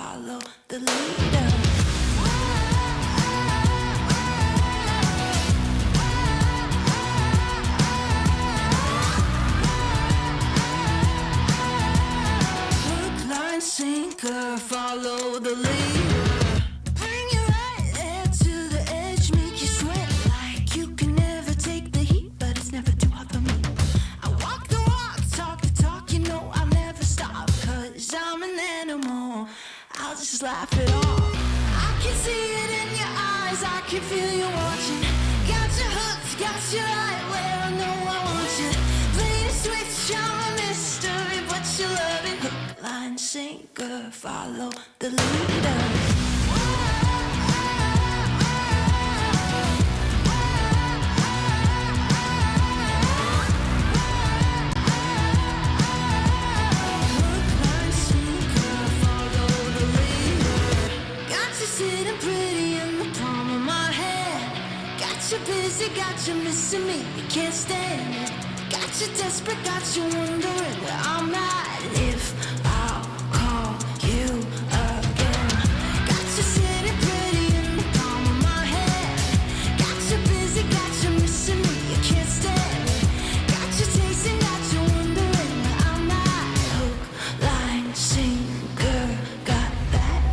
follow the leader. Hook, line, sinker, follow the leader. Bring you right there to the edge, make you sweat like you can never take the heat, but it's never too hot for me. I walk the walk, talk the talk, you know I'll never stop, 'cause I'm an animal. I'll just laugh it off. I can see it in your eyes, I can feel you watching. Got your hooks, got you right where I know I want you. Play the switch, I'm a mystery, but you love it. Hook, line, sinker, follow the leader. Sitting pretty in the palm of my hand. Got you busy, got you missing me, you can't stand it. Got you desperate, got you wondering where I'm at. If I'll call you again. Got you sitting pretty in the palm of my hand. Got you busy, got you missing me, you can't stand it. Got you tasting, got you wondering where I'm at. Hook, line, sinker, got that.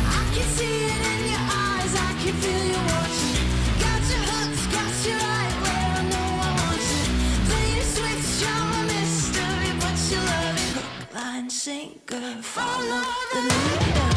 I can see it in your eyes, I can feel you watching. Got your hooks, got you right where I know I want you. Play the switch, I'm a mystery, but you love it. Hook, line, sinker, follow the leader.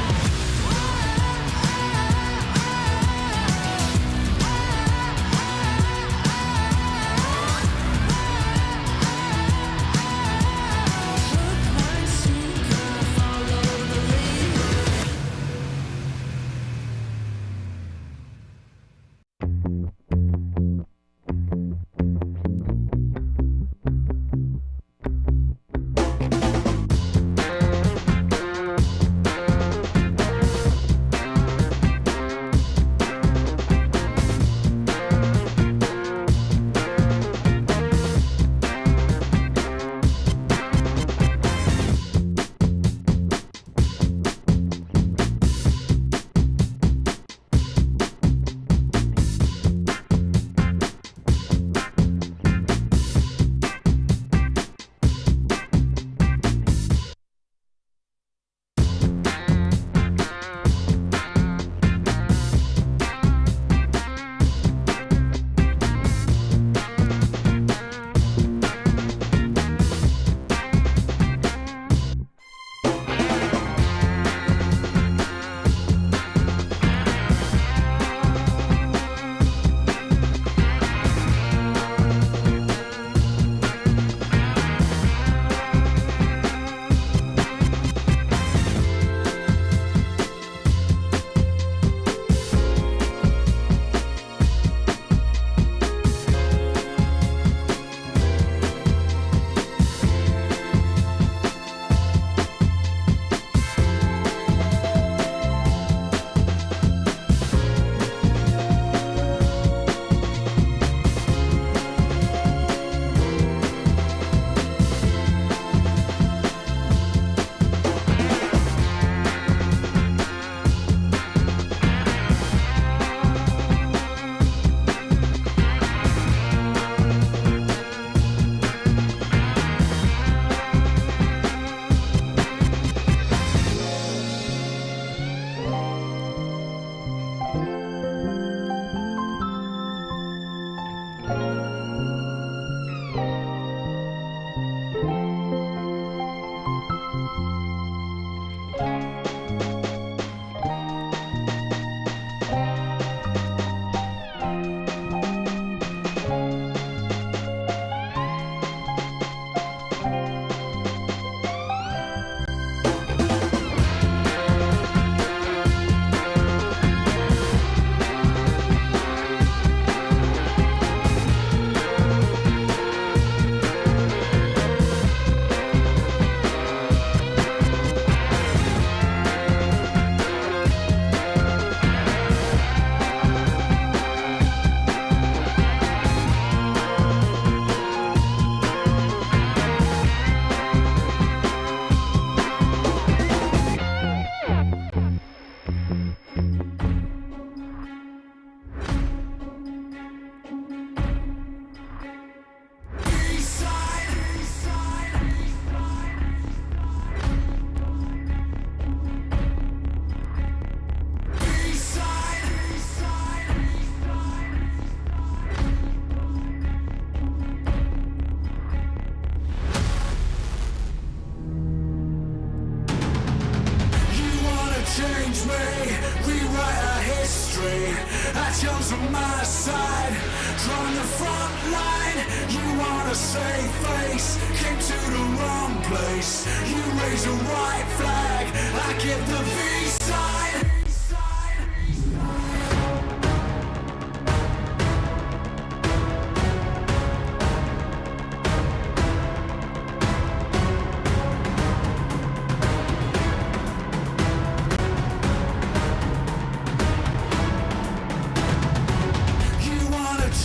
wanna save face, came to the wrong place. You raise a white flag, I give the peace sign.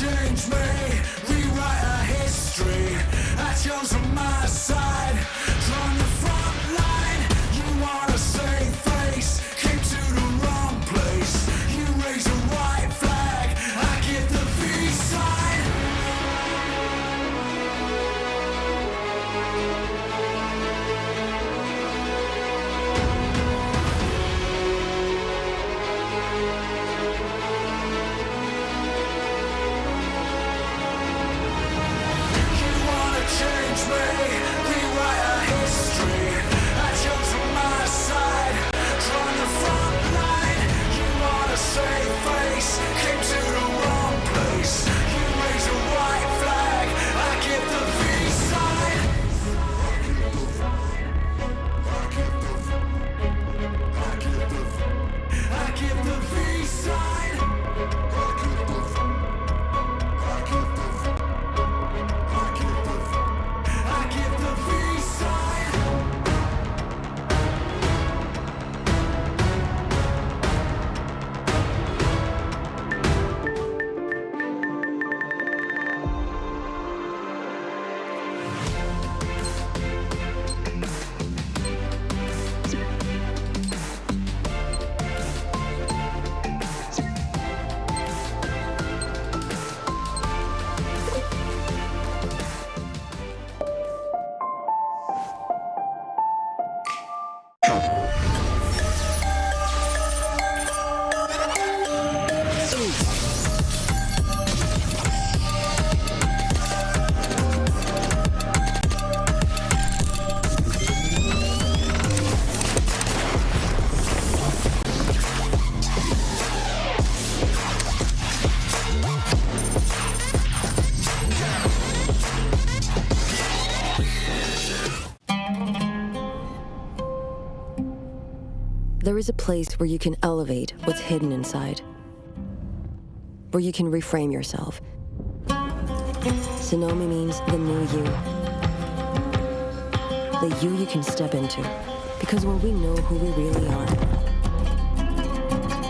Change me, rewrite our history. I chose on my side, drawn the front line. You wanna save face, came to the wrong place. You raise a white flag, I give the peace sign. Change me, rewrite our history. I chose on my side, drawn the front line. You wanna save face, came to the wrong place. You raise a white flag, I give the peace sign. I give the peace sign. There is a place where you can elevate what's hidden inside, where you can reframe yourself. Tsunomi means the new you. The you can step into. Because when we know who we really are,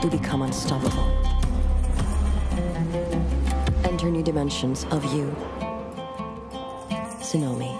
we become unstoppable. Enter new dimensions of you. Tsunomi.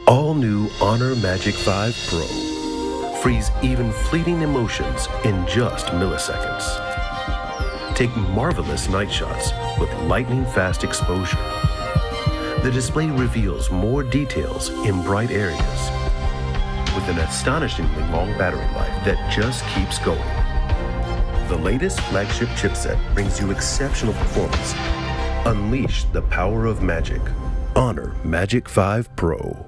All new Honor Magic 5 Pro. Freeze even fleeting emotions in just milliseconds. Take marvelous night shots with lightning-fast exposure. The display reveals more details in bright areas with an astonishingly long battery life that just keeps going. The latest flagship chipset brings you exceptional performance. Unleash the power of magic. Honor Magic 5 Pro.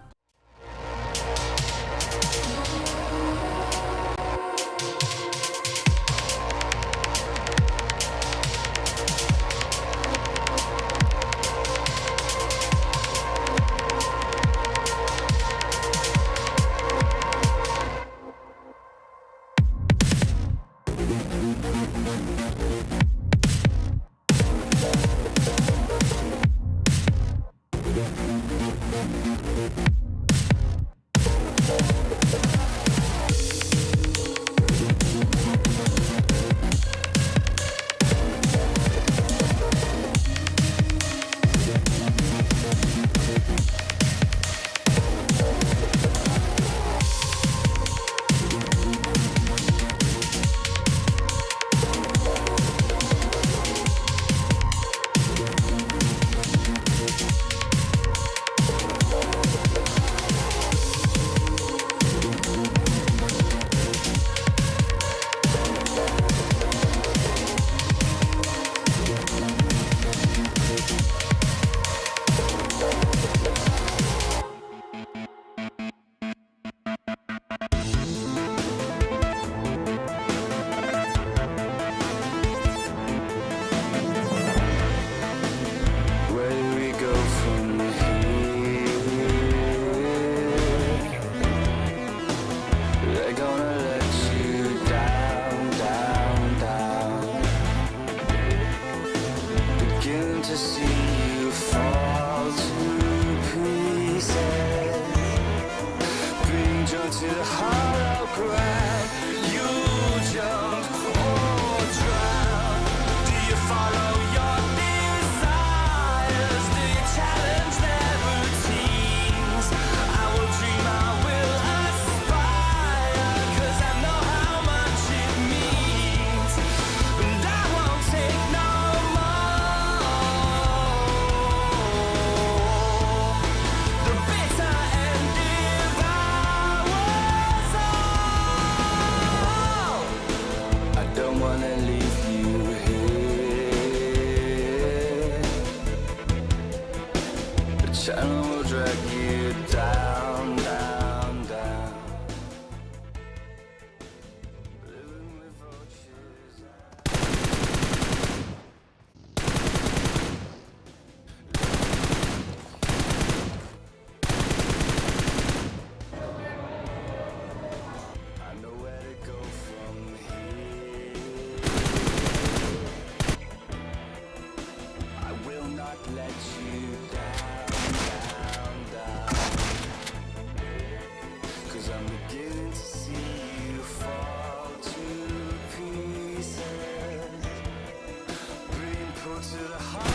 Shadow will drag you down, down, down. Living with vultures. I know where to go from here. I will not let you down, down, down. 'Cause I'm beginning to see you fall to pieces. Being put to the heart.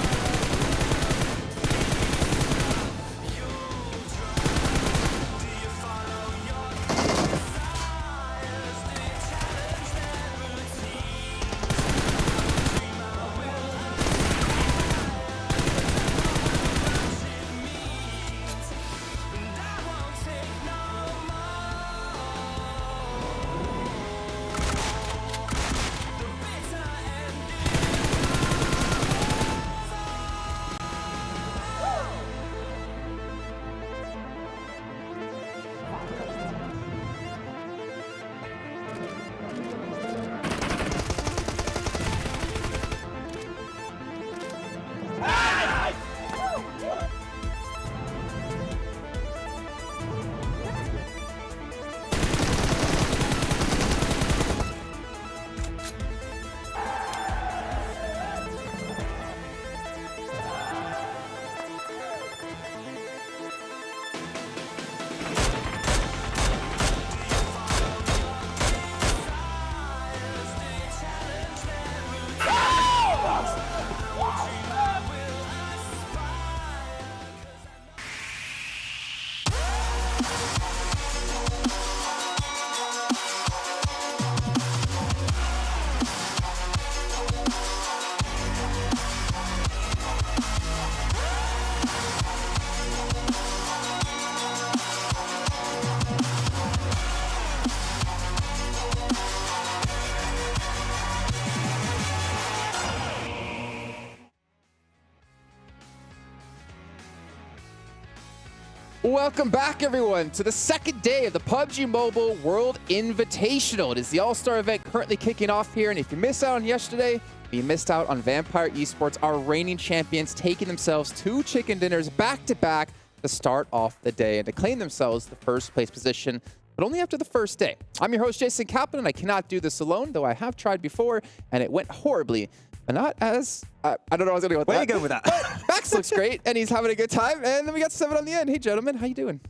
Welcome back, everyone, to the second day of the PUBG Mobile World Invitational. It is the All-Star event currently kicking off here, and if you missed out on yesterday, you missed out on Vampire Esports, our reigning champions, taking themselves 2 chicken dinners back-to-back to start off the day and to claim themselves the first place position, but only after the first day. I'm your host, Jason Kaplan, and I cannot do this alone, though I have tried before, and it went horribly. But not as, I don't know how I was going to go with that. Where are you going with that? But Max looks great, and he's having a good time. And then we got 7 on the end. Hey, gentlemen, how you doing?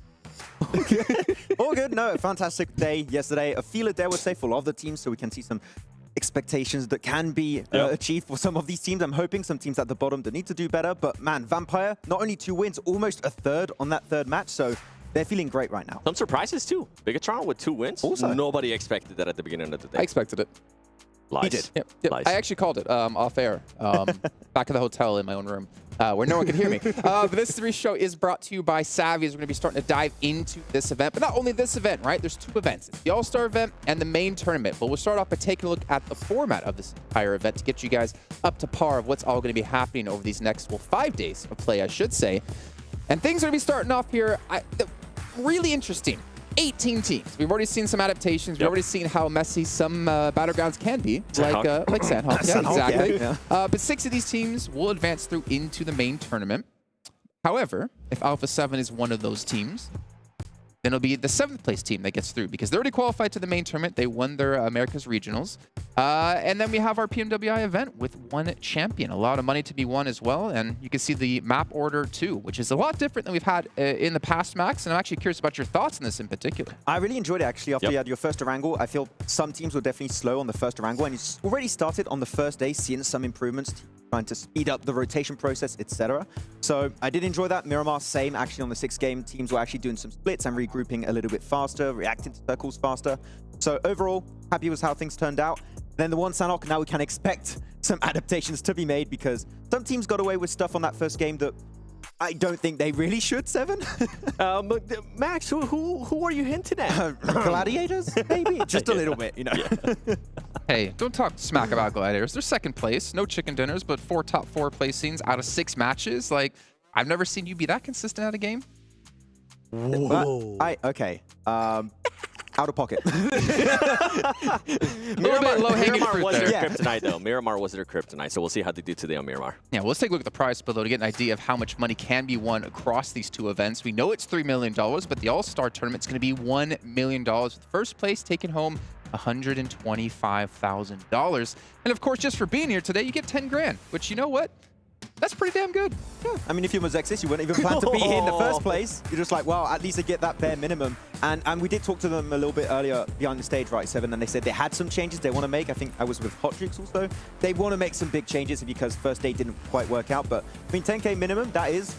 All good. No, fantastic day yesterday. A feeler day, I would say, for a lot of the teams, so we can see some expectations that can be achieved for some of these teams. I'm hoping some teams at the bottom that need to do better. But man, Vampire, not only 2 wins, almost a third on that third match. So they're feeling great right now. Some surprises too. Bigetron with 2 wins. Also. Nobody expected that at the beginning of the day. I expected it. Lies. He did. Yep. Lies. I actually called it off air, back at the hotel in my own room, where no one can hear me. But this 3 show is brought to you by Savvy, as we're going to be starting to dive into this event. But not only this event, right? There's 2 events. It's the All-Star event and the main tournament. But we'll start off by taking a look at the format of this entire event to get you guys up to par of what's all going to be happening over these next, well, 5 days of play, I should say. And things are going to be starting off here. Really interesting. 18 teams. We've already seen some adaptations. We've already seen how messy some battlegrounds can be, like Sandhawk. Yeah, exactly. Yeah. But 6 of these teams will advance through into the main tournament. However, if Alpha7 is one of those teams, then it'll be the 7th place team that gets through because they already qualified to the main tournament. They won their America's Regionals. And then we have our PMWI event with 1 champion. A lot of money to be won as well. And you can see the map order too, which is a lot different than we've had in the past, Max. And I'm actually curious about your thoughts on this in particular. I really enjoyed it, actually, after you had your first wrangle. I feel some teams were definitely slow on the first wrangle, and it's already started on the first day, seeing some improvements, trying to speed up the rotation process, etc. So I did enjoy that. Miramar, same, actually, on the 6th game. Teams were actually doing some splits and regrouping a little bit faster, reacting to circles faster. So overall, happy with how things turned out. Then the 1 Sanhok, now we can expect some adaptations to be made because some teams got away with stuff on that first game that I don't think they really should, 7. Max, who are you hinting at? Gladiators, maybe? Just a little bit, you know. Yeah. Hey, don't talk smack about Gladiators. They're 2nd place. No chicken dinners, but 4 top 4 placings out of 6 matches. Like, I've never seen you be that consistent at a game. Whoa. Okay. Out of pocket. Miramar, low-hanging Miramar fruit was there. their kryptonite, though. Miramar was their kryptonite, so we'll see how they do today on Miramar. Yeah, well, let's take a look at the prize below to get an idea of how much money can be won across these two events. We know it's $3 million, but the All-Star Tournament's going to be $1 million, with first place taking home $125,000. And of course, just for being here today, you get 10 grand, which, you know what? That's pretty damn good. Yeah. I mean, if you're Mazexis, you wouldn't even plan to be here in the first place. You're just like, well, at least I get that bare minimum. And we did talk to them a little bit earlier behind the stage, right, Seven, and they said they had some changes they want to make. I think I was with Hot Drinks also. They want to make some big changes because first day didn't quite work out. But I mean, 10K minimum, that is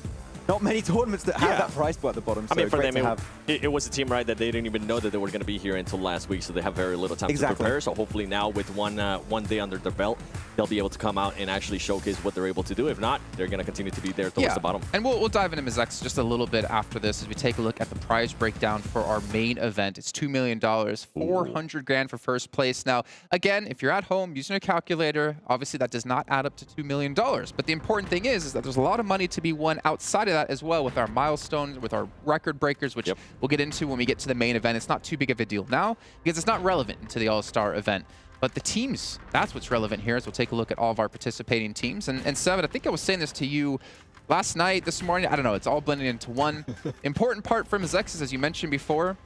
not many tournaments that have that price point at the bottom. I mean, so for them, have. it was a team, right, that they didn't even know that they were going to be here until last week, so they have very little time to prepare. So hopefully now, with one day under their belt, they'll be able to come out and actually showcase what they're able to do. If not, they're going to continue to be there towards the bottom. And we'll dive into Mizex just a little bit after this as we take a look at the prize breakdown for our main event. It's $2 million, 400 grand for first place. Now, again, if you're at home using a calculator, obviously that does not add up to $2 million. But the important thing is that there's a lot of money to be won outside of that as well with our milestones, with our record breakers, which we'll get into when we get to the main event. It's not too big of a deal now because it's not relevant to the All-Star event. But the teams, that's what's relevant here, as we'll take a look at all of our participating teams. And Seven, I think I was saying this to you last night, this morning, I don't know, it's all blending into one. Important part for Mazexis, as you mentioned before,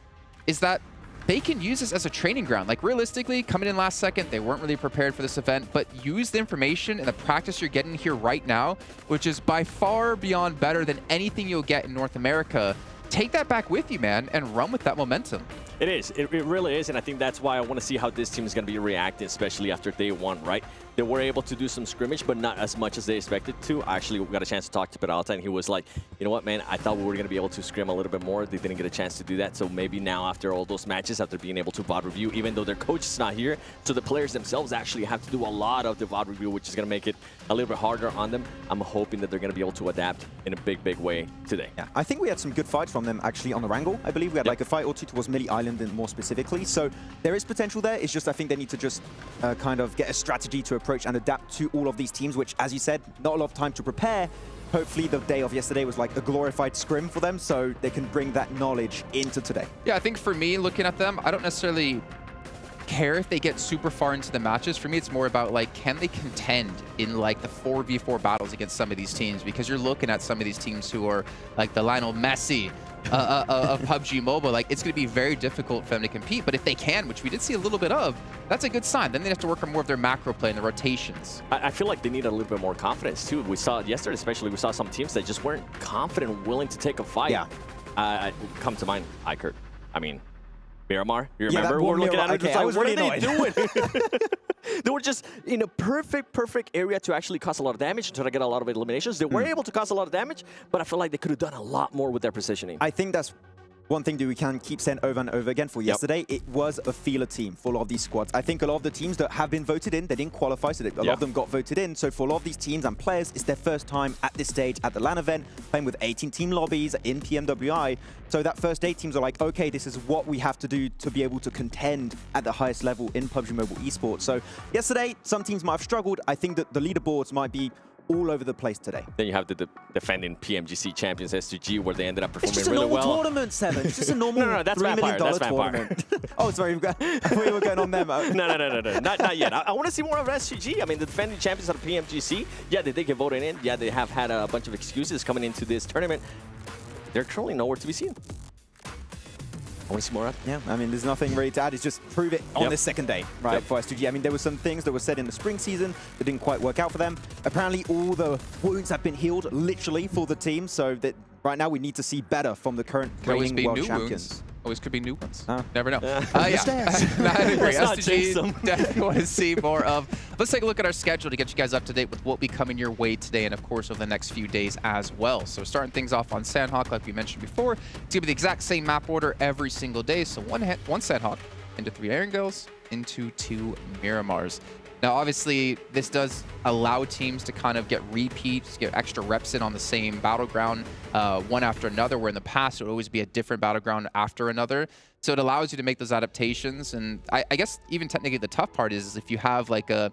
is that they can use this as a training ground. Like, realistically, coming in last second, they weren't really prepared for this event, but use the information and the practice you're getting here right now, which is by far beyond better than anything you'll get in North America. Take that back with you, man, and run with that momentum. It is. It really is, and I think that's why I want to see how this team is going to be reacting, especially after day one, right? They were able to do some scrimmage, but not as much as they expected to. Actually, we got a chance to talk to Peralta, and he was like, you know what, man, I thought we were going to be able to scrim a little bit more. They didn't get a chance to do that, so maybe now after all those matches, after being able to VOD review, even though their coach is not here, so the players themselves actually have to do a lot of the VOD review, which is going to make it a little bit harder on them. I'm hoping that they're going to be able to adapt in a big, big way today. Yeah, I think we had some good fights from them actually on the Wrangle. I believe we had like a fight or two towards Millie Island and more specifically. So there is potential there. It's just I think they need to just kind of get a strategy to approach and adapt to all of these teams, which, as you said, not a lot of time to prepare. Hopefully the day of yesterday was like a glorified scrim for them, so they can bring that knowledge into today. Yeah, I think for me, looking at them, I don't necessarily care if they get super far into the matches. For me, it's more about like, can they contend in like the 4v4 battles against some of these teams? Because you're looking at some of these teams who are like the Lionel Messi of PUBG Mobile. Like, it's going to be very difficult for them to compete. But if they can, which we did see a little bit of, that's a good sign. Then they have to work on more of their macro play and the rotations. I feel like they need a little bit more confidence too. We saw it yesterday, especially. We saw some teams that just weren't confident, willing to take a fight. Yeah. Come to mind, iKURD. I mean, Miramar, you remember? We're looking at it, okay, just like, what really are they doing? They were just in a perfect area to actually cause a lot of damage, to try to get a lot of eliminations. They were able to cause a lot of damage, but I feel like they could have done a lot more with their positioning. I think that's one thing that we can keep saying over and over again for yesterday. It was a feeler team for a lot of these squads. I think a lot of the teams that have been voted in, they didn't qualify, so a lot of them got voted in. So for a lot of these teams and players, it's their first time at this stage at the LAN event, playing with 18 team lobbies in PMWI. So that first day, teams are like, okay, this is what we have to do to be able to contend at the highest level in PUBG Mobile Esports. So yesterday, some teams might have struggled. I think that the leaderboards might be all over the place today. Then you have the defending PMGC champions STG, where they ended up performing really well. It's just a normal tournament, Seven. It's just a normal no, that's $3 million Vampire. tournament. Oh, sorry, I thought you were going on them. No, not yet. I want to see more of STG. I mean, the defending champions of the PMGC, yeah, they did get voted in. Yeah, they have had a bunch of excuses coming into this tournament. They're currently nowhere to be seen. I want to see more of it. Yeah, I mean, there's nothing really to add. It's just prove it on this second day, right, for STG. I mean, there were some things that were said in the spring season that didn't quite work out for them. Apparently, all the wounds have been healed, literally, for the team. So that right now, we need to see better from the current reigning world champions. Wounds. Always could be new ones. Never know. Yeah. I agree. Let's not jinx them. Definitely want to see more of. Let's take a look at our schedule to get you guys up to date with what will be coming your way today and, of course, over the next few days as well. So starting things off on Sandhawk, like we mentioned before, it's going to be the exact same map order every single day. So one Sandhawk into 3 Erangels into 2 Miramars. Now, obviously, this does allow teams to kind of get repeats, get extra reps in on the same battleground one after another, where in the past it would always be a different battleground after another. So it allows you to make those adaptations. And I guess even technically the tough part is if you have like a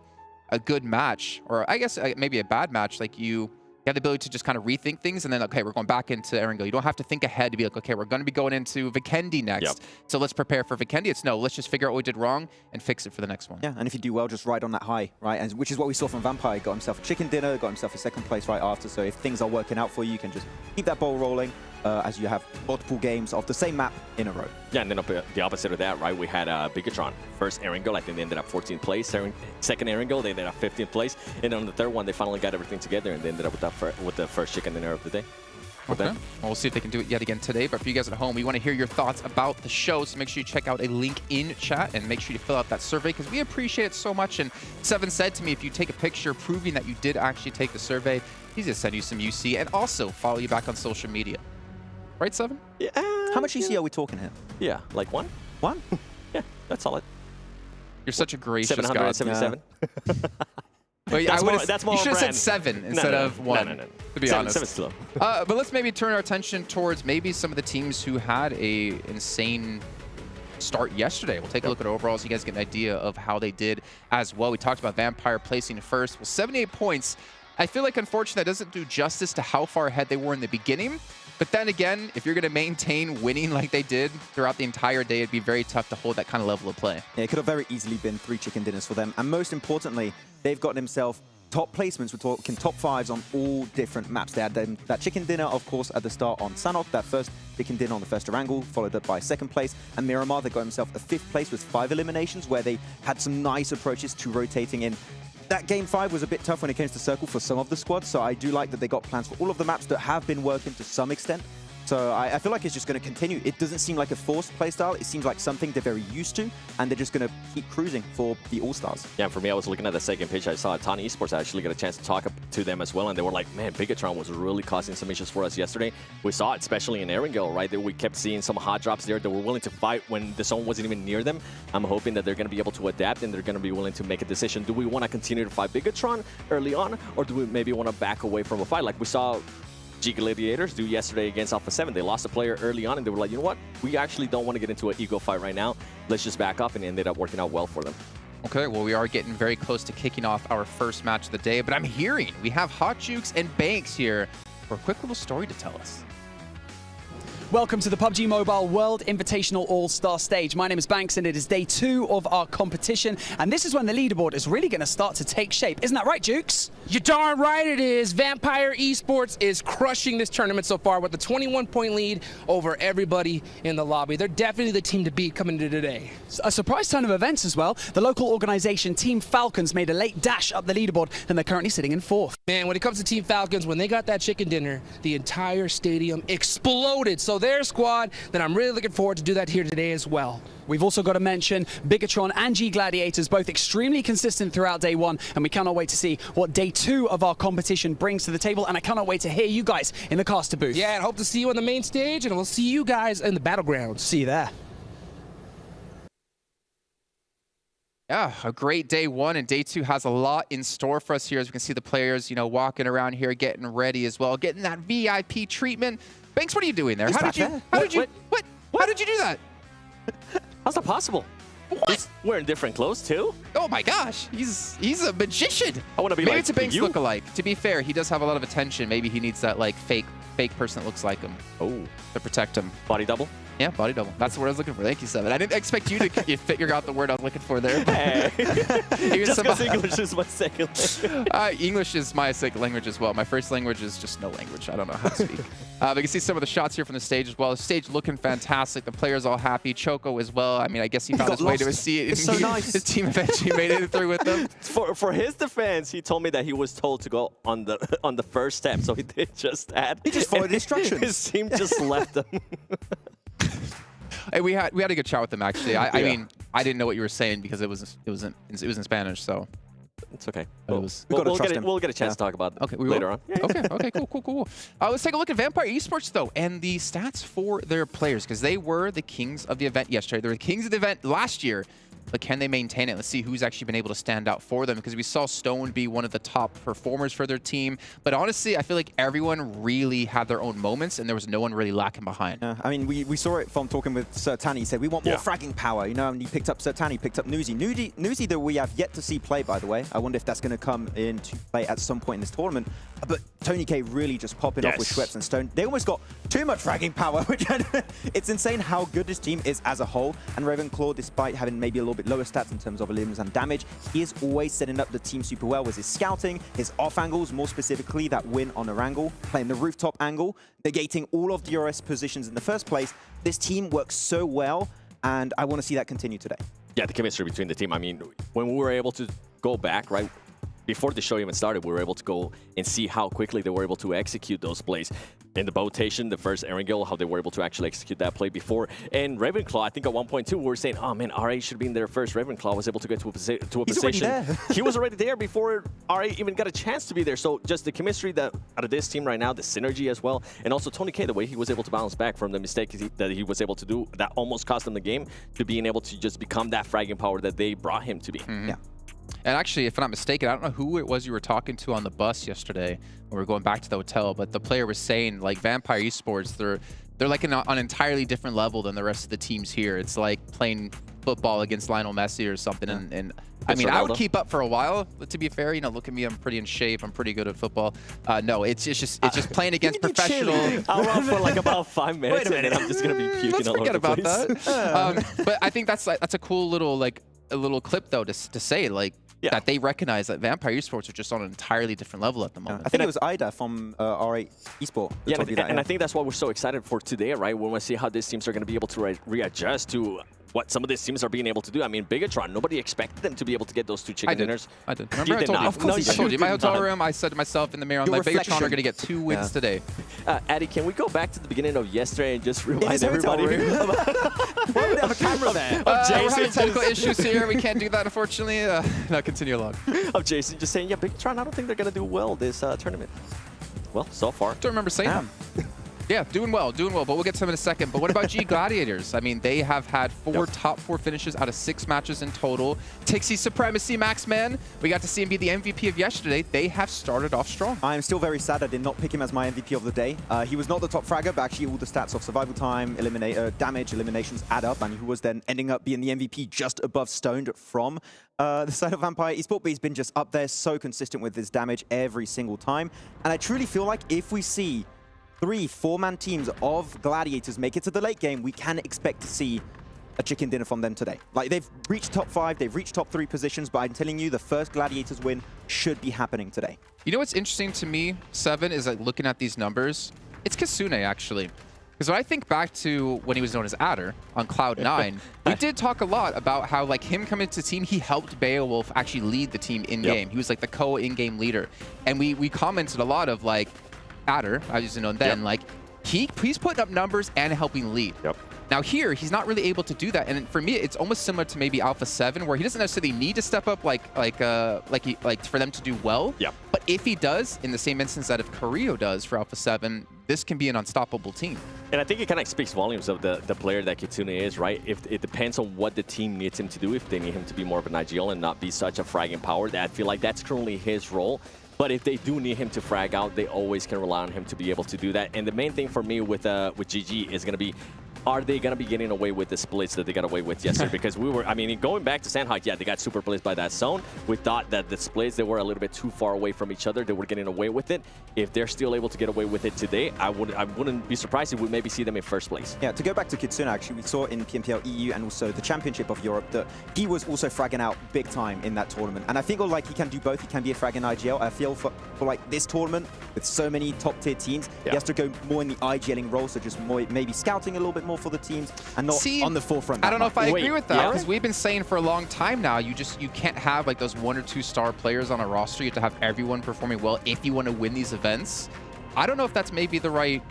good match, or I guess maybe a bad match, like you You have the ability to just kind of rethink things, and then, okay, we're going back into Erangel. You don't have to think ahead to be like, okay, we're going to be going into Vikendi next, so let's prepare for Vikendi. It's no, let's just figure out what we did wrong and fix it for the next one. Yeah, and if you do well, just ride on that high, right? And which is what we saw from Vampire. Got himself a chicken dinner, got himself a second place right after. So if things are working out for you, you can just keep that ball rolling as you have multiple games of the same map in a row. Yeah, and then the opposite of that, right? We had Bigetron, first Erangel. I think they ended up 14th place. Second Erangel, they ended up 15th place. And on the third one, they finally got everything together, and they ended up with the first chicken dinner of the day. Okay. Well, we'll see if they can do it yet again today. But for you guys at home, we want to hear your thoughts about the show. So make sure you check out a link in chat and make sure you fill out that survey because we appreciate it so much. And Seven said to me, if you take a picture proving that you did actually take the survey, he's going to send you some UC and also follow you back on social media. Right, Seven? Yeah. How much UC are we talking here? Yeah, like one? One? Yeah, that's solid. You're such a gracious guy. 777. Well, That's more you should have said brand. 7 instead of 1, No. to be honest. 7's slow. But let's maybe turn our attention towards maybe some of the teams who had a insane start yesterday. We'll take a look at overall so you guys get an idea of how they did as well. We talked about Vampire placing first. Well, 78 points. I feel like, unfortunately, that doesn't do justice to how far ahead they were in the beginning. But then again, if you're going to maintain winning like they did throughout the entire day, it'd be very tough to hold that kind of level of play. Yeah, it could have very easily been 3 chicken dinners for them. And most importantly, they've gotten themselves top placements. We're talking top 5s on all different maps. They had that chicken dinner, of course, at the start on Sanhok, that first chicken dinner on the first Erangel, followed up by second place. And Miramar, they got themselves a 5th place with 5 eliminations, where they had some nice approaches to rotating in. That game 5 was a bit tough when it came to Circle for some of the squads, so I do like that they got plans for all of the maps that have been working to some extent. So I feel like it's just going to continue. It doesn't seem like a forced playstyle. It seems like something they're very used to, and they're just going to keep cruising for the All-Stars. Yeah, for me, I was looking at the second pitch. I saw Aton Esports. I actually got a chance to talk to them as well, and they were like, man, Bigetron was really causing some issues for us yesterday. We saw it, especially in Erangel, right? That we kept seeing some hot drops there that were willing to fight when the zone wasn't even near them. I'm hoping that they're going to be able to adapt, and they're going to be willing to make a decision. Do we want to continue to fight Bigetron early on, or do we maybe want to back away from a fight? Like we saw Gaimin Gladiators do yesterday against Alpha7. They lost a player early on, and they were like, you know what? We actually don't want to get into an ego fight right now. Let's just back up, and it ended up working out well for them. Okay, well, we are getting very close to kicking off our first match of the day, but I'm hearing we have Hot Jukes and Banks here for a quick little story to tell us. Welcome to the PUBG Mobile World Invitational Allstars Stage. My name is Banks, and it is day 2 of our competition. And this is when the leaderboard is really going to start to take shape. Isn't that right, Jukes? You're darn right it is. Vampire Esports is crushing this tournament so far with a 21-point lead over everybody in the lobby. They're definitely the team to beat coming into today. A surprise turn of events as well. The local organization, Team Falcons, made a late dash up the leaderboard, and they're currently sitting in 4th. Man, when it comes to Team Falcons, when they got that chicken dinner, the entire stadium exploded. So their squad, then I'm really looking forward to do that here today as well. We've also got to mention Bigetron and Gaimin Gladiators, both extremely consistent throughout day 1, and we cannot wait to see what day 2 of our competition brings to the table, and I cannot wait to hear you guys in the caster booth. Yeah, and hope to see you on the main stage, and we'll see you guys in the battlegrounds. See you there. Yeah, a great day 1, and day 2 has a lot in store for us here. As we can see the players, you know, walking around here, getting ready as well, getting that VIP treatment. Banks, what are you doing there? How did you do that? How's that possible? What? He's wearing different clothes too? Oh my gosh, he's a magician. I want to be Maybe like it's a Banks you. lookalike. To be fair, he does have a lot of attention. Maybe he needs that like fake person that looks like him. Oh, to protect him. body double? Yeah, body double. That's the word I was looking for. Thank you, Seven. I didn't expect you to figure out the word I was looking for there. Hey. Even Just because English is my second language. English is my second language as well. My first language is just no language. I don't know how to speak. But you can see some of the shots here from the stage as well. The stage looking fantastic. The players all happy. Choco as well. I mean, I guess he found his way to a seat. It's so nice. His team eventually made it through with them. For his defense, he told me that he was told to go on the first step, so he did just that. He just followed instructions. His team just left him. Hey, we had a good chat with them actually. I mean, I didn't know what you were saying because it was in Spanish, so it's okay. But We'll get a chance to talk about it later on. Okay, cool. Let's take a look at Vampire Esports though, and the stats for their players, because they were the kings of the event yesterday. They were the kings of the event last year. but can they maintain it? Let's see who's actually been able to stand out for them, because we saw Stone be one of the top performers for their team. But honestly, I feel like everyone really had their own moments, and there was no one really lacking behind. I mean, we saw it from talking with Sertani. He said, we want more fragging power, you know, and he picked up Sertani, picked up Nuzi. Nuzi that we have yet to see play, by the way. I wonder if that's going to come into play at some point in this tournament. But Tony K really just popping off with Schweppes and Stone. They almost got too much fragging power, which it's insane how good this team is as a whole. And Ravenclaw, despite having maybe a little bit lower stats in terms of elims and damage, he is always setting up the team super well with his scouting, his off angles, more specifically that win on a angle, playing the rooftop angle, negating all of DRS positions in the first place. This team works so well, and I want to see that continue today. Yeah, the chemistry between the team. I mean, when we were able to go back, right, before the show even started, we were able to go and see how quickly they were able to execute those plays. In the botation, the first Erangel, how they were able to actually execute that play before. And Ravenclaw, I think at one point too, we were saying, oh man, RA should have been there first. Ravenclaw was able to get to a position. Already there. He was already there before RA even got a chance to be there. So just the chemistry that out of this team right now, the synergy as well, and also Tony K, the way he was able to bounce back from the mistake that he was able to do, that almost cost him the game, to being able to just become that fragging power that they brought him to be. Yeah. And actually, if I'm not mistaken, I don't know who it was you were talking to on the bus yesterday when we were going back to the hotel, but the player was saying, like, Vampire Esports, they're like on an entirely different level than the rest of the teams here. It's like playing football against Lionel Messi or something. And I mean, I would keep up for a while, to be fair. You know, look at me, I'm pretty in shape. I'm pretty good at football. No, it's just playing against professional. I'll run for like about 5 minutes, and then I'm just going to be puking all over the place. Let's forget about that. But I think that's a cool little, like, a little clip, though, to say, like, that they recognize that Vampire Esports are just on an entirely different level at the moment. I think it was Ida from R8 Esports. Yeah, and I think that's why we're so excited for today, right? We want to see how these teams are going to be able to readjust to what some of these teams are being able to do. I mean, Bigetron, nobody expected them to be able to get those 2 chicken dinners. I did. Remember I told you? Of course I told you. In my hotel room, I said to myself in the mirror, I'm like, Bigetron are going to get 2 wins today. Addy, can we go back to the beginning of yesterday and just remind everybody? Why would they have a camera there? We're having technical issues here. We can't do that, unfortunately. No, continue along. Of Jason just saying, yeah, Bigetron, I don't think they're going to do well this tournament. Well, so far. Don't remember saying that. Yeah, doing well, but we'll get to them in a second. But what about G Gladiators? I mean, they have had 4 top 4 finishes out of 6 matches in total. Tixie Supremacy, Max Man. We got to see him be the MVP of yesterday. They have started off strong. I'm still very sad I did not pick him as my MVP of the day. He was not the top fragger, but actually all the stats of survival time, damage, eliminations add up, and he was then ending up being the MVP just above Stoned from the side of Vampire Esports, but he's been just up there, so consistent with his damage every single time. And I truly feel like if we see 3 4-man teams of Gladiators make it to the late game, we can expect to see a chicken dinner from them today. Like, they've reached top 5, they've reached top 3 positions, but I'm telling you, the first Gladiators win should be happening today. You know what's interesting to me, Seven, is like looking at these numbers? It's Kasune, actually. Because when I think back to when he was known as Adder on Cloud9, we did talk a lot about how, like, him coming to the team, he helped Beowulf actually lead the team in-game. He was like the co-in-game leader. And we commented a lot of, like, Adder, I used to know then, like, he's putting up numbers and helping lead. Now here, he's not really able to do that, and for me, it's almost similar to maybe Alpha7, where he doesn't necessarily need to step up like for them to do well. But if he does, in the same instance that if Carrillo does for Alpha7, this can be an unstoppable team. And I think it kind of speaks volumes of the player that Kitsune is, right? If it depends on what the team needs him to do. If they need him to be more of an IGL and not be such a fragging power, I feel like that's currently his role. But if they do need him to frag out, they always can rely on him to be able to do that. And the main thing for me with GG is going to be, are they going to be getting away with the splits that they got away with yesterday? Because we were, I mean, going back to Sandhawk, yeah, they got super blitzed by that zone. We thought that the splits, they were a little bit too far away from each other. They were getting away with it. If they're still able to get away with it today, I wouldn't be surprised if we maybe see them in first place. Yeah, to go back to Kitsune, actually, we saw in PMPL EU and also the Championship of Europe that he was also fragging out big time in that tournament. And I think like he can do both. He can be a frag in IGL. I feel for like this tournament with so many top tier teams, he has to go more in the IGLing role, so just more maybe scouting a little bit more for the teams and not on the forefront. I don't know if I agree with that, because we've been saying for a long time now, you can't have like those 1 or 2 star players on a roster. You have to have everyone performing well if you want to win these events. I don't know if that's maybe the right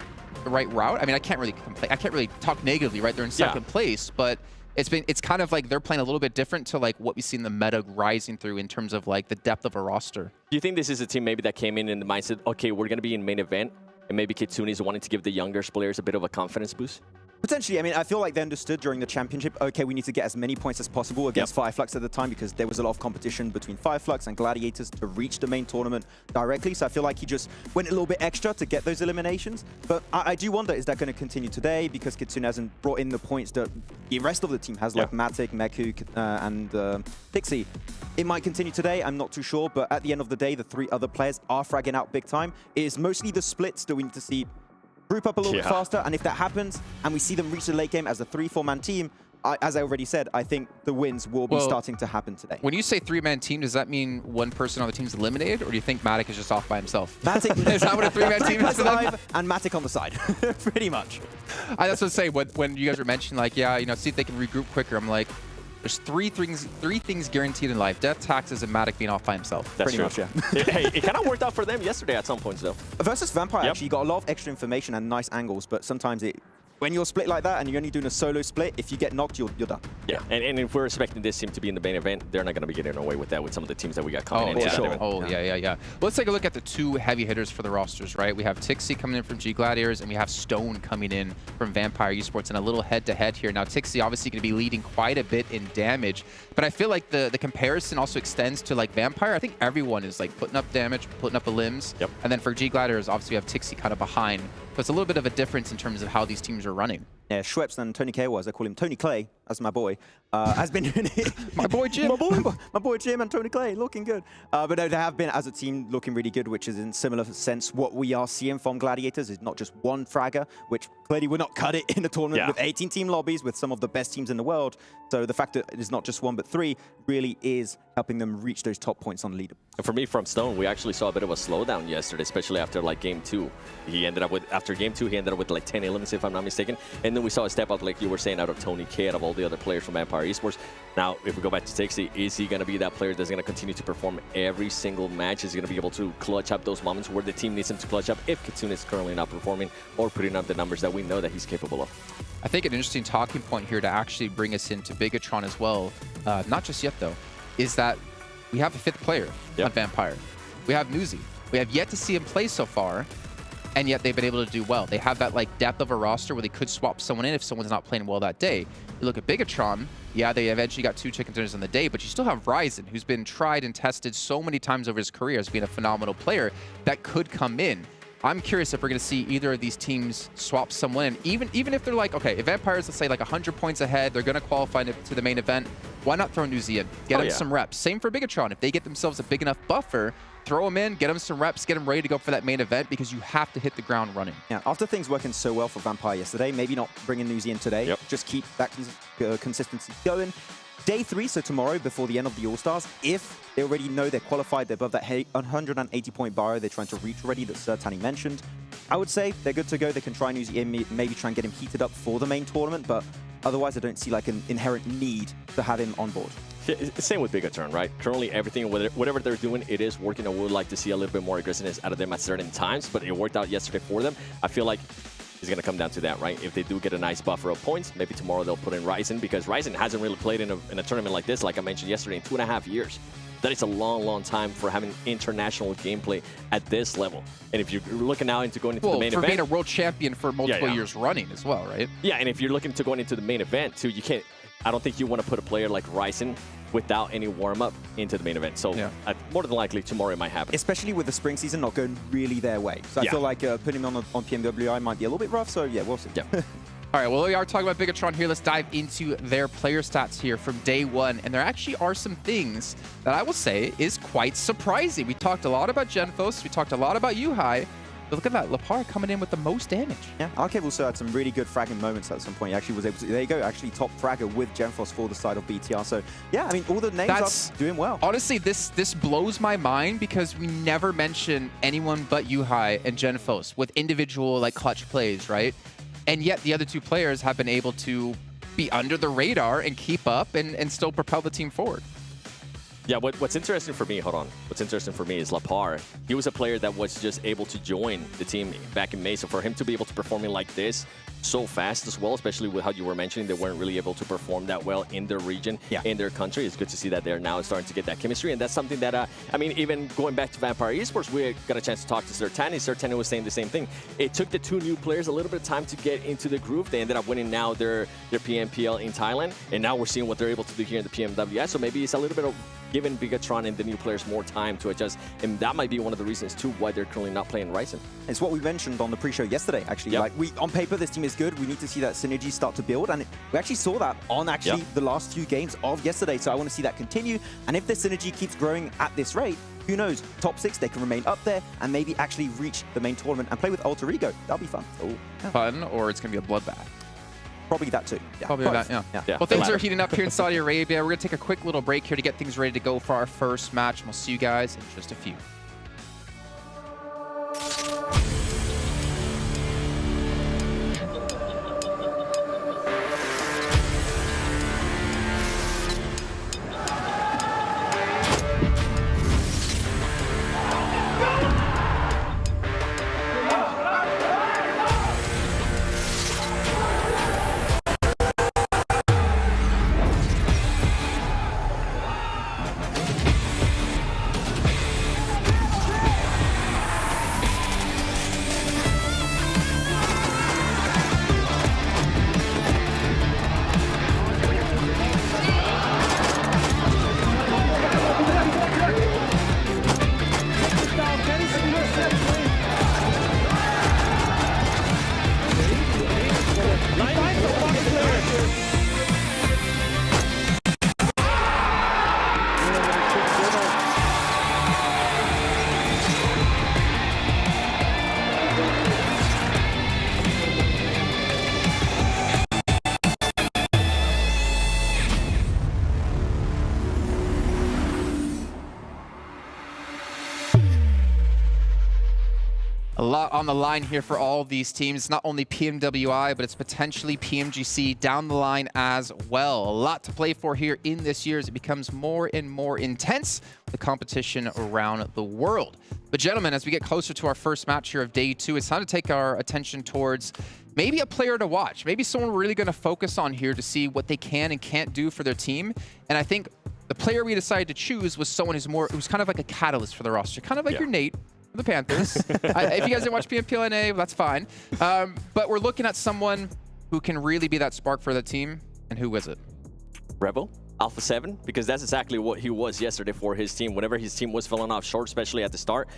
route. I mean, I can't really complain. I can't really talk negatively, right? They're in second place, but it's kind of like they're playing a little bit different to like what we see in the meta rising through in terms of like the depth of a roster. Do you think this is a team maybe that came in the mindset, okay, we're going to be in main event, and maybe Kitsune is wanting to give the younger players a bit of a confidence boost? Potentially, I mean, I feel like they understood during the championship, okay, we need to get as many points as possible against Fireflux at the time because there was a lot of competition between Fireflux and Gladiators to reach the main tournament directly. So I feel like he just went a little bit extra to get those eliminations. But I do wonder, is that going to continue today? Because Kitsune hasn't brought in the points that the rest of the team has, like Matic, Meku, and Pixie. It might continue today, I'm not too sure. But at the end of the day, the 3 other players are fragging out big time. It is mostly the splits that we need to see group up a little bit faster, and if that happens, and we see them reach the late game as a 3-4-man team, as I already said, I think the wins will be starting to happen today. When you say 3-man team, does that mean one person on the team's eliminated, or do you think Matic is just off by himself? Matic is that what a 3-man team is? And Matic on the side, pretty much. That's what I say. When you guys were mentioning, like, yeah, you know, see if they can regroup quicker. I'm like, there's three things guaranteed in life: death, taxes, and Matic being off by himself. That's pretty true. much, yeah. Hey, it kind of worked out for them yesterday at some points, though. Versus Vampire, actually, you got a lot of extra information and nice angles, but sometimes when you're split like that and you're only doing a solo split, if you get knocked, you're done. Yeah, and if we're expecting this team to be in the main event, they're not going to be getting away with that with some of the teams that we got coming in. Yeah. Let's take a look at the 2 heavy hitters for the rosters, right? We have Tixie coming in from G Gladiators, and we have Stone coming in from Vampire Esports, and a little head-to-head here. Now, Tixie obviously going to be leading quite a bit in damage, but I feel like the comparison also extends to, like, Vampire. I think everyone is, like, putting up damage, putting up the limbs, and then for G Gladiators, obviously we have Tixie kind of behind. So it's a little bit of a difference in terms of how these teams are running. Yeah, Schweppes and Tony K, as I call him, Tony Clay, as my boy, has been doing it. My boy Jim. my boy Jim and Tony Clay, looking good. But no, they have been, as a team, looking really good, which is in similar sense what we are seeing from Gladiators is not just one fragger, which clearly would not cut it in a tournament with 18 team lobbies with some of the best teams in the world. So the fact that it is not just 1 but 3 really is helping them reach those top points on leader. And for me, from Stone, we actually saw a bit of a slowdown yesterday, especially after like game 2. He ended up with, after game 2, he ended up with like 10 elements, if I'm not mistaken. And then we saw a step up, like you were saying, out of Tony K, out of all the other players from Vampire Esports. Now, if we go back to Tixie, is he going to be that player that's going to continue to perform every single match? Is he going to be able to clutch up those moments where the team needs him to clutch up if Kitsune is currently not performing or putting up the numbers that we know that he's capable of? I think an interesting talking point here to actually bring us into Bigetron as well, not just yet though, is that we have a 5th player on Vampire. We have Newsy. We have yet to see him play so far, and yet they've been able to do well. They have that like depth of a roster where they could swap someone in if someone's not playing well that day. You look at Bigetron, yeah, they eventually got 2 chicken dinners on the day, but you still have Ryzen, who's been tried and tested so many times over his career as being a phenomenal player that could come in. I'm curious if we're going to see either of these teams swap someone in, even if they're like, okay, if Vampires, let's say, like 100 points ahead, they're going to qualify to the main event, why not throw Newsy in? Get him some reps. Same for Bigetron. If they get themselves a big enough buffer, throw them in, get them some reps, get them ready to go for that main event, because you have to hit the ground running. Yeah, after things working so well for Vampire yesterday, maybe not bringing Newsy in today, just keep that consistency going. Day 3, so tomorrow, before the end of the All-Stars, if they already know they're qualified, they're above that 180-point bar they're trying to reach already that Sir Tanny mentioned, I would say they're good to go. They can try Newsy in, maybe try and get him heated up for the main tournament, but otherwise I don't see like an inherent need to have him on board. Same with Bigetron, right? Currently, everything, whatever they're doing, it is working. I would like to see a little bit more aggressiveness out of them at certain times, but it worked out yesterday for them. I feel like it's going to come down to that, right? If they do get a nice buffer of points, maybe tomorrow they'll put in Ryzen, because Ryzen hasn't really played in a tournament like this, like I mentioned yesterday, in 2.5 years. That is a long, long time for having international gameplay at this level. And if you're looking now into going into the main event... for being a world champion for multiple years running as well, right? Yeah, and if you're looking to going into the main event, too, you can't... I don't think you want to put a player like Ryzen without any warm-up into the main event. So more than likely, tomorrow it might happen. Especially with the spring season not going really their way. So I feel like putting him on PMWI might be a little bit rough. So yeah, we'll see. All right, well, we are talking about Bigetron here. Let's dive into their player stats here from day 1. And there actually are some things that I will say is quite surprising. We talked a lot about Genfos. We talked a lot about Yuhai. But look at that, Lepar coming in with the most damage. Yeah, Arcade also had some really good fragging moments at some point. He actually was able to, there you go, actually top fragger with Genfos for the side of BTR. So yeah, I mean, all the names are doing well. Honestly, this blows my mind, because we never mention anyone but Yuhai and Genfos with individual like clutch plays, right? And yet the other 2 players have been able to be under the radar and keep up and still propel the team forward. Yeah, what's interesting for me, hold on. What's interesting for me is Lapar. He was a player that was just able to join the team back in May. So for him to be able to perform like this so fast as well, especially with how you were mentioning they weren't really able to perform that well in their region, in their country, it's good to see that they're now starting to get that chemistry. And that's something that, I mean, even going back to Vampire Esports, we got a chance to talk to Sertani. Sertani was saying the same thing. It took the two new players a little bit of time to get into the groove. They ended up winning now their PMPL in Thailand. And now we're seeing what they're able to do here in the PMWI. So maybe it's a little bit of giving Bigetron and the new players more time to adjust. And that might be one of the reasons, too, why they're currently not playing Ryzen. It's what we mentioned on the pre-show yesterday, actually. Like, on paper, this team is good. We need to see that synergy start to build. And we actually saw that on the last few games of yesterday. So I want to see that continue. And if the synergy keeps growing at this rate, who knows? Top 6, they can remain up there and maybe actually reach the main tournament and play with Alter Ego. That'll be fun. Fun, or it's going to be a bloodbath. Probably that too. Yeah. Probably that, yeah. Well, things are heating up here in Saudi Arabia. We're going to take a quick little break here to get things ready to go for our first match. And we'll see you guys in just a few. A lot on the line here for all of these teams. It's not only PMWI, but it's potentially PMGC down the line as well. A lot to play for here in this year as it becomes more and more intense, the competition around the world. But gentlemen, as we get closer to our first match here of day 2, it's time to take our attention towards maybe a player to watch, maybe someone we're really going to focus on here to see what they can and can't do for their team. And I think the player we decided to choose was someone who's kind of like a catalyst for the roster, kind of like your Nate, the Panthers. If you guys didn't watch PMPLNA, that's fine. But we're looking at someone who can really be that spark for the team. And who is it? Rebel, Alpha7, because that's exactly what he was yesterday for his team. Whenever his team was falling off short, especially at the start,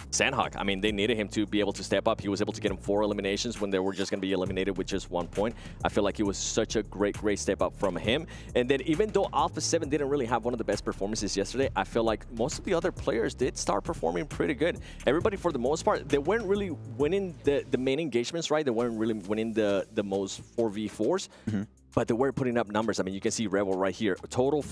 Sandhawk, I mean, they needed him to be able to step up. He was able to get him 4 eliminations when they were just going to be eliminated with just 1 point. I feel like it was such a great step up from him. And then even though Alpha7 didn't really have one of the best performances yesterday, I feel like most of the other players did start performing pretty good. Everybody, for the most part, they weren't really winning the main engagements, right? They weren't really winning the most 4v4s. But they were putting up numbers. I mean, you can see Rebel right here. Total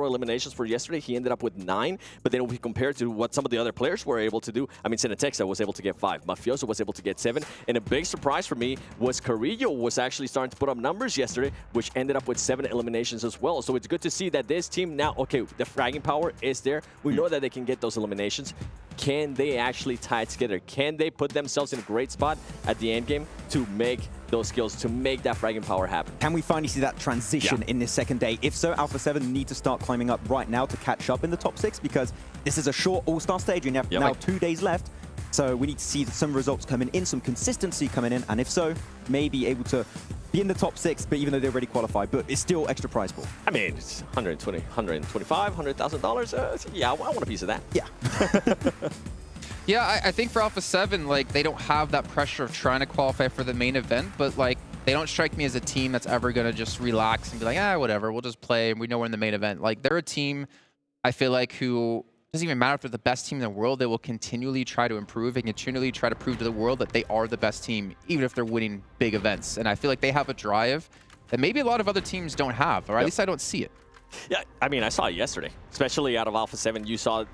eliminations for yesterday, he ended up with 9. But then if we compare to what some of the other players were able to do, I mean, Senatexa was able to get 5. Mafioso was able to get 7. And a big surprise for me was Carrillo was actually starting to put up numbers yesterday, which ended up with 7 eliminations as well. So it's good to see that this team now, okay, the fragging power is there. We know that they can get those eliminations. Can they actually tie it together? Can they put themselves in a great spot at the end game to make those skills, to make that fragging power happen? Can we finally see that transition in this second day? If so, Alpha7 need to start climbing up right now to catch up in the top 6, because this is a short all-star stage and you have now 2 days left. So we need to see some results coming in, some consistency coming in, and if so, maybe able to be in the top 6, but even though they're already qualified, but it's still extra prize pool. I mean, it's $125, $100,000. Yeah, I want a piece of that. Yeah. Yeah, I think for Alpha7, like, they don't have that pressure of trying to qualify for the main event, but like, they don't strike me as a team that's ever going to just relax and be like, whatever, we'll just play and we know we're in the main event. Like, they're a team, I feel like, who doesn't even matter if they're the best team in the world, they will continually try to improve and continually try to prove to the world that they are the best team, even if they're winning big events. And I feel like they have a drive that maybe a lot of other teams don't have, or at least I don't see it. Yeah, I mean, I saw it yesterday, especially out of Alpha7. You saw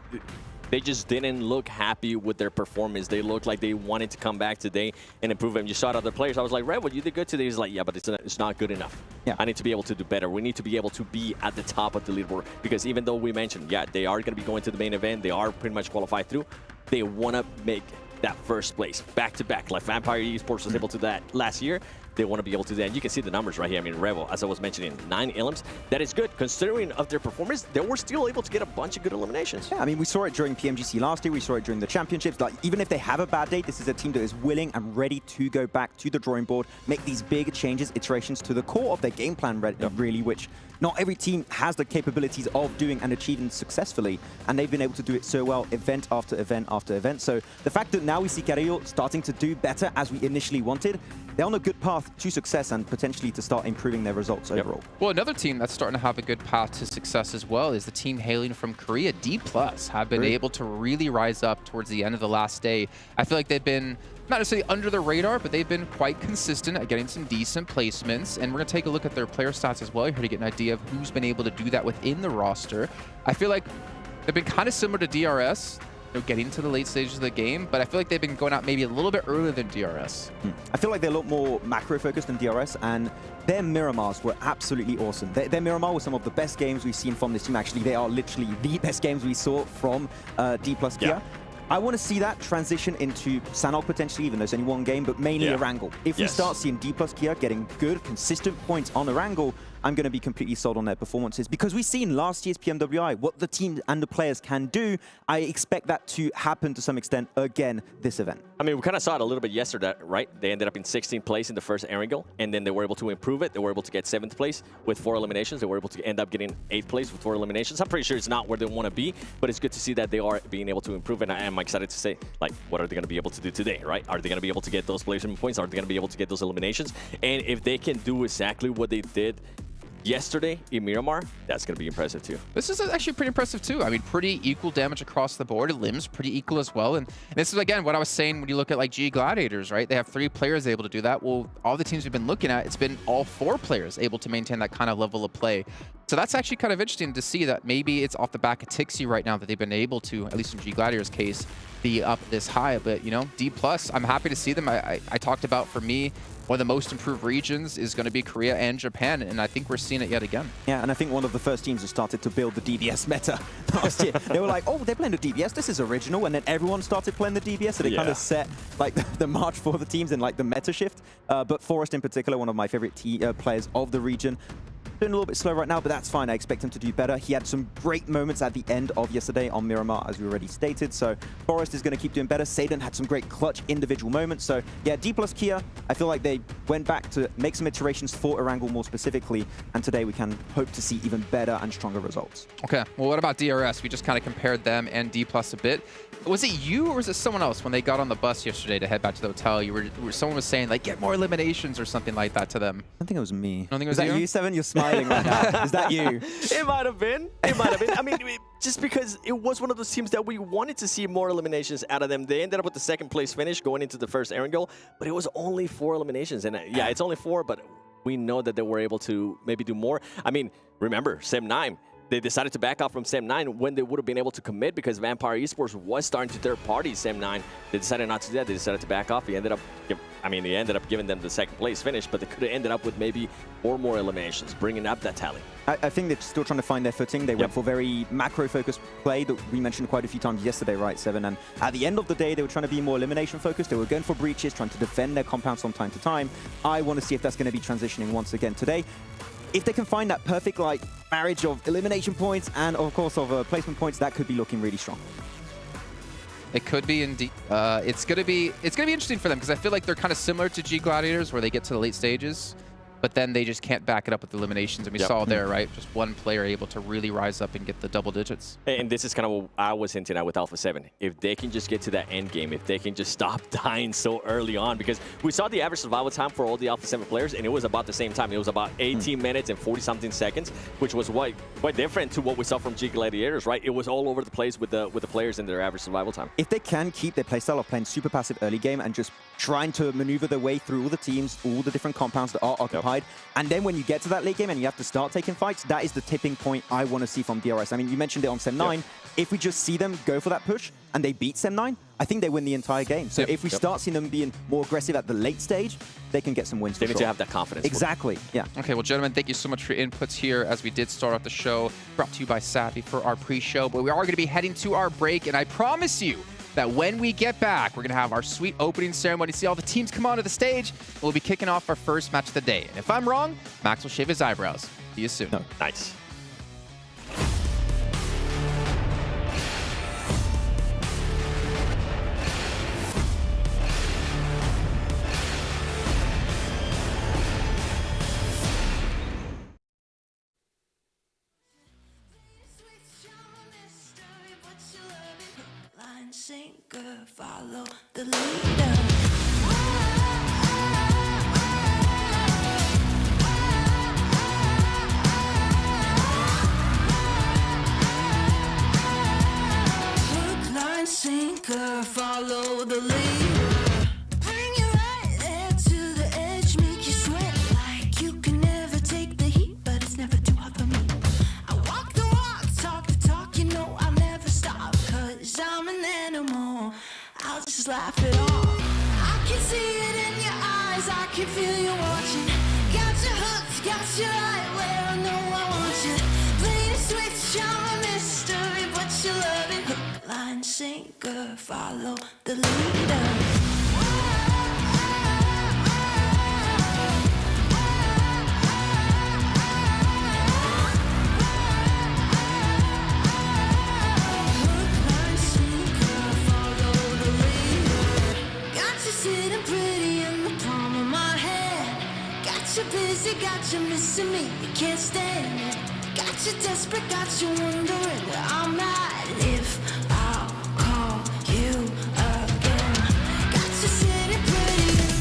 They just didn't look happy with their performance. They looked like they wanted to come back today and improve. And you saw other players. I was like, Red, you did good today. He's like, yeah, but it's not good enough. Yeah. I need to be able to do better. We need to be able to be at the top of the leaderboard. Because even though we mentioned, yeah, they are going to be going to the main event. They are pretty much qualified through. They want to make that first place back-to-back. Like Vampire Esports was able to do that last year. They want to be able to do that. And you can see the numbers right here. I mean, Revel, as I was mentioning, 9 elims. That is good. Considering of their performance, they were still able to get a bunch of good eliminations. Yeah, I mean, we saw it during PMGC last year. We saw it during the championships. Like, even if they have a bad day, this is a team that is willing and ready to go back to the drawing board, make these big changes, iterations to the core of their game plan, really, which not every team has the capabilities of doing and achieving successfully. And they've been able to do it so well, event after event after event. So the fact that now we see Carrillo starting to do better as we initially wanted, they're on a good path to success and potentially to start improving their results overall. Well, another team that's starting to have a good path to success as well is the team hailing from Korea. D+ have been able to really rise up towards the end of the last day. I feel like they've been not necessarily under the radar, but they've been quite consistent at getting some decent placements. And we're going to take a look at their player stats as well here to get an idea of who's been able to do that within the roster. I feel like they've been kind of similar to DRS, getting to the late stages of the game, but I feel like they've been going out maybe a little bit earlier than DRS. I feel like they're a lot more macro-focused than DRS, and their Miramars were absolutely awesome. Their Miramar was some of the best games we've seen from this team. Actually, they are literally the best games we saw from D+ Kia. Yeah. I want to see that transition into Sanhok potentially, even though it's only one game, but mainly Erangel. If we start seeing D+ Kia getting good, consistent points on Erangel, I'm going to be completely sold on their performances. Because we've seen last year's PMWI, what the team and the players can do. I expect that to happen to some extent again this event. I mean, we kind of saw it a little bit yesterday, right? They ended up in 16th place in the first Erangel, and then they were able to improve it. They were able to get 7th place with 4 eliminations. They were able to end up getting 8th place with 4 eliminations. I'm pretty sure it's not where they want to be, but it's good to see that they are being able to improve, and I am excited to say, like, what are they going to be able to do today, right? Are they going to be able to get those placement points? Are they going to be able to get those eliminations? And if they can do exactly what they did yesterday in Miramar, that's going to be impressive too. This is actually pretty impressive too. I mean, pretty equal damage across the board. Limbs pretty equal as well. And this is, again, what I was saying when you look at like G Gladiators, right? They have 3 players able to do that. Well, all the teams we've been looking at, it's been all 4 players able to maintain that kind of level of play. So that's actually kind of interesting to see that maybe it's off the back of Tixi right now that they've been able to, at least in G Gladiators' case, be up this high. But, you know, D+, I'm happy to see them. I talked about, for me, one of the most improved regions is going to be Korea and Japan, and I think we're seeing it yet again. Yeah, and I think one of the first teams that started to build the DBS meta last year. They were like, oh, they're playing the DBS, this is original, and then everyone started playing the DBS, so they kind of set like the march for the teams and like the meta shift. But Forrest in particular, one of my favorite players of the region, doing a little bit slow right now, but that's fine. I expect him to do better. He had some great moments at the end of yesterday on Miramar, as we already stated. So Forrest is going to keep doing better. Seidan had some great clutch individual moments. So yeah, D+ Kia, I feel like they went back to make some iterations for Erangel more specifically. And today we can hope to see even better and stronger results. Okay, well, what about DRS? We just kind of compared them and D+ a bit. Was it you or was it someone else when they got on the bus yesterday to head back to the hotel? Someone was saying, like, get more eliminations or something like that to them. I think it was me. I don't think it was that you? you, Seven? You're smiling right now. Is that you? It might have been. It might have been. I mean, just because it was one of those teams that we wanted to see more eliminations out of them. They ended up with the 2nd place finish going into the first Erangel, but it was only 4 eliminations. And yeah, it's only 4, but we know that they were able to maybe do more. I mean, remember, Sem9. They decided to back off from Sem9 when they would have been able to commit because Vampire Esports was starting to third-party Sem9. They decided not to do that. They decided to back off. He ended up, they ended up giving them the 2nd place finish, but they could have ended up with maybe 4 more eliminations, bringing up that tally. I think they're still trying to find their footing. They went for very macro-focused play that we mentioned quite a few times yesterday, right, Seven? And at the end of the day, they were trying to be more elimination-focused. They were going for breaches, trying to defend their compounds from time to time. I want to see if that's going to be transitioning once again today. If they can find that perfect like marriage of elimination points and of course of placement points, that could be looking really strong. It could be indeed. It's gonna be interesting for them because I feel like they're kind of similar to G Gladiators where they get to the late stages, but then they just can't back it up with eliminations. And we saw there, right? Just one player able to really rise up and get the double digits. And this is kind of what I was hinting at with Alpha7. If they can just get to that end game, if they can just stop dying so early on, because we saw the average survival time for all the Alpha7 players, and it was about the same time. It was about 18 minutes and 40-something seconds, which was quite different to what we saw from G Gladiators, right? It was all over the place with the players and their average survival time. If they can keep their playstyle of playing super passive early game and just trying to maneuver their way through all the teams, all the different compounds that are occupied hide. And then when you get to that late game and you have to start taking fights, that is the tipping point I want to see from DRS. I mean, you mentioned it on Sem 9. If we just see them go for that push and they beat Sem 9, I think they win the entire game. So if we start seeing them being more aggressive at the late stage, they can get some wins. They need to have that confidence. Exactly. Yeah. Okay, well, gentlemen, thank you so much for your inputs here as we did start off the show. Brought to you by Savvy for our pre-show. But we are going to be heading to our break, and I promise you that when we get back, we're going to have our sweet opening ceremony, see all the teams come onto the stage. We'll be kicking off our first match of the day. And if I'm wrong, Max will shave his eyebrows. See you soon. No. Nice. Sinker, follow the leader. Hook, line, sinker, follow the leader. Bring you right there to the edge, make you sweat like you can never take the heat, but it's never too hot for me. I walk the walk, talk the talk, you know I'll never stop, 'cause I'm an animal. I'll just laugh it off. I can see it in your eyes, I can feel you watching. Got you hooked, got you right where I know I want you. Play the switch, I'm a mystery, but you love it. Hook, line, sinker, follow the leader. Sitting pretty in the palm of my hand. Got you busy, got you missing me, you can't stand it. Got you desperate, got you wondering where I'm at. If I'll call you again. Got you sitting pretty in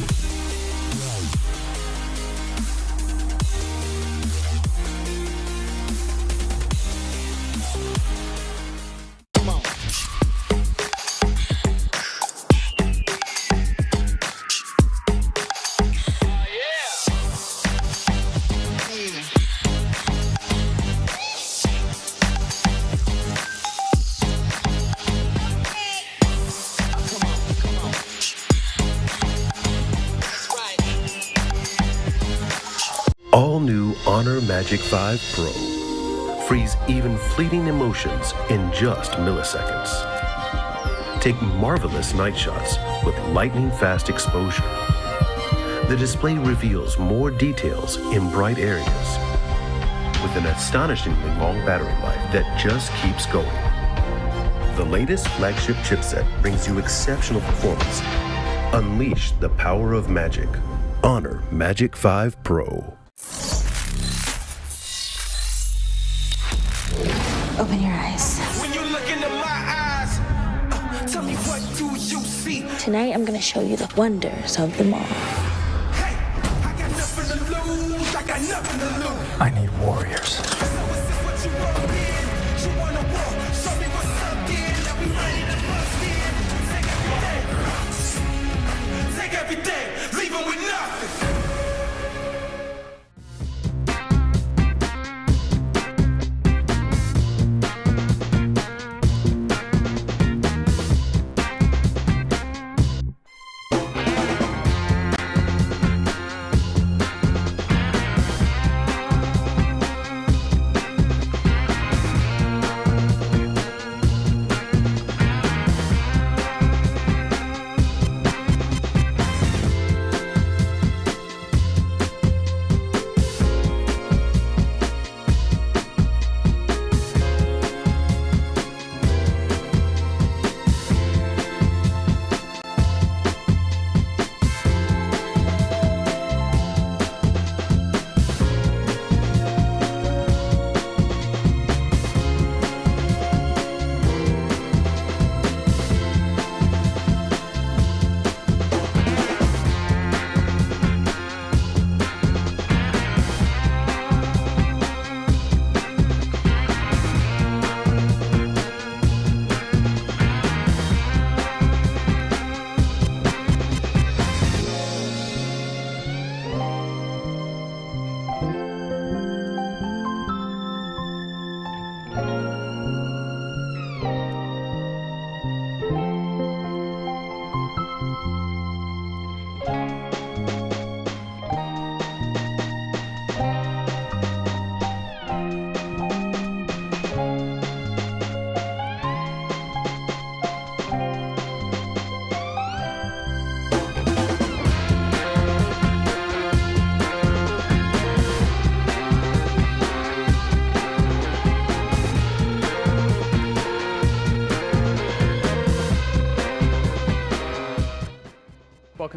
All new Honor Magic 5 Pro. Freeze even fleeting emotions in just milliseconds. Take marvelous night shots with lightning-fast exposure. The display reveals more details in bright areas with an astonishingly long battery life that just keeps going. The latest flagship chipset brings you exceptional performance. Unleash the power of magic. Honor Magic 5 Pro. Open your eyes. When you look into my eyes, tell me what do you see? Tonight I'm gonna show you the wonders of them all. Hey, I got nothing to lose. I got nothing to lose. I need warriors. So is this what you want in? You wanna walk? Show me what's up then. Now we ready to bust in. Take everything, leave 'em with nothing.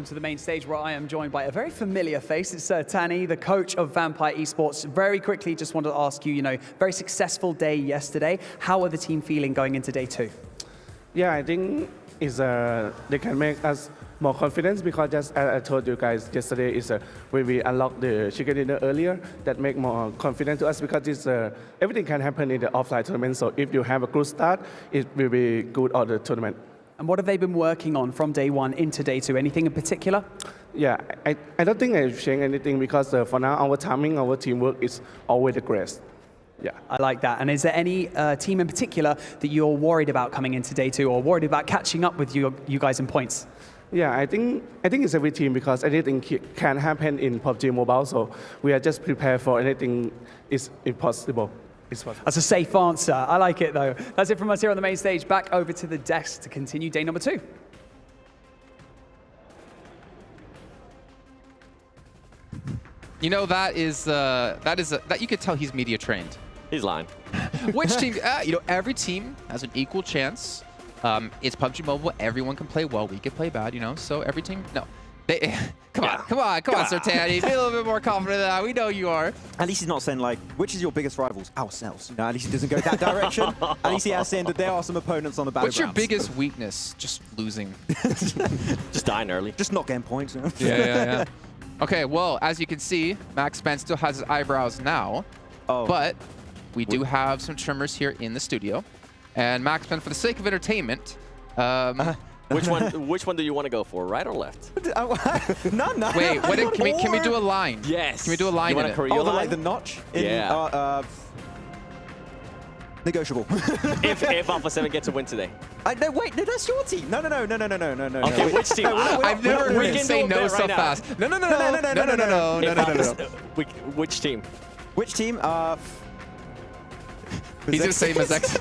welcome to the main stage where I am joined by a very familiar face. It's Tani, the coach of Vampire Esports. Very quickly, just wanted to ask you, very successful day yesterday. How are the team feeling going into day 2? Yeah, I think they can make us more confidence because just as I told you guys yesterday is when we unlocked the chicken dinner earlier, that make more confidence to us because it's, everything can happen in the offline tournament. So if you have a good start, it will be good on the tournament. And what have they been working on from day 1 into day 2? Anything in particular? Yeah, I don't think I've changed anything because for now our timing, our teamwork is always the greatest. Yeah, I like that. And is there any team in particular that you're worried about coming into day 2 or worried about catching up with you guys in points? Yeah, I think it's every team because anything can happen in PUBG Mobile, so we are just prepared for anything is impossible. That's a safe answer. I like it though. That's it from us here on the main stage. Back over to the desk to continue day number 2. That you could tell he's media trained. He's lying. Which team? Every team has an equal chance. It's PUBG Mobile. Everyone can play well. We can play bad. So every team. No. Come on, Sir Tani. Be a little bit more confident than that. We know you are. At least he's not saying like, which is your biggest rivals? Ourselves. At least he doesn't go that direction. At least he has saying that there are some opponents on the battlegrounds. What's your biggest weakness? Just losing. Just dying early. Just not getting points. Yeah. Okay, well, as you can see, Max Ben still has his eyebrows now, but we do have some trimmers here in the studio. And Max Ben, for the sake of entertainment, which one do you want to go for, right or left? None. Wait, can we do a line? Yes. Can we do a line? You want a Korea line? Like the notch? Yeah. Negotiable. if Alpha7 gets a win today. No, wait, no, that's your team. No. Okay, which team? I've never heard him say no so fast. No. Which team? Which team? He's the same as X.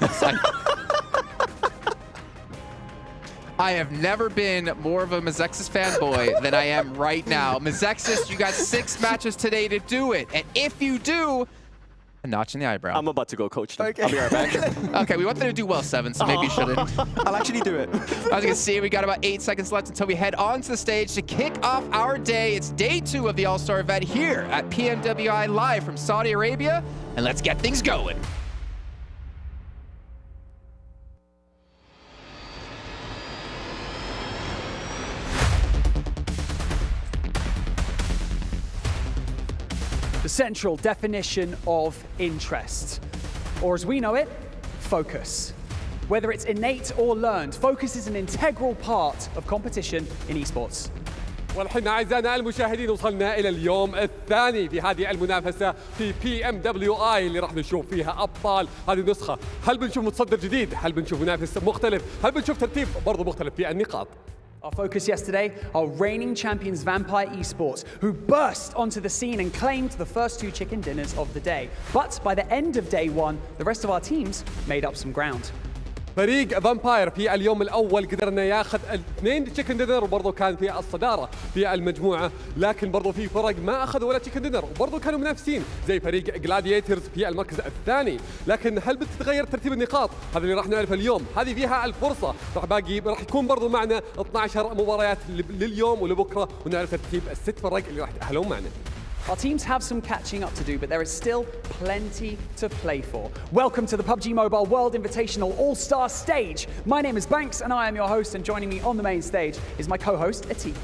I have never been more of a Mazexis fanboy than I am right now. Mazexis, you got 6 matches today to do it. And if you do, a notch in the eyebrow. I'm about to go coach them. Okay. I'll be right back. Okay, we want them to do well 7, so maybe you shouldn't. I'll actually do it. As you can see, we got about 8 seconds left until we head onto the stage to kick off our day. It's day 2 of the All-Star event here at PMWI live from Saudi Arabia. And let's get things going. The central definition of interest, or as we know it, focus. Whether it's innate or learned, focus is an integral part of competition in esports. والحين أعزائنا المشاهدين وصلنا إلى اليوم الثاني في هذه المنافسة في PMWI اللي راح نشوف فيها أبطال هذه النسخة. هل بنشوف متصدر جديد؟ هل بنشوف منافس مختلف؟ هل بنشوف ترتيب برضه مختلف في النقاط؟ Our focus yesterday are reigning champions Vampire Esports, who burst onto the scene and claimed the first 2 chicken dinners of the day. But by the end of day 1, the rest of our teams made up some ground. فريق فامباير في اليوم الأول قدرنا ياخذ 2 تشيكن دينر وبرضه كان في الصدارة في المجموعة، لكن برضه في فرق ما أخذوا ولا تشيكن دينر وبرضه كانوا منافسين زي فريق جلادياتورز في المركز الثاني. لكن هل بتتغير ترتيب النقاط؟ هذا اللي راح نعرفه اليوم. هذه فيها الفرصة راح يكون برضه معنا 12 مباريات لليوم ولبكرة ونعرف ترتيب ال6 فرق اللي راح يتأهلون معنا. Our teams have some catching up to do, but there is still plenty to play for. Welcome to the PUBG Mobile World Invitational Allstars Stage. My name is Banks and I am your host, and joining me on the main stage is my co-host, Atik.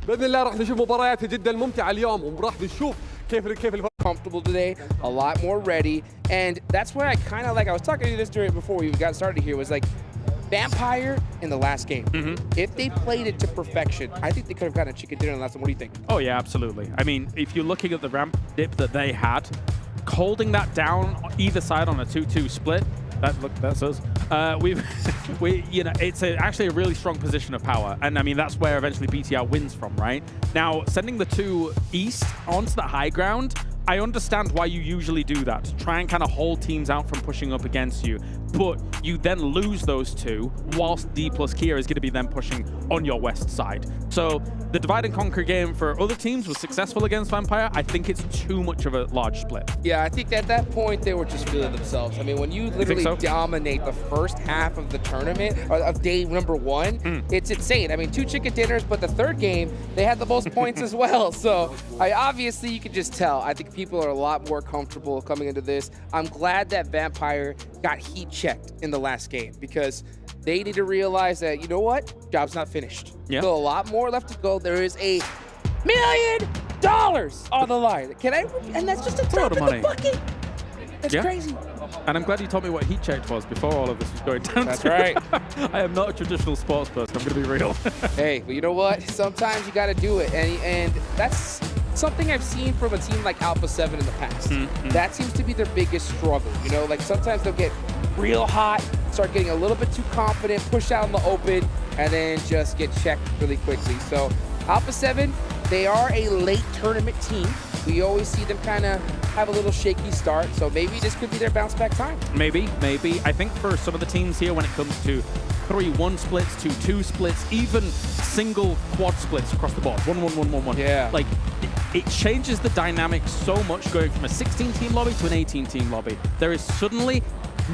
بإذن الله راح نشوف مباريات جدا ممتعة اليوم وراح نشوف كيف comfortable today, a lot more ready, and that's where I kind of like, I was talking to this before we got started here, was like, Vampire in the last game. If they played it to perfection, I think they could have gotten a chicken dinner in the last one. What do you think? Oh yeah, absolutely. I mean, if you're looking at the ramp dip that they had, holding that down either side on a 2-2 split, that's us. It's actually a really strong position of power, and I mean that's where eventually BTR wins from, right? Now, sending the 2 east onto the high ground, I understand why you usually do that, to try and kind of hold teams out from pushing up against you. but you then lose those two whilst D plus Kia is going to be then pushing on your west side. So the divide and conquer game for other teams was successful against Vampire. I think it's too much of a large split. Yeah, I think at that point they were just feeling themselves. I mean, when you literally dominate the first half of the tournament, or of day number one, it's insane. I mean, 2 chicken dinners, but the third game, they had the most points as well. So obviously you can just tell. I think people are a lot more comfortable coming into this. I'm glad that Vampire got heat checked in the last game because they need to realize that, you know what? Job's not finished. Yeah. Still a lot more left to go. There is $1 million on the line. Can I? And that's just a drop in the bucket. That's crazy. And I'm glad you told me what heat checked was before all of this was going down. That's right. I am not a traditional sports person. I'm going to be real. Hey, well, you know what? Sometimes you got to do it. And that's something I've seen from a team like Alpha7 in the past. That seems to be their biggest struggle. You know, like sometimes they'll get real hot, start getting a little bit too confident, push out in the open, and then just get checked really quickly. So Alpha7, they are a late tournament team. We always see them kind of have a little shaky start, so maybe this could be their bounce back time. Maybe. I think for some of the teams here, when it comes to 3-1 splits, 2-2 splits, even single quad splits across the board, 1-1-1-1-1. Yeah. Like, it changes the dynamic so much going from a 16-team lobby to an 18-team lobby. There is suddenly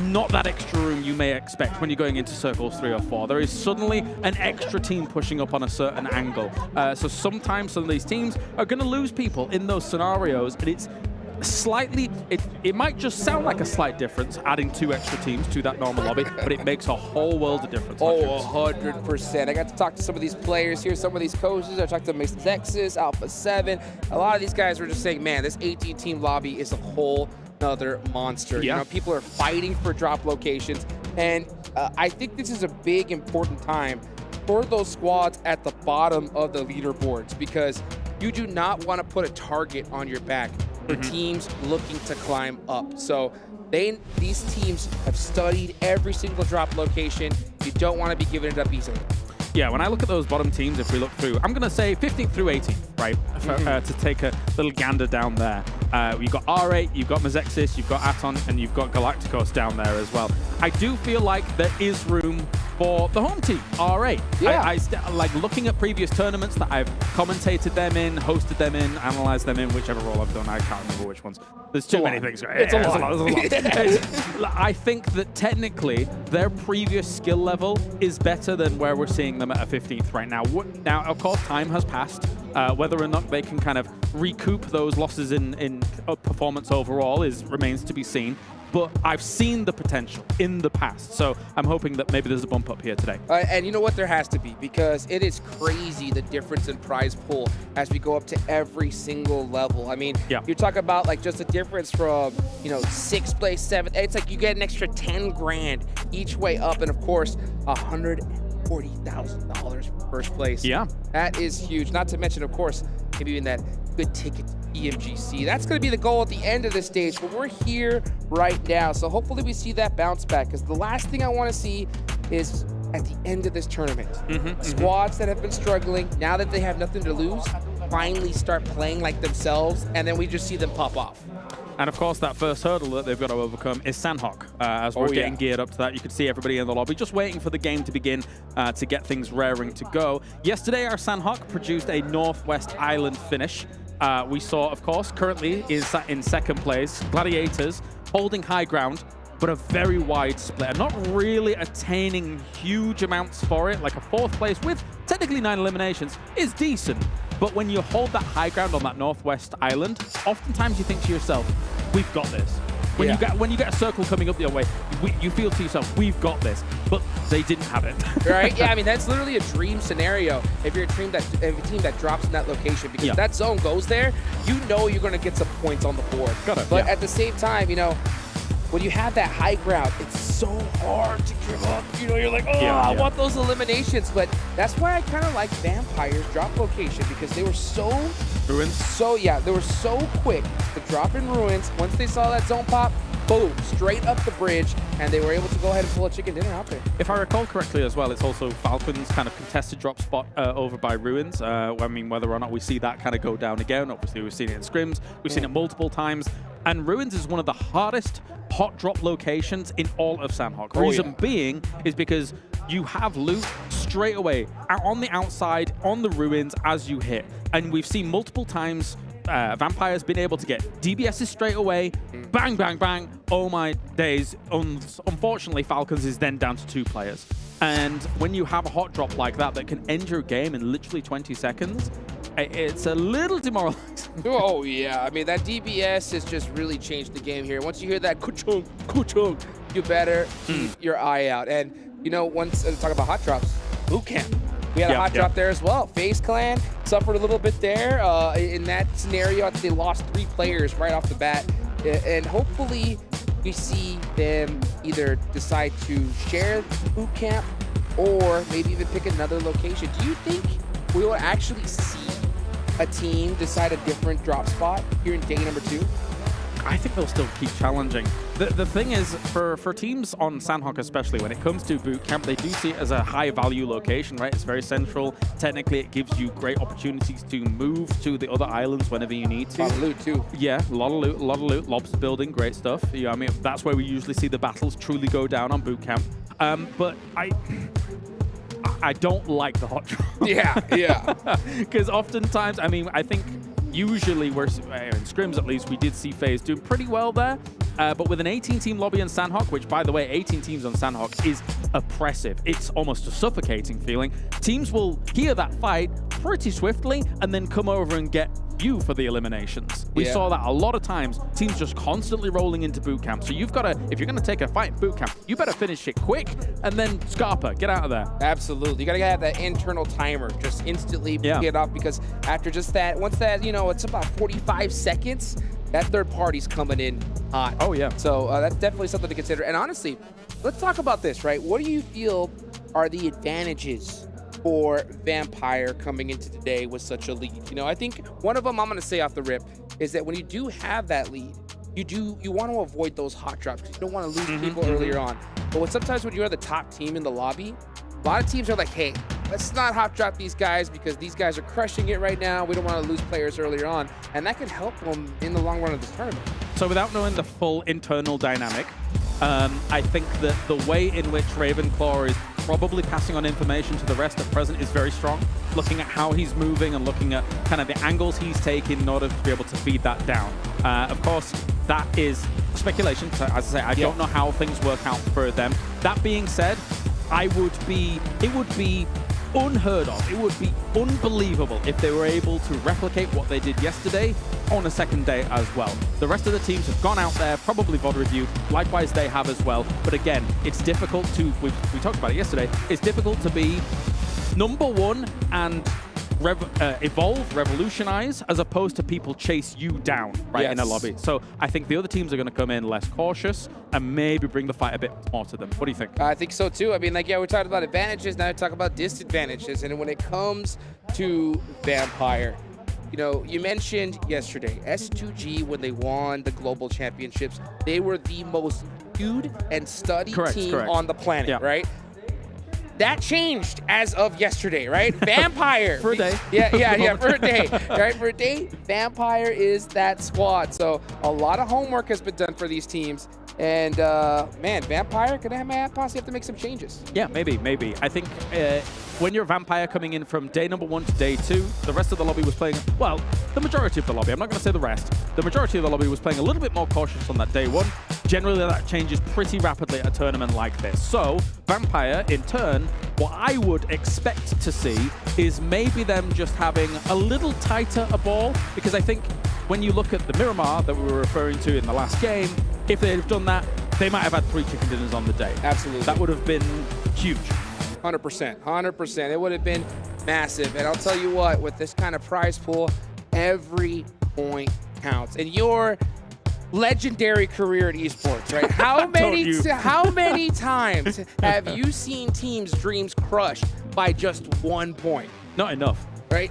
not that extra room you may expect when you're going into circles 3 or 4. There is suddenly an extra team pushing up on a certain angle. So sometimes some of these teams are going to lose people in those scenarios, and it's slightly, it might just sound like a slight difference adding 2 extra teams to that normal lobby, but it makes a whole world of difference. Oh, 100%. I got to talk to some of these players here, some of these coaches. I talked to Xexus, Alpha7. A lot of these guys were just saying, man, this 18-team lobby is a whole another monster. Yeah. You know, people are fighting for drop locations, and I think this is a big, important time for those squads at the bottom of the leaderboards because you do not want to put a target on your back for teams looking to climb up. So these teams have studied every single drop location. You don't want to be giving it up easily. Yeah, when I look at those bottom teams, if we look through, I'm going to say 15th through 18th, right, to take a little gander down there. You've got R8, you've got Xexus, you've got Aton, and you've got Galacticos down there as well. I do feel like there is room for the home team, R8. Yeah. I like looking at previous tournaments that I've commentated them in, hosted them in, analyzed them in, whichever role I've done. I can't remember which ones. There's too many things. Right? It's a lot. I think that technically their previous skill level is better than where we're seeing them at a 15th right now. Now, of course, time has passed. Whether or not they can kind of recoup those losses in performance overall remains to be seen. But I've seen the potential in the past, so I'm hoping that maybe there's a bump up here today. And you know what? There has to be, because it is crazy the difference in prize pool as we go up to every single level. I mean, you talk about like just a difference from, you know, 6th place, 7th. It's like you get an extra 10 grand each way up, and of course, $140,000 for first place. Yeah. That is huge. Not to mention, of course, maybe even that good ticket to PMGC. That's going to be the goal at the end of the stage, but we're here right now. So hopefully we see that bounce back, because the last thing I want to see is at the end of this tournament, squads that have been struggling, now that they have nothing to lose, finally start playing like themselves, and then we just see them pop off. And of course, that first hurdle that they've got to overcome is Sandhawk. As we're getting geared up to that, you could see everybody in the lobby just waiting for the game to begin to get things raring to go. Yesterday, our Sandhawk produced a Northwest Island finish. We saw, of course, currently is in second place, Gladiators holding high ground, but a very wide split, and not really attaining huge amounts for it. Like a 4th place with technically 9 eliminations is decent. But when you hold that high ground on that Northwest Island, oftentimes you think to yourself, we've got this. When you get a circle coming up the other way, you feel to yourself, we've got this. But they didn't have it. Right? Yeah, I mean, that's literally a dream scenario if you're a team that drops in that location, because if that zone goes there, you know you're going to get some points on the board. But at the same time, you know, when you have that high ground, it's so hard to give up. You know, you're like, oh, I want those eliminations. But that's why I kind of like Vampire's drop location, because they were so... Ruins? They were so quick to drop in Ruins. Once they saw that zone pop, boom, straight up the bridge, and they were able to go ahead and pull a chicken dinner out there. If I recall correctly as well, it's also Falcon's kind of contested drop spot over by Ruins. I mean, whether or not we see that kind of go down again, obviously we've seen it in scrims, we've seen it multiple times. And Ruins is one of the hardest hot drop locations in all of Sanhok. Reason being is because you have loot straight away out on the outside, on the ruins as you hit. And we've seen multiple times Vampire's been able to get DBSs straight away, bang, bang, bang. Oh my days. Unfortunately, Falcons is then down to 2 players. And when you have a hot drop like that that can end your game in literally 20 seconds, it's a little demoralizing. Oh, yeah. I mean, that DBS has just really changed the game here. Once you hear that kuchung, kuchung, you better keep your eye out. And, you know, once talk about hot drops, boot camp. We had a hot drop there as well. FaZe Clan suffered a little bit there. In that scenario, I think they lost 3 players right off the bat. And hopefully we see them either decide to share boot camp or maybe even pick another location. Do you think we will actually see a team decide a different drop spot here in day number 2? I think they'll still keep challenging. The thing is, for teams on Sanhok especially, when it comes to boot camp, they do see it as a high-value location, right? It's very central. Technically, it gives you great opportunities to move to the other islands whenever you need to. A lot of loot, too. Yeah, a lot of loot, a lot of loot. Lobster building, great stuff. Yeah, I mean, that's where we usually see the battles truly go down on boot camp. But I don't like the hot drop. Yeah. Because oftentimes, I mean, I think usually we're, in scrims at least, we did see FaZe doing pretty well there. But with an 18-team lobby in Sanhok, which, by the way, 18 teams on Sanhok is oppressive. It's almost a suffocating feeling. Teams will hear that fight pretty swiftly and then come over and get you for the eliminations. We saw that a lot of times, teams just constantly rolling into boot camp. So you've got to, if you're going to take a fight in boot camp, you better finish it quick and then Scarpa, get out of there. Absolutely. You got to have that internal timer, just instantly get off, because after just that, once that, you know, it's about 45 seconds, that third party's coming in hot. Oh, yeah. So that's definitely something to consider. And honestly, let's talk about this, right? What do you feel are the advantages for Vampire coming into today with such a lead? You know, I think one of them I'm going to say off the rip is that when you do have that lead, you want to avoid those hot drops. You don't want to lose people earlier on. But sometimes when you're the top team in the lobby, a lot of teams are like, hey, let's not hot drop these guys because these guys are crushing it right now. We don't want to lose players earlier on. And that could help them in the long run of this tournament. So without knowing the full internal dynamic, I think that the way in which Ravenclaw is probably passing on information to the rest at present is very strong. Looking at how he's moving and looking at kind of the angles he's taking in order to be able to feed that down. Of course, that is speculation. So as I say, I don't know how things work out for them. That being said, it would be unheard of. It would be unbelievable if they were able to replicate what they did yesterday on a second day as well. The rest of the teams have gone out there, probably VOD reviewed, likewise they have as well. But again, it's difficult to, we talked about it yesterday, it's difficult to be number one and evolve, revolutionize, as opposed to people chase you down in a lobby. So I think the other teams are going to come in less cautious and maybe bring the fight a bit more to them. What do you think? I think so too. I mean, like, we're talking about advantages, now we talk about disadvantages. And when it comes to Vampire, you know, you mentioned yesterday, S2G, when they won the global championships, they were the most viewed and studied team on the planet, right? That changed as of yesterday, right? Vampire. For a day. Yeah, for a day. Right, for a day, Vampire is that squad. So a lot of homework has been done for these teams. And, man, Vampire, gonna possibly have to make some changes. Yeah, maybe. I think when you're Vampire coming in from day number 1 to day 2, the rest of the lobby was playing, well, the majority of the lobby, I'm not going to say the rest, the majority of the lobby was playing a little bit more cautious on that day 1. Generally, that changes pretty rapidly at a tournament like this. So, Vampire, in turn, what I would expect to see is maybe them just having a little tighter a ball, because I think when you look at the Miramar that we were referring to in the last game, if they'd have done that, they might have had 3 chicken dinners on the day. Absolutely. That would have been huge. 100%. It would have been massive. And I'll tell you what, with this kind of prize pool, every point counts. And your legendary career in esports, right? How many times have you seen teams' dreams crushed by just 1 point? Not enough. Right?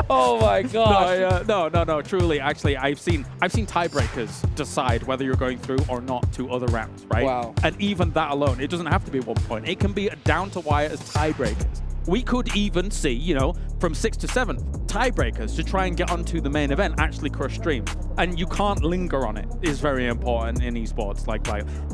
Oh my gosh. No, truly. Actually, I've seen tiebreakers decide whether you're going through or not to other rounds, right? Wow. And even that alone, it doesn't have to be 1 point. It can be down to wire as tiebreakers. We could even see, you know, from 6 to 7 tiebreakers to try and get onto the main event actually crush streams. And you can't linger on it. It's very important in esports. Like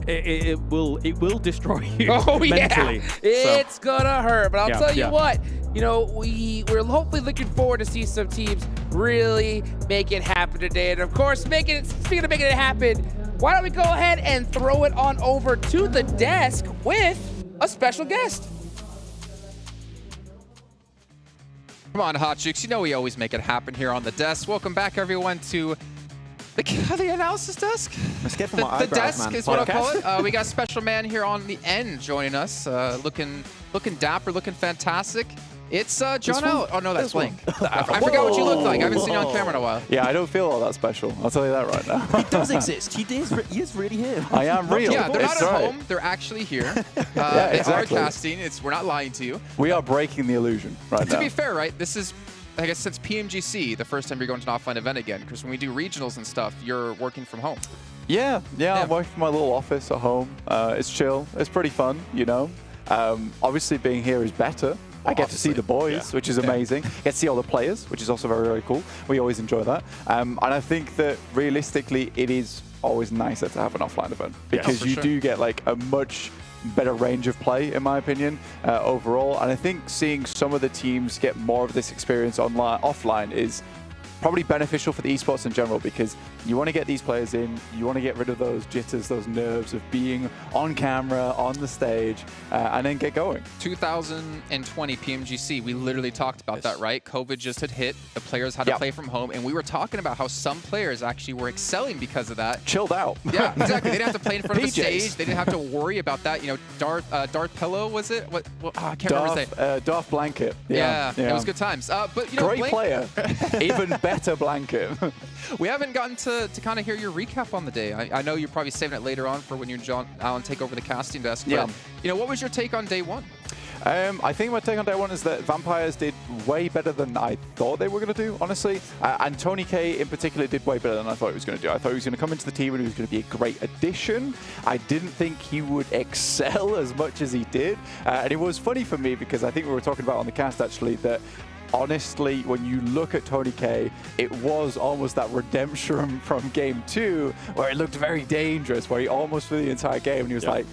it will destroy you mentally. It's gonna hurt. But I'll tell you yeah. what, you know, we're hopefully looking forward to see some teams really make it happen today. And of course, speaking of making it happen, why don't we go ahead and throw it on over to the desk with a special guest. Come on, Hot Chicks. You know we always make it happen here on the desk. Welcome back, everyone, to the analysis desk. Let's get from my the eyebrows, desk man. is what I'll call it. We got a special man here on the end joining us, looking dapper, looking fantastic. It's John L. Oh, no, that's Blink. I forgot what you look like. I haven't seen you on camera in a while. Yeah, I don't feel all that special. I'll tell you that right now. He does exist. He is really here. I am real. Yeah, they're not It's at right. home. They're actually here. Yeah, they exactly. are casting. We're not lying to you. We are breaking the illusion right now. To be fair, right, this is, I guess, since PMGC, the first time you're going to an offline event again, because when we do regionals and stuff, you're working from home. Yeah, I'm working from my little office at home. It's chill. It's pretty fun, you know. Obviously, being here is better. I get to see the boys, which is amazing. Get to see all the players, which is also very, very cool. We always enjoy that. And I think that realistically, it is always nicer to have an offline event because you do get like a much better range of play, in my opinion, overall. And I think seeing some of the teams get more of this experience offline is probably beneficial for the esports in general, because you want to get these players in, you want to get rid of those jitters, those nerves of being on camera, on the stage, and then get going. 2020 PMGC, we literally talked about that, right? COVID just had hit, the players had to play from home, and we were talking about how some players actually were excelling because of that. Chilled out. Yeah, exactly. They didn't have to play in front of a stage. They didn't have to worry about that. You know, Darth Pillow, was it? What? I can't remember his name. Darth Blanket. Yeah, it was good times. But you know, great player. Even better Blanket. We haven't gotten to kind of hear your recap on the day. I know you're probably saving it later on for when you and John Allen take over the casting desk. But, you know, what was your take on day one? I think my take on day one is that Vampires did way better than I thought they were going to do, honestly. And Tony K in particular did way better than I thought he was going to do. I thought he was going to come into the team and he was going to be a great addition. I didn't think he would excel as much as he did. And it was funny for me because I think we were talking about on the cast actually that honestly, when you look at Tony K, it was almost that redemption from game 2 where it looked very dangerous, where he almost for the entire game and he was like,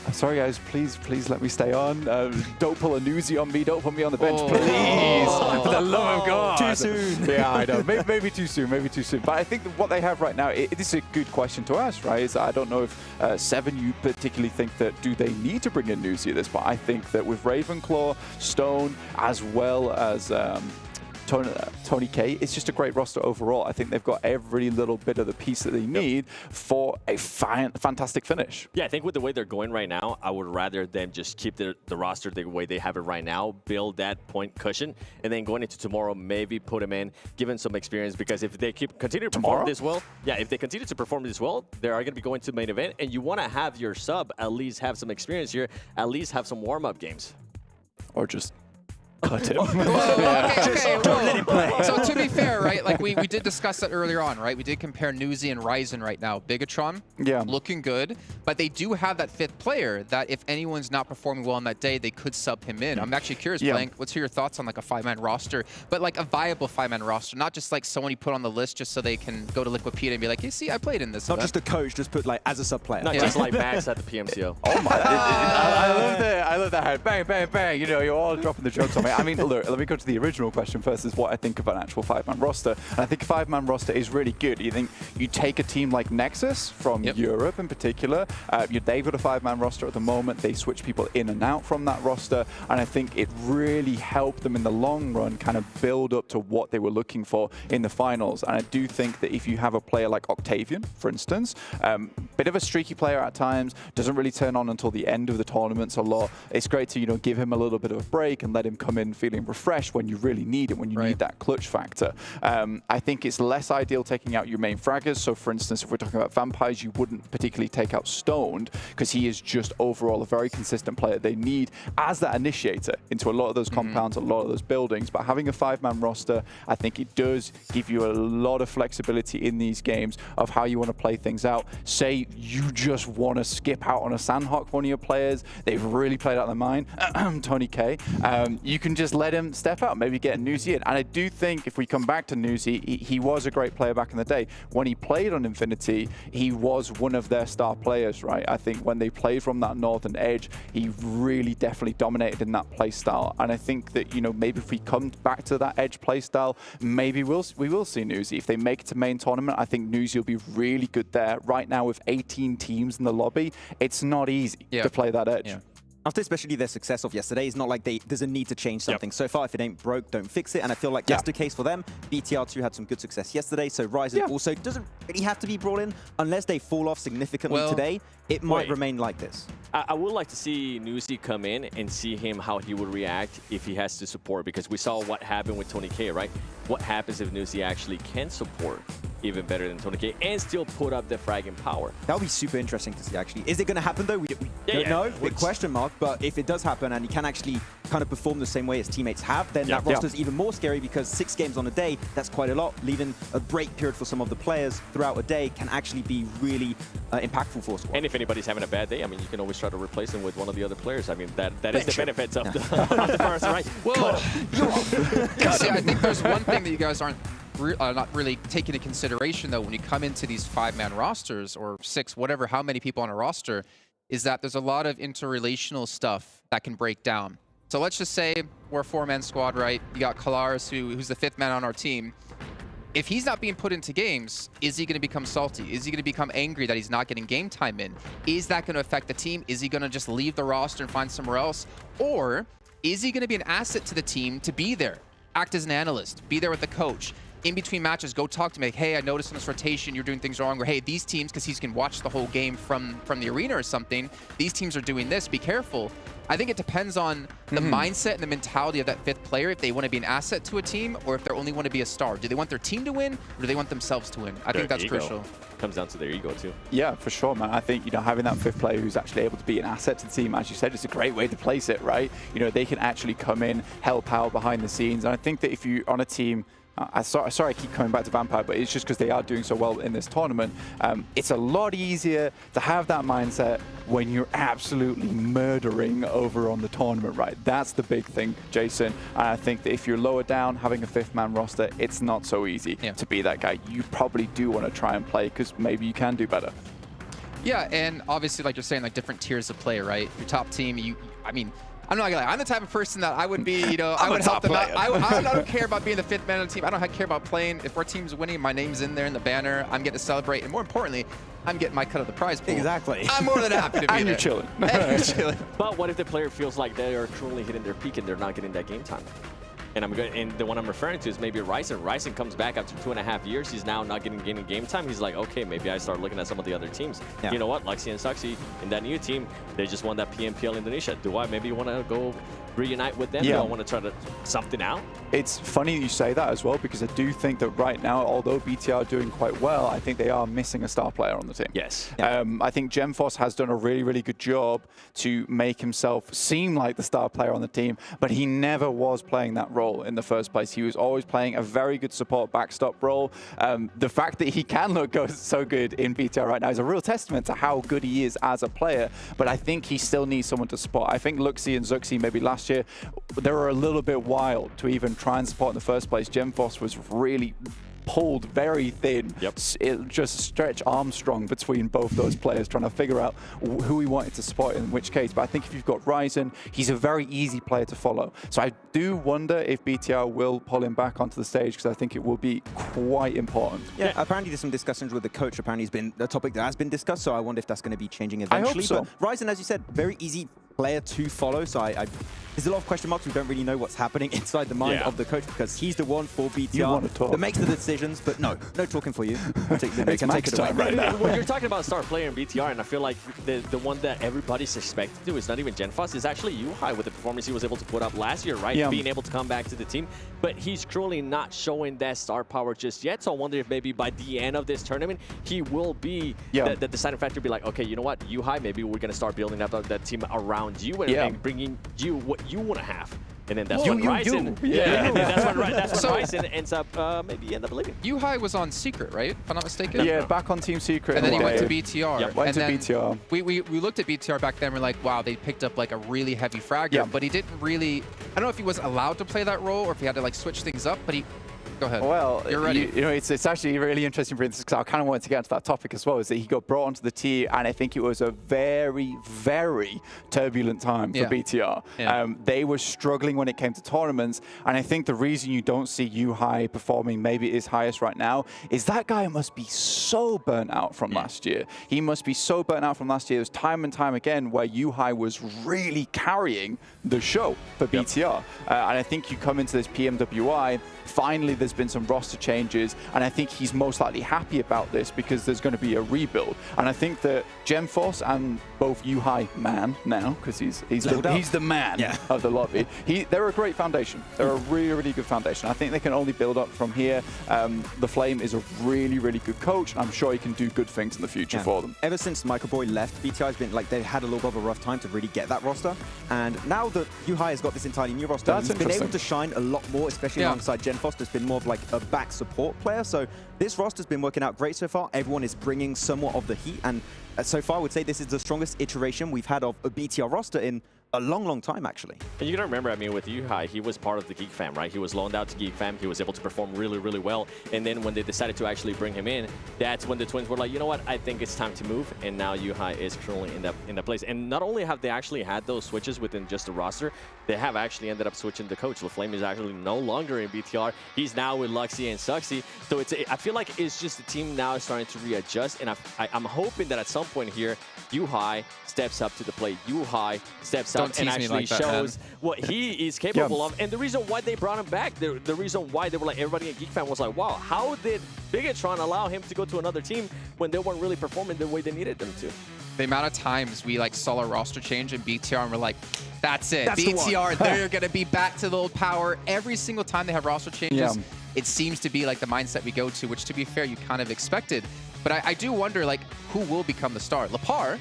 I'm sorry guys, please let me stay on. Don't pull a newsie on me, don't put me on the bench, please. For the love of God. Too soon. Yeah, I know, maybe too soon, But I think that what they have right now, this is a good question to ask, right? Is I don't know if Seven, you particularly think that, do they need to bring in newsie at this point? I think that with Ravenclaw, Stone, as well as Tony K, it's just a great roster overall. I think they've got every little bit of the piece that they need for a fantastic finish. Yeah, I think with the way they're going right now, I would rather them just keep the roster the way they have it right now, build that point cushion, and then going into tomorrow, maybe put them in, give them some experience, because if they continue to perform this well, if they continue to perform this well, they are going to be going to the main event, and you want to have your sub at least have some experience here, at least have some warm-up games. Or just cut him. Don't let him play. So to be fair, right, like we did discuss that earlier on, right? We did compare Newsy and Ryzen right now. Bigetron, looking good, but they do have that 5th player that if anyone's not performing well on that day, they could sub him in. I'm actually curious, Blank, let's hear your thoughts on like a 5-man roster, but like a viable 5-man roster, not just like someone you put on the list just so they can go to Liquipedia and be like, you see, I played in this Not event. just a coach, just put like as a sub player. Not just like Max at the PMCO. Oh my! I love that. Bang, bang, bang. You know, you're all dropping the jokes on me. I mean, look, let me go to the original question first. Is what I think of an actual 5-man roster, and I think a 5-man roster is really good. You think you take a team like Nexus from Europe in particular. They've got a 5-man roster at the moment. They switch people in and out from that roster, and I think it really helped them in the long run kind of build up to what they were looking for in the finals. And I do think that if you have a player like Octavian, for instance, bit of a streaky player at times, doesn't really turn on until the end of the tournaments a lot. It's great to give him a little bit of a break and let him come in feeling refreshed when you really need it, when you need that clutch factor. I think it's less ideal taking out your main fraggers. So for instance, if we're talking about Vampires, you wouldn't particularly take out Stoned because he is just overall a very consistent player they need as that initiator into a lot of those compounds, a lot of those buildings. But having a 5-man roster, I think it does give you a lot of flexibility in these games of how you want to play things out. Say you just want to skip out on a Sandhawk, one of your players, they've really played out their mind, Tony K, you can just let him step out, maybe get a Newsy in. And I do think if we come back to Newsy, he was a great player back in the day. When he played on Infinity, he was one of their star players, right? I think when they played from that northern edge, he really definitely dominated in that play style. And I think that, you know, maybe if we come back to that edge play style, maybe we will see Newsy. If they make it to main tournament, I think Newsy will be really good there. Right now with 18 teams in the lobby, it's not easy to play that edge. After especially their success of yesterday, it's not like there's a need to change something. So far, if it ain't broke, don't fix it. And I feel like that's the case for them. BTR2 had some good success yesterday, so Ryzen also doesn't really have to be brought in unless they fall off significantly today. It might remain like this. I would like to see Newsy come in and see him how he would react if he has to support, because we saw what happened with Tony K, right? What happens if Newsy actually can support even better than Tony K and still put up the fragging power? That would be super interesting to see, actually. Is it going to happen, though? We don't know. Big question mark. But if it does happen and he can actually kind of perform the same way as teammates have, then that roster is even more scary, because 6 games on a day, that's quite a lot. Leaving a break period for some of the players throughout a day can actually be really impactful for a squad. And if anybody's having a bad day, I mean, you can always try to replace him with one of the other players. I mean, that is the benefits of the first, right? Well, see, I think there's one thing that you guys aren't not really taking into consideration, though, when you come into these 5-man rosters or 6, whatever, how many people on a roster, is that there's a lot of interrelational stuff that can break down. So let's just say we're a 4-man squad, right? You got Kalaris, who's the 5th man on our team. If he's not being put into games, is he going to become salty? Is he going to become angry that he's not getting game time in? Is that going to affect the team? Is he going to just leave the roster and find somewhere else? Or is he going to be an asset to the team to be there, act as an analyst, be there with the coach? In between matches, go talk to me, like, hey, I noticed in this rotation you're doing things wrong, or hey, these teams, because he can watch the whole game from the arena or something, these teams are doing this, be careful. I think it depends on the mindset and the mentality of that 5th player, if they want to be an asset to a team or if they only want to be a star. Do they want their team to win, or do they want themselves to win? I think that's crucial. Comes down to their ego too. Yeah, for sure, man. I think, you know, having that 5th player who's actually able to be an asset to the team, as you said, it's a great way to place it, right? You know, they can actually come in, help out behind the scenes. And I think that if you're on a team, sorry I keep coming back to Vampire, but it's just because they are doing so well in this tournament. It's a lot easier to have that mindset when you're absolutely murdering over on the tournament, right? That's the big thing, Jason. And I think that if you're lower down, having a 5th-man roster, it's not so easy to be that guy. You probably do want to try and play because maybe you can do better. Yeah, and obviously, like you're saying, like different tiers of play, right? Your top team, I mean, I'm not gonna lie, I'm the type of person that I would be, you know, I would help them out. I don't care about being the 5th man on the team. I don't care about playing. If our team's winning, my name's in there in the banner. I'm getting to celebrate. And more importantly, I'm getting my cut of the prize pool. Exactly. I'm more than happy to be and there. You're chilling. And you're chilling. But what if the player feels like they are currently hitting their peak and they're not getting that game time? And the one I'm referring to is maybe Ryzen. Ryzen comes back after 2.5 years. He's now not getting game time. He's like, okay, maybe I start looking at some of the other teams. You know what? Lexi and Suxy in that new team, they just won that PMPL Indonesia. Do I maybe want to go reunite with them? Do I want to try to something out? It's funny you say that as well, because I do think that right now, although BTR are doing quite well, I think they are missing a star player on the team. Yes. I think Gemfos has done a really, really good job to make himself seem like the star player on the team, but he never was playing that role in the first place. He was always playing a very good support backstop role. The fact that he can look so good in BTR right now is a real testament to how good he is as a player, but I think he still needs someone to support. I think Luxi and Zuxi maybe last year, they were a little bit wild to even try and support in the first place. Gemfos was really pulled very thin. It just stretch Armstrong between both those players, trying to figure out who he wanted to support in which case. But I think if you've got Ryzen, he's a very easy player to follow. So I do wonder if BTR will pull him back onto the stage, because I think it will be quite important. Yeah, apparently there's some discussions with the coach. Apparently it's been a topic that has been discussed, so I wonder if that's going to be changing eventually. I hope so. But Ryzen, as you said, very easy player to follow, so I there's a lot of question marks. We don't really know what's happening inside the mind of the coach because he's the one for BTR that makes the decisions. But no talking for you. They can take it away. When you're talking about star player in BTR, and I feel like the one that everybody's expected to is not even GenFoss, is actually Yuhai with the performance he was able to put up last year, right? Yeah. Being able to come back to the team. But he's truly not showing that star power just yet. So I wonder if maybe by the end of this tournament, he will be the deciding factor, be like, okay, you know what, Yuhai, maybe we're going to start building up that team around you and bringing you what you want to have. And then that's when Ryzen, that's when Ryzen ends up maybe end up leaving. Yuhai was on Secret, right? If I'm not mistaken. Yeah, back on Team Secret. And then he went to BTR. Yep. Went to BTR. We looked at BTR back then. We're like, wow, they picked up like a really heavy fragger, but he didn't really. I don't know if he was allowed to play that role or if he had to like switch things up. But he. Go ahead. Well, you're ready. You know, it's actually really interesting for instance, because I kind of wanted to get into that topic as well, is that he got brought onto the tier, and I think it was a very, very turbulent time for BTR. They were struggling when it came to tournaments, and I think the reason you don't see Yuhai performing maybe his highest right now is that guy must be so burnt out from last year. He must be so burnt out from last year. There's time and time again where Yuhai was really carrying the show for BTR. And I think you come into this PMWI, finally there's been some roster changes, and I think he's most likely happy about this because there's going to be a rebuild. And I think that GenForce and both Yuhai man now, because he's the man of the lobby, they're a great foundation. They're a really, really good foundation. I think they can only build up from here. The Flame is a really, really good coach, and I'm sure he can do good things in the future for them. Ever since Michael Boy left, BTR has been like, they had a little bit of a rough time to really get that roster. And now that Yuhai has got this entirely new roster, he's been able to shine a lot more, especially alongside GenForce. There's been more of like a back support player. So this roster's been working out great so far. Everyone is bringing somewhat of the heat. And so far, I would say this is the strongest iteration we've had of a BTR roster in a long, long time, actually. And you gotta remember, I mean, with Yuhai, he was part of the Geek Fam, right? He was loaned out to Geek Fam. He was able to perform really, really well. And then when they decided to actually bring him in, that's when the Twins were like, you know what? I think it's time to move. And now Yuhai is currently in that place. And not only have they actually had those switches within just the roster, they have actually ended up switching the coach. LaFlame is actually no longer in BTR. He's now with Luxy and Suxy. So I feel like it's just the team now is starting to readjust. And I'm hoping that at some point here, Yuhai steps up to the plate. Yuhai steps up and actually shows what he is capable of. And the reason why they brought him back, the reason why they were like, everybody at Geek Fam was like, wow, how did Bigetron allow him to go to another team when they weren't really performing the way they needed them to? The amount of times we like saw a roster change in BTR and we're like, that's it. BTR, they're going to be back to the old power. Every single time they have roster changes, it seems to be like the mindset we go to, which to be fair, you kind of expected. But I do wonder, like, who will become the star? Lepar,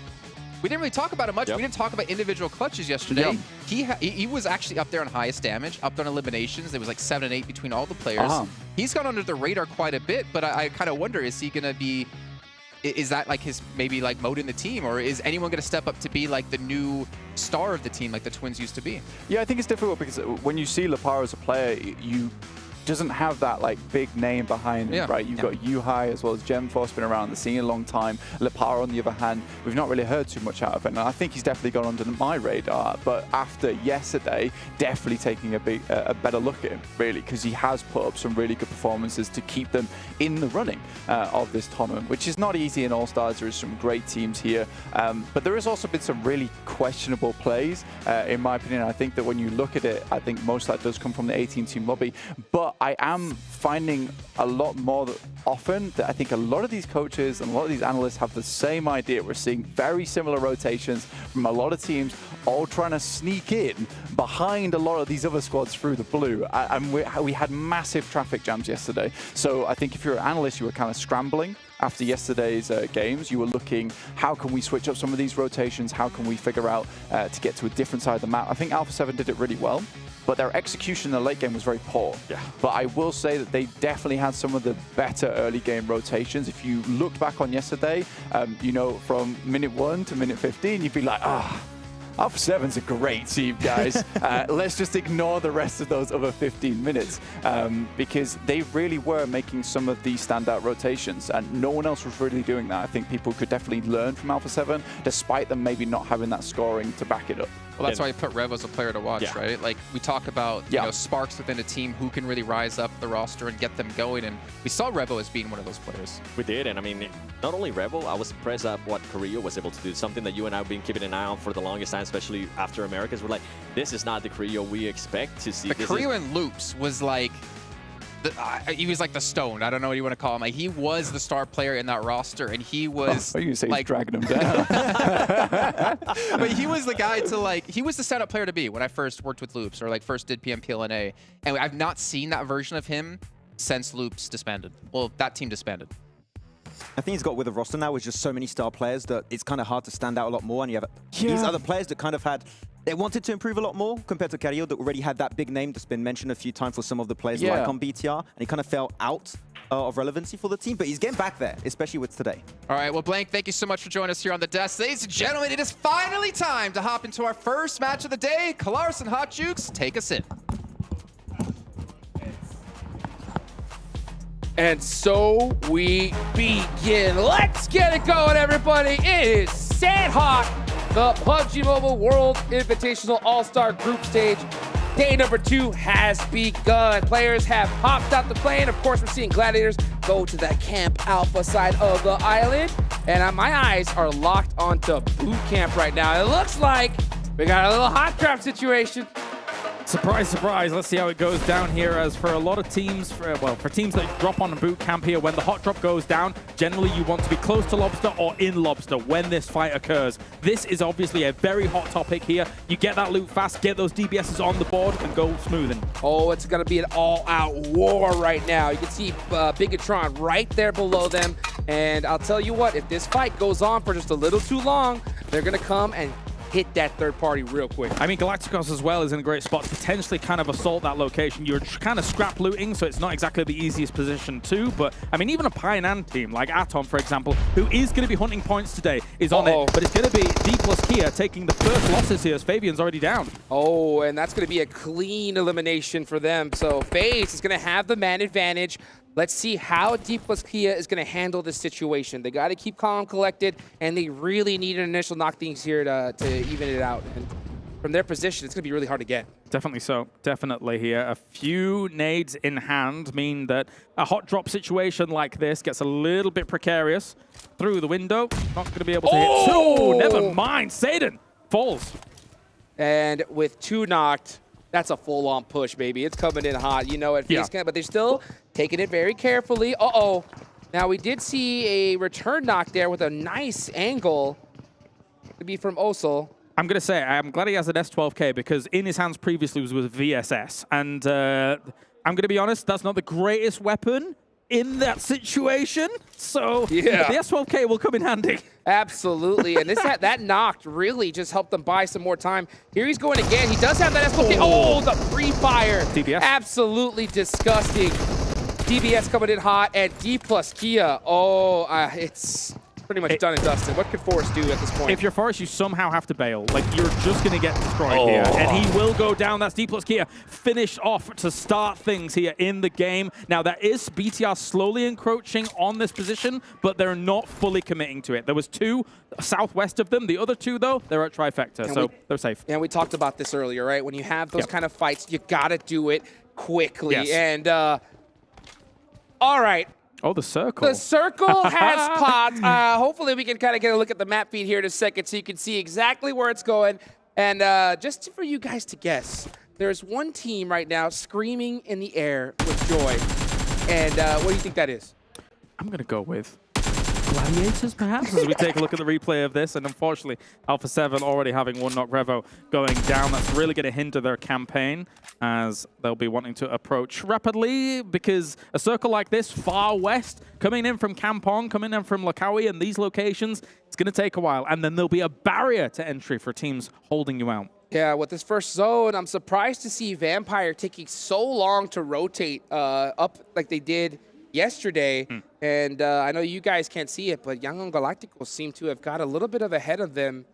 we didn't really talk about it much. We didn't talk about individual clutches yesterday. He was actually up there on highest damage, up on eliminations. There was like 7 and 8 between all the players. He's gone under the radar quite a bit, but I kind of wonder, is he going to be... Is that like his maybe like mode in the team, or is anyone going to step up to be like the new star of the team like the Twins used to be? Yeah, I think it's difficult because when you see Lepar as a player, you doesn't have that like big name behind him, right? You've got Yuhai as well as GenForce, been around the scene a long time. Lepar, on the other hand, we've not really heard too much out of him, and I think he's definitely gone under my radar. But after yesterday, definitely taking a better look at him, really, because he has put up some really good performances to keep them in the running of this tournament, which is not easy in All-Stars. There is some great teams here, but there has also been some really questionable plays, in my opinion. I think that when you look at it, I think most of that does come from the 18-team lobby, but I am finding a lot more often that I think a lot of these coaches and a lot of these analysts have the same idea. We're seeing very similar rotations from a lot of teams, all trying to sneak in behind a lot of these other squads through the blue. And we had massive traffic jams yesterday. So I think if you're an analyst, you were kind of scrambling. After yesterday's games, you were looking, how can we switch up some of these rotations? How can we figure out to get to a different side of the map? I think Alpha7 did it really well, but their execution in the late game was very poor. But I will say that they definitely had some of the better early game rotations. If you looked back on yesterday, you know, from minute 1 to minute 15, you'd be like, Alpha7's a great team, guys. Let's just ignore the rest of those other 15 minutes because they really were making some of these standout rotations, and no one else was really doing that. I think people could definitely learn from Alpha7, despite them maybe not having that scoring to back it up. Well, that's why you put Revo as a player to watch, right? Like, we talk about you know, sparks within a team, who can really rise up the roster and get them going, and we saw Revo as being one of those players. We did, and I mean, not only Revo, I was impressed at what Korea was able to do, something that you and I have been keeping an eye on for the longest time, especially after Americas. We're like, this is not the Korea we expect to see. The Korea in Loops was like, he was like the stone. I don't know what you want to call him. Like, he was the star player in that roster, and he was you say like dragging him down. But he was the guy to like. He was the setup player to be when I first worked with Loops, or like first did PMPLNA, and I've not seen that version of him since Loops disbanded. Well, that team disbanded. I think he's got with a roster now with just so many star players that it's kind of hard to stand out a lot more, and you have these other players that kind of had. They wanted to improve a lot more compared to Carrillo that already had that big name that's been mentioned a few times for some of the players like on BTR, and he kind of fell out of relevancy for the team, but he's getting back there, especially with today. All right, well, Blank, thank you so much for joining us here on the desk. Ladies and gentlemen, it is finally time to hop into our first match of the day. Kalaris and Hot Jukes, take us in. And so we begin. Let's get it going, everybody. It is Sandhawk, the PUBG Mobile World Invitational All-Star Group Stage. Day number 2 has begun. Players have hopped out the plane. Of course, we're seeing Gladiators go to the Camp Alpha side of the island. And my eyes are locked onto boot camp right now. It looks like we got a little hot trap situation. Surprise, surprise. Let's see how it goes down here. As for a lot of teams, for teams that drop on a boot camp here, when the hot drop goes down, generally you want to be close to Lobster or in Lobster when this fight occurs. This is obviously a very hot topic here. You get that loot fast, get those DBSs on the board, and go smoothing. Oh, it's going to be an all-out war right now. You can see Bigetron right there below them. And I'll tell you what, if this fight goes on for just a little too long, they're going to come and hit that third party real quick. I mean, Galacticos as well is in a great spot to potentially kind of assault that location. You're kind of scrap looting, so it's not exactly the easiest position too, but I mean, even a Pioneer team like Aton, for example, who is going to be hunting points today, is on it, but it's going to be D plus Kia taking the first losses here as Fabian's already down. Oh, and that's going to be a clean elimination for them. So FaZe is going to have the man advantage. Let's see how D plus Kia is going to handle this situation. They got to keep calm, collected, and they really need an initial knock things here to even it out. And from their position, it's going to be really hard to get. Definitely so. Definitely here. A few nades in hand mean that a hot drop situation like this gets a little bit precarious. Through the window, not going to be able to hit. Oh, never mind. Satan falls. And with 2 knocked, that's a full-on push, baby. It's coming in hot. You know it. But they're still taking it very carefully. Uh-oh. Now, we did see a return knock there with a nice angle. To be from Osel. I'm going to say, I'm glad he has an S12K because in his hands previously was with VSS. And I'm going to be honest, that's not the greatest weapon in that situation. So the S12K will come in handy. Absolutely. And that knocked really just helped them buy some more time. Here he's going again. He does have that S12K. Oh, the pre-fire. DBS. Absolutely disgusting. DBS coming in hot, and D plus Kia. Oh, it's pretty much done and dusted. What could Forrest do at this point? If you're Forrest, you somehow have to bail. Like, you're just going to get destroyed here. And he will go down. That's D plus Kia finished off to start things here in the game. Now, that is BTR slowly encroaching on this position, but they're not fully committing to it. There was 2 southwest of them. The other 2, though, they're at Trifecta, so they're safe. And we talked about this earlier, right? When you have those kind of fights, you got to do it quickly. Yes. And, all right. Oh, the circle. The circle has popped. Hopefully, we can kind of get a look at the map feed here in a second so you can see exactly where it's going. And just for you guys to guess, there's one team right now screaming in the air with joy. And what do you think that is? I'm going to go with Gladiators, perhaps, as we take a look at the replay of this. And unfortunately, Alpha7 already having 1 knock Revo going down. That's really going to hinder their campaign as they'll be wanting to approach rapidly because a circle like this, far west, coming in from Kampong, coming in from Lakawi and these locations, it's going to take a while. And then there'll be a barrier to entry for teams holding you out. Yeah, with this first zone, I'm surprised to see Vampire taking so long to rotate up like they did yesterday. And I know you guys can't see it, but Young Galacticos seem to have got a little bit of ahead of them.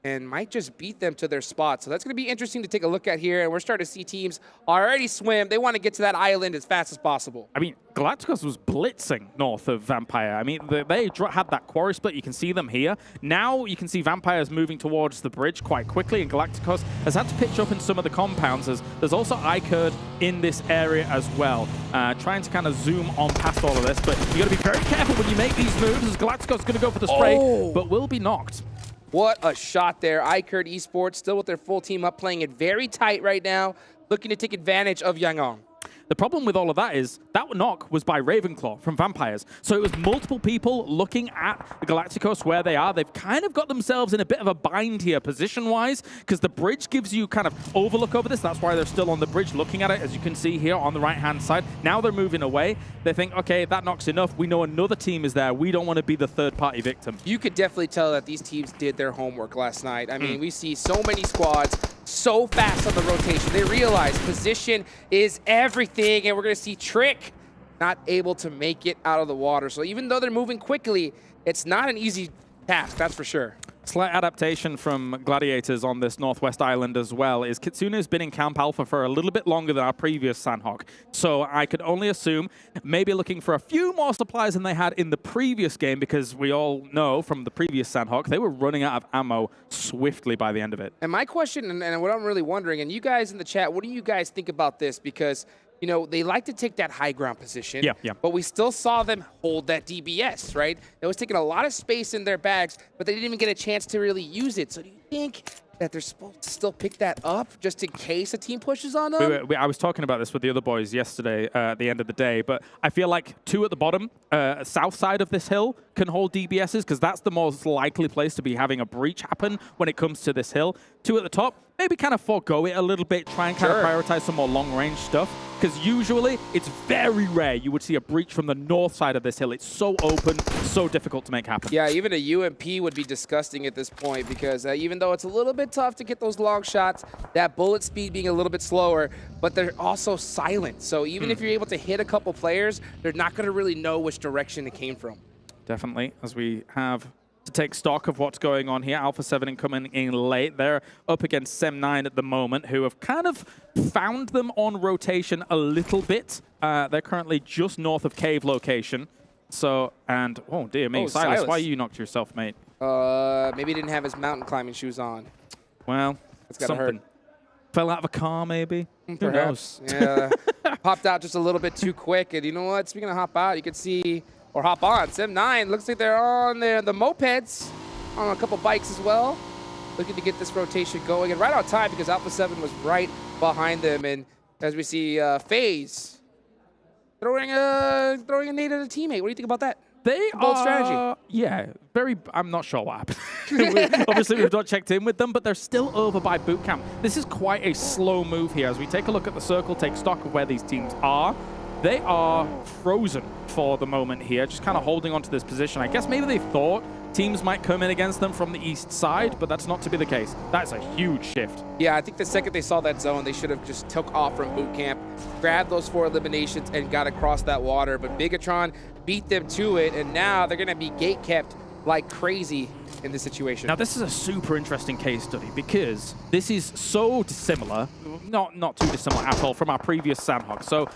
and might just beat them to their spot. So that's going to be interesting to take a look at here. And we're starting to see teams already swim. They want to get to that island as fast as possible. I mean, Galacticos was blitzing north of Vampire. I mean, they had that quarry split. You can see them here. Now you can see Vampires moving towards the bridge quite quickly, and Galacticos has had to pitch up in some of the compounds. There's also iKURD in this area as well, trying to kind of zoom on past all of this. But you got to be very careful when you make these moves, as Galacticos is going to go for the spray, but will be knocked. What a shot there. iKURD Esports still with their full team up, playing it very tight right now, looking to take advantage of Yangong. The problem with all of that is that knock was by Ravenclaw from Vampires. So it was multiple people looking at the Galacticos where they are. They've kind of got themselves in a bit of a bind here position-wise, because the bridge gives you kind of overlook over this. That's why they're still on the bridge looking at it, as you can see here on the right-hand side. Now they're moving away. They think, okay, that knock's enough. We know another team is there. We don't want to be the third-party victim. You could definitely tell that these teams did their homework last night. I mean, we see so many squads so fast on the rotation. They realize position is everything, and we're going to see Trick not able to make it out of the water. So even though they're moving quickly, it's not an easy task, that's for sure. Slight adaptation from Gladiators on this Northwest Island as well is Kitsune has been in Camp Alpha for a little bit longer than our previous Sandhawk. So I could only assume maybe looking for a few more supplies than they had in the previous game, because we all know from the previous Sandhawk, they were running out of ammo swiftly by the end of it. And my question, and what I'm really wondering, and you guys in the chat, what do you guys think about this? Because, you know, they like to take that high ground position, but we still saw them hold that DBS, right? It was taking a lot of space in their bags, but they didn't even get a chance to really use it. So do you think that they're supposed to still pick that up just in case a team pushes on them? I was talking about this with the other boys yesterday at the end of the day, but I feel like two at the bottom, south side of this hill, can hold DBSs, because that's the most likely place to be having a breach happen when it comes to this hill. Two at the top, maybe kind of forego it a little bit, try and kind of prioritize some more long-range stuff, because usually it's very rare you would see a breach from the north side of this hill. It's so open, so difficult to make happen. Yeah, even a UMP would be disgusting at this point, because even though it's a little bit tough to get those long shots, that bullet speed being a little bit slower, but they're also silent. So even if you're able to hit a couple players, they're not going to really know which direction it came from. Definitely, as we have to take stock of what's going on here. Alpha7 coming in late. They're up against Sem9 at the moment, who have kind of found them on rotation a little bit. They're currently just north of cave location. So, and, oh dear me, Silas, why you knocked yourself, mate? Maybe he didn't have his mountain climbing shoes on. Well, it's gotta hurt. Fell out of a car, maybe? Perhaps. Who knows? Yeah, popped out just a little bit too quick. And you know what? Speaking of hop out, you could see, or hop on, Sem9 looks like they're on the mopeds, on a couple bikes as well, looking to get this rotation going. And right on time, because Alpha7 was right behind them. And as we see FaZe throwing a nade at a teammate. What do you think about that? They bold are, strategy. Yeah, I'm not sure what happened. Obviously, we've not checked in with them, but they're still over by boot camp. This is quite a slow move here. As we take a look at the circle, take stock of where these teams are, they are frozen for the moment here, just kind of holding on to this position. I guess maybe they thought teams might come in against them from the east side, but that's not to be the case. That's a huge shift. Yeah, I think the second they saw that zone, they should have just took off from boot camp, grabbed those 4 eliminations, and got across that water. But Bigetron beat them to it, and now they're going to be gate kept like crazy in this situation. Now, this is a super interesting case study because this is so dissimilar, not too dissimilar at all from our previous Sandhawk. So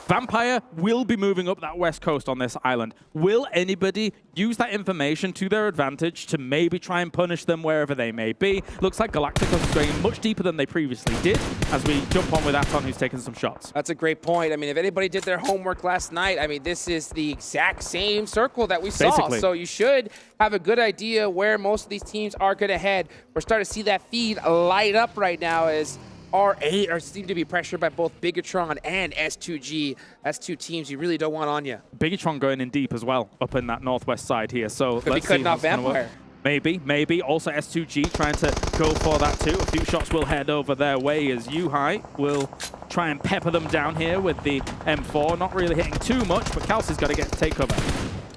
Vampire will be moving up that west coast on this island. Will anybody use that information to their advantage to maybe try and punish them wherever they may be? Looks like Galacticos is going much deeper than they previously did as we jump on with Aton, who's taking some shots. That's a great point. I mean, if anybody did their homework last night, I mean, this is the exact same circle that we saw. Basically. So you should have a good idea where most of these teams are going to head. We're starting to see that feed light up right now as R8 are seem to be pressured by both Bigetron and S2G. That's two teams you really don't want on you. Bigetron going in deep as well, up in that northwest side here. So could let's be cutting see off Vampire. Maybe. Also S2G trying to go for that too. A few shots will head over their way as Yuhai will try and pepper them down here with the M4. Not really hitting too much, but Kelsey's got to get take cover.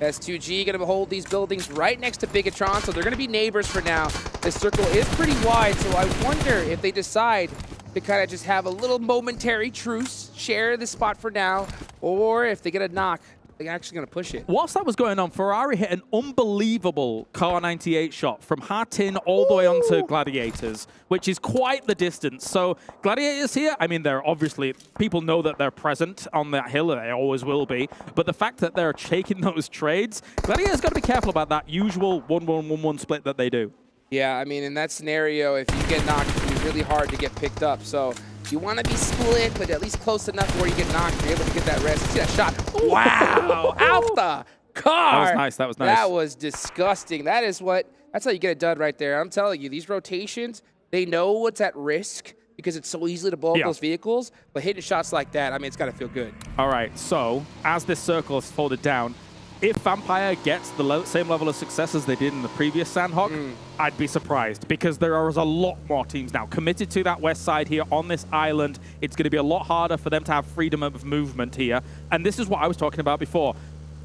S2G going to hold these buildings right next to Bigetron, so they're going to be neighbors for now. This circle is pretty wide, so I wonder if they decide to kind of just have a little momentary truce, share the spot for now, or if they get a knock actually going to push it. Whilst that was going on, Ferrari hit an unbelievable Car 98 shot from Hatin all the way onto Gladiators, which is quite the distance. So Gladiators here, I mean, they're obviously, people know that they're present on that hill, and they always will be. But the fact that they're taking those trades, Gladiators got to be careful about that usual 1-1-1-1 split that they do. Yeah, I mean, in that scenario, if you get knocked, it's really hard to get picked up. So you want to be split, but at least close enough where you get knocked, you're able to get that rest. See that shot? Wow! Out the car! That was nice. That was nice. That was disgusting. That's how you get it done right there. I'm telling you, these rotations, they know what's at risk because it's so easy to blow up those vehicles. But hitting shots like that, I mean, it's got to feel good. All right, so as this circle is folded down, if Vampire gets the same level of success as they did in the previous Sandhawk, I'd be surprised because there is a lot more teams now committed to that west side here on this island. It's going to be a lot harder for them to have freedom of movement here. And this is what I was talking about before.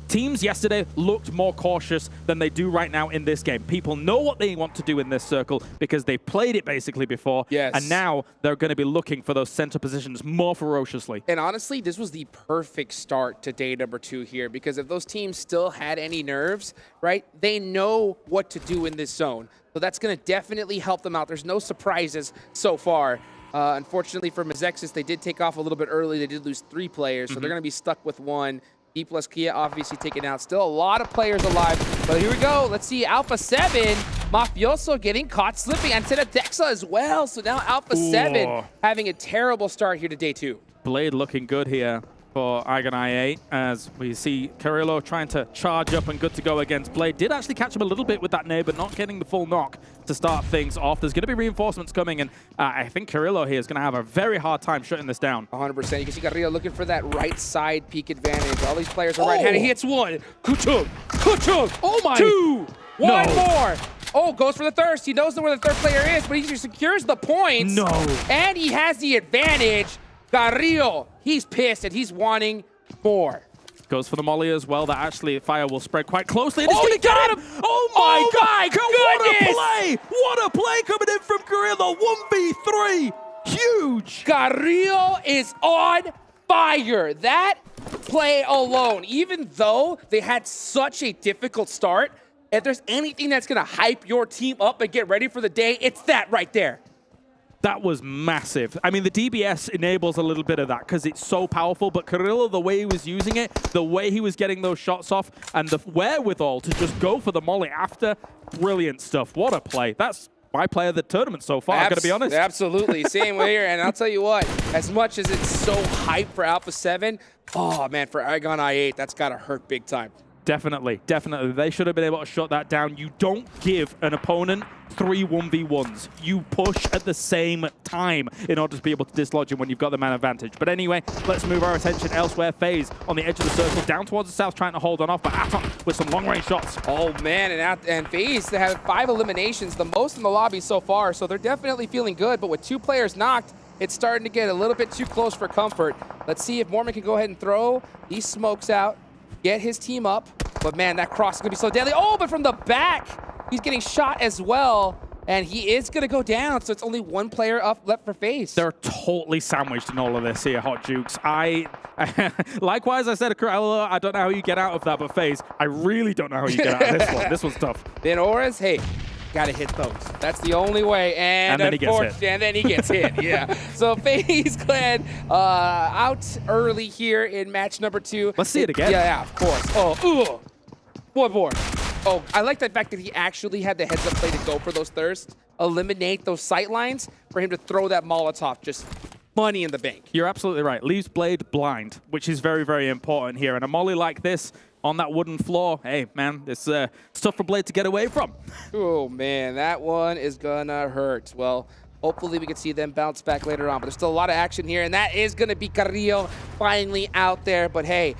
Teams yesterday looked more cautious than they do right now in this game. People know what they want to do in this circle because they played it basically before. Yes. And now they're going to be looking for those center positions more ferociously. And honestly, this was the perfect start to day number 2 here because if those teams still had any nerves, right, they know what to do in this zone. So that's going to definitely help them out. There's no surprises so far. Unfortunately for Mazexis, they did take off a little bit early. They did lose 3 players, so they're going to be stuck with 1. E plus Kia obviously taken out. Still a lot of players alive. But here we go. Let's see Alpha7 Mafioso getting caught slipping. And Dexa as well. So now Alpha7 having a terrible start here to day 2. Blade looking good here for AGONxI8 as we see Carrillo trying to charge up and good to go against Blade. Did actually catch him a little bit with that nade, but not getting the full knock to start things off. There's going to be reinforcements coming, and I think Carrillo here is going to have a very hard time shutting this down. 100%. You can see Carrillo looking for that right side peak advantage. All these players are right-handed. He hits 1. Kuchuk. Oh my. 2. 1 more. Oh, goes for the thirst. He knows where the third player is, but he secures the points. No. And he has the advantage. Carrillo, he's pissed and he's wanting more. Goes for the molly as well. That actually fire will spread quite closely. And he got him! Oh my God! Goodness! What a play coming in from Carrillo. 1v3. Huge. Carrillo is on fire. That play alone, even though they had such a difficult start, if there's anything that's going to hype your team up and get ready for the day, it's that right there. That was massive. I mean, the DBS enables a little bit of that because it's so powerful, but Carrillo, the way he was using it, the way he was getting those shots off, and the wherewithal to just go for the molly after, brilliant stuff. What a play. That's my play of the tournament so far, I'm going to be honest. Absolutely. Same way here. And I'll tell you what, as much as it's so hyped for Alpha7, oh, man, for AGONxI8, that's got to hurt big time. Definitely, definitely. They should have been able to shut that down. You don't give an opponent 3 1v1s. You push at the same time in order to be able to dislodge him when you've got the man advantage. But anyway, let's move our attention elsewhere. FaZe on the edge of the circle, down towards the south, trying to hold on off, but Aton with some long-range shots. Oh, man, and FaZe, they have 5 eliminations, the most in the lobby so far, so they're definitely feeling good. But with 2 players knocked, it's starting to get a little bit too close for comfort. Let's see if Mormon can go ahead and throw these smokes out, get his team up. But man, that cross is going to be so deadly. Oh, but from the back, he's getting shot as well. And he is going to go down, so it's only 1 player up left for FaZe. They're totally sandwiched in all of this here, Hot Jukes. Likewise, I said, I don't know how you get out of that, but FaZe, I really don't know how you get out of this one. This one's tough. Then Auras, hey, gotta hit those. That's the only way. And then he gets hit. And then he gets hit, yeah. So FaZe Clan out early here in match number 2. Let's see it again. Yeah, of course. Oh, one more. Oh, I like the fact that he actually had the heads-up play to go for those thirsts, eliminate those sight lines for him to throw that Molotov. Just money in the bank. You're absolutely right. Leaves Blade blind, which is very, very important here. And a molly like this on that wooden floor, hey, man, it's tough for Blade to get away from. Oh, man, that one is gonna hurt. Well, hopefully we can see them bounce back later on. But there's still a lot of action here, and that is gonna be Carrillo finally out there. But hey,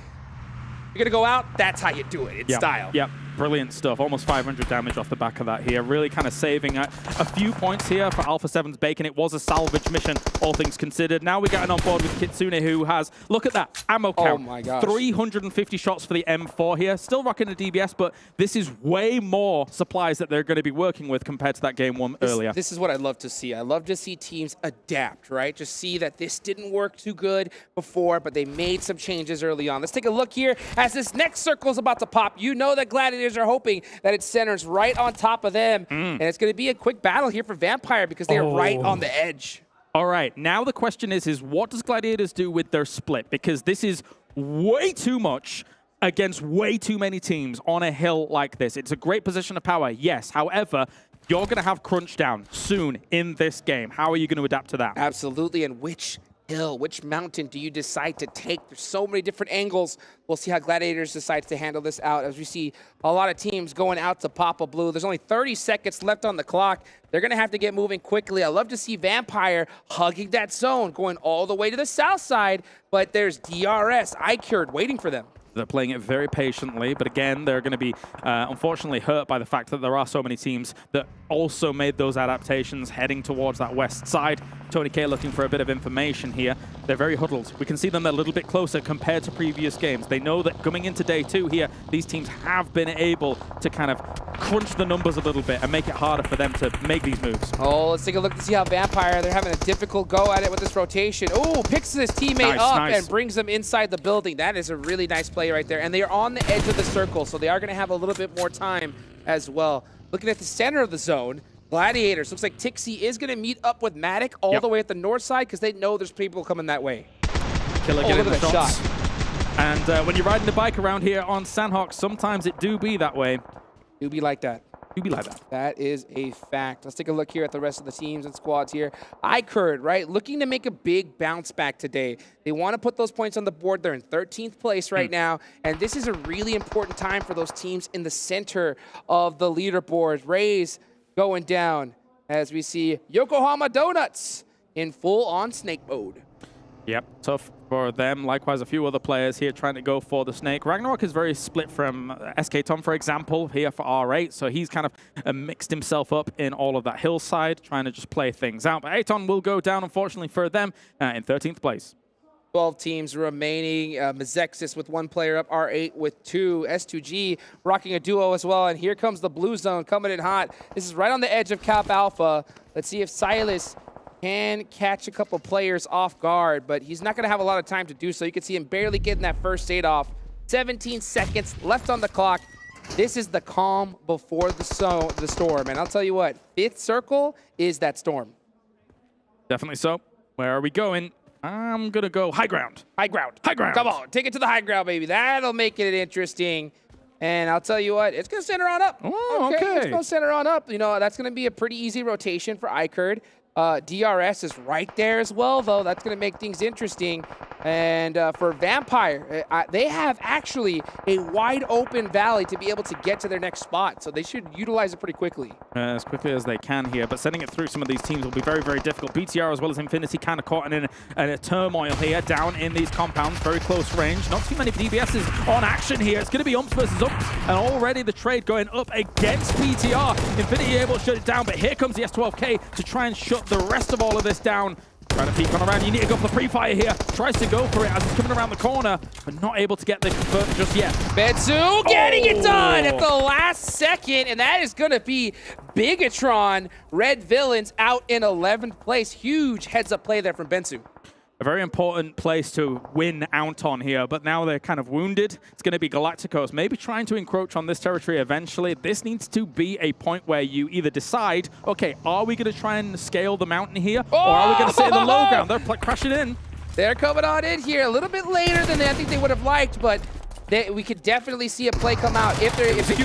you're gonna go out, that's how you do it. It's style. Yep. Brilliant stuff. Almost 500 damage off the back of that here. Really kind of saving a few points here for Alpha7's Bacon. It was a salvage mission, all things considered. Now we're getting on board with Kitsune, who has, look at that, ammo count. Oh my gosh. 350 shots for the M4 here. Still rocking a DBS, but this is way more supplies that they're going to be working with compared to that game one earlier. This is what I love to see. I love to see teams adapt, right? Just see that this didn't work too good before, but they made some changes early on. Let's take a look here as this next circle is about to pop. You know that Gladiators are hoping that it centers right on top of them. And it's going to be a quick battle here for Vampire because they are right on the edge. All right, now the question is what does Gladiators do with their split? Because this is way too much against way too many teams on a hill like this. It's a great position of power, yes. However, you're going to have crunch down soon in this game. How are you going to adapt to that? Absolutely, and which hill, which mountain do you decide to take? There's so many different angles. We'll see how Gladiators decides to handle this out as we see a lot of teams going out to Papa Blue. There's only 30 seconds left on the clock. They're going to have to get moving quickly. I love to see Vampire hugging that zone, going all the way to the south side, but there's DRS, iKURD waiting for them. They're playing it very patiently, but again, they're going to be unfortunately hurt by the fact that there are so many teams that also made those adaptations heading towards that west side. Tony K looking for a bit of information here. They're very huddled. We can see them a little bit closer compared to previous games. They know that coming into day 2 here, these teams have been able to kind of crunch the numbers a little bit and make it harder for them to make these moves. Oh, let's take a look to see how Vampire, they're having a difficult go at it with this rotation. Oh, picks his teammate up and brings them inside the building. That is a really nice play right there. And they are on the edge of the circle, so they are going to have a little bit more time as well. Looking at the center of the zone, Gladiators, looks like Tixie is going to meet up with Matic all the way at the north side because they know there's people coming that way. Killer getting the shots. And when you're riding the bike around here on Sandhawk, sometimes it do be that way. Do be like that. Do be like that. That is a fact. Let's take a look here at the rest of the teams and squads here. iKURD, right, looking to make a big bounce back today. They want to put those points on the board. They're in 13th place right now, and this is a really important time for those teams in the center of the leaderboard. Rays going down as we see Yokohama Donuts in full-on snake mode. Yep, tough for them. Likewise, a few other players here trying to go for the snake. Ragnarok is very split from SK Tom, for example, here for R8. So he's kind of mixed himself up in all of that hillside, trying to just play things out. But Aton will go down, unfortunately, for them in 13th place. 12 teams remaining. Mazexis with 1 player up, R8 with 2. S2G rocking a duo as well. And here comes the blue zone coming in hot. This is right on the edge of Cap Alpha. Let's see if Silas can catch a couple players off guard, but he's not going to have a lot of time to do so. You can see him barely getting that first aid off. 17 seconds left on the clock. This is the calm before the storm. And I'll tell you what, 5th circle is that storm. Definitely so. Where are we going? I'm going to go high ground. High ground. High ground. Come on, take it to the high ground, baby. That'll make it interesting. And I'll tell you what, it's going to center on up. Oh, okay. It's going to center on up. You know, that's going to be a pretty easy rotation for iKURD. DRS is right there as well, though. That's going to make things interesting. And for Vampire, they have actually a wide open valley to be able to get to their next spot. So they should utilize it pretty quickly. As quickly as they can here. But sending it through some of these teams will be very, very difficult. BTR as well as Infinity kind of caught in a turmoil here down in these compounds. Very close range. Not too many DBSs on action here. It's going to be umps versus umps. And already the trade going up against BTR. Infinity able to shut it down. But here comes the S12K to try and shut the rest of all of this down. Trying to peek on around. You need to go for the pre-fire here. Tries to go for it as he's coming around the corner, but not able to get the convert just yet. Bensu getting it done at the last second, and that is going to be Bigetron Red Villains out in 11th place. Huge heads-up play there from Bensu. A very important place to win Aton here, but now they're kind of wounded. It's going to be Galacticos maybe trying to encroach on this territory eventually. This needs to be a point where you either decide, okay, are we going to try and scale the mountain here, or are we going to stay in the low ground? They're crashing in. They're coming on in here a little bit later than I think they would have liked, but we could definitely see a play come out if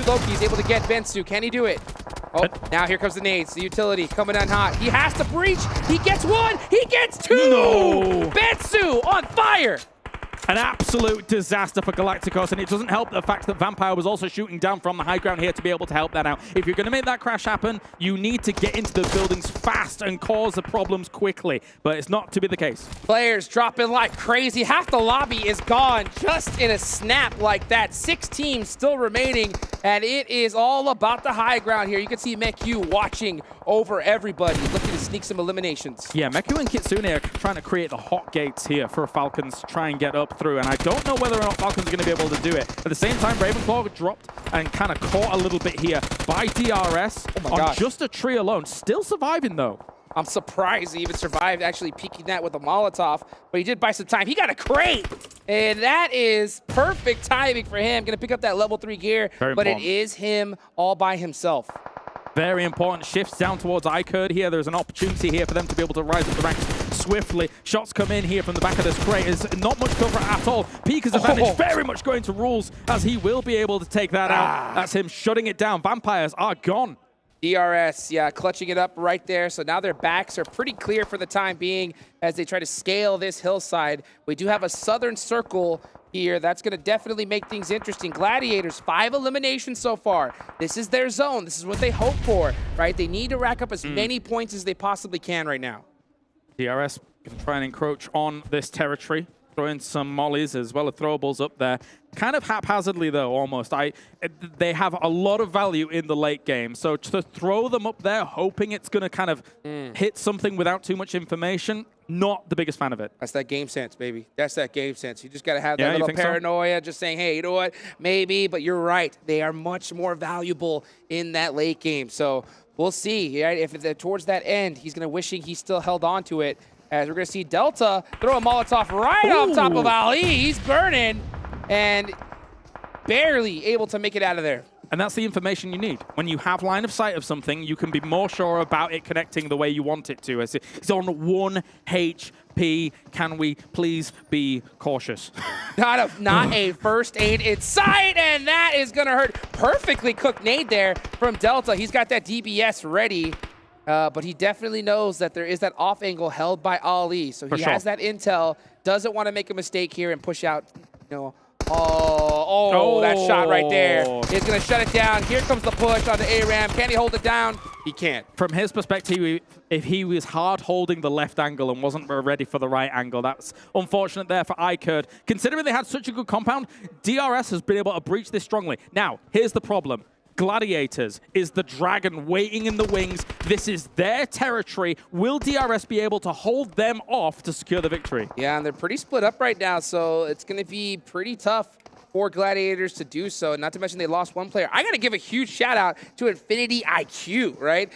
Loki is able to get Bensu. Can he do it? Oh, now here comes the nades. The utility coming in hot. He has to breach. He gets 1. He gets 2. No. Bensu on fire. An absolute disaster for Galacticos, and it doesn't help the fact that Vampire was also shooting down from the high ground here to be able to help that out. If you're going to make that crash happen, you need to get into the buildings fast and cause the problems quickly, but it's not to be the case. Players dropping like crazy. Half the lobby is gone just in a snap like that. 6 teams still remaining, and it is all about the high ground here. You can see Meku watching over everybody, looking to sneak some eliminations. Yeah, Meku and Kitsune are trying to create the hot gates here for Falcons to try and get up through, and I don't know whether or not Falcons are going to be able to do it. At the same time, Ravenclaw dropped and kind of caught a little bit here by DRS on just a tree alone. Still surviving, though. I'm surprised he even survived actually peeking that with a Molotov, but he did buy some time. He got a crate, and that is perfect timing for him. Going to pick up that level 3 gear, but it is him all by himself. Very important. Shifts down towards iKURD here. There's an opportunity here for them to be able to rise up the ranks swiftly. Shots come in here from the back of this crate. There's not much cover at all. Pika's advantage very much going to Rules, as he will be able to take that out. That's him shutting it down. Vampires are gone. DRS, yeah, clutching it up right there. So now their backs are pretty clear for the time being as they try to scale this hillside. We do have a southern circle here. That's going to definitely make things interesting. Gladiators, 5 eliminations so far. This is their zone. This is what they hope for, right? They need to rack up as many points as they possibly can right now. DRS can try and encroach on this territory, throwing some mollies as well as throwables up there. Kind of haphazardly, though, almost. They have a lot of value in the late game, so to throw them up there, hoping it's going to kind of hit something without too much information, not the biggest fan of it. That's that game sense, baby. That's that game sense. You just got to have that little paranoia, just saying, hey, you know what, maybe, but you're right. They are much more valuable in that late game, so we'll see. Right? If towards that end, he's going to wishing he still held on to it, as we're going to see Delta throw a Molotov right on top of Ali. He's burning and barely able to make it out of there. And that's the information you need. When you have line of sight of something, you can be more sure about it connecting the way you want it to. It's on 1 HP. Can we please be cautious? Not a first aid in sight, and that is going to hurt. Perfectly cooked nade there from Delta. He's got that DBS ready. But he definitely knows that there is that off angle held by Ali. So he has that intel, doesn't want to make a mistake here and push out, you know. That shot right there is going to shut it down. Here comes the push on the ARAM. Can he hold it down? He can't. From his perspective, if he was hard holding the left angle and wasn't ready for the right angle, that's unfortunate there for iKURD. Considering they had such a good compound, DRS has been able to breach this strongly. Now, here's the problem. Gladiators is the dragon waiting in the wings. This is their territory. Will DRS be able to hold them off to secure the victory? Yeah, and they're pretty split up right now, so it's going to be pretty tough for Gladiators to do so. Not to mention they lost 1 player. I got to give a huge shout out to Infinity IQ, right?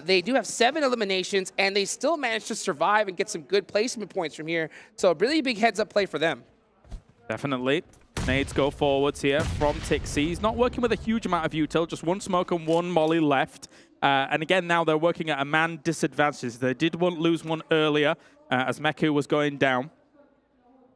They do have 7 eliminations, and they still managed to survive and get some good placement points from here. So a really big heads-up play for them. Definitely. Nades go forwards here from Tixie. He's not working with a huge amount of util, just 1 smoke and 1 molly left. And again, now they're working at a man disadvantage. They did lose 1 earlier as Meku was going down.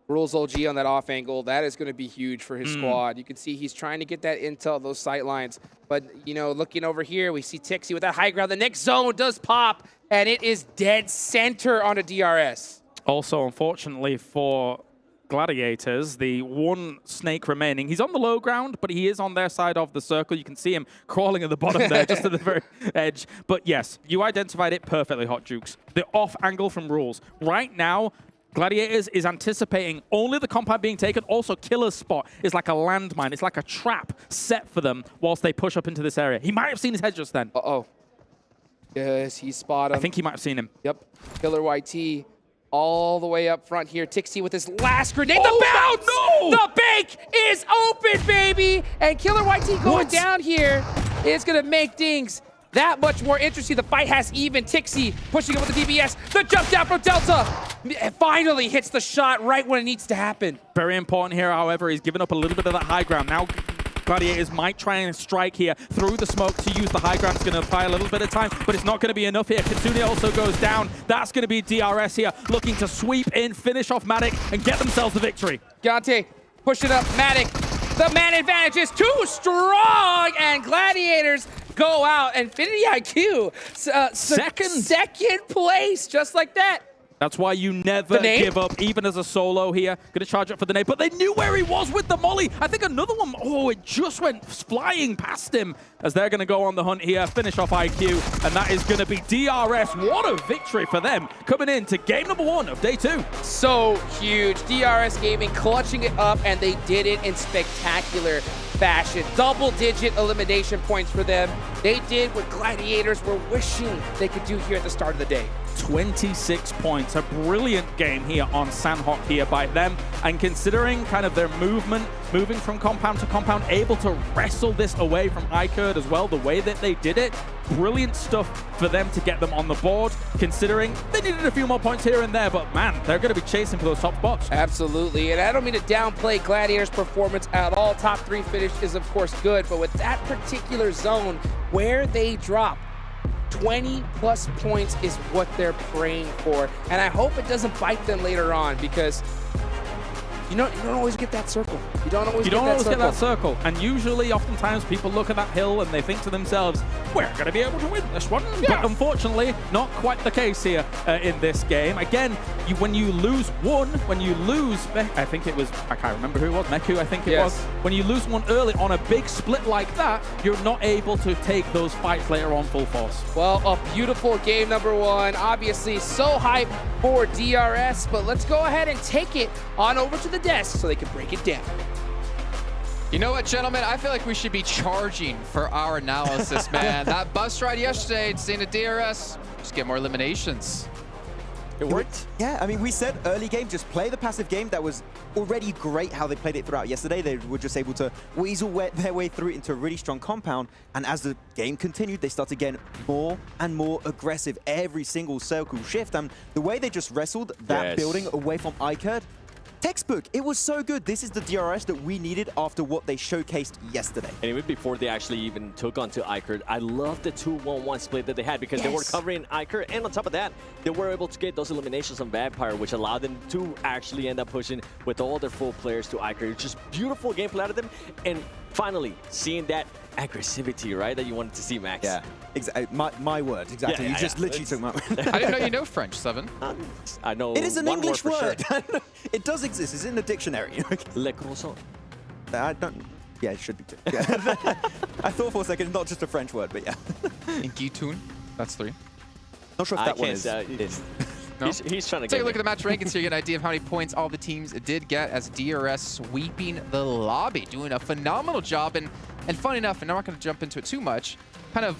Rules OG on that off angle, that is going to be huge for his squad. You can see he's trying to get that intel, those sight lines. But, you know, looking over here, we see Tixie with that high ground. The next zone does pop, and it is dead center on a DRS. Also, unfortunately for Gladiators, the 1 snake remaining. He's on the low ground, but he is on their side of the circle. You can see him crawling at the bottom there, just at the very edge. But yes, you identified it perfectly, Hot Jukes. The off angle from Rules. Right now, Gladiators is anticipating only the compound being taken. Also, Killer's spot is like a landmine. It's like a trap set for them whilst they push up into this area. He might have seen his head just then. Uh-oh. Yes, he spotted him. I think he might have seen him. Yep. Killer YT all the way up front here. Tixie with his last grenade. The bounce! No! The bank is open, baby! And Killer YT going down here is going to make things that much more interesting. The fight has even. Tixie pushing up with the DBS. The jump down from Delta finally hits the shot right when it needs to happen. Very important here, however. He's given up a little bit of that high ground. Now Gladiators might try and strike here through the smoke to use the high ground. It's going to apply a little bit of time, but it's not going to be enough here. Kitsune also goes down. That's going to be DRS here, looking to sweep in, finish off Matic, and get themselves the victory. Gante pushing up Matic. The man advantage is too strong, and Gladiators go out. Infinity IQ, second place, just like that. That's why you never give up, even as a solo here. Gonna charge up for the nade, but they knew where he was with the molly. I think another one, oh, it just went flying past him as they're gonna go on the hunt here, finish off IQ, and that is gonna be DRS. What a victory for them, coming in to game number 1 of day 2. So huge. DRS Gaming clutching it up, and they did it in spectacular fashion. Double-digit elimination points for them. They did what Gladiators were wishing they could do here at the start of the day. 26 points. A brilliant game here on Sanhok here by them. And considering kind of their movement, moving from compound to compound, able to wrestle this away from iKURD as well, the way that they did it, brilliant stuff for them to get them on the board, considering they needed a few more points here and there, but man, they're going to be chasing for those top spots. Absolutely, and I don't mean to downplay Gladiators' performance at all. Top 3 finish is of course good, but with that particular zone where they drop, 20+ points is what they're praying for, and I hope it doesn't bite them later on, because you don't always get that circle. You don't always get that circle. And usually, oftentimes, people look at that hill and they think to themselves, we're going to be able to win this one. Yeah. But unfortunately, not quite the case here in this game. Again, when you lose one, I think it was, I can't remember who it was, Meku, I think it was. When you lose one early on a big split like that, you're not able to take those fights later on full force. Well, a beautiful game number 1. Obviously, so hyped for DRS, but let's go ahead and take it on over to the desk so they can break it down. You know what, gentlemen? I feel like we should be charging for our analysis, man. That bus ride yesterday, seeing a DRS, just get more eliminations. It worked. Yeah, I mean, we said early game, just play the passive game. That was already great how they played it throughout yesterday. They were just able to weasel their way through into a really strong compound. And as the game continued, they started getting more and more aggressive every single circle shift. And the way they just wrestled that building away from iKURD, textbook. It was so good. This is the DRS that we needed after what they showcased yesterday. And even before they actually even took onto iKURD, I love the 2-1-1 split that they had, because they were covering iKURD, and on top of that, they were able to get those eliminations on Vampire, which allowed them to actually end up pushing with all their full players to iKURD. Just beautiful gameplay out of them, and finally seeing that aggressivity, right, that you wanted to see, Max. Yeah, exactly. My word, exactly. You just literally took my I didn't know you know French, Seven. I know. It is an English word. Sure. It does exist. It's in the dictionary. Le croissant. I don't. Yeah, it should be too. Yeah. I thought for a second, not just a French word, but yeah. Inky-tune. That's 3. Not sure if that one is. No? He's trying to take a look at the match rankings so you get an idea of how many points all the teams did get, as DRS sweeping the lobby, doing a phenomenal job. And fun enough, and I'm not going to jump into it too much, kind of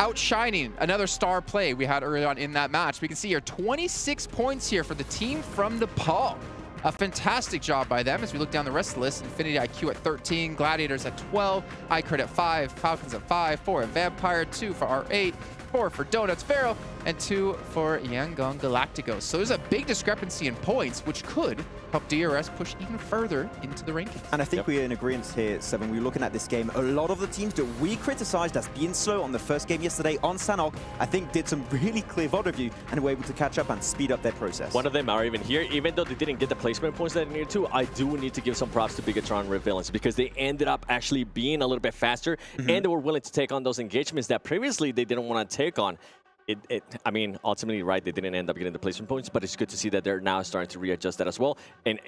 outshining another star play we had early on in that match. We can see here 26 points here for the team from Nepal. A fantastic job by them as we look down the rest of the list. Infinity IQ at 13, Gladiators at 12, iKURD at 5, Falcons at 5, 4 at Vampire, 2 for R8, 4 for Donuts Pharaoh, and 2 for Yangon Galacticos. So there's a big discrepancy in points, which could help DRS push even further into the rankings. And I think we're in agreement here, Seven. We're looking at this game. A lot of the teams that we criticized as being slow on the first game yesterday on Sanhok, I think did some really clear VOD review and were able to catch up and speed up their process. One of them are even here. Even though they didn't get the placement points that they needed to, I do need to give some props to Bigetron Red Villains, because they ended up actually being a little bit faster, and they were willing to take on those engagements that previously they didn't want to take on. I mean, ultimately, right, they didn't end up getting the placement points, but it's good to see that they're now starting to readjust that as well. And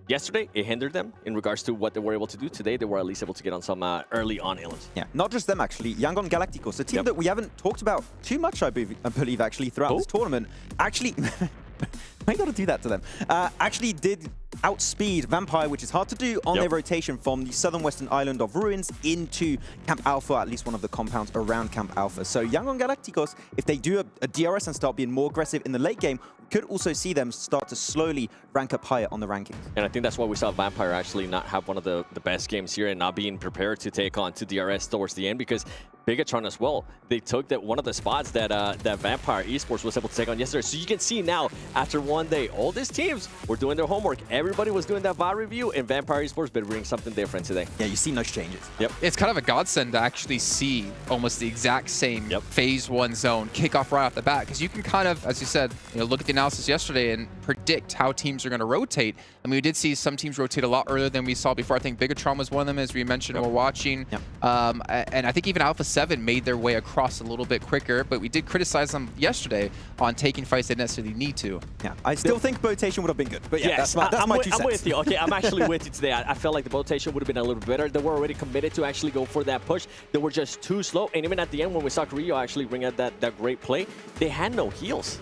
yesterday, it hindered them in regards to what they were able to do. Today, they were at least able to get on some early on illness. Yeah, not just them, actually. Yangon Galacticos, a team that we haven't talked about too much, I believe actually, throughout this tournament. Actually, I got to do that to them. Actually did outspeed Vampire, which is hard to do on their rotation from the southern western island of Ruins into Camp Alpha, at least one of the compounds around Camp Alpha. So Yangon Galacticos, if they do a DRS and start being more aggressive in the late game, we could also see them start to slowly rank up higher on the rankings. And I think that's why we saw Vampire actually not have one of the best games here and not being prepared to take on to DRS towards the end, because Bigetron as well, they took that one of the spots that that Vampire Esports was able to take on yesterday. So you can see now, after one day, all these teams were doing their homework. Everybody was doing that VOD review, and Vampire Esports better bring something different today. Yeah, you see no changes. Yep. It's kind of a godsend to actually see almost the exact same phase 1 zone kick off right off the bat, because you can kind of, as you said, look at the analysis yesterday and predict how teams are going to rotate. I mean, we did see some teams rotate a lot earlier than we saw before. I think Bigetron was one of them, as we mentioned, we're watching. And I think even Alpha7 made their way across a little bit quicker, but we did criticize them yesterday on taking fights they didn't necessarily need to. Yeah, I still think rotation would have been good. But yeah, yes, that's my 2 cents. I'm with you. Okay, I'm actually with you today. I felt like the rotation would have been a little bit better. They were already committed to actually go for that push. They were just too slow. And even at the end, when we saw Carrillo actually bring out that great play, they had no heals.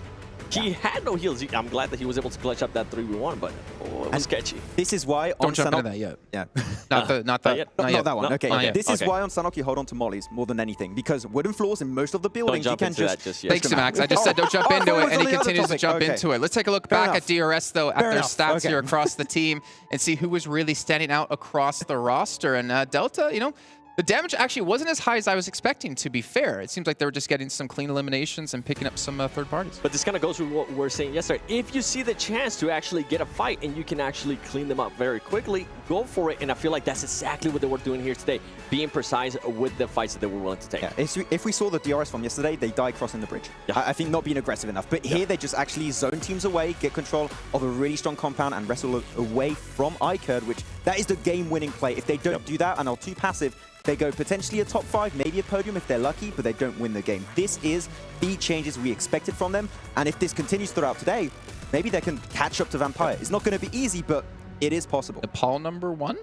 He had no heals. I'm glad that he was able to clutch up that 3v1, but it was sketchy. This is why don't jump into that yet. Yeah, not that. Not that one. No, okay. This is why on Sanhok you hold on to mollies more than anything, because wooden floors in most of the buildings you can just. Thanks, Max. I just said don't jump into it, and he continues to jump into it. Let's take a look back at DRS though, at their stats here across the team, and see who was really standing out across the roster. And Delta, you know, the damage actually wasn't as high as I was expecting, to be fair. It seems like they were just getting some clean eliminations and picking up some third parties. But this kind of goes with what we were saying yesterday. If you see the chance to actually get a fight and you can actually clean them up very quickly, go for it. And I feel like that's exactly what they were doing here today, being precise with the fights that they were willing to take. Yeah, if we saw the DRS from yesterday, they died crossing the bridge. Yeah. I think not being aggressive enough. But here they just actually zone teams away, get control of a really strong compound and wrestle away from iKURD, which that is the game-winning play. If they don't do that and are too passive, they go potentially a top 5, maybe a podium if they're lucky, but they don't win the game. This is the changes we expected from them. And if this continues throughout today, maybe they can catch up to Vampire. It's not going to be easy, but it is possible. Nepal #1?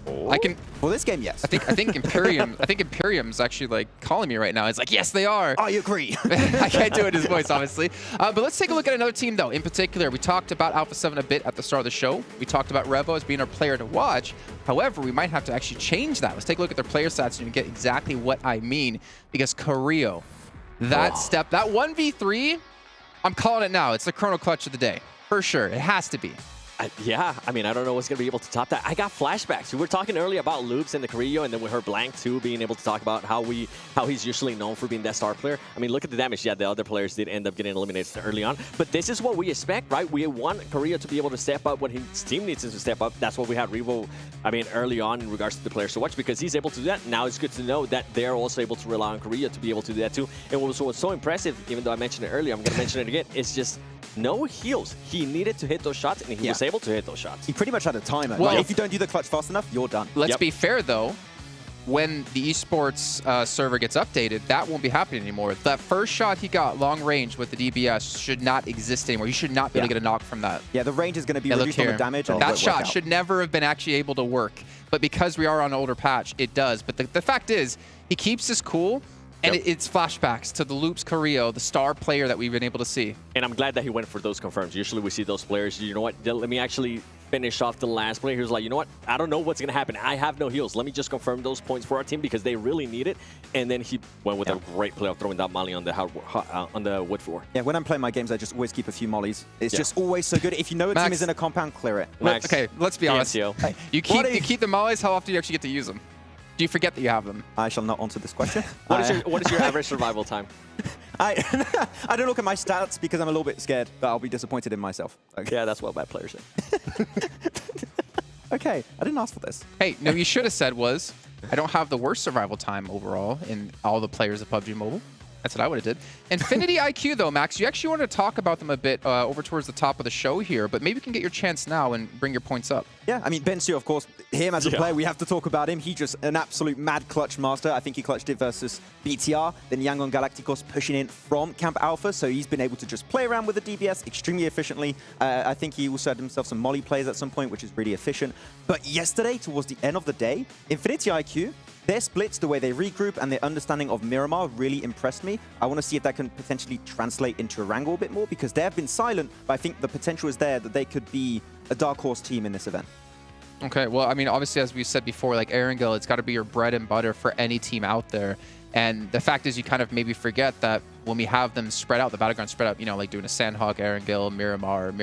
Oh. I can. For this game, yes. I think Imperium. I think Imperium's actually like calling me right now. It's like, yes, they are. I agree. I can't do it in his voice, obviously. But let's take a look at another team, though. In particular, we talked about Alpha7 a bit at the start of the show. We talked about Revo as being our player to watch. However, we might have to actually change that. Let's take a look at their player stats and you get exactly what I mean. Because Carrillo, that step, that 1v3, I'm calling it now. It's the chrono clutch of the day. For sure. It has to be. Yeah, I mean, I don't know what's going to be able to top that. I got flashbacks. We were talking earlier about Loops and the Carrillo, and then we heard Blank, too, being able to talk about how he's usually known for being that star player. I mean, look at the damage. Yeah, the other players did end up getting eliminated early on. But this is what we expect, right? We want Carrillo to be able to step up when his team needs him to step up. That's what we had Revo, I mean, early on in regards to the players to watch, because he's able to do that. Now it's good to know that they're also able to rely on Carrillo to be able to do that, too. And what was so impressive, even though I mentioned it earlier, I'm going to mention it again, it's just no heals. He needed to hit those shots, and he was able to hit those shots. He pretty much had a timer. Well, if you don't do the clutch fast enough, you're done. Let's be fair, though. When the esports server gets updated, that won't be happening anymore. That first shot he got long range with the DBS should not exist anymore. You should not be able to get a knock from that. Yeah, the range is going to be reduced on the damage. And that shot should never have been actually able to work. But because we are on an older patch, it does. But the fact is, he keeps this cool. And it's flashbacks to the Loops Carrillo, the star player that we've been able to see. And I'm glad that he went for those confirms. Usually we see those players, you know what, let me actually finish off the last player. He was like, you know what, I don't know what's going to happen. I have no heals. Let me just confirm those points for our team because they really need it. And then he went with a great play of throwing that molly on the wood floor. Yeah, when I'm playing my games, I just always keep a few mollies. It's just always so good. If you know a team is in a compound, clear it. Max, okay, let's be honest. You keep the mollies, how often do you actually get to use them? Do you forget that you have them? I shall not answer this question. What is your average survival time? I don't look at my stats because I'm a little bit scared that I'll be disappointed in myself. Okay. Yeah, that's what bad players say. Okay, I didn't ask for this. Hey, no, you should have said was, I don't have the worst survival time overall in all the players of PUBG Mobile. That's what I would have did. Infinity IQ, though, Max, you actually wanted to talk about them a bit over towards the top of the show here, but maybe you can get your chance now and bring your points up. Yeah, I mean, Bensu, of course, him as a player, we have to talk about him. He just an absolute mad clutch master. I think he clutched it versus BTR, then Yangon Galacticos pushing in from Camp Alpha, so he's been able to just play around with the DBS extremely efficiently. I think he also had himself some molly plays at some point, which is really efficient. But yesterday, towards the end of the day, Infinity IQ, their splits, the way they regroup, and their understanding of Miramar really impressed me. I want to see if that can potentially translate into a Wrangle a bit more, because they have been silent, but I think the potential is there that they could be a dark horse team in this event. Okay, well, I mean, obviously, as we said before, like Erangel, it's got to be your bread and butter for any team out there. And the fact is, you kind of maybe forget that when we have them spread out, the battleground spread out, you know, like doing a Sandhawk, Erangel, Miramar,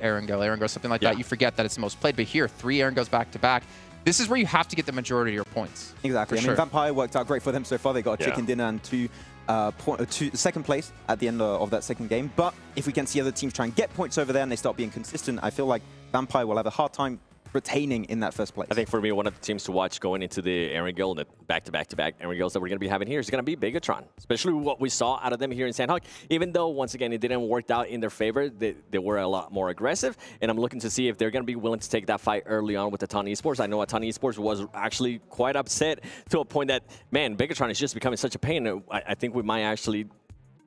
Erangel, something like that, you forget that it's the most played. But here, 3 Erangels back-to-back. This is where you have to get the majority of your points. Exactly. I mean, Vampire worked out great for them so far. They got a chicken dinner and second place at the end of that second game. But if we can see other teams try and get points over there and they start being consistent, I feel like Vampire will have a hard time retaining in that first place. I think for me, one of the teams to watch going into the Erangel and the back-to-back-to-back Erangels that we're going to be having here is going to be Bigetron, especially what we saw out of them here in Sandhawk. Even though, once again, it didn't work out in their favor, they were a lot more aggressive, and I'm looking to see if they're going to be willing to take that fight early on with Aton Esports. I know Aton Esports was actually quite upset to a point that, man, Bigetron is just becoming such a pain. I think we might actually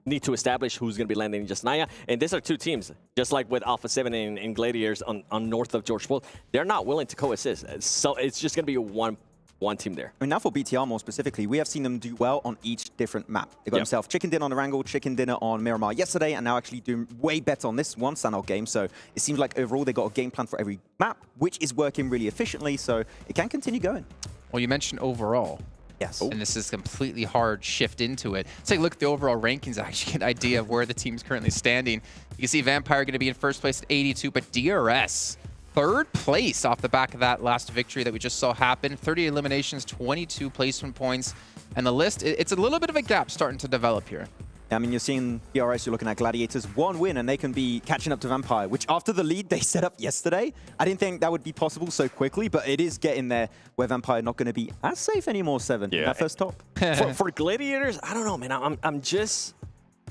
need to establish who's going to be landing in just Naya. And these are two teams, just like with Alpha7 and Gladiators on north of George Floyd. They're not willing to coexist. So it's just going to be one team there. I mean, now for BTR more specifically, we have seen them do well on each different map. They got themselves chicken dinner on Erangel, chicken dinner on Miramar yesterday, and now actually doing way better on this one Sandhawk game. So it seems like overall they got a game plan for every map, which is working really efficiently. So it can continue going. Well, you mentioned overall. Yes. And this is completely hard shift into it. Take a look at the overall rankings, actually get an idea of where the team's currently standing. You can see Vampire going to be in first place at 82, but DRS, third place off the back of that last victory that we just saw happen. 30 eliminations, 22 placement points. And the list, it's a little bit of a gap starting to develop here. I mean, you're seeing DRS, you're looking at Gladiators, one win, and they can be catching up to Vampire, which after the lead they set up yesterday, I didn't think that would be possible so quickly, but it is getting there where Vampire not going to be as safe anymore, 7 in that first top. for Gladiators, I don't know, man. I'm just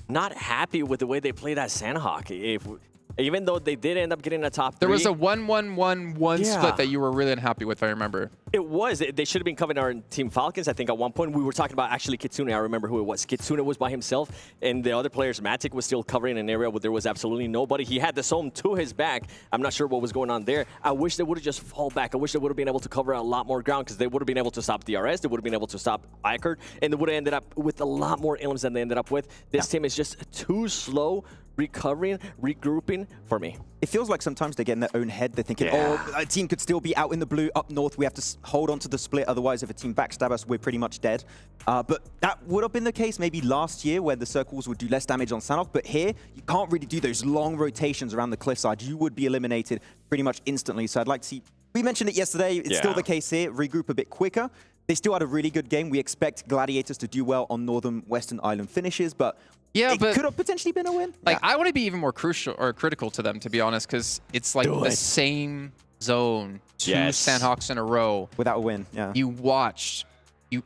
not happy with the way they played at Sandhawk. Even though they did end up getting a top 3. There was a 1-1-1-1 split that you were really unhappy with, I remember. It was. They should have been covering our Team Falcons. I think at one point we were talking about actually Kitsune. I remember who it was. Kitsune was by himself, and the other players, Matic, was still covering an area where there was absolutely nobody. He had the zone to his back. I'm not sure what was going on there. I wish they would have just fall back. I wish they would have been able to cover a lot more ground because they would have been able to stop DRS. They would have been able to stop iKURD, and they would have ended up with a lot more elims than they ended up with. This team is just too slow recovering, regrouping for me. It feels like sometimes they get in their own head. They're thinking, oh, a team could still be out in the blue up north. We have to hold on to the split. Otherwise, if a team backstab us, we're pretty much dead. But that would have been the case maybe last year where the circles would do less damage on Sandhawk. But here, you can't really do those long rotations around the cliffside. You would be eliminated pretty much instantly. So I'd like to see... We mentioned it yesterday. It's still the case here. Regroup a bit quicker. They still had a really good game. We expect Gladiators to do well on Northern Western Island finishes, but it could have potentially been a win. Like, I want to be even more crucial or critical to them, to be honest, because it's like the same zone, 2 Sandhawks in a row without a win. Yeah, you watched.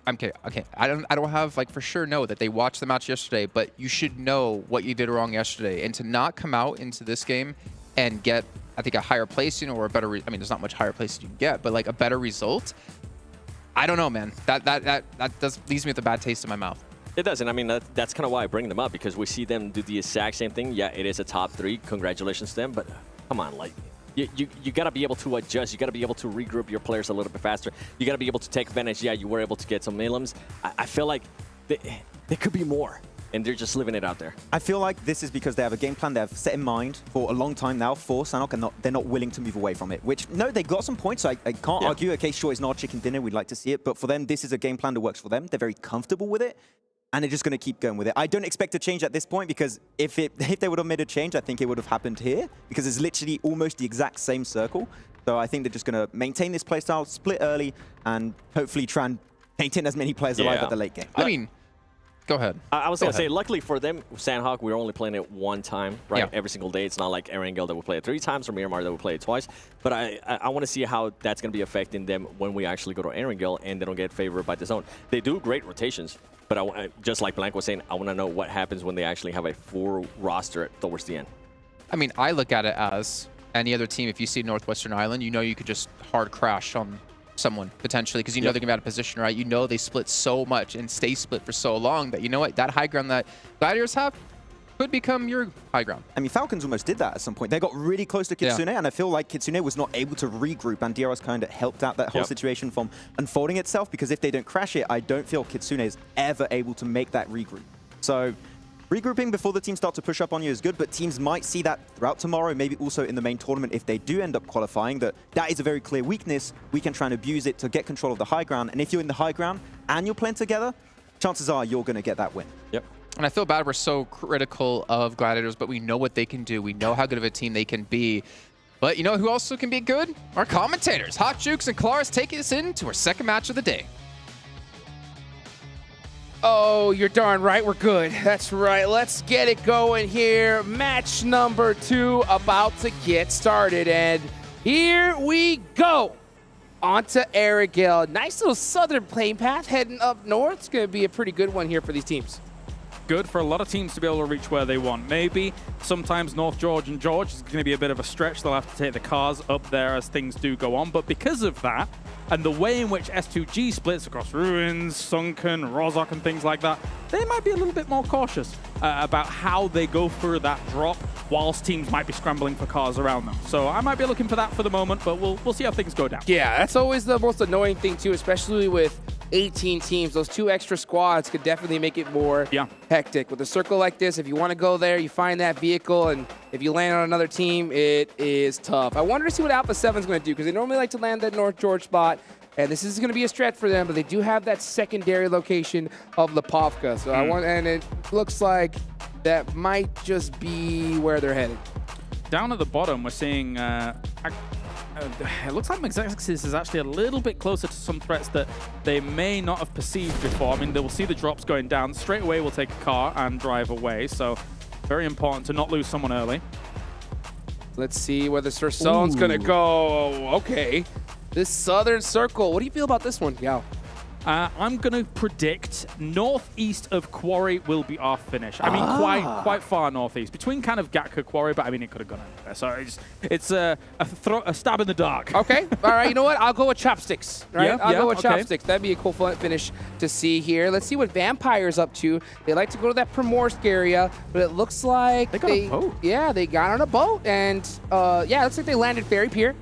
Okay. I don't have like for sure know that they watched the match yesterday, but you should know what you did wrong yesterday, and to not come out into this game and get, I think, a higher placing or a better. I mean, there's not much higher placing you can get, but like a better result. I don't know, man. That leaves me with a bad taste in my mouth. It does, and I mean, that's kind of why I bring them up, because we see them do the exact same thing. Yeah, it is a top 3. Congratulations to them, but come on, like, you got to be able to adjust. You got to be able to regroup your players a little bit faster. You got to be able to take advantage. Yeah, you were able to get some elims. I feel like there could be more, and they're just living it out there. I feel like this is because they have a game plan they have set in mind for a long time now for Sandhawk, and they're not willing to move away from it, which, no, they got some points. I can't argue. Okay, sure, it's not chicken dinner. We'd like to see it. But for them, this is a game plan that works for them. They're very comfortable with it, and they're just going to keep going with it. I don't expect a change at this point, because if they would have made a change, I think it would have happened here, because it's literally almost the exact same circle. So I think they're just going to maintain this playstyle, split early, and hopefully try and maintain as many players alive at the late game. I mean, go ahead. I was going to say, luckily for them, Sandhawk, we're only playing it one time, right? Every single day. It's not like Erangel that we play it 3 times or Miramar that we play it twice. But I want to see how that's going to be affecting them when we actually go to Erangel and they don't get favored by the zone. They do great rotations, but just like Blank was saying, I want to know what happens when they actually have a full roster towards the end. I mean, I look at it as any other team. If you see Northwestern Island, you know you could just hard crash on someone potentially, because you know they're gonna be out of position, right? You know they split so much and stay split for so long that you know what, that high ground that Gladiators have could become your high ground. I mean, Falcons almost did that at some point. They got really close to Kitsune, and I feel like Kitsune was not able to regroup, and DRS kind of helped out that whole situation from unfolding itself, because if they don't crash it, I don't feel Kitsune is ever able to make that regroup. So regrouping before the team start to push up on you is good, but teams might see that throughout tomorrow, maybe also in the main tournament if they do end up qualifying, that is a very clear weakness. We can try and abuse it to get control of the high ground, and if you're in the high ground and you're playing together, chances are you're going to get that win. Yep. And I feel bad we're so critical of Gladiators, but we know what they can do. We know how good of a team they can be. But you know who also can be good? Our commentators. Hot Jukes and Claris taking us into our second match of the day. Oh, you're darn right we're good. That's right. Let's get it going here. Match number 2 about to get started. And Here we go. Onto Arigel. Nice little southern playing path heading up north. It's going to be a pretty good one here for these teams. Good for a lot of teams to be able to reach where they want. Maybe sometimes North George and George is going to be a bit of a stretch. They'll have to take the cars up there as things do go on. But because of that, and the way in which S2G splits across Ruins, Sunken, Rozhok, and things like that, they might be a little bit more cautious about how they go through that drop, whilst teams might be scrambling for cars around them. So I might be looking for that for the moment, but we'll see how things go down. Yeah, that's always the most annoying thing too, especially with 18 teams. Those 2 extra squads could definitely make it more hectic. With a circle like this, if you want to go there, you find that vehicle, and if you land on another team, it is tough. I wonder to see what Alpha7 is going to do, because they normally like to land that North George spot, and this is going to be a stretch for them, but they do have that secondary location of Lipovka. So and it looks like that might just be where they're headed. Down at the bottom, we're seeing it looks like Maxexis is actually a little bit closer to some threats that they may not have perceived before. I mean, they will see the drops going down. Straight away, we'll take a car and drive away. So very important to not lose someone early. Let's see where the Sir Sone's going to go. Okay. This southern circle. What do you feel about this one, Yao? I'm going to predict northeast of Quarry will be our finish. I mean, quite far northeast. Between kind of Gatka Quarry, but I mean, it could have gone anywhere. So it's a stab in the dark. Okay. All right. You know what? I'll go with Chopsticks. Right? Yeah, I'll go with Chopsticks. That'd be a cool finish to see here. Let's see what Vampire's up to. They like to go to that Primorsk area, but it looks like they got a boat. Yeah, they got on a boat. And yeah, it looks like they landed Ferry Pier.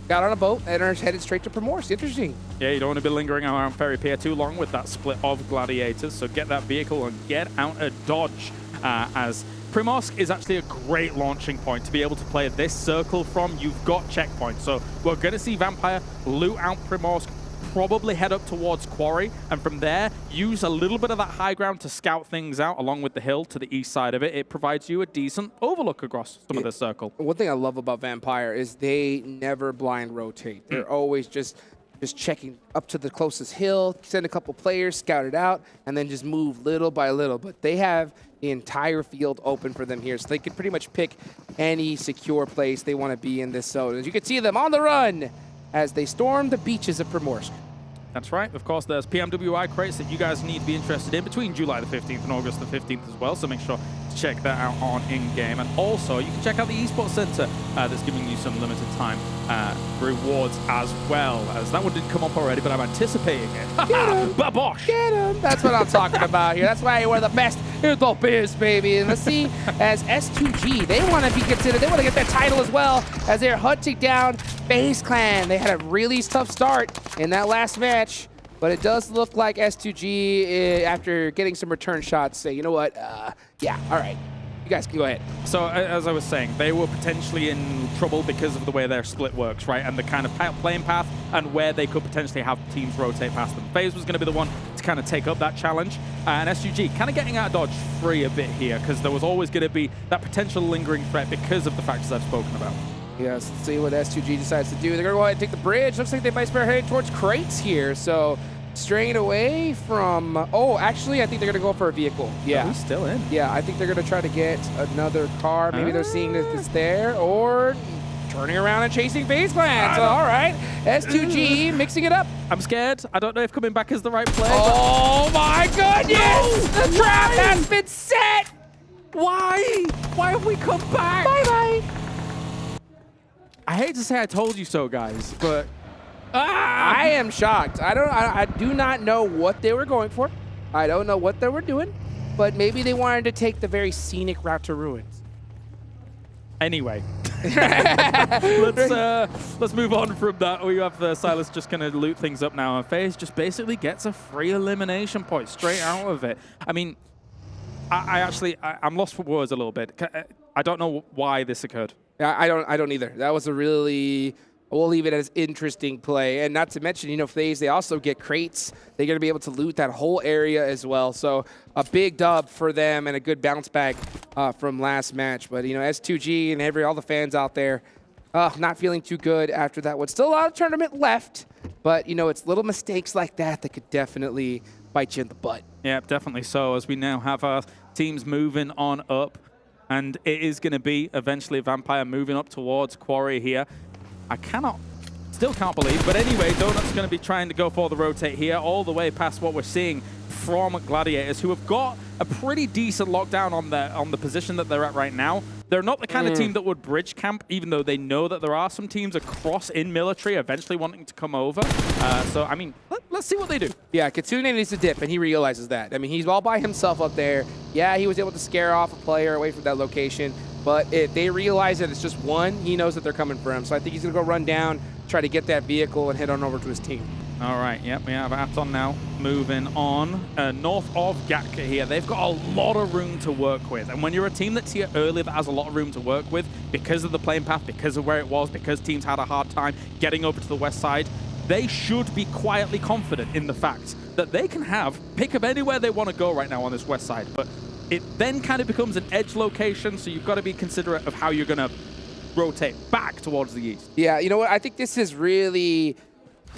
Got on a boat and are headed straight to Primorsk. Interesting. Yeah, you don't want to be lingering around Ferry Pier too long with that split of Gladiators. So get that vehicle and get out of dodge, as Primorsk is actually a great launching point to be able to play this circle from. You've got checkpoints. So we're going to see Vampire loot out Primorsk, probably head up towards Quarry, and from there, use a little bit of that high ground to scout things out along with the hill to the east side of it. It provides you a decent overlook across some of the circle. One thing I love about Vampire is they never blind rotate. They're always just checking up to the closest hill, send a couple players, scout it out, and then just move little by little. But they have the entire field open for them here, so they can pretty much pick any secure place they want to be in this zone. As you can see them on the run as they storm the beaches of Primorsk. That's right. Of course, there's PMWI crates that you guys need to be interested in between July the 15th and August the 15th as well, so make sure to check that out on in-game. And also, you can check out the Esports Center that's giving you some limited time rewards as well, as that one didn't come up already, but I'm anticipating it. Babosh! Get him! That's what I'm talking about here. That's why we're the best in the biz, baby. And let's see, as S2G, they want to be considered, they want to get that title as well, as they're hunting down FaZe Clan. They had a really tough start in that last match, but it does look like S2G, after getting some return shots, say, you know what, yeah, all right. You guys can go ahead. So, as I was saying, they were potentially in trouble because of the way their split works, right? And the kind of playing path and where they could potentially have teams rotate past them. FaZe was going to be the one to kind of take up that challenge. And SUG kind of getting out of dodge free a bit here, because there was always going to be that potential lingering threat because of the factors I've spoken about. Yes, let's see what S2G decides to do. They're going to go ahead and take the bridge. Looks like they might start heading towards crates here. So, straying away from... Oh, actually, I think they're going to go for a vehicle. Yeah. Who's still in? Yeah, I think they're going to try to get another car. Maybe they're seeing that it's there, or turning around and chasing FaZe Clan. So, all right. S2G mixing it up. I'm scared. I don't know if coming back is the right play. Oh, my goodness! No! The trap has been set! Why? Why have we come back? Bye-bye. I hate to say I told you so, guys, but... I am shocked. I do not know what they were going for. I don't know what they were doing, but maybe they wanted to take the very scenic route to Ruins. Anyway, let's move on from that. We have Silas just going to loot things up now, and FaZe just basically gets a free elimination point straight out of it. I mean, I'm lost for words a little bit. I don't know why this occurred. Yeah, I don't either. That was a really... We'll leave it as interesting play. And not to mention, you know, FaZe, they also get crates. They're going to be able to loot that whole area as well. So a big dub for them and a good bounce back from last match. But, you know, S2G and all the fans out there, not feeling too good after that one. Still a lot of tournament left. But, you know, it's little mistakes like that that could definitely bite you in the butt. Yeah, definitely so. As we now have our teams moving on up. And it is going to be eventually Vampire moving up towards Quarry here. Still can't believe. But anyway, Donut's going to be trying to go for the rotate here, all the way past what we're seeing from Gladiators, who have got a pretty decent lockdown on the position that they're at right now. They're not the kind of team that would bridge camp, even though they know that there are some teams across in military eventually wanting to come over. So, I mean, let's see what they do. Yeah, Kitsune needs to dip, and he realizes that. I mean, he's all by himself up there. Yeah, he was able to scare off a player away from that location, but if they realize that it's just one, he knows that they're coming for him. So I think he's going to go run down, try to get that vehicle, and head on over to his team. All right, yep, we have Aton now moving on north of Gatka here. They've got a lot of room to work with. And when you're a team that's here early that has a lot of room to work with, because of the playing path, because of where it was, because teams had a hard time getting over to the west side, they should be quietly confident in the fact that they can pick up anywhere they want to go right now on this west side. But it then kind of becomes an edge location, so you've got to be considerate of how you're going to rotate back towards the east. Yeah, you know what? I think this is really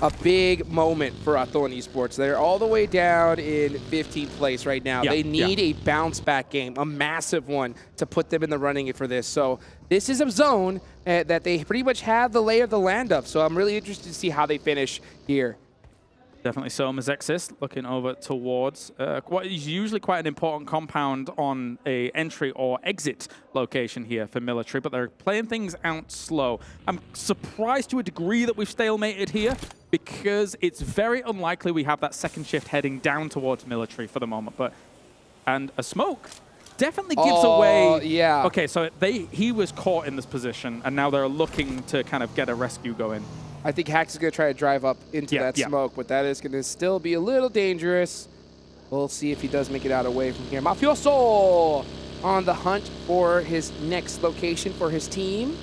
a big moment for Aton Esports. They're all the way down in 15th place right now. They need a bounce-back game, a massive one, to put them in the running for this. So this is a zone that they pretty much have the lay of the land of. So I'm really interested to see how they finish here. Definitely so. Mazexis looking over towards what is usually quite an important compound on a entry or exit location here for military, but they're playing things out slow. I'm surprised to a degree that we've stalemated here, because it's very unlikely we have that second shift heading down towards military for the moment. And a smoke definitely gives away. Yeah. Okay, so he was caught in this position, and now they're looking to kind of get a rescue going. I think Hax is going to try to drive up into that smoke, but that is going to still be a little dangerous. We'll see if he does make it out away from here. Mafioso on the hunt for his next location for his team.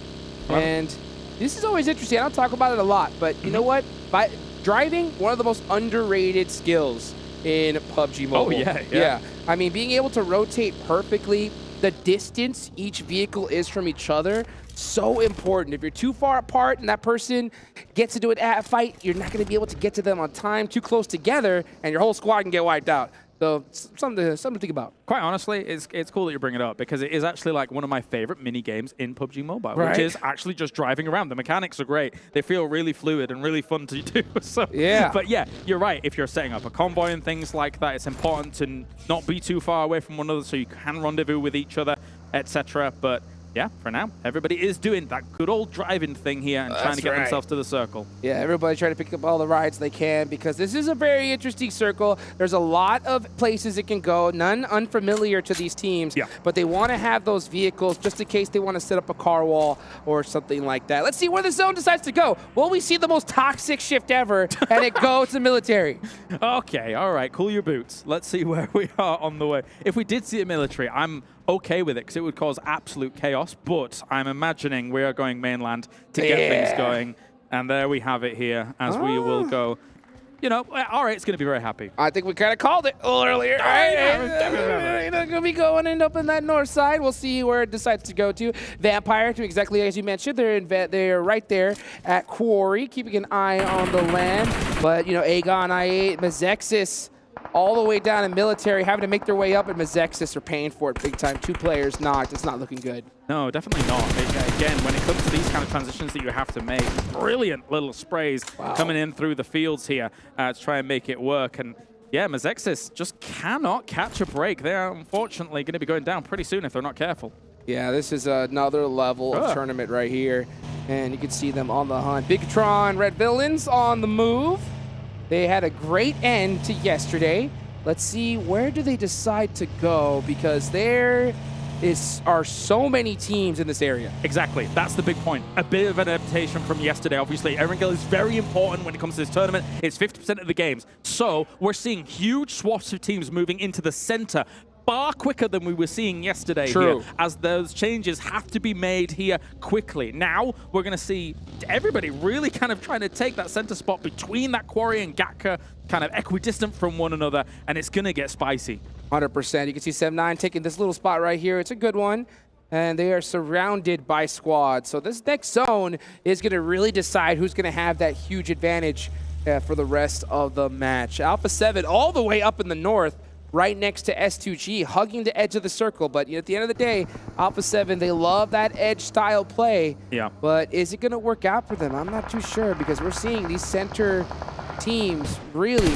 And this is always interesting. I don't talk about it a lot, but you know what? By driving, one of the most underrated skills in PUBG Mobile. Oh, yeah. I mean, being able to rotate perfectly, the distance each vehicle is from each other, so important. If you're too far apart and that person gets into a fight, you're not going to be able to get to them on time. Too close together, and your whole squad can get wiped out. So something to think about. Quite honestly, it's cool that you bring it up, because it is actually like one of my favorite mini games in PUBG Mobile, which is actually just driving around. The mechanics are great. They feel really fluid and really fun to do. So, yeah. But yeah, you're right. If you're setting up a convoy and things like that, it's important to not be too far away from one another so you can rendezvous with each other, etc. But yeah, for now, everybody is doing that good old driving thing here and trying to get themselves to the circle. Yeah, everybody trying to pick up all the rides they can, because this is a very interesting circle. There's a lot of places it can go, none unfamiliar to these teams, but they want to have those vehicles just in case they want to set up a car wall or something like that. Let's see where the zone decides to go. Will we see the most toxic shift ever and it go to military? Okay, all right, cool your boots. Let's see where we are on the way. If we did see a military, I'm okay with it, because it would cause absolute chaos, but I'm imagining we are going mainland to get things going, and there we have it here, as we will go. You know, all right, it's going to be very happy. I think we kind of called it a little earlier. All right, they're going to be going end up in that north side. We'll see where it decides to go to. Vampire, to exactly as you mentioned, they're right there at Quarry, keeping an eye on the land. But, you know, AGONxI8, Mazexis, all the way down in military, having to make their way up, and Mazexis are paying for it big time. 2 players knocked. It's not looking good. No, definitely not. Again, when it comes to these kind of transitions that you have to make, brilliant little sprays coming in through the fields here to try and make it work. And yeah, Mazexis just cannot catch a break. They're unfortunately going to be going down pretty soon if they're not careful. Yeah, this is another level of tournament right here. And you can see them on the hunt. Bigetron Red Villains on the move. They had a great end to yesterday. Let's see, where do they decide to go? Because there are so many teams in this area. Exactly. That's the big point. A bit of an adaptation from yesterday. Obviously, Erangel is very important when it comes to this tournament. It's 50% of the games. So we're seeing huge swaths of teams moving into the center far quicker than we were seeing yesterday here, as those changes have to be made here quickly. Now, we're going to see everybody really kind of trying to take that center spot between that Quarry and Gatka, kind of equidistant from one another, and it's going to get spicy. 100%. You can see 7-9 taking this little spot right here. It's a good one. And they are surrounded by squads. So this next zone is going to really decide who's going to have that huge advantage for the rest of the match. Alpha7 all the way up in the north, right next to S2G, hugging the edge of the circle. But at the end of the day, Alpha7, they love that edge style play. Yeah. But is it going to work out for them? I'm not too sure, because we're seeing these center teams really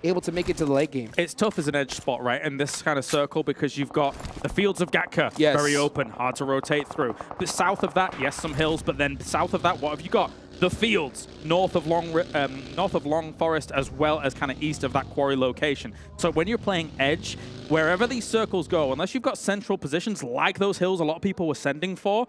able to make it to the late game. It's tough as an edge spot, right, in this kind of circle, because you've got the fields of Gatka, very open, hard to rotate through. But south of that, yes, some hills, but then south of that, what have you got? The fields north of Long Forest, as well as kind of east of that quarry location. So when you're playing edge, wherever these circles go, unless you've got central positions like those hills a lot of people were sending for,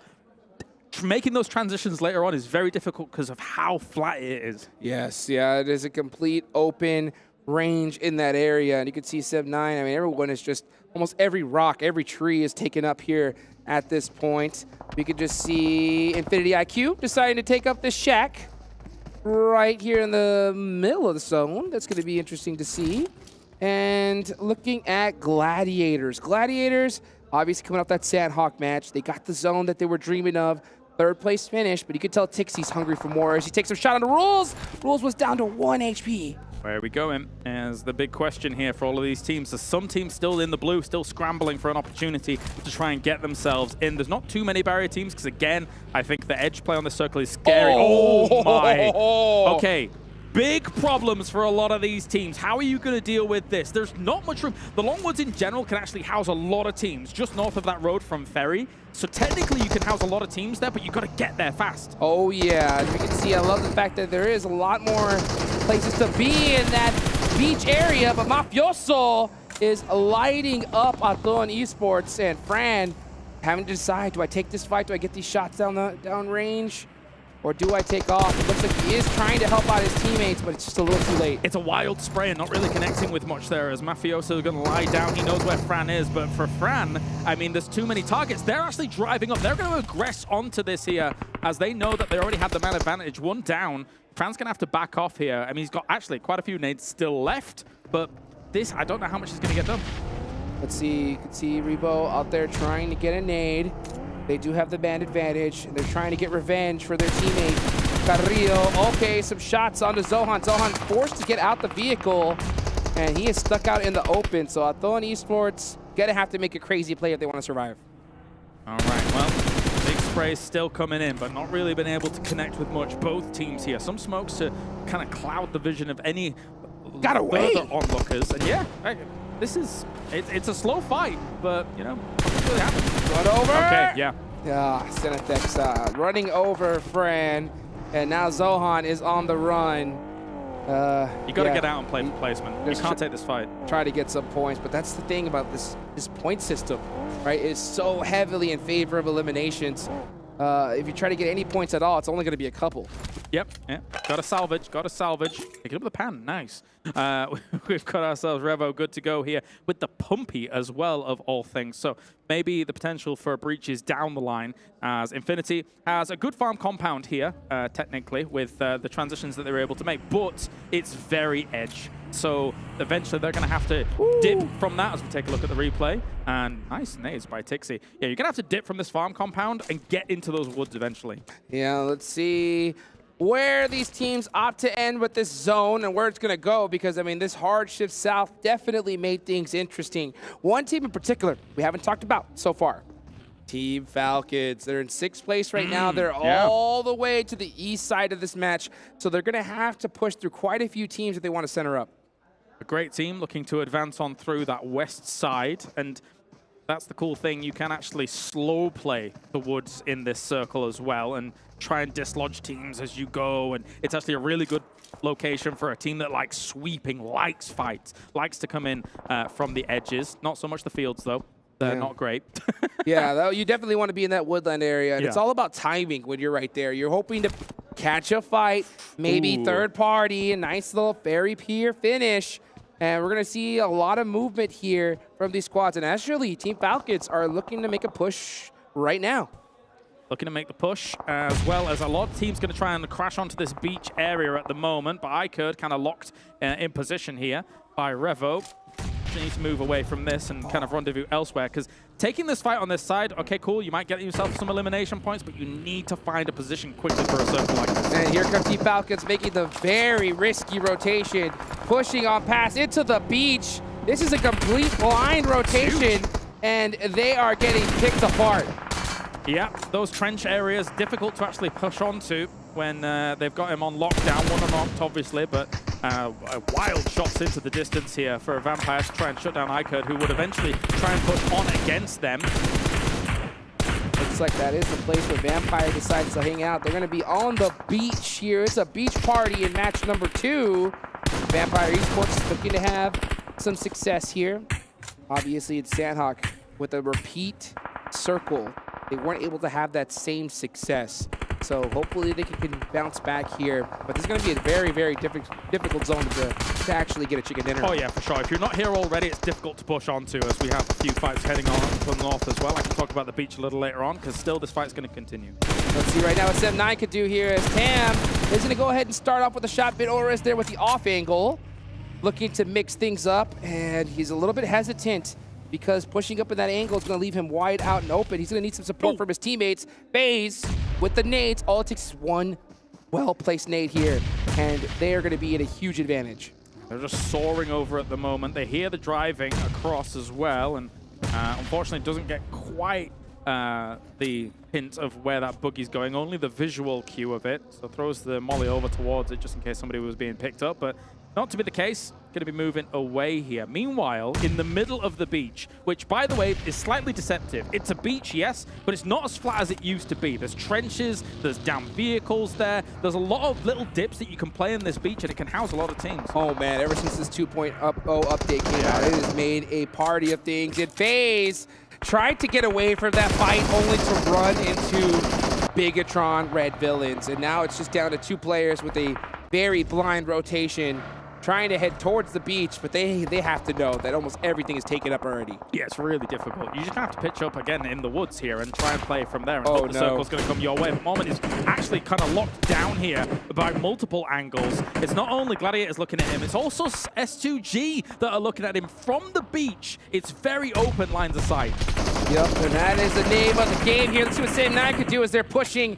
making those transitions later on is very difficult because of how flat it is. Yes, yeah, it is a complete open range in that area. And you can see Seb9, I mean, everyone is just, almost every rock, every tree is taken up here at this point. We could just see Infinity IQ deciding to take up this shack right here in the middle of the zone. That's going to be interesting to see. And looking at Gladiators. Gladiators, obviously coming off that Sandhawk match. They got the zone that they were dreaming of. Third place finish, but you can tell Tixie's hungry for more as he takes a shot on the Rules. Rules was down to 1 HP. Where are we going? As the big question here for all of these teams. There's some teams still in the blue, still scrambling for an opportunity to try and get themselves in. There's not too many barrier teams because, again, I think the edge play on this circle is scary. Oh my. Okay. Big problems for a lot of these teams. How are you going to deal with this? There's not much room. The Longwoods in general can actually house a lot of teams just north of that road from Ferry. So technically you can house a lot of teams there, but you got to get there fast. Oh yeah, as we can see, I love the fact that there is a lot more places to be in that beach area, but Mafioso is lighting up Aton Esports, and Fran having to decide, do I take this fight? Do I get these shots down range? Or do I take off? It looks like he is trying to help out his teammates, but it's just a little too late. It's a wild spray and not really connecting with much there, as Mafioso is going to lie down. He knows where Fran is, but for Fran, I mean, there's too many targets. They're actually driving up. They're going to aggress onto this here, as they know that they already have the man advantage. One down. Fran's going to have to back off here. I mean, he's got actually quite a few nades still left, but this, I don't know how much he's going to get done. Let's see. You can see Rebo out there trying to get a nade. They do have the band advantage. They're trying to get revenge for their teammate, Carrillo. Okay, some shots onto Zohan. Zohan forced to get out the vehicle, and he is stuck out in the open. So Aton Esports gonna have to make a crazy play if they want to survive. All right, well, big sprays still coming in, but not really been able to connect with much. Both teams here. Some smokes to kind of cloud the vision of any further onlookers. And yeah, this is, it's a slow fight, but, you know, nothing really happens. Run over! Okay, yeah. Yeah, Senethex running over Fran, and now Zohan is on the run. You got to get out and play for placement. You can't take this fight. Try to get some points, but that's the thing about this point system, right? It's so heavily in favor of eliminations. If you try to get any points at all, it's only going to be a couple. Yep, yeah. Got to salvage, got to salvage. Pick it up with the pan, nice. We've got ourselves Revo good to go here with the Pumpy as well, of all things. So maybe the potential for breaches down the line, as Infinity has a good farm compound here, technically, with the transitions that they were able to make, but it's very edge. So eventually they're going to have to dip from that as we take a look at the replay. And nice nades by Tixie. Yeah, you're going to have to dip from this farm compound and get into those woods eventually. Yeah, let's see where these teams opt to end with this zone and where it's going to go, because, I mean, this hard shift south definitely made things interesting. One team in particular we haven't talked about so far, Team Falcons. They're in 6th place right now. They're all the way to the east side of this match, so they're going to have to push through quite a few teams if they want to center up. A great team looking to advance on through that west side, and that's the cool thing. You can actually slow play the woods in this circle as well and try and dislodge teams as you go, and it's actually a really good location for a team that likes sweeping, likes fights, likes to come in from the edges. Not so much the fields, though. They're not great. Yeah, you definitely want to be in that woodland area, and it's all about timing when you're right there. You're hoping to catch a fight, maybe third party, a nice little fairy pier finish. And we're going to see a lot of movement here from these squads. And actually, Team Falcons are looking to make a push right now. Looking to make the push, as well as a lot of teams going to try and crash onto this beach area at the moment. But iKURD kind of locked in position here by Revo. You need to move away from this and kind of rendezvous elsewhere, because taking this fight on this side, okay, cool, you might get yourself some elimination points, but you need to find a position quickly for a circle like this. And here comes Team Falcons making the very risky rotation, pushing on past into the beach. This is a complete blind rotation, and they are getting picked apart. Yeah, those trench areas, difficult to actually push onto when they've got him on lockdown. One unlocked, obviously, but wild shots into the distance here for a Vampire to try and shut down iKURD, who would eventually try and push on against them. Looks like that is the place where Vampire decides to hang out. They're going to be on the beach here. It's a beach party in match number 2. Vampire Esports is looking to have some success here. Obviously, it's Sandhawk with a repeat circle. They weren't able to have that same success. So hopefully they can bounce back here. But this is going to be a very, very difficult zone to actually get a chicken dinner. Oh yeah, for sure. If you're not here already, it's difficult to push onto, as we have a few fights heading on from the north as well. I can talk about the beach a little later on, because still this fight's going to continue. Let's see right now what 7-9 could do here, as Tam is going to go ahead and start off with a shot. Bit there with the off angle, looking to mix things up, and he's a little bit hesitant, because pushing up in that angle is going to leave him wide out and open. He's going to need some support from his teammates. FaZe with the nades. All it takes is one well-placed nade here, and they are going to be at a huge advantage. They're just soaring over at the moment. They hear the driving across as well, and unfortunately doesn't get quite the hint of where that boogie's going, only the visual cue of it. So throws the molly over towards it just in case somebody was being picked up, but not to be the case. Going to be moving away here. Meanwhile, in the middle of the beach, which, by the way, is slightly deceptive. It's a beach, yes, but it's not as flat as it used to be. There's trenches, there's damn vehicles there. There's a lot of little dips that you can play in this beach, and it can house a lot of teams. Oh, man, ever since this 2.0 update came out, it has made a party of things. And FaZe tried to get away from that fight, only to run into Bigetron Red Villains. And now it's just down to 2 players with a very blind rotation, trying to head towards the beach, but they have to know that almost everything is taken up already. Yeah, it's really difficult. You just have to pitch up again in the woods here and try and play from there, and hope the circle's going to come your way. But Moment is actually kind of locked down here by multiple angles. It's not only Gladiators looking at him, it's also S2G that are looking at him from the beach. It's very open lines of sight. Yep, and that is the name of the game here. Let's see what 7-9 could do as they're pushing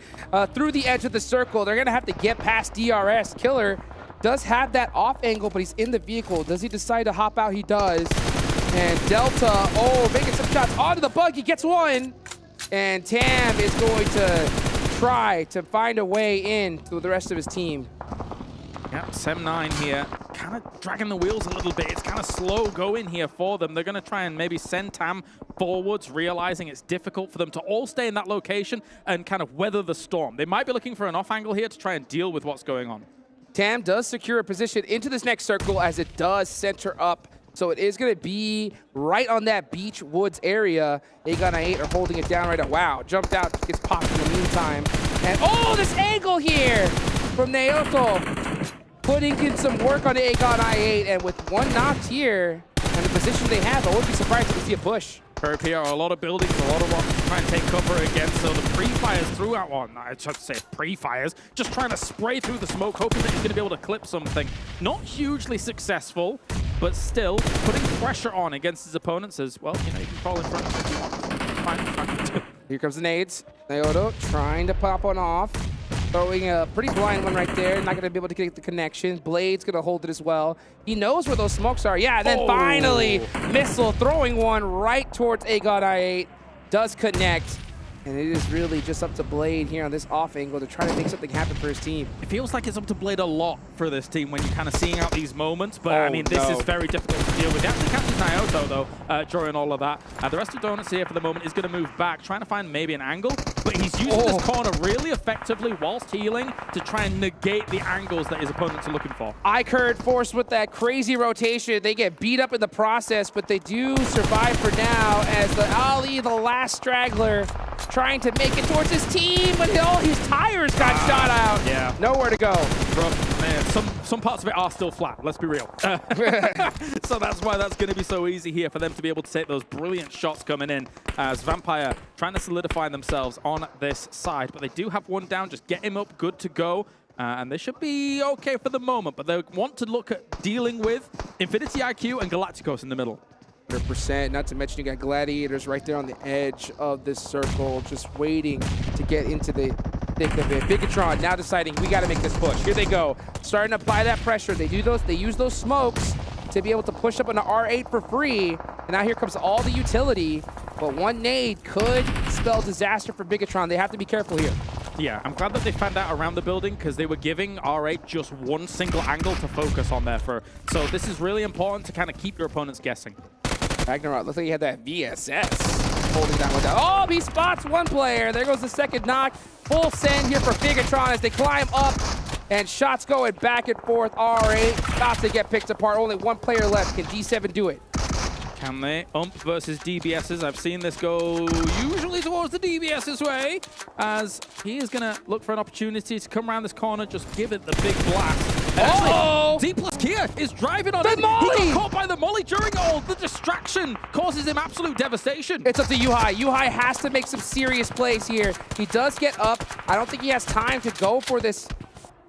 through the edge of the circle. They're going to have to get past DRS. Killer does have that off angle, but he's in the vehicle. Does he decide to hop out? He does. And Delta, making some shots onto the bug. He gets one. And Tam is going to try to find a way in to the rest of his team. Yeah, 7-9 here, kind of dragging the wheels a little bit. It's kind of slow going here for them. They're going to try and maybe send Tam forwards, realizing it's difficult for them to all stay in that location and kind of weather the storm. They might be looking for an off angle here to try and deal with what's going on. Tam does secure a position into this next circle, as it does center up. So it is going to be right on that beach woods area. AGONxI8 are holding it down right now. Wow, jumped out, gets popped in the meantime. And this angle here from Naoto, putting in some work on AGONxI8. And with one knocked here and the position they have, I wouldn't be surprised to see a push. Very PR, a lot of buildings, a lot of rocks to try and take cover against. So the pre-fires throughout, I should say pre-fires, just trying to spray through the smoke, hoping that he's going to be able to clip something. Not hugely successful, but still putting pressure on against his opponents as well. You know, you can fall in front of him if you want. Fine. Here comes the nades. Naoto trying to pop one off. Throwing a pretty blind one right there. Not going to be able to get the connection. Blade's going to hold it as well. He knows where those smokes are. Yeah, and then finally, Missile throwing one right towards AGONxI8. Does connect. And it is really just up to Blade here on this off angle to try to make something happen for his team. It feels like it's up to Blade a lot for this team when you're kind of seeing out these moments, but I mean, this is very difficult to deal with. He actually catches Naoto, though, during all of that. The rest of Donuts here for the moment is going to move back, trying to find maybe an angle, but he's using this corner really effectively whilst healing to try and negate the angles that his opponents are looking for. iKURD forced with that crazy rotation. They get beat up in the process, but they do survive for now as the Ali, the last straggler, trying to make it towards his team, but all his tires got shot out. Yeah. Nowhere to go. Bro, man, some parts of it are still flat, let's be real. So that's why that's going to be so easy here for them to be able to take those brilliant shots coming in as Vampire trying to solidify themselves on this side. But they do have one down, just get him up, good to go. And they should be okay for the moment, but they want to look at dealing with Infinity IQ and Galacticos in the middle. 100%, not to mention you got Gladiators right there on the edge of this circle, just waiting to get into the thick of it. Bigetron now deciding we got to make this push. Here they go, starting to apply that pressure. They do those, they use those smokes to be able to push up an R8 for free. And now here comes all the utility. But one nade could spell disaster for Bigetron. They have to be careful here. Yeah, I'm glad that they found out around the building because they were giving R8 just one single angle to focus on there. So this is really important to kind of keep your opponents guessing. Ragnarok, looks like he had that VSS holding that one down. Oh, he spots one player. There goes the second knock. Full send here for Bigetron as they climb up. And shots going back and forth. R8 about to get picked apart. Only one player left. Can D7 do it? Can they? Versus DBS's. I've seen this go usually towards the DBS's way, as he is going to look for an opportunity to come around this corner, just give it the big blast. Oh! D plus Kia is driving on the it. molly! He got caught by the molly during all the distraction, causes him absolute devastation. It's up to Yuhai. Yuhai has to make some serious plays here. He does get up. I don't think he has time to go for this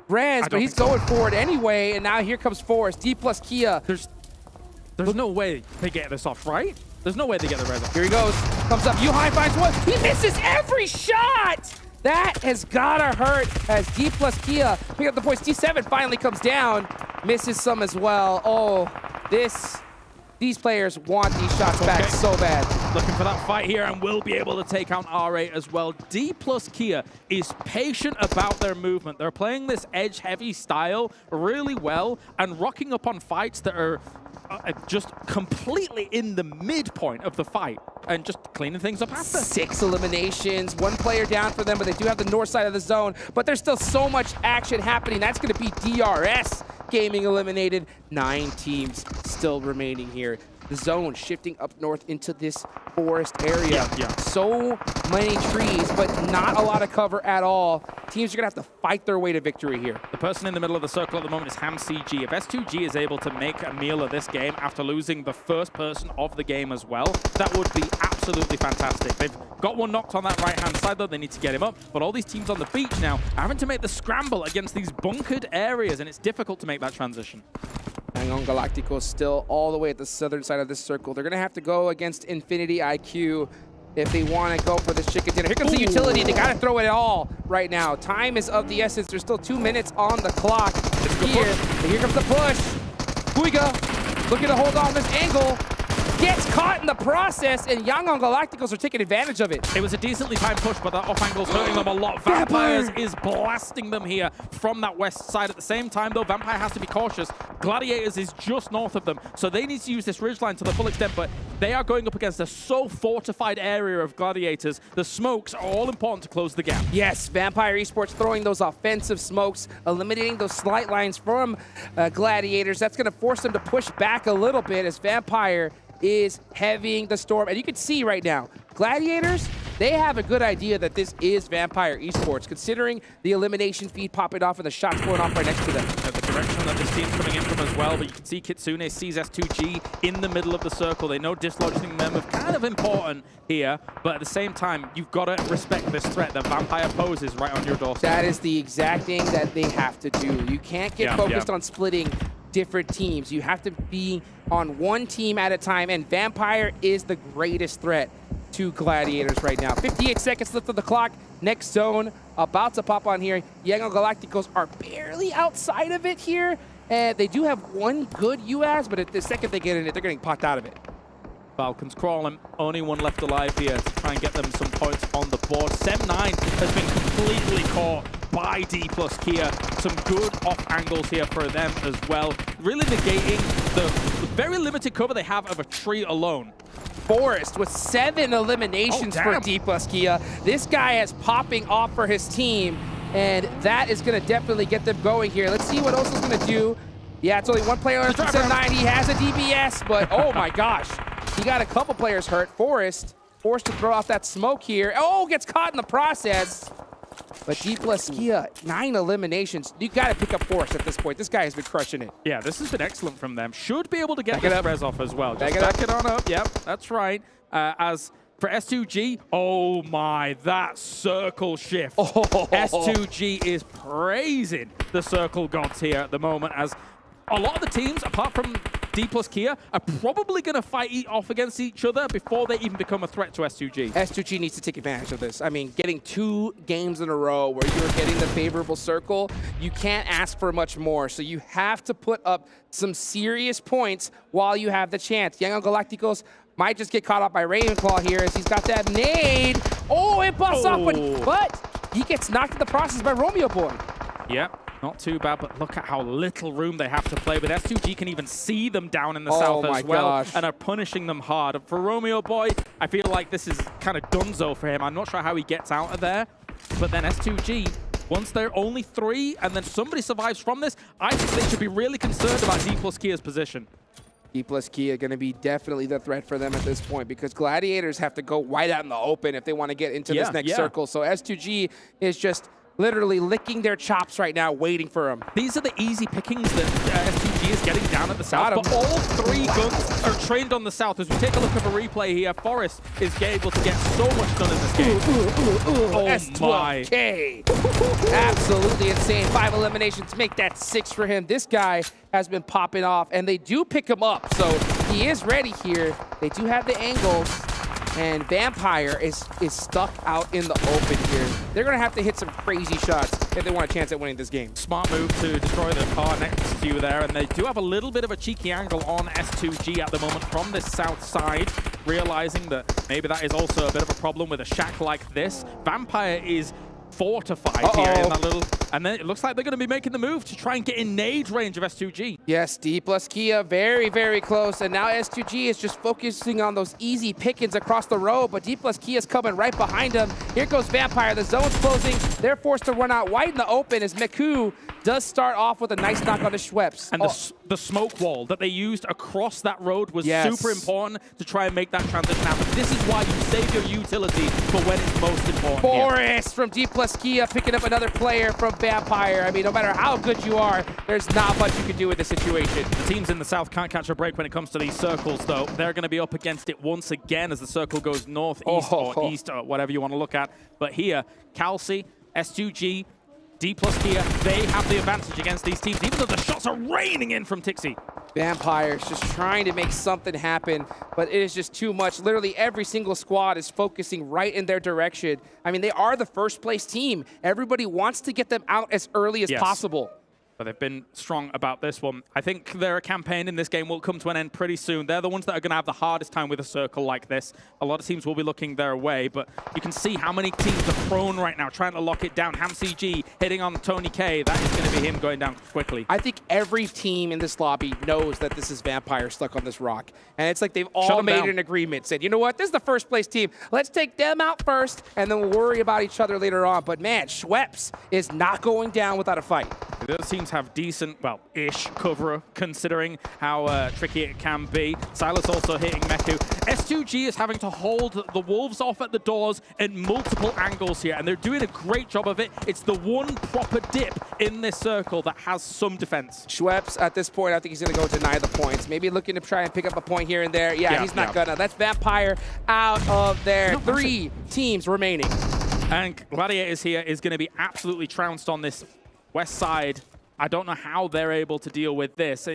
res, but he's going for it anyway. And now here comes Forrest. D plus Kia. There's no way they get this off, right? There's no way they get the res off. Here he goes. Comes up. Yuhai finds one. He misses every shot. That has gotta hurt as D plus Kia pick up the points. D7 finally comes down. Misses some as well. Oh, these players want these shots back so bad. Looking for that fight here and will be able to take out R8 as well. D plus Kia is patient about their movement. They're playing this edge-heavy style really well and rocking up on fights that are just completely in the midpoint of the fight and just cleaning things up after. 6 eliminations, 1 player down for them, but they do have the north side of the zone. But there's still so much action happening. That's going to be DRS Gaming eliminated. 9 teams still remaining here. The zone shifting up north into this forest area. So many trees, but not a lot of cover at all. Teams are going to have to fight their way to victory here. The person in the middle of the circle at the moment is HamCG. If S2G is able to make a meal of this game after losing the first person of the game as well, that would be absolutely fantastic. They've got one knocked on that right-hand side, though. They need to get him up. But all these teams on the beach now are having to make the scramble against these bunkered areas, and it's difficult to make that transition. AGONxI8 still all the way at the southern side of this circle. They're going to have to go against Infinity IQ if they want to go for this chicken dinner. Here comes the utility. They got to throw it all right now. Time is of the essence. There's still 2 minutes on the clock here. And here comes the push. Puiga looking to hold on this angle. Gets caught in the process, and AGONxI8 are taking advantage of it. It was a decently timed push, but that off angle's hurting them a lot. Vampires is blasting them here from that west side. At the same time, though, Vampire has to be cautious. Gladiators is just north of them, so they need to use this ridgeline to the full extent, but they are going up against a so fortified area of Gladiators. The smokes are all important to close the gap. Yes, Vampire Esports throwing those offensive smokes, eliminating those slight lines from Gladiators. That's going to force them to push back a little bit as Vampire is heavying the storm. And you can see right now, Gladiators, they have a good idea that this is Vampire Esports, considering the elimination feed popping off and the shots going off right next to them. The direction that this team's coming in from as well, but you can see Kitsune sees S2G in the middle of the circle. They know dislodging them is kind of important here, but at the same time, you've got to respect this threat that Vampire poses right on your doorstep. That is the exact thing that they have to do. You can't get focused on splitting different teams. You have to be on one team at a time, and Vampire is the greatest threat to Gladiators right now. 58 seconds left on the clock. Next zone about to pop on here. AGONxI8 are barely outside of it here, and they do have one good UAS, but at the second they get in it, they're getting popped out of it. Falcons crawling, only one left alive here to try and get them some points on the board. 7-9 has been completely caught by D plus Kia. Some good off angles here for them as well. Really negating the very limited cover they have of a tree alone. Forrest with 7 eliminations for D plus Kia. This guy is popping off for his team, and that is going to definitely get them going here. Let's see what else is going to do. Yeah, it's only one player left from 7-9. He has a DBS, but oh my gosh. He got a couple players hurt. Forrest forced to throw off that smoke here. Oh, gets caught in the process. But D plus Kia, 9 eliminations. You got to pick up Forrest at this point. This guy has been crushing it. Yeah, this has been excellent from them. Should be able to get this res off as well. Just back it on up. Yep, that's right. As for S2G, oh my, that circle shift. S2G is praising the circle gods here at the moment as a lot of the teams, apart from D plus Kia, are probably going to fight off against each other before they even become a threat to S2G. S2G needs to take advantage of this. I mean, getting 2 games in a row where you're getting the favorable circle, you can't ask for much more. So you have to put up some serious points while you have the chance. Young Galacticos might just get caught up by Ravenclaw here as he's got that nade. Oh, it busts off, but he gets knocked in the process by Romeo Boy. Yep. Not too bad, but look at how little room they have to play with. S2G can even see them down in the south as well and are punishing them hard. For Romeo Boy, I feel like this is kind of donezo for him. I'm not sure how he gets out of there, but then S2G, once they're only 3 and then somebody survives from this, I think they should be really concerned about D plus Kia's position. D plus Kia going to be definitely the threat for them at this point because Gladiators have to go wide out in the open if they want to get into this next circle. So S2G is just literally licking their chops right now, waiting for him. These are the easy pickings that S2G is getting down at the south, but all 3 guns are trained on the south. As we take a look at a replay here, Forest is able to get so much done in this game. Oh S12K. Absolutely insane. 5 eliminations make that 6 for him. This guy has been popping off, and they do pick him up, so he is ready here. They do have the angles. And Vampire is stuck out in the open here. They're going to have to hit some crazy shots if they want a chance at winning this game. Smart move to destroy the car next to you there. And they do have a little bit of a cheeky angle on S2G at the moment from this south side, realizing that maybe that is also a bit of a problem with a shack like this. Vampire is fortified here in that little, and then it looks like they're going to be making the move to try and get in nade range of S2G. Yes, D plus Kia very, very close, and now S2G is just focusing on those easy pickings across the road, but D plus Kia is coming right behind him. Here goes Vampire, the zone's closing. They're forced to run out wide in the open as Miku does start off with a nice knock on the Schweppes. And the smoke wall that they used across that road was super important to try and make that transition happen. This is why you save your utility for when it's most important. Forest from D plus Kia picking up another player from Vampire. I mean, no matter how good you are, there's not much you can do with the situation. The teams in the south can't catch a break when it comes to these circles, though. They're going to be up against it once again as the circle goes northeast or east or whatever you want to look at. But here, Calci, S2G, D plus Kia, they have the advantage against these teams, even though the shots are raining in from Tixi. Vampire's just trying to make something happen, but it is just too much. Literally every single squad is focusing right in their direction. I mean, they are the first place team. Everybody wants to get them out as early as possible. But they've been strong about this one. I think their campaign in this game will come to an end pretty soon. They're the ones that are going to have the hardest time with a circle like this. A lot of teams will be looking their way, but you can see how many teams are prone right now, trying to lock it down. HamCG hitting on Tony K. That is going to be him going down quickly. I think every team in this lobby knows that this is Vampire stuck on this rock. And it's like they've all made an agreement, said, you know what, this is the first place team. Let's take them out first, and then we'll worry about each other later on. But man, Schweppes is not going down without a fight. Those teams have decent, well, ish cover, considering how tricky it can be. Silas also hitting Meku. S2G is having to hold the Wolves off at the doors at multiple angles here, and they're doing a great job of it. It's the one proper dip in this circle that has some defense. Schweppes, at this point, I think he's going to go deny the points. Maybe looking to try and pick up a point here and there. Yeah, he's not gonna. That's Vampire out of there. 3 teams remaining. And Gladiators here is going to be absolutely trounced on this west side. I don't know how they're able to deal with this.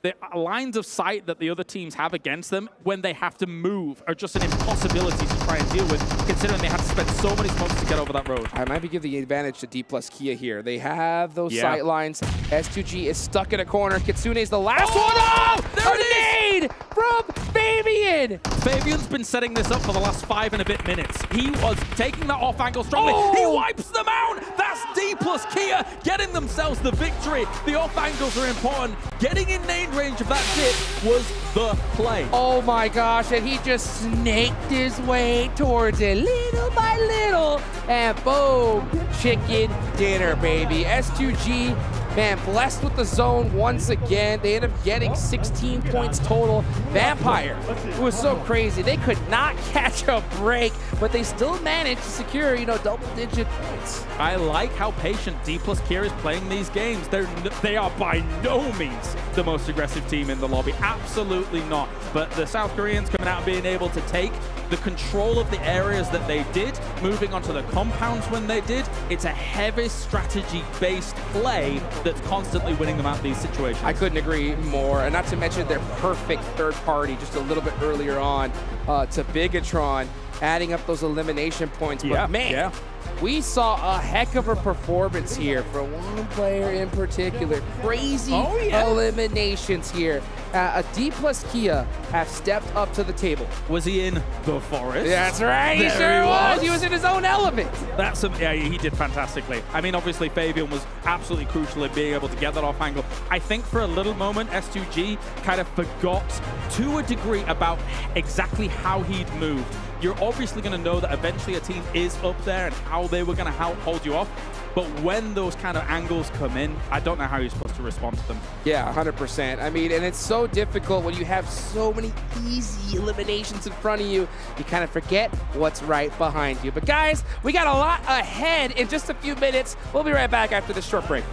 The lines of sight that the other teams have against them when they have to move are just an impossibility to try and deal with, considering they have to spend so many smokes to get over that road. I might be giving the advantage to D plus Kia here. They have those sight lines. S2G is stuck in a corner. Kitsune's the last one. Oh! There it is! From Fabian! Fabian's been setting this up for the last 5 and a bit minutes. He was taking that off angle strongly. He wipes them out! That's D plus Kia getting themselves the victory. The off angles are important. Getting in nade range of that dip was the play. Oh my gosh, and he just snaked his way towards it little by little, and boom, chicken dinner, baby. S2G, man, blessed with the zone once again. They end up getting 16 points total. Vampire, it was so crazy. They could not catch a break, but they still managed to secure, you know, double-digit points. I like how patient D plus Kia is playing these games. They are by no means the most aggressive team in the lobby. Absolutely not. But the South Koreans coming out and being able to take the control of the areas that they did, moving onto the compounds when they did, it's a heavy strategy-based play that's constantly winning them out of these situations. I couldn't agree more, and not to mention their perfect third party just a little bit earlier on to Bigetron, adding up those elimination points. But man, we saw a heck of a performance here from one player in particular. Crazy eliminations here. A D plus Kia have stepped up to the table. Was he in the forest? That's right, he sure was. He was in his own element. Yeah, he did fantastically. I mean, obviously, Fabian was absolutely crucial in being able to get that off angle. I think for a little moment, S2G kind of forgot to a degree about exactly how he'd moved. You're obviously going to know that eventually a team is up there and how they were going to hold you off. But when those kind of angles come in, I don't know how you're supposed to respond to them. Yeah, 100%. I mean, and it's so difficult when you have so many easy eliminations in front of you. You kind of forget what's right behind you. But guys, we got a lot ahead in just a few minutes. We'll be right back after this short break.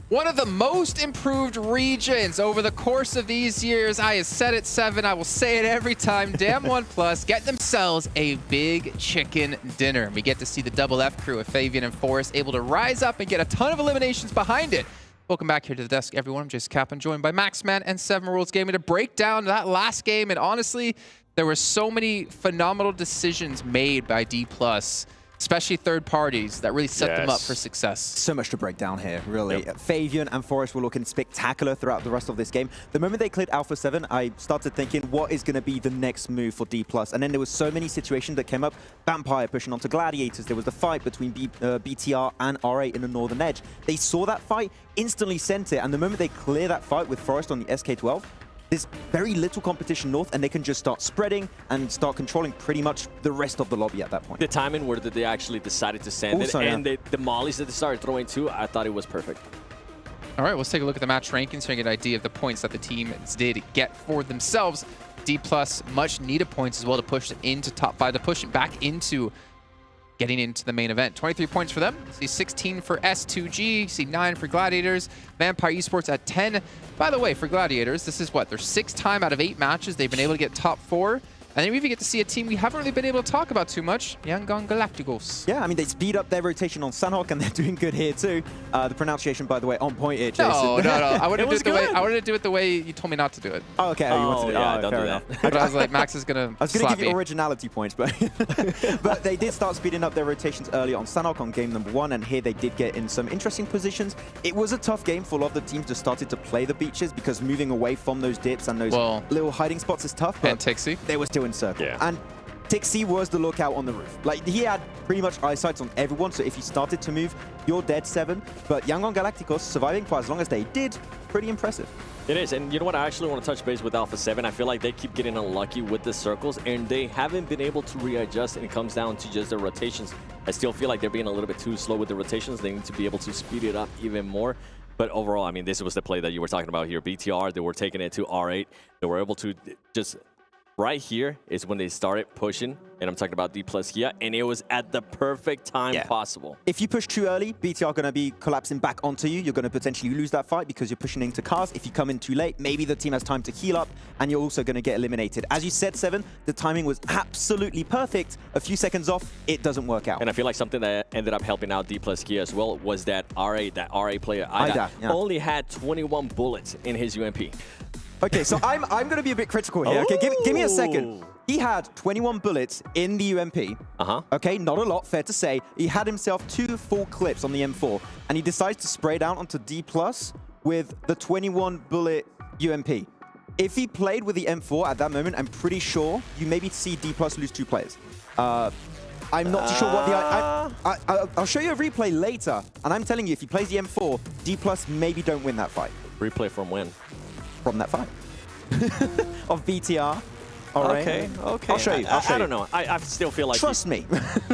One of the most improved regions over the course of these years. I have said it, 7. I will say it every time. Damn OnePlus get themselves a big chicken dinner. We get to see the double F crew of Fabian and Forrest able to rise up and get a ton of eliminations behind it. Welcome back here to the desk, everyone. I'm Jason Kaplan, joined by Maxman and 7 Worlds Gaming to break down that last game. And honestly, there were so many phenomenal decisions made by D+, especially third parties, that really set them up for success. So much to break down here, really. Fabian and Forrest were looking spectacular throughout the rest of this game. The moment they cleared Alpha7, I started thinking, what is going to be the next move for D+? And then there was so many situations that came up. Vampire pushing onto Gladiators. There was the fight between BTR and R8 in the Northern Edge. They saw that fight, instantly sent it, and the moment they clear that fight with Forrest on the SK12, there's very little competition north, and they can just start spreading and start controlling pretty much the rest of the lobby at that point. The timing where they actually decided to send it, and the mollies that they started throwing too, I thought it was perfect. All right, let's take a look at the match rankings so you get an idea of the points that the teams did get for themselves. D+, much needed points as well to push it into top 5, to push it back into getting into the main event. 23 points for them. See 16 for S2G. See 9 for Gladiators. Vampire Esports at 10. By the way, for Gladiators, this is what? Their 6th time out of 8 matches they've been able to get top 4. And then we even get to see a team we haven't really been able to talk about too much, AGONxI8. Yeah, I mean, they speed up their rotation on Sanhok, and they're doing good here too. The pronunciation, by the way, on point here, Jason. No. I wanted to do it the way you told me not to do it. Oh, okay. You wanted to do it. Yeah, don't fair do enough. that. But I was like, Max is going to I was going to give you originality points, but but they did start speeding up their rotations early on Sanhok on game number 1, and here they did get in some interesting positions. It was a tough game for a lot of the teams that started to play the beaches, because moving away from those dips and those little hiding spots is tough. But Tixi, they were still in circle. Yeah. And Tixi was the lookout on the roof. Like, he had pretty much eyesight on everyone, so if you started to move, you're dead, 7. But AGONxI8 surviving for as long as they did, pretty impressive. It is, and you know what? I actually want to touch base with Alpha7. I feel like they keep getting unlucky with the circles, and they haven't been able to readjust, and it comes down to just their rotations. I still feel like they're being a little bit too slow with the rotations. They need to be able to speed it up even more. But overall, I mean, this was the play that you were talking about here. BTR, they were taking it to R8. They were able to just right here is when they started pushing, and I'm talking about D plus Kia, and it was at the perfect time possible. If you push too early, BT are going to be collapsing back onto you. You're going to potentially lose that fight because you're pushing into cars. If you come in too late, maybe the team has time to heal up, and you're also going to get eliminated. As you said, Seven, the timing was absolutely perfect. A few seconds off, it doesn't work out. And I feel like something that ended up helping out D plus Kia as well was that RA player, Ida, only had 21 bullets in his UMP. Okay, so I'm going to be a bit critical here. Okay, give me a second. He had 21 bullets in the UMP. Okay, not a lot, fair to say. He had himself 2 full clips on the M4, and he decides to spray down onto D+ with the 21 bullet UMP. If he played with the M4 at that moment, I'm pretty sure you maybe see D+ lose 2 players. I'm not too sure what the... I'll show you a replay later, and I'm telling you, if he plays the M4, D+ maybe don't win that fight. Replay from when? From that fight. Of BTR. All right. Okay. I'll show you. I don't know. I still feel like... Trust me.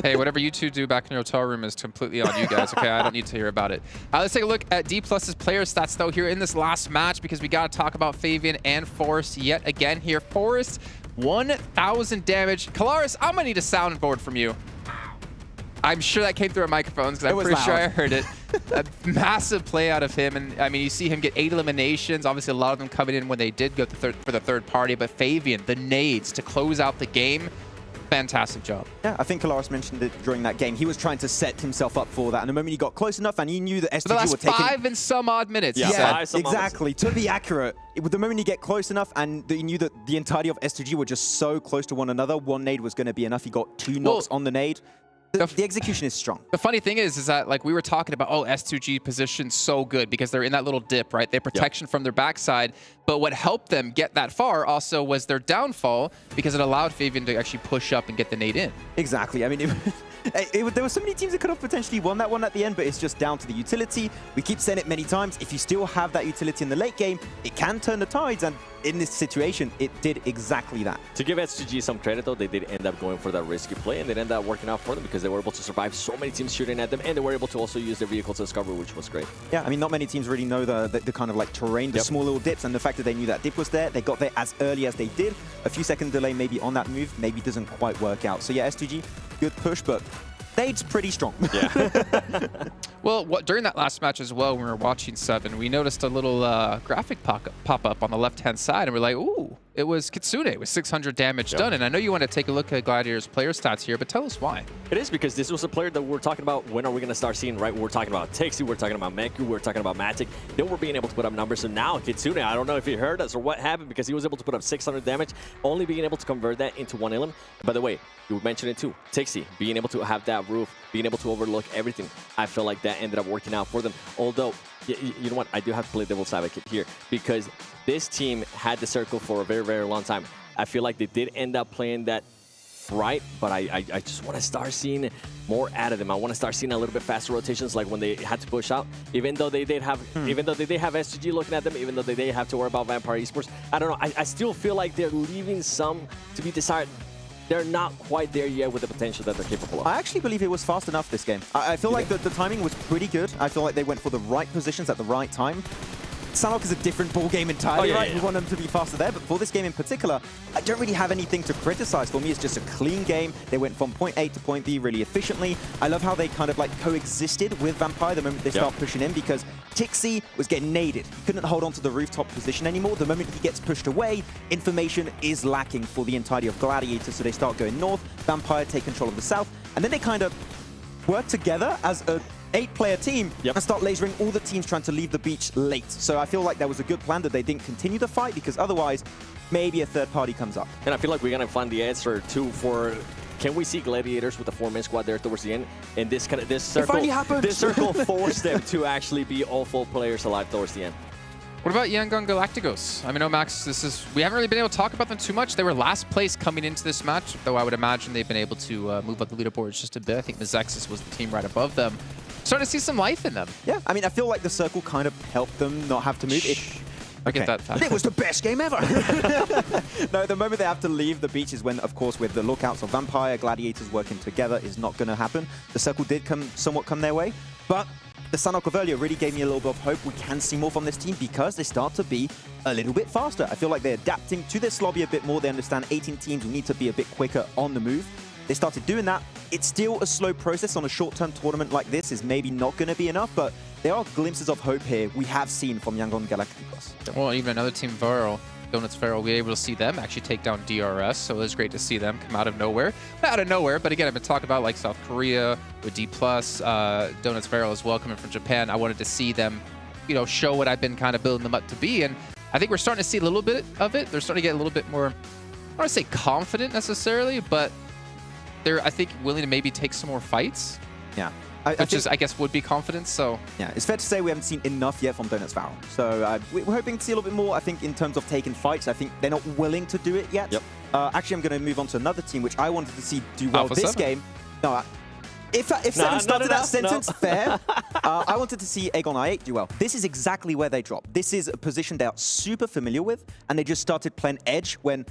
Hey, whatever you two do back in your hotel room is completely on you guys, okay? I don't need to hear about it. Let's take a look at D+'s player stats, though, here in this last match, because we got to talk about Fabian and Forrest yet again here. Forrest, 1,000 damage. Kalaris, I'm going to need a soundboard from you. I'm sure that came through our microphones, because I'm pretty sure I heard it. A massive play out of him, and I mean, you see him get 8 eliminations. Obviously, a lot of them coming in when they did go for the third party, but Fabian, the nades to close out the game, fantastic job. Yeah, I think Kalaris mentioned it during that game. He was trying to set himself up for that, and the moment he got close enough, and he knew that STG were taking... 5 and some odd minutes. Yeah, exactly. To be accurate, the moment you get close enough, and he knew that the entirety of STG were just so close to one another, one nade was going to be enough. He got 2 knocks on the nade. The execution is strong. The funny thing is that, like, we were talking about, oh, S2G position's so good because they're in that little dip, right? They have protection from their backside. But what helped them get that far also was their downfall, because it allowed Fabian to actually push up and get the nade in. Exactly. I mean, there were so many teams that could have potentially won that one at the end, but it's just down to the utility. We keep saying it many times. If you still have that utility in the late game, it can turn the tides, and in this situation, it did exactly that. To give S2G some credit, though, they did end up going for that risky play, and it ended up working out for them because they were able to survive so many teams shooting at them, and they were able to also use their vehicle to discover, which was great. Yeah, I mean, not many teams really know the kind of like terrain, the small little dips, and the fact that they knew that dip was there, they got there as early as they did. A few second delay maybe on that move, maybe doesn't quite work out. So yeah, S2G, good push, but Nade's pretty strong. Yeah. Well, during that last match as well, when we were watching 7, we noticed a little graphic pop up on the left-hand side, and we're like, ooh, it was Kitsune with 600 damage done. And I know you want to take a look at Gladiators' player stats here, but tell us why. It is because this was a player that we're talking about. When are we going to start seeing, right? We're talking about Tixi, we're talking about Menku, we're talking about Matic. They were being able to put up numbers. So now Kitsune, I don't know if he heard us or what happened, because he was able to put up 600 damage, only being able to convert that into 1 elim. By the way, you mentioned it too. Tixi, being able to have that roof, being able to overlook everything. I feel like that ended up working out for them. Although, you know what? I do have to play devil's advocate here, because this team had the circle for a very, very long time. I feel like they did end up playing that right, but I just want to start seeing more out of them. I want to start seeing a little bit faster rotations, like when they had to push out. Even though they did have, SGG looking at them, even though they did have to worry about Vampire Esports. I don't know. I still feel like they're leaving some to be desired. They're not quite there yet with the potential that they're capable of. I actually believe it was fast enough this game. I feel like the timing was pretty good. I feel like they went for the right positions at the right time. Sanhok is a different ball game entirely, right? We want them to be faster there, but for this game in particular, I don't really have anything to criticize. For me, it's just a clean game. They went from point A to point B really efficiently. I love how they kind of like coexisted with Vampire the moment they start pushing in, because Tixi was getting naded. He couldn't hold on to the rooftop position anymore. The moment he gets pushed away, information is lacking for the entirety of Gladiators, so they start going north. Vampire take control of the south, and then they kind of work together as a 8-player team and start lasering all the teams trying to leave the beach late. So I feel like that was a good plan that they didn't continue the fight, because otherwise maybe a third party comes up. And I feel like we're going to find the answer too for, can we see Gladiators with a 4-man squad there towards the end? And this circle forced them to actually be all full players alive towards the end. What about Yangon Galacticos? I mean, Max, we haven't really been able to talk about them too much. They were last place coming into this match, though I would imagine they've been able to move up the leaderboards just a bit. I think Mizexis was the team right above them. Starting to see some life in them. Yeah, I mean, I feel like the circle kind of helped them not have to move. I get that fact. It was the best game ever. No, the moment they have to leave the beach is when, of course, with the lookouts of Vampire, Gladiators working together is not going to happen. The circle did somewhat come their way, but the Sanhok of earlier really gave me a little bit of hope. We can see more from this team because they start to be a little bit faster. I feel like they're adapting to this lobby a bit more. They understand 18 teams need to be a bit quicker on the move. They started doing that. It's still a slow process on a short-term tournament like this is maybe not going to be enough, but there are glimpses of hope here we have seen from Yangon Galacticos. Well, even another team, Viral, Donuts Viral, we were able to see them actually take down DRS, so it was great to see them come out of nowhere. Not out of nowhere, but again, I've been talking about like South Korea with D+, Donuts Viral as well coming from Japan. I wanted to see them, you know, show what I've been kind of building them up to be, and I think we're starting to see a little bit of it. They're starting to get a little bit more, I don't want to say confident necessarily, but they're, I think, willing to maybe take some more fights. Yeah. Which is, I guess, would be confidence, so... Yeah, it's fair to say we haven't seen enough yet from Donuts Viral. So we're hoping to see a little bit more, I think, in terms of taking fights. I think they're not willing to do it yet. Yep. Actually, I'm going to move on to another team, which I wanted to see do well Alpha this 7. game. No, if 7 started that sentence, fair. I wanted to see AGONxI8 do well. This is exactly where they drop. This is a position they are super familiar with, and they just started playing edge when...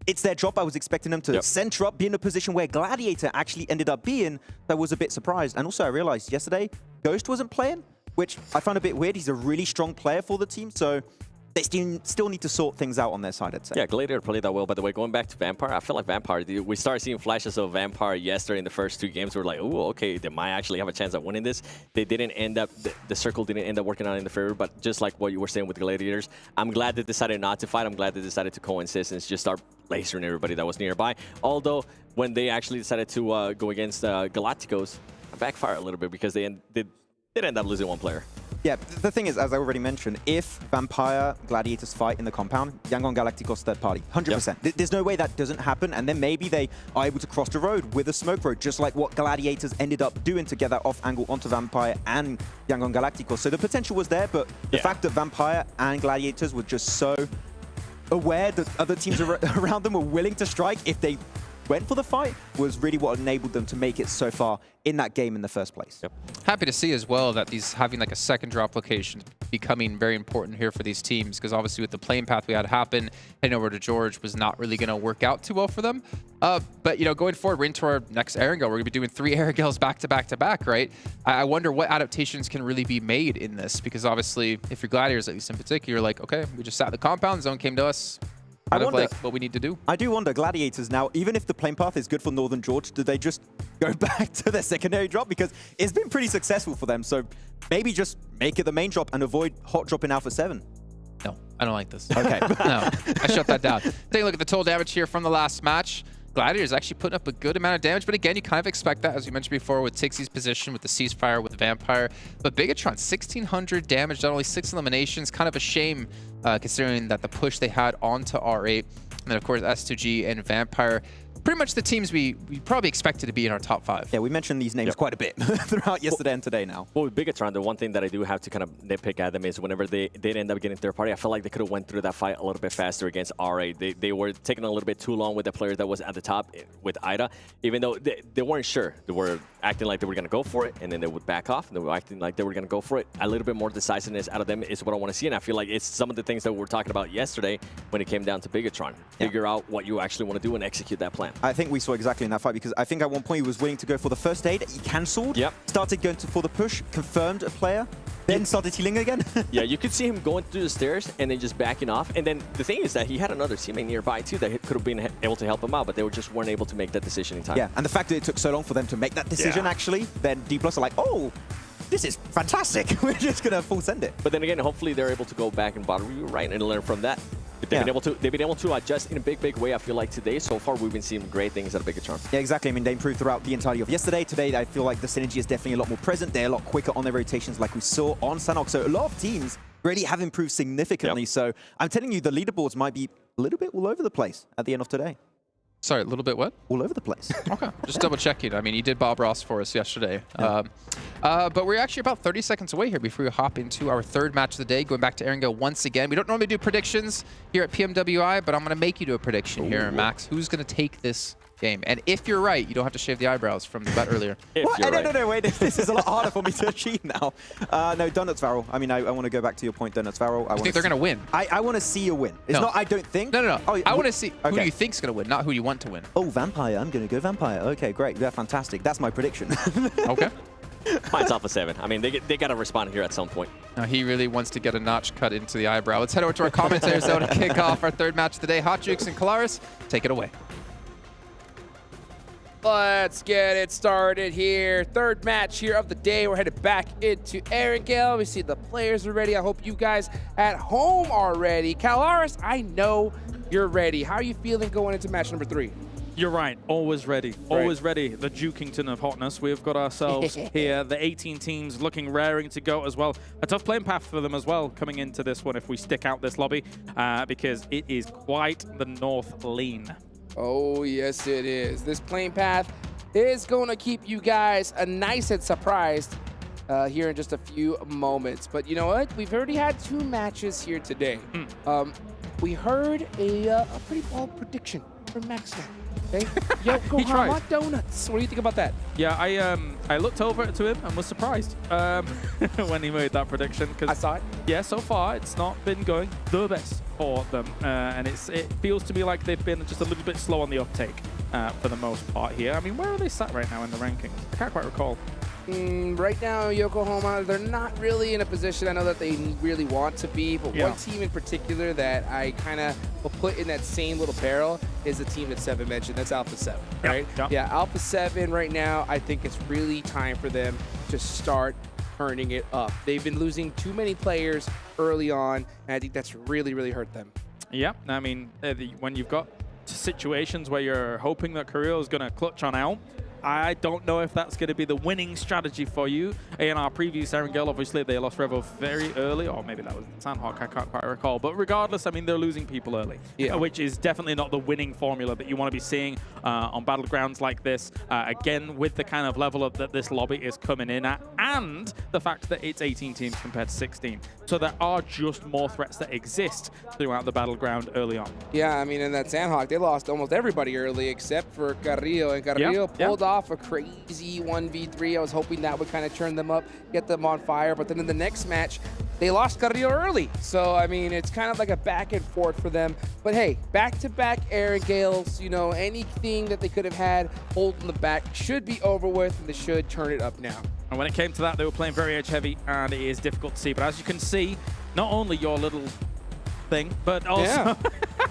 It's their drop. I was expecting them to center up, be in a position where Gladiator actually ended up being. I was a bit surprised. And also I realized yesterday, Ghost wasn't playing, which I found a bit weird. He's a really strong player for the team, so they still need to sort things out on their side, I'd say. Yeah, Gladiator played that well. By the way, going back to Vampire, I feel like Vampire, we started seeing flashes of Vampire yesterday in the first 2 games. We were like, oh, okay, they might actually have a chance at winning this. They didn't end up, the circle didn't end up working out in the favor, but just like what you were saying with the Gladiators, I'm glad they decided not to fight. I'm glad they decided to coexist and just start lasering everybody that was nearby. Although, when they actually decided to go against Galacticos, I backfired a little bit because they did end up losing 1 player. Yeah, the thing is, as I already mentioned, if Vampire Gladiators fight in the compound, Yangon Galacticos third party, 100%. Yep. There's no way that doesn't happen, and then maybe they are able to cross the road with a smoke road, just like what Gladiators ended up doing to get that off angle onto Vampire and Yangon Galacticos. So the potential was there, but the fact that Vampire and Gladiators were just so aware that other teams around them were willing to strike if they went for the fight was really what enabled them to make it so far in that game in the first place. Yep. Happy to see as well that these having like a second drop location becoming very important here for these teams, because obviously with the playing path we had happen, heading over to George was not really going to work out too well for them. But, you know, going forward, we're into our next Erangel. We're going to be doing 3 Erangels back to back to back, right? I wonder what adaptations can really be made in this, because obviously if you're Gladiators, at least in particular, like, okay, we just sat in the compound, zone came to us. I wonder, like what we need to do. I do wonder, Gladiators now, even if the plane path is good for Northern George, do they just go back to their secondary drop? Because it's been pretty successful for them. So maybe just make it the main drop and avoid hot drop in Alpha 7. No, I don't like this. Okay. No, I shut that down. Take a look at the total damage here from the last match. Gladiators actually putting up a good amount of damage, but again, you kind of expect that, as you mentioned before, with Tixie's position, with the ceasefire, with the Vampire. But Bigetron, 1,600 damage, not only 6 eliminations, kind of a shame considering that the push they had onto R8, and then of course S2G and Vampire, pretty much the teams we probably expected to be in our top 5. Yeah, we mentioned these names quite a bit throughout yesterday and today now. Well, with Bigetron, the one thing that I do have to kind of nitpick at them is whenever they did end up getting third party, I felt like they could have went through that fight a little bit faster against R8. They were taking a little bit too long with the player that was at the top with Ida, even though they weren't sure. They were acting like they were going to go for it, and then they would back off, and they were acting like they were going to go for it. A little bit more decisiveness out of them is what I want to see, and I feel like it's some of the things that we were talking about yesterday when it came down to Bigetron. Figure out what you actually want to do and execute that plan. I think we saw exactly in that fight, because I think at one point he was willing to go for the first aid, he cancelled, started going for the push, confirmed a player, then started healing again. Yeah, you could see him going through the stairs and then just backing off. And then the thing is that he had another teammate nearby too that could have been able to help him out, but they just weren't able to make that decision in time. Yeah, and the fact that it took so long for them to make that decision actually, then D+ are like, oh, this is fantastic. We're just going to full send it. But then again, hopefully they're able to go back and bottom review right and learn from that. They've been able to adjust in a big way, I feel like today. So far, we've been seeing great things out of Bigetron. Yeah, exactly. I mean, they improved throughout the entirety of yesterday. Today, I feel like the synergy is definitely a lot more present. They're a lot quicker on their rotations like we saw on Sanhok. So a lot of teams really have improved significantly. So I'm telling you, the leaderboards might be a little bit all over the place at the end of today. Sorry, a little bit what? All over the place. Okay, just double checking. I mean, you did Bob Ross for us yesterday. Yeah. But we're actually about 30 seconds away here before we hop into our 3rd match of the day, going back to Erangel once again. We don't normally do predictions here at PMWI, but I'm going to make you do a prediction here, Max. Who's going to take this game? And if you're right, you don't have to shave the eyebrows from the bet earlier. No, wait. This is a lot harder for me to achieve now. No, Donuts Viral. I mean, I want to go back to your point, Donuts Viral. I think they're going to win? I want to see a win. It's not I don't think. No. Oh, I want to see who you think's going to win, not who you want to win. Oh, Vampire. I'm going to go Vampire. Okay, great. Yeah, fantastic. That's my prediction. Okay. Mine's Alpha7. I mean, they got to respond here at some point. Now he really wants to get a notch cut into the eyebrow. Let's head over to our commentators though to kick off our third match of the day. Hot Jukes and Kalaris, take it away. Let's get it started here. Third match here of the day. We're headed back into Erangel. We see the players are ready. I hope you guys at home are ready. Kalaris, I know you're ready. How are you feeling going into match number 3? You're right. Always ready. Always ready. The Dukington of hotness. We've got ourselves here. The 18 teams looking raring to go as well. A tough playing path for them as well coming into this one if we stick out this lobby because it is quite the north lean. Oh, yes, it is. This playing path is going to keep you guys nice and surprised here in just a few moments. But you know what? We've already had 2 matches here today. We heard a pretty bold prediction from Max. Okay? Yokohama Donuts. What do you think about that? Yeah, I looked over to him and was surprised when he made that prediction. I saw it. Yeah, so far it's not been going the best for them, and it feels to me like they've been just a little bit slow on the uptake for the most part here. I mean, where are they sat right now in the rankings? I can't quite recall. Right now, Yokohama, they're not really in a position I know that they really want to be, but one team in particular that I kind of will put in that same little barrel is the team that Seven mentioned. That's Alpha7, right? Yeah, Alpha7 right now, I think it's really time for them to start turning it up. They've been losing too many players early on, and I think that's really, really hurt them. Yeah, I mean, when you've got situations where you're hoping that Korea is going to clutch on out, I don't know if that's going to be the winning strategy for you. In our previous Erangel, obviously, they lost Revo very early, or maybe that was Sandhawk, I can't quite recall. But regardless, I mean, they're losing people early, which is definitely not the winning formula that you want to be seeing on battlegrounds like this. Again, with the kind of level that this lobby is coming in at, and the fact that it's 18 teams compared to 16. So there are just more threats that exist throughout the battleground early on. Yeah, I mean, in that Sandhawk, they lost almost everybody early except for Carrillo, and Carrillo pulled off a crazy 1v3. I was hoping that would kind of turn them up, get them on fire, but then in the next match, they lost Carrillo early. So, I mean, it's kind of like a back and forth for them. But hey, back-to-back Erangels, you know, anything that they could have had holding the back should be over with, and they should turn it up now. And when it came to that, they were playing very edge-heavy, and it is difficult to see. But as you can see, not only your little thing, but also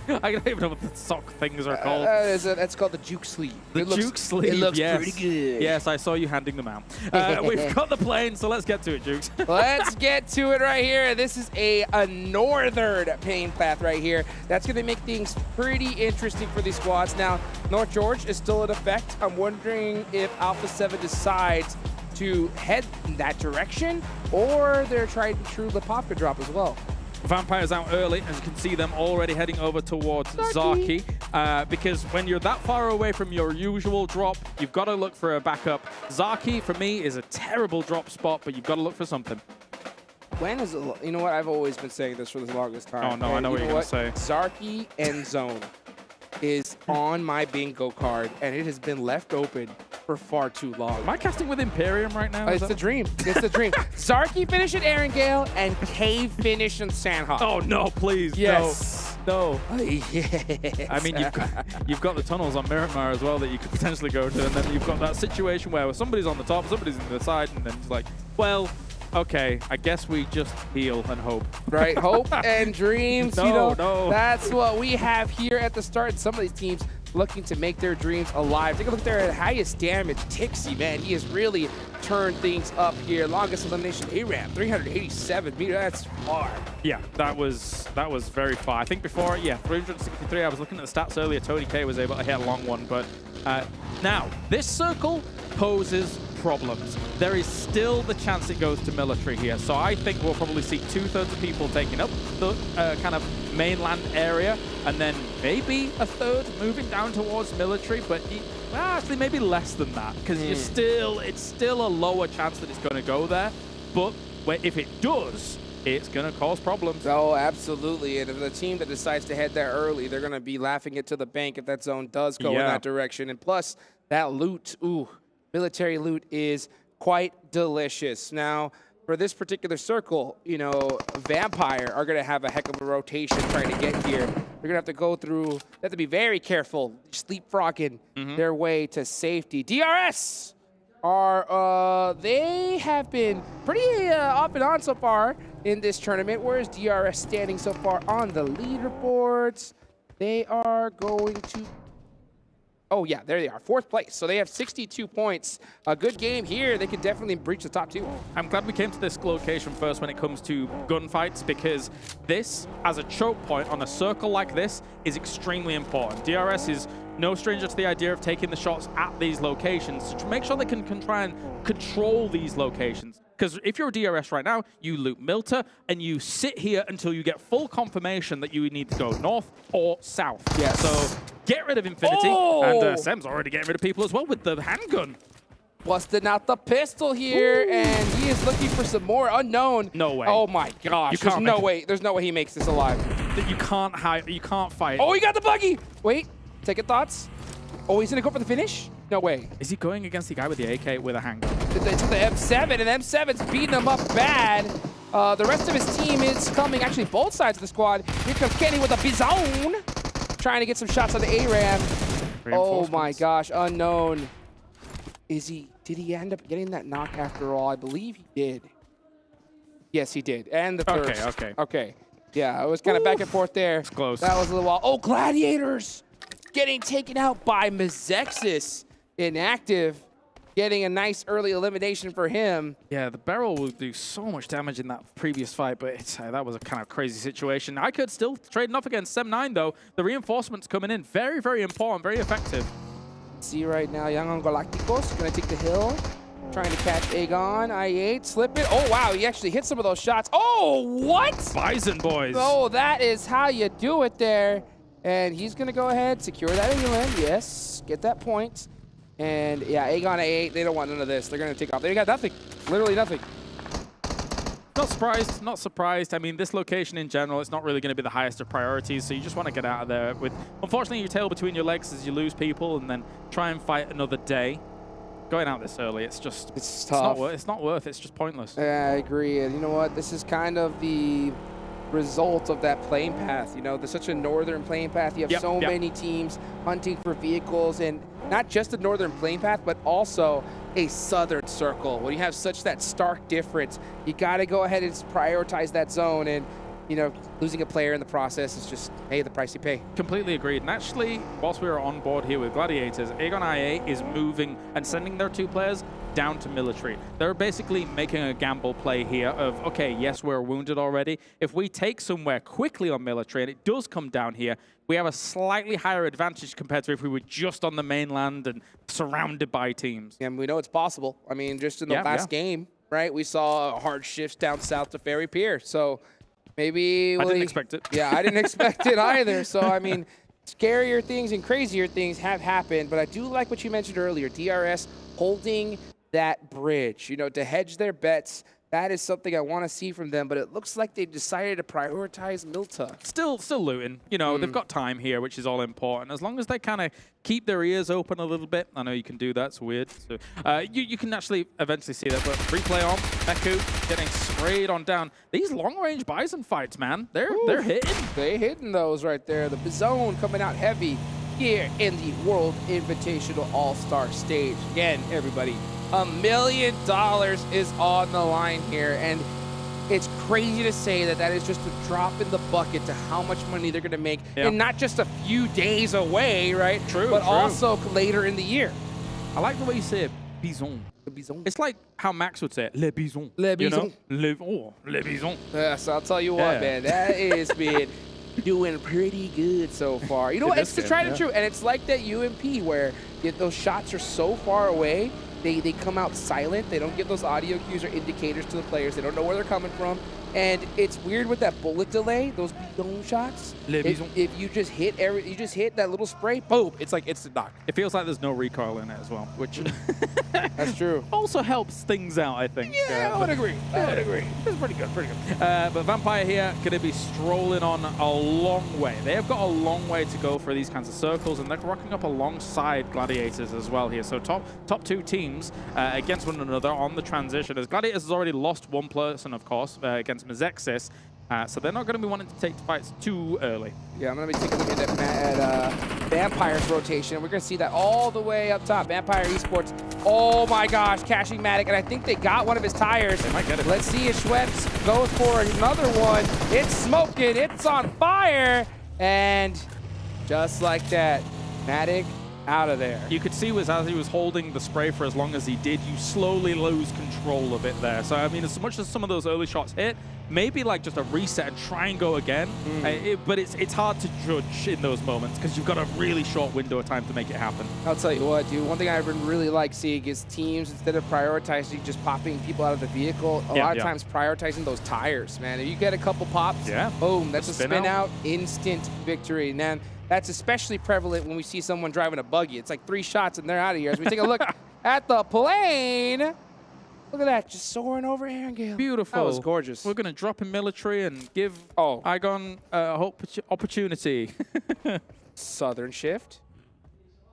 I don't even know what the sock things are called. That's called the juke sleeve. The juke sleeve. It looks pretty good. Yes, I saw you handing them out. We've got the plane, so let's get to it, Jukes. Let's get to it right here. This is a northern plane path right here. That's going to make things pretty interesting for these squads. Now, North George is still in effect. I'm wondering if Alpha7 decides to head in that direction, or they're trying to true the Popka drop as well. Vampire's out early, as you can see them already heading over towards Zaki, because when you're that far away from your usual drop, you've got to look for a backup. Zaki, for me, is a terrible drop spot, but you've got to look for something. When is it? You know what? I've always been saying this for the longest time. Oh, no, I know what you're going to say. Zaki end zone is on my bingo card, and it has been left open for far too long. Am I casting with Imperium right now? It's the dream. It's the dream. Zarky finish at Erangel and Cave finish on Sandhawk. Oh, no, please. Yes. No. Yes. I mean, you've got the tunnels on Miramar as well that you could potentially go to, and then you've got that situation where somebody's on the top, somebody's on the side, and then it's like, well, okay, I guess we just heal and hope. Right, hope and dreams. No, you know, no. That's what we have here at the start. Some of these teams looking to make their dreams alive. Take a look at their highest damage. Tixie, man, he has really turned things up here. Longest elimination ARAM, 387 meters. That's far. Yeah, that was very far. I think before, 363. I was looking at the stats earlier. Tony K was able to hit a long one, but now this circle poses problems. There is still the chance it goes to military here, so I think we'll probably see 2/3 of people taking up the kind of mainland area, and then maybe a third moving down towards military, but actually maybe less than that, because it's still a lower chance that it's going to go there, but if it does, it's going to cause problems. Oh, absolutely. And if the team that decides to head there early, they're going to be laughing it to the bank if that zone does go in that direction. And plus, that loot, military loot is quite delicious. Now, for this particular circle, you know, Vampire are going to have a heck of a rotation trying to get here. They're going to have to go through, they have to be very careful, sleepfrogging their way to safety. DRS are, they have been pretty off and on so far in this tournament. Whereas DRS standing so far on the leaderboards? They are going to... Oh, yeah, there they are. 4th place. So they have 62 points. A good game here. They could definitely breach the top 2. I'm glad we came to this location first when it comes to gunfights, because this, as a choke point on a circle like this, is extremely important. DRS is no stranger to the idea of taking the shots at these locations to make sure they can try and control these locations. Because if you're a DRS right now, you loot Milta and you sit here until you get full confirmation that you need to go north or south. Yes. So get rid of Infinity. Oh! And Sem's already getting rid of people as well with the handgun. Busting out the pistol here, and he is looking for some more unknown. No way. Oh my gosh. There's no way. There's no way he makes this alive. You can't hide. You can't fight. Oh, he got the buggy. Wait. Second thoughts. Oh, he's going to go for the finish? No way. Is he going against the guy with the AK with a handgun? It's the M7, and M7's beating him up bad. The rest of his team is coming, actually both sides of the squad. Here comes Kenny with a Bizone, trying to get some shots on the ARAM. Oh my gosh, unknown. Did he end up getting that knock after all? I believe he did. Yes, he did. And the third. Okay. Yeah, it was kind of back and forth there. It's close. That was a little while. Oh, Gladiators getting taken out by Mezexis. Inactive, getting a nice early elimination for him. Yeah, the barrel will do so much damage in that previous fight, but that was a kind of crazy situation. iKURD still trading off against Sem9, though. The reinforcements coming in. Very, very important, very effective. See right now, Young Galacticos going to take the hill. Trying to catch AGONxI8, slip it. Oh, wow, he actually hit some of those shots. Oh, what? Bison boys. Oh, that is how you do it there. And he's going to go ahead, secure that inland. Yes, get that point. And yeah, AGONxI8, they don't want none of this. They're going to take off. They got nothing, literally nothing. Not surprised. I mean, this location in general, it's not really going to be the highest of priorities, so you just want to get out of there with, unfortunately, your tail between your legs as you lose people and then try and fight another day. Going out this early, it's just... It's tough. It's not worth it. It's just pointless. Yeah, I agree. And you know what? This is kind of the result of that playing path. You know, there's such a northern playing path. You have so many teams hunting for vehicles, and not just the northern playing path, but also a southern circle. When you have such that stark difference, you got to go ahead and prioritize that zone. And you know, losing a player in the process is just, hey, the price you pay. Completely agreed. And actually, whilst we are on board here with Gladiators, AGONxI8 is moving and sending their 2 players down to military. They're basically making a gamble play here of, okay, yes, we're wounded already. If we take somewhere quickly on military and it does come down here, we have a slightly higher advantage compared to if we were just on the mainland and surrounded by teams. And we know it's possible. I mean, just in the last game, right, we saw hard shifts down south to Ferry Pier. So maybe... I didn't expect it. Yeah, I didn't expect it either. So, I mean, scarier things and crazier things have happened. But I do like what you mentioned earlier, DRS holding that bridge, you know, to hedge their bets. That is something I want to see from them, but it looks like they decided to prioritize Milta. Still looting. You know, they've got time here, which is all important. As long as they kind of keep their ears open a little bit. I know you can do that. It's weird. So, you can actually eventually see that. But replay on. Eku getting sprayed on down. These long-range Bison fights, man, they're hitting. They're hitting those right there. The Bizone coming out heavy here in the World Invitational Allstars Stage. Again, everybody, $1 million is on the line here, and it's crazy to say that that is just a drop in the bucket to how much money they're going to make, and not just a few days away, right? But also later in the year. I like the way you say it, Bison. The Bison. It's like how Max would say it, Le Bison. Le Bison. You know? Le Bison. Yes, I'll tell you what, man, that is been doing pretty good so far. You know what? It's the tried and true, and it's like that UMP where those shots are so far away. They come out silent. They don't get those audio cues or indicators to the players. They don't know where they're coming from. And it's weird with that bullet delay, those Bison shots. If you just hit that little spray, boom, it's like instant knock. It feels like there's no recoil in it as well, which that's true. Also helps things out, I think. Yeah, I would agree. It's pretty good, but Vampire here going to be strolling on a long way. They have got a long way to go for these kinds of circles, and they're rocking up alongside Gladiators as well here. So top 2 teams against one another on the transition. As Gladiators has already lost one person, of course, against Mezexis. So they're not going to be wanting to take fights too early. Yeah, I'm going to be taking a look at Vampire's rotation. We're going to see that all the way up top. Vampire Esports. Oh my gosh, cashing Matic, and I think they got one of his tires. They might get it. Let's see if Schweppes goes for another one. It's smoking, it's on fire, and just like that, Matic out of there. You could see as he was holding the spray for as long as he did, you slowly lose control of it there. So, I mean, as much as some of those early shots hit, maybe like just a reset and try and go again. But it's hard to judge in those moments because you've got a really short window of time to make it happen. I'll tell you what, dude, one thing I've been really like seeing is teams, instead of prioritizing just popping people out of the vehicle, a lot of times prioritizing those tires, man. If you get a couple pops, boom, that's a spin out, instant victory. And then that's especially prevalent when we see someone driving a buggy. It's like 3 shots and they're out of here. As we take a look at the plane. Look at that, just soaring over Erangel. Beautiful. That was gorgeous. We're going to drop in military and give Igon opportunity. Southern shift.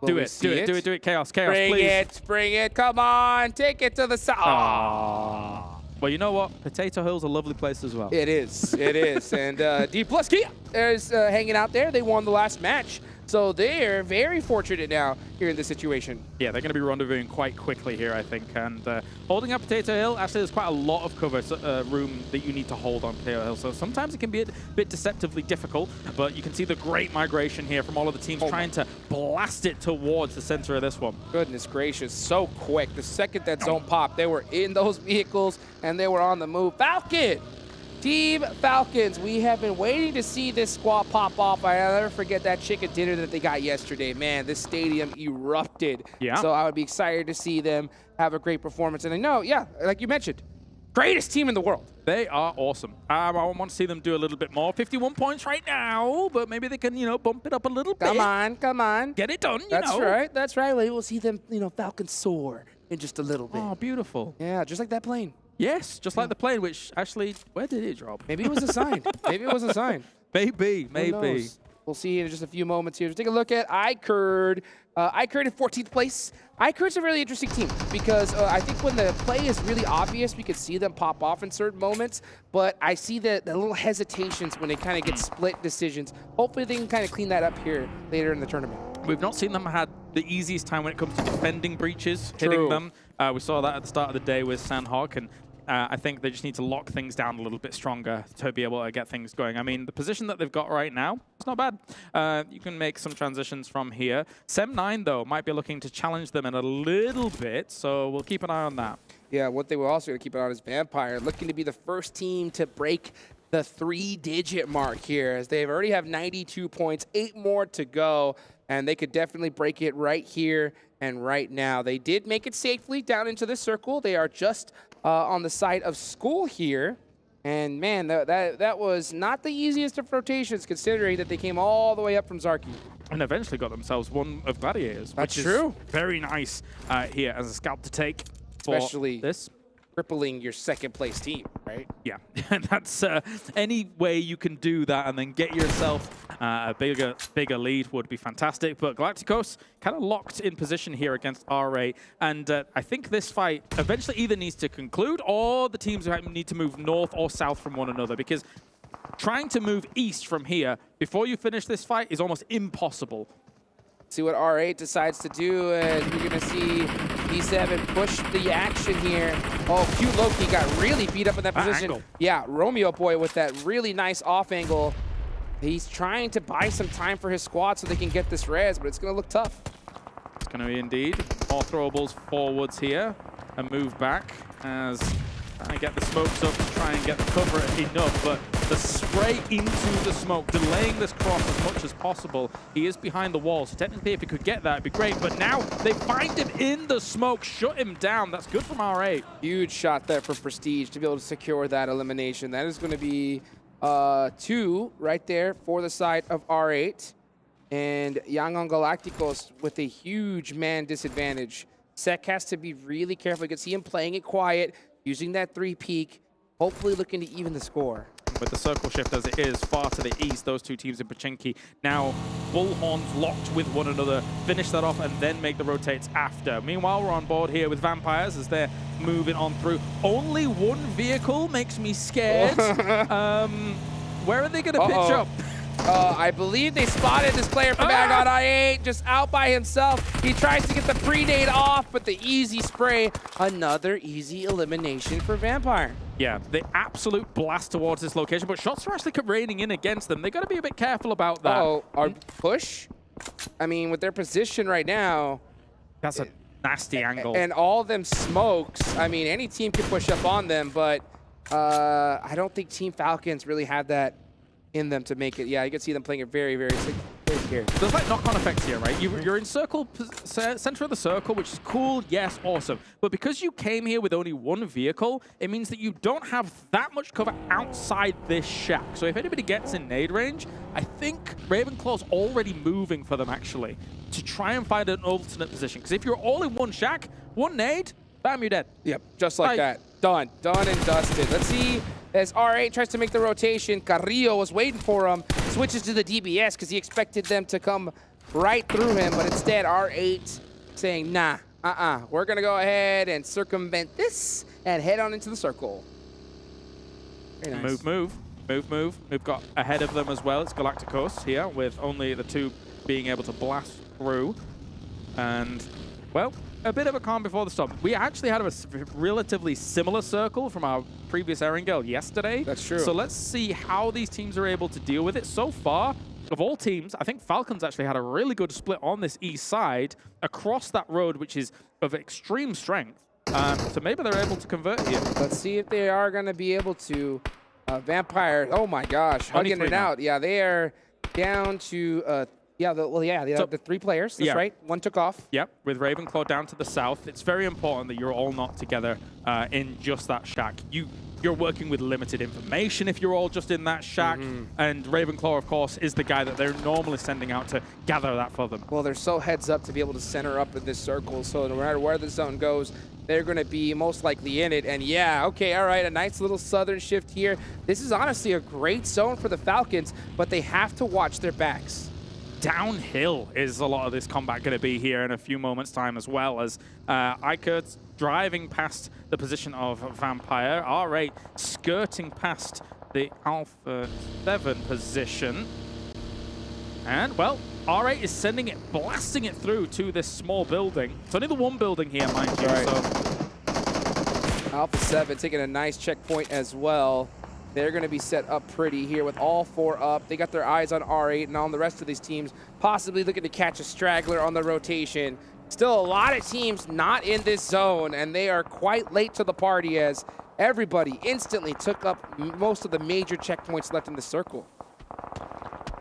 Do it, Chaos, please. Bring it, come on, take it to the side. Well, you know what? Potato Hill's a lovely place as well. It is, it is. And D plus Kia is hanging out there. They won the last match. So they're very fortunate now here in this situation. Yeah, they're going to be rendezvousing quite quickly here, I think. And holding up Potato Hill, actually there's quite a lot of cover room that you need to hold on Potato Hill. So sometimes it can be a bit deceptively difficult, but you can see the great migration here from all of the teams trying to blast it towards the center of this one. Goodness gracious, so quick. The second that zone popped, they were in those vehicles and they were on the move. Falcon! Team Falcons, we have been waiting to see this squad pop off. I'll never forget that chicken dinner that they got yesterday. Man, this stadium erupted. Yeah. So I would be excited to see them have a great performance. And I know, yeah, like you mentioned, greatest team in the world. They are awesome. I want to see them do a little bit more. 51 points right now, but maybe they can, bump it up a little bit. Come on. Get it done, That's right, that's right. Maybe we'll see them, Falcons soar in just a little bit. Oh, beautiful. Yeah, just like that plane. Yes, just like the plane, which actually, where did it drop? Maybe it was a sign. Maybe it was a sign. Maybe. We'll see in just a few moments here. Take a look at iKURD. iKURD in 14th place. iKURD's a really interesting team because I think when the play is really obvious, we could see them pop off in certain moments, but I see the little hesitations when they kind of get split decisions. Hopefully they can kind of clean that up here later in the tournament. We've not seen them had the easiest time when it comes to defending breaches, hitting them. We saw that at the start of the day with Sandhawk, and I think they just need to lock things down a little bit stronger to be able to get things going. I mean, the position that they've got right now, it's not bad. You can make some transitions from here. Sem9, though, might be looking to challenge them in a little bit, so we'll keep an eye on that. Yeah, one thing we're also going to keep an eye on is Vampire, looking to be the first team to break the 3-digit mark here, as they already have 92 points, 8 more to go, and they could definitely break it right here and right now. They did make it safely down into the circle. They are just on the side of school here. And man, that was not the easiest of rotations, considering that they came all the way up from Zarki. And eventually got themselves one of Gladiators, which is very nice here as a scalp to take. Especially this. Crippling your second place team, right? Yeah, that's any way you can do that and then get yourself a bigger lead would be fantastic. But Galacticos kind of locked in position here against R8, and I think this fight eventually either needs to conclude or the teams need to move north or south from one another, because trying to move east from here before you finish this fight is almost impossible. See what R8 decides to do, as we're going to see D7 push the action here. Oh, cute Loki got really beat up in that position. Angle. Yeah, Romeo Boy with that really nice off angle. He's trying to buy some time for his squad so they can get this res, but it's going to look tough. It's going to be indeed. More throwables forwards here and move back as trying to get the smokes up to try and get the cover enough, but the spray into the smoke, delaying this cross as much as possible. He is behind the wall, so technically if he could get that, it'd be great, but now they find him in the smoke, shut him down. That's good from R8. Huge shot there for Prestige to be able to secure that elimination. That is going to be 2 right there for the side of R8. And Yangon Galacticos with a huge man disadvantage. Sek has to be really careful. You can see him playing it quiet, using that 3 peak, hopefully looking to even the score. with the circle shift as it is far to the east. Those two teams in Pochinki now bullhorns locked with one another, finish that off and then make the rotates after. Meanwhile, we're on board here with Vampires as they're moving on through. Only one vehicle makes me scared. Where are they going to pitch up? I believe they spotted this player from AGONxI8 just out by himself. He tries to get the pre-nade off, but the easy spray, another easy elimination for Vampire. Yeah, the absolute blast towards this location, but shots are actually raining in against them. They got to be a bit careful about that. Our push? I mean, with their position right now, that's a nasty angle. And all them smokes, I mean, any team can push up on them, but I don't think Team Falcons really have that in them to make it. Yeah, you can see them playing it very, very scared. There's like knock-on effects here, right? You're in center of the circle, which is cool, yes, awesome. But because you came here with only one vehicle, it means that you don't have that much cover outside this shack. So if anybody gets in nade range, I think Ravenclaw's already moving for them, actually, to try and find an alternate position. Because if you're all in one shack, one nade, bam, you're dead. Yep, just like that. Done and dusted. Let's see. As R8 tries to make the rotation, Carrillo was waiting for him, switches to the DBS because he expected them to come right through him, but instead R8 saying, nah, we're going to go ahead and circumvent this and head on into the circle. Very nice. Move. We've got ahead of them as well. It's Galacticos here with only the two being able to blast through. And, well, a bit of a calm before the storm. We actually had a relatively similar circle from our previous Erangel yesterday. That's true. So let's see how these teams are able to deal with it. So far, of all teams, I think Falcons actually had a really good split on this east side across that road, which is of extreme strength. So maybe they're able to convert here. Let's see if they are going to be able to. Vampire, oh my gosh, hugging it out. Yeah, they are down to... they have the 3 players. That's right. One took off. Yep, with Ravenclaw down to the south. It's very important that you're all not together in just that shack. You're working with limited information if you're all just in that shack. And Ravenclaw, of course, is the guy that they're normally sending out to gather that for them. Well, they're so heads up to be able to center up in this circle. So no matter where the zone goes, they're going to be most likely in it. And yeah, okay, all right, a nice little southern shift here. This is honestly a great zone for the Falcons, but they have to watch their backs. Downhill is a lot of this combat going to be here in a few moments' time, as well as iKURD's driving past the position of Vampire. R8 skirting past the Alpha7 position. And, well, R8 is sending it, blasting it through to this small building. It's only the one building here, mind you. Right. So. Alpha7 taking a nice checkpoint as well. They're going to be set up pretty here with all 4 up. They got their eyes on R8 and on the rest of these teams, possibly looking to catch a straggler on the rotation. Still a lot of teams not in this zone, and they are quite late to the party as everybody instantly took up most of the major checkpoints left in the circle.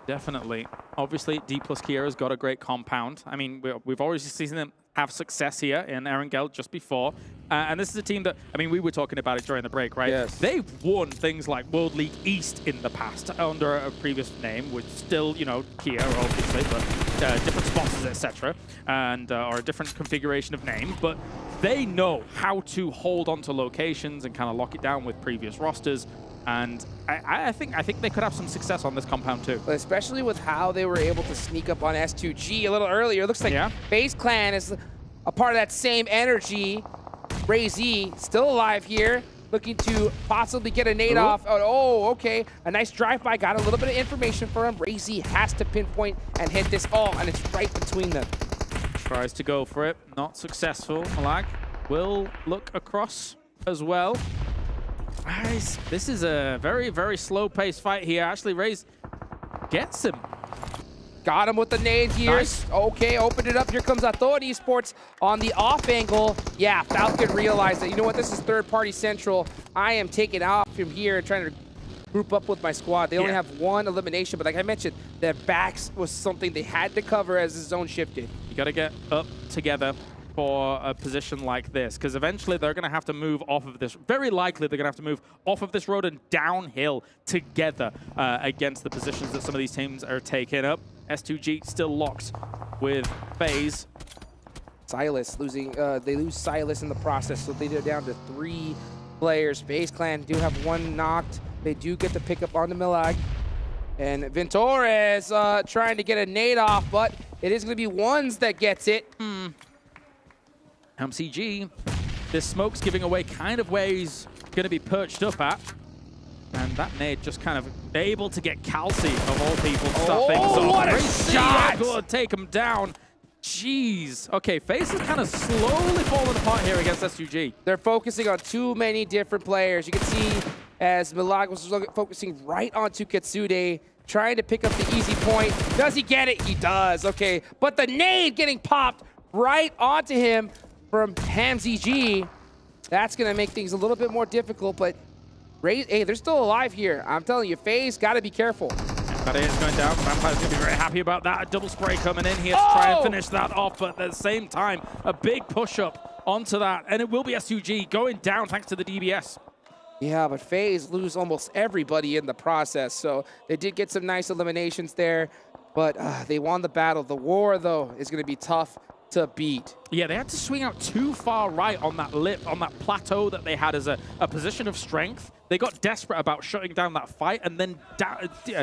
Definitely. Obviously, D+ Kiera's got a great compound. I mean, we've already seen them have success here in Erangel just before. And this is a team that, I mean, we were talking about it during the break, right? Yes. They've won things like World League East in the past under a previous name, which still, you know, Kiera, obviously, but different sponsors, etc., and or a different configuration of name. But they know how to hold onto locations and kind of lock it down with previous rosters. And I think they could have some success on this compound too. Especially with how they were able to sneak up on S2G a little earlier. It looks like FaZe Clan is a part of that same energy. RayZ still alive here, looking to possibly get a nade off. Oh, okay. A nice drive-by. Got a little bit of information for him. RayZ has to pinpoint and hit this all, and it's right between them. Tries to go for it. Not successful. Malag will look across as well. Nice. This is a very, very slow-paced fight here. Actually, RayZ gets him. Got him with the nade here. Nice. Okay, opened it up. Here comes Aton Esports on the off angle. Yeah, Falcon realized that, you know what, this is third-party central. I am taking off from here and trying to group up with my squad. They only have 1 elimination, but like I mentioned, their backs was something they had to cover as the zone shifted. You got to get up together for a position like this, because eventually they're going to have to move off of this. Very likely they're going to have to move off of this road and downhill together against the positions that some of these teams are taking up. S2G still locked with FaZe. Silas losing, they lose Silas in the process, so they're down to 3 players. FaZe Clan do have 1 knocked. They do get the pickup on the Milag. And Ventores trying to get a nade off, but it is going to be Ones that gets it. MCG, this smoke's giving away kind of where he's going to be perched up at. And that nade just kind of able to get Calci, of all people, to start things off. What a shot! Good, take him down. Jeez. Okay, FaZe is kind of slowly falling apart here against SUG. They're focusing on too many different players. You can see as Milag was focusing right onto Kitsude, trying to pick up the easy point. Does he get it? He does. Okay, but the nade getting popped right onto him from HamZG. That's going to make things a little bit more difficult, but hey, they're still alive here. I'm telling you, FaZe got to be careful. Gladiators going down. Vampire's going to be very happy about that. A double spray coming in here to try and finish that off, but at the same time, a big push-up onto that, and it will be SUG going down thanks to the DBS. Yeah, but FaZe lose almost everybody in the process, so they did get some nice eliminations there, but they won the battle. The war, though, is going to be tough to beat. Yeah, they had to swing out too far right on that lip, on that plateau that they had as a position of strength. They got desperate about shutting down that fight, and then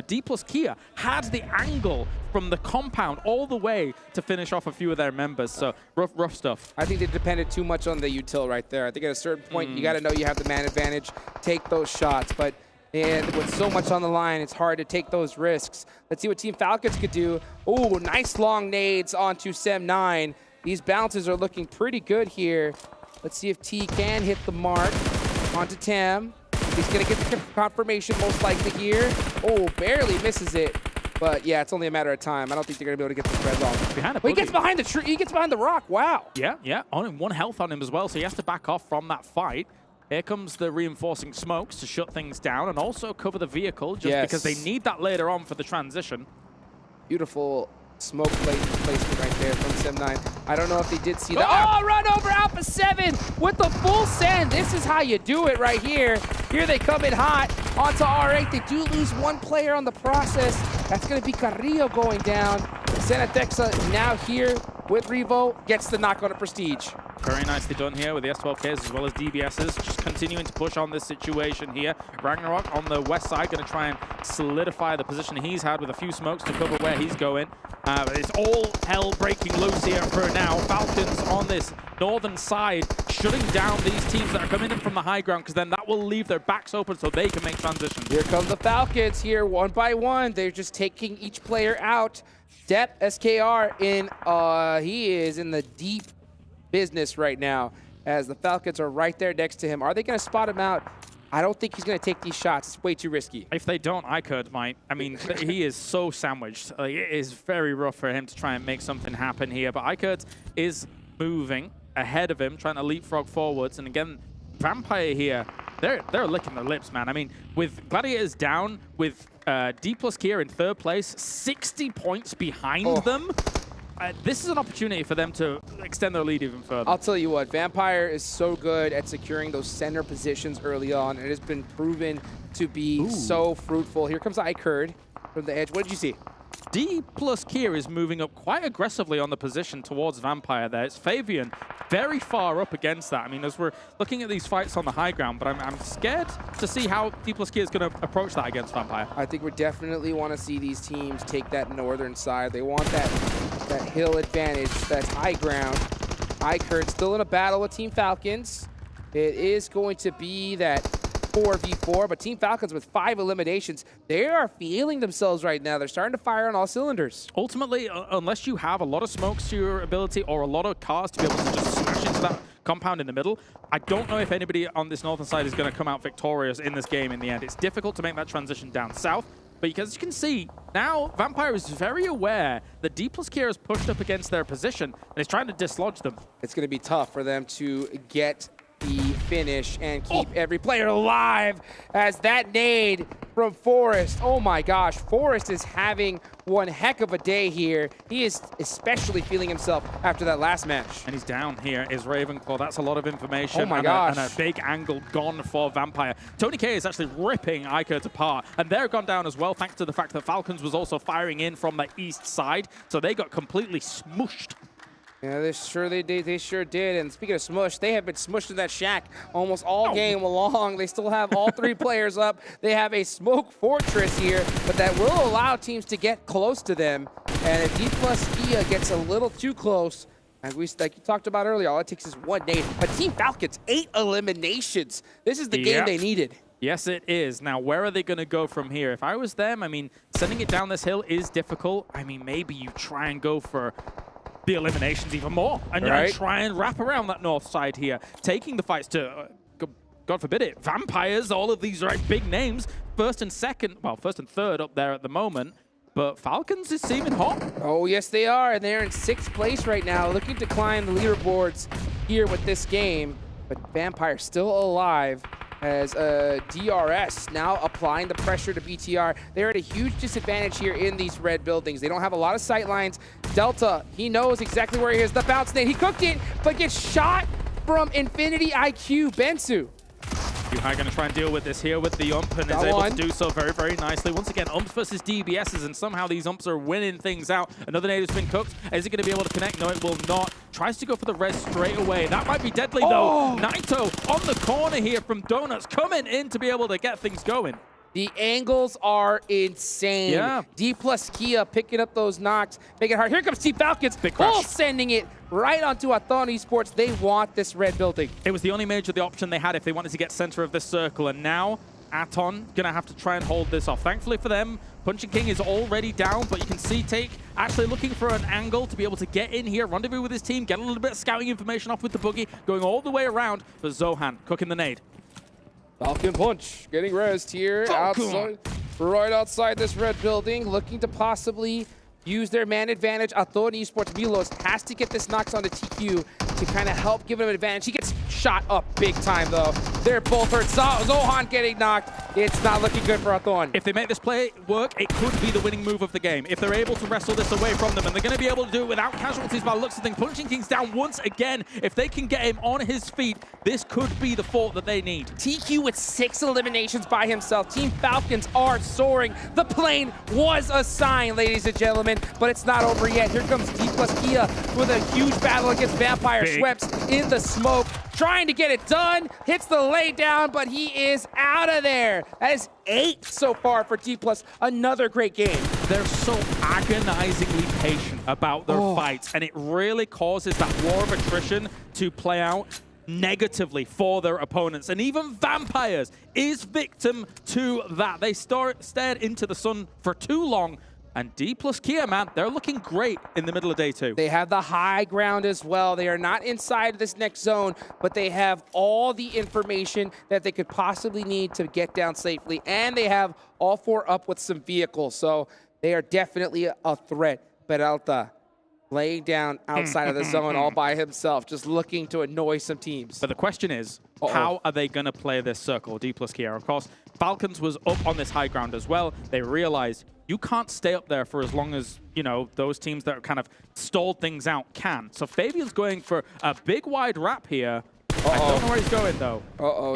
D plus Kia had the angle from the compound all the way to finish off a few of their members. So rough stuff. I think they depended too much on the util right there. I think at a certain point, you got to know you have the man advantage, take those shots. But with so much on the line, it's hard to take those risks. Let's see what Team Falcons could do. Ooh, nice long nades onto Sem9. These bounces are looking pretty good here. Let's see if T can hit the mark onto Tam. He's going to get the confirmation most likely here. Oh, barely misses it. But yeah, it's only a matter of time. I don't think they're going to be able to get the spreads off. But he gets behind the tree. He gets behind the rock. Wow. Yeah. Only 1 health on him as well, so he has to back off from that fight. Here comes the reinforcing smokes to shut things down and also cover the vehicle, just because they need that later on for the transition. Beautiful smoke placement right there from Sem9. I don't know if they did see that. Oh, run over Alpha7 with the full send. This is how you do it right here. Here they come in hot onto R8. They do lose 1 player on the process. That's going to be Carrillo going down. Senatexa now here with Revo, gets the knock on a Prestige. Very nicely done here with the S12Ks as well as DBSs, just continuing to push on this situation here. Ragnarok on the west side going to try and solidify the position he's had with a few smokes to cover where he's going. But it's all hell breaking loose here for now. Falcons on this northern side shutting down these teams that are coming in from the high ground, because then that will leave their backs open so they can make transitions. Here come the Falcons here, 1 by 1. They're just taking each player out. Depp, SKR, he is in the deep business right now as the Falcons are right there next to him. Are they going to spot him out? I don't think he's going to take these shots. It's way too risky. If they don't, iKURD might. I mean, he is so sandwiched. It is very rough for him to try and make something happen here. But iKURD is moving ahead of him, trying to leapfrog forwards. And again, Vampire here, they're licking their lips, man. I mean, with Gladiators down, with D plus Kia in 3rd place, 60 points behind them. This is an opportunity for them to extend their lead even further. I'll tell you what, Vampire is so good at securing those center positions early on. It has been proven to be so fruitful. Here comes iKURD from the edge. What did you see? D plus Kia is moving up quite aggressively on the position towards Vampire there. It's Fabian very far up against that. I mean, as we're looking at these fights on the high ground, but I'm scared to see how D plus Kia is going to approach that against Vampire. I think we definitely want to see these teams take that northern side. They want that hill advantage, that high ground. iKURD still in a battle with Team Falcons. It is going to be that 4v4, but Team Falcons with 5 eliminations, they are feeling themselves right now. They're starting to fire on all cylinders. Ultimately, unless you have a lot of smokes to your ability or a lot of cars to be able to just smash into that compound in the middle, I don't know if anybody on this northern side is going to come out victorious in this game in the end. It's difficult to make that transition down south, but as you can see, now Vampire is very aware that D plus Kia is pushed up against their position and is trying to dislodge them. It's going to be tough for them to get the finish and keep every player alive as that nade from Forrest. Oh my gosh, Forrest is having one heck of a day here. He is especially feeling himself after that last match. And he's down here is Ravenclaw. That's a lot of information. Oh my gosh. And a big angle gone for Vampire. Tony K is actually ripping iKURD apart, and they're gone down as well thanks to the fact that Falcons was also firing in from the east side, so they got completely smushed. Yeah, they sure did. And speaking of smush, they have been smushed in that shack almost all game long. They still have all 3 players up. They have a smoke fortress here, but that will allow teams to get close to them. And if D+Kia gets a little too close, like you talked about earlier, all it takes is 1 nade. But Team Falcons, 8 eliminations. This is the game they needed. Yes, it is. Now, where are they going to go from here? If I was them, I mean, sending it down this hill is difficult. I mean, maybe you try and go for the eliminations even more and try and wrap around that north side here, taking the fights to, God forbid it, vampires, all of these big names, first and third up there at the moment. But Falcons is seeming hot. Oh, yes, they are. And they're in 6th place right now, looking to climb the leaderboards here with this game. But Vampire still alive as DRS now applying the pressure to BTR. They're at a huge disadvantage here in these red buildings. They don't have a lot of sight lines. Delta, he knows exactly where he is. The bounce nade, he cooked it, but gets shot from Infinity IQ. Bensu. Yuhai going to try and deal with this here with the ump and is able to do so very, very nicely. Once again, umps versus DBSs, and somehow these umps are winning things out. Another nade has been cooked. Is it going to be able to connect? No, it will not. Tries to go for the res straight away. That might be deadly, though. Naito on the corner here from Donuts, coming in to be able to get things going. The angles are insane. Yeah. D+Kia picking up those knocks, making it hard. Here comes Team Falcons. Big crash. Full sending it right onto Aton Esports. They want this red building. It was the only major option they had if they wanted to get center of this circle. And now Aton going to have to try and hold this off. Thankfully for them, Punching King is already down, but you can see Take actually looking for an angle to be able to get in here, rendezvous with his team, get a little bit of scouting information off with the boogie, going all the way around for Zohan, cooking the nade. Falcon Punch getting rezzed here outside, right outside this red building, looking to possibly use their man advantage. Aton Esports Milos has to get this knocks onto TQ to kind of help give him an advantage. He gets shot up big time, though. They're both hurt. Zohan getting knocked. It's not looking good for Aton. If they make this play work, it could be the winning move of the game. If they're able to wrestle this away from them, and they're going to be able to do it without casualties by the looks of things. Punching King's down once again. If they can get him on his feet, this could be the fort that they need. TQ with 6 eliminations by himself. Team Falcons are soaring. The plane was a sign, ladies and gentlemen, but it's not over yet. Here comes D+Kia with a huge battle against Vampire. Schweppes in the smoke, trying to get it done. Hits the lay down, but he is out of there. That is 8 so far for D+. Another great game. They're so agonizingly patient about their fights, and it really causes that war of attrition to play out negatively for their opponents. And even Vampires is victim to that. They stared into the sun for too long. And D+Kia, man, they're looking great in the middle of day 2. They have the high ground as well. They are not inside this next zone, but they have all the information that they could possibly need to get down safely. And they have all 4 up with some vehicles. So they are definitely a threat. Peralta laying down outside of the zone all by himself, just looking to annoy some teams. But the question is, how are they going to play this circle, D+Kia? Of course, Falcons was up on this high ground as well. They realized you can't stay up there for as long as, you know, those teams that are kind of stalled things out can. So Fabian's going for a big wide wrap here. I don't know where he's going, though.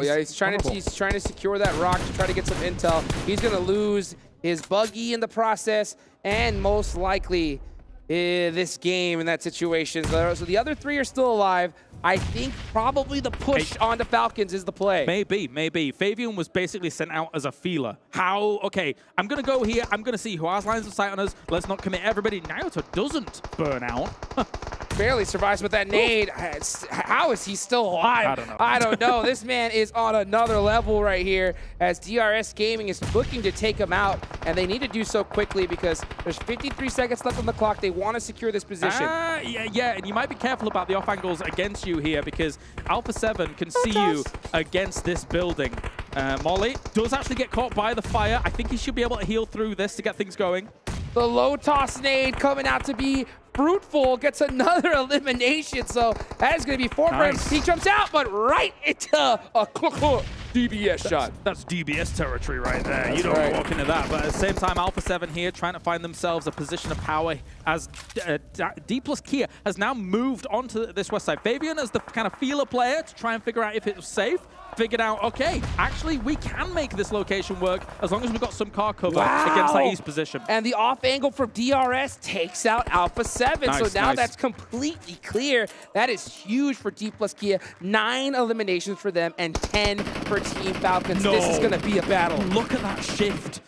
Yeah, he's trying to secure that rock to try to get some intel. He's going to lose his buggy in the process, and most likely this game in that situation. So the other 3 are still alive. I think probably the push on the Falcons is the play. Maybe. Fabian was basically sent out as a feeler. Okay, I'm going to go here. I'm going to see who has lines of sight on us. Let's not commit everybody. Naruto doesn't burn out. Barely survives with that nade. How is he still alive? I don't know. This man is on another level right here as DRS Gaming is looking to take him out, and they need to do so quickly because there's 53 seconds left on the clock. They want to secure this position. Yeah, and you might be careful about the off angles against you here because Alpha7 can see you against this building. Molly does actually get caught by the fire. I think he should be able to heal through this to get things going. The low toss nade coming out to be fruitful, gets another elimination. So that is going to be 4 for him. He jumps out, but right into a DBS shot. That's DBS territory right there. You don't walk into that. But at the same time, Alpha7 here trying to find themselves a position of power as D plus Kia has now moved onto this west side. Fabian as the kind of feeler player to try and figure out if it was safe. Figured out, okay, actually we can make this location work as long as we've got some car cover against that east position. And the off angle from DRS takes out Alpha7. Nice, so now nice. that's completely clear. That is huge for D plus Kia. 9 eliminations for them and 10 for Team Falcons. No. This is going to be a battle. Look at that shift.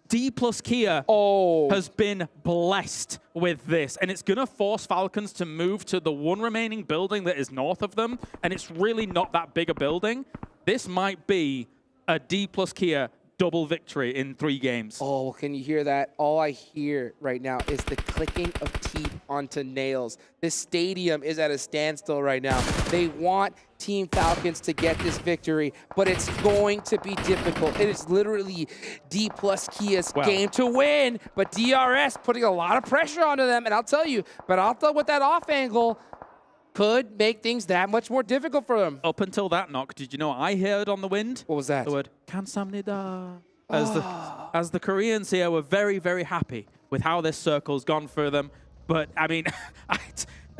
D plus Kia has been blessed with this, and it's going to force Falcons to move to the one remaining building that is north of them, and it's really not that big a building. This might be a D plus Kia double victory in 3 games. Oh, can you hear that? All I hear right now is the clicking of teeth onto nails. This stadium is at a standstill right now. They want Team Falcons to get this victory, but it's going to be difficult. It is literally D plus Kia's game to win, but DRS putting a lot of pressure onto them, and I'll tell you, Peralta with that off angle could make things that much more difficult for them. Up until that knock, did you know what I heard on the wind? What was that? The word "Kamsamnida." As the Koreans here were very, very happy with how this circle's gone for them. But I mean,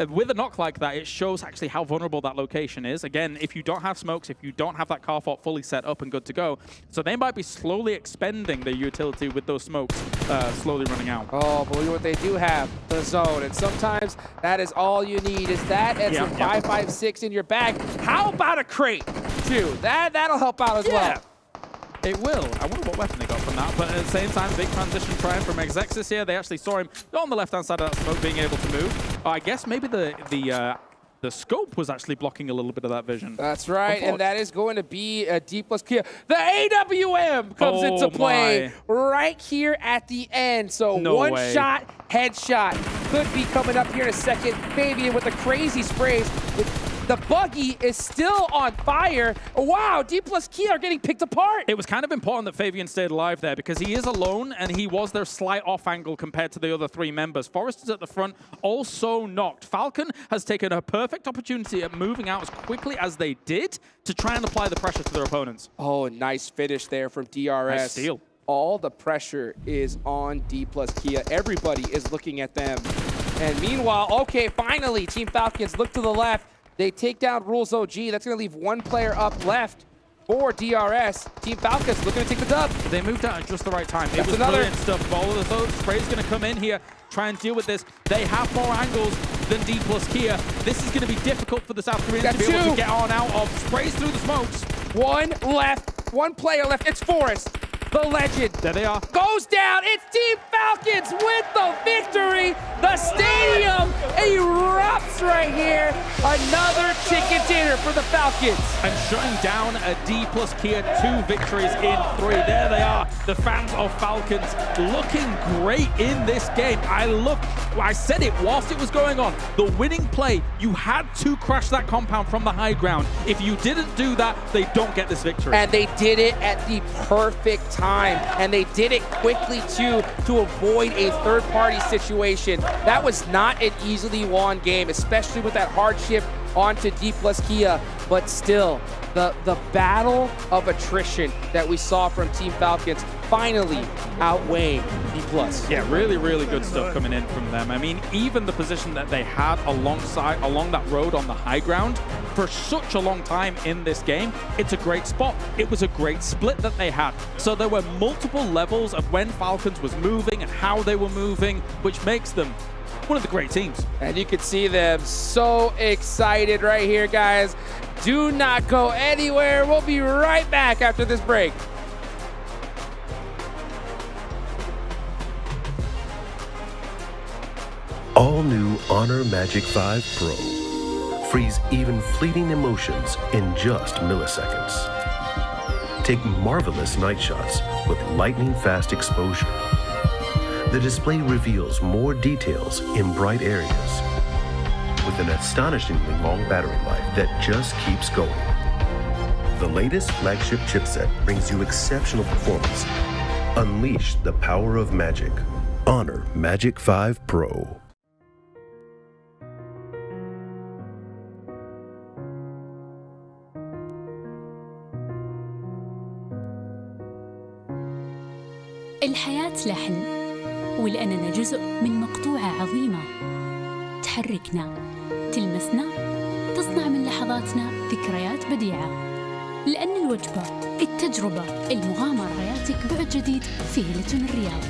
with a knock like that, it shows actually how vulnerable that location is. Again, if you don't have smokes, if you don't have that car fort fully set up and good to go, so they might be slowly expending their utility with those smokes slowly running out. Oh, but look at what they do have, the zone. And sometimes that is all you need is that and some 5.56 in your bag. How about a crate, too? That'll help out as well. It will. I wonder what weapon they got from that. But at the same time, big transition trying from Exexis here. They actually saw him on the left-hand side of that smoke being able to move. I guess maybe the scope was actually blocking a little bit of that vision. That's right, and that is going to be a D plus Kia. The AWM comes into play right here at the end. So one shot, headshot could be coming up here in a second. Fabian with the crazy sprays. The buggy is still on fire. Wow, D plus Kia are getting picked apart. It was kind of important that Fabian stayed alive there because he is alone and he was their slight off angle compared to the other 3 members. Forrest is at the front, also knocked. Falcon has taken a perfect opportunity at moving out as quickly as they did to try and apply the pressure to their opponents. Oh, nice finish there from DRS. Nice steal. All the pressure is on D plus Kia. Everybody is looking at them. And meanwhile, okay, finally, Team Falcons look to the left. They take down Rules OG. That's going to leave 1 player up left for DRS. Team Falcons looking to take the dub. They moved out at just the right time. That's it was another brilliant stuff. All of the spray's going to come in here, try and deal with this. They have more angles than D plus Kia. This is going to be difficult for the South Koreans to be able to get on out of. Sprays through the smokes. 1 left. 1 player left. It's Forrest. The legend. There they are. Goes down. It's Team Falcons with the victory. The stadium erupts right here. Another chicken dinner for the Falcons. And shutting down a D plus Kia 2 victories in 3. There they are. The fans of Falcons looking great in this game. I said it whilst it was going on. The winning play, you had to crash that compound from the high ground. If you didn't do that, they don't get this victory. And they did it at the perfect time. And they did it quickly, too, to avoid a third-party situation. That was not an easily won game, especially with that hardship onto D plus Kia. But still, the battle of attrition that we saw from Team Falcons finally outweighing D plus. Yeah, really, really good stuff coming in from them. I mean, even the position that they had along that road on the high ground for such a long time in this game, it's a great spot. It was a great split that they had. So there were multiple levels of when Falcons was moving and how they were moving, which makes them one of the great teams. And you can see them so excited right here, guys. Do not go anywhere. We'll be right back after this break. All new Honor Magic 5 Pro. Freeze even fleeting emotions in just milliseconds. Take marvelous night shots with lightning-fast exposure. The display reveals more details in bright areas with an astonishingly long battery life that just keeps going. The latest flagship chipset brings you exceptional performance. Unleash the power of magic. Honor Magic 5 Pro. الحياة لحن، ولأننا جزء من مقطوعة عظيمة تحركنا، تلمسنا، تصنع من لحظاتنا ذكريات بديعة. لأن الوجبة، التجربة، المغامرة، حياتك بعد جديد في هيلتون الرياض.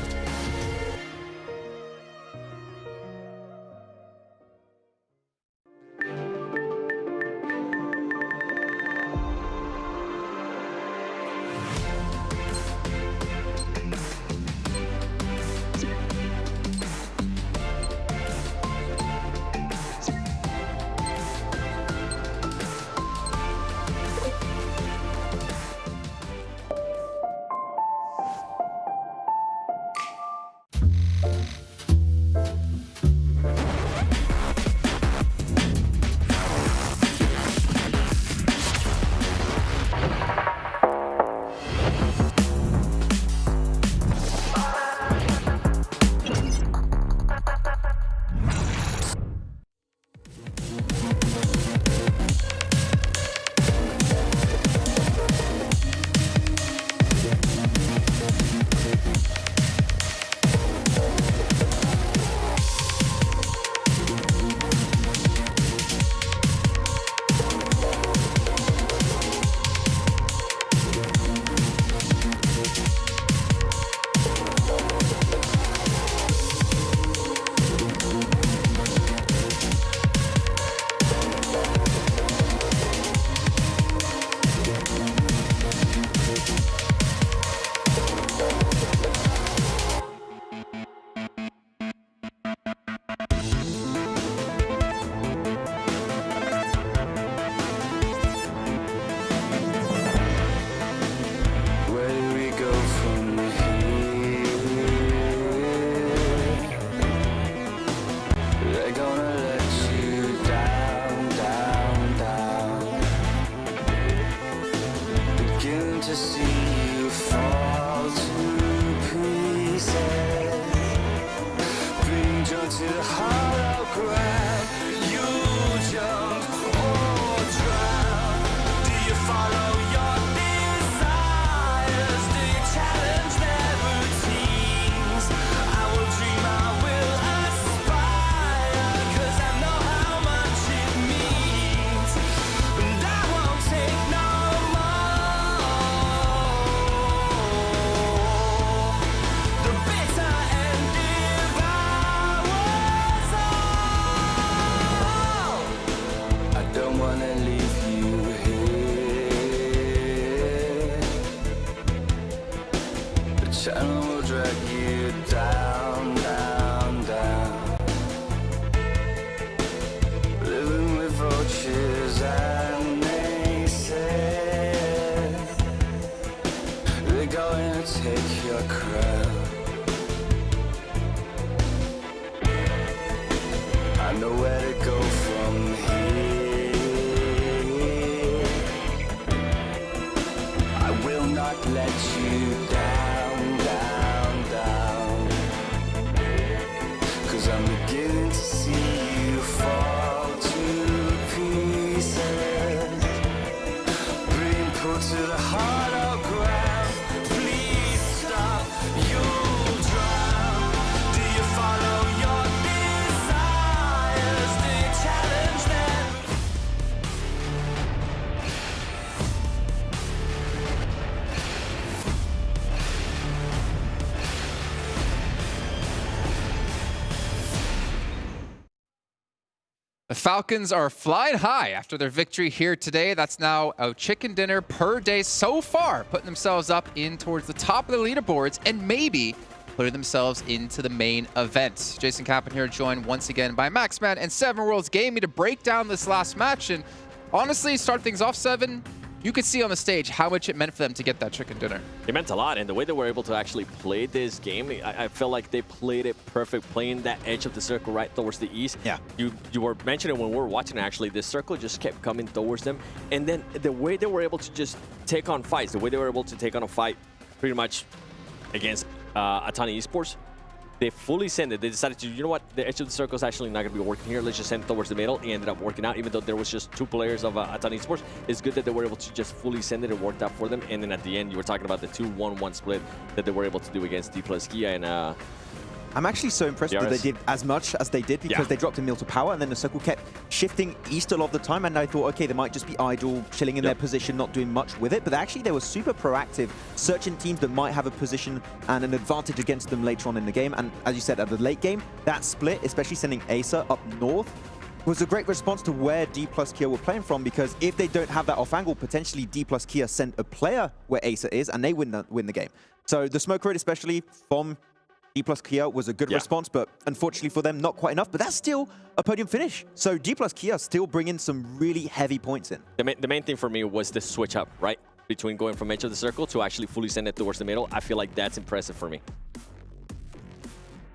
The Falcons are flying high after their victory here today. That's now a chicken dinner per day so far, putting themselves up in towards the top of the leaderboards and maybe putting themselves into the main event. Jason Kaplan here, joined once again by Maxman and Seven Worlds Gaming to break down this last match. And honestly, start things off, Seven, you could see on the stage how much it meant for them to get that chicken dinner. It meant a lot, and the way they were able to actually play this game, I felt like they played it perfect, playing that edge of the circle right towards the east. Yeah. You were mentioning when we were watching, actually, the circle just kept coming towards them, and then the way they were able to just take on fights, the way they were able to take on a fight pretty much against Aton Esports, They fully sent it. They decided to, you know what, the edge of the circle is actually not going to be working here. Let's just send it towards the middle. It ended up working out, even though there was just 2 players of Aton Esports. It's good that they were able to just fully send it. It worked out for them. And then at the end, you were talking about the 2-1-1 split that they were able to do against D+Kia and I'm actually so impressed that they did as much as they did because they dropped a mill to power and then the circle kept shifting east a lot of the time, and I thought, okay, they might just be idle, chilling in their position, not doing much with it, but actually they were super proactive, searching teams that might have a position and an advantage against them later on in the game. And as you said, at the late game, that split, especially sending Acer up north, was a great response to where D+Kia were playing from, because if they don't have that off angle, potentially D+Kia send a player where Acer is and they win the game. So the smoke rate, especially from D+Kia, was a good response, but unfortunately for them, not quite enough. But that's still a podium finish. So D+Kia still bringing some really heavy points in. The main thing for me was the switch up, right? Between going from edge of the circle to actually fully send it towards the middle. I feel like that's impressive for me.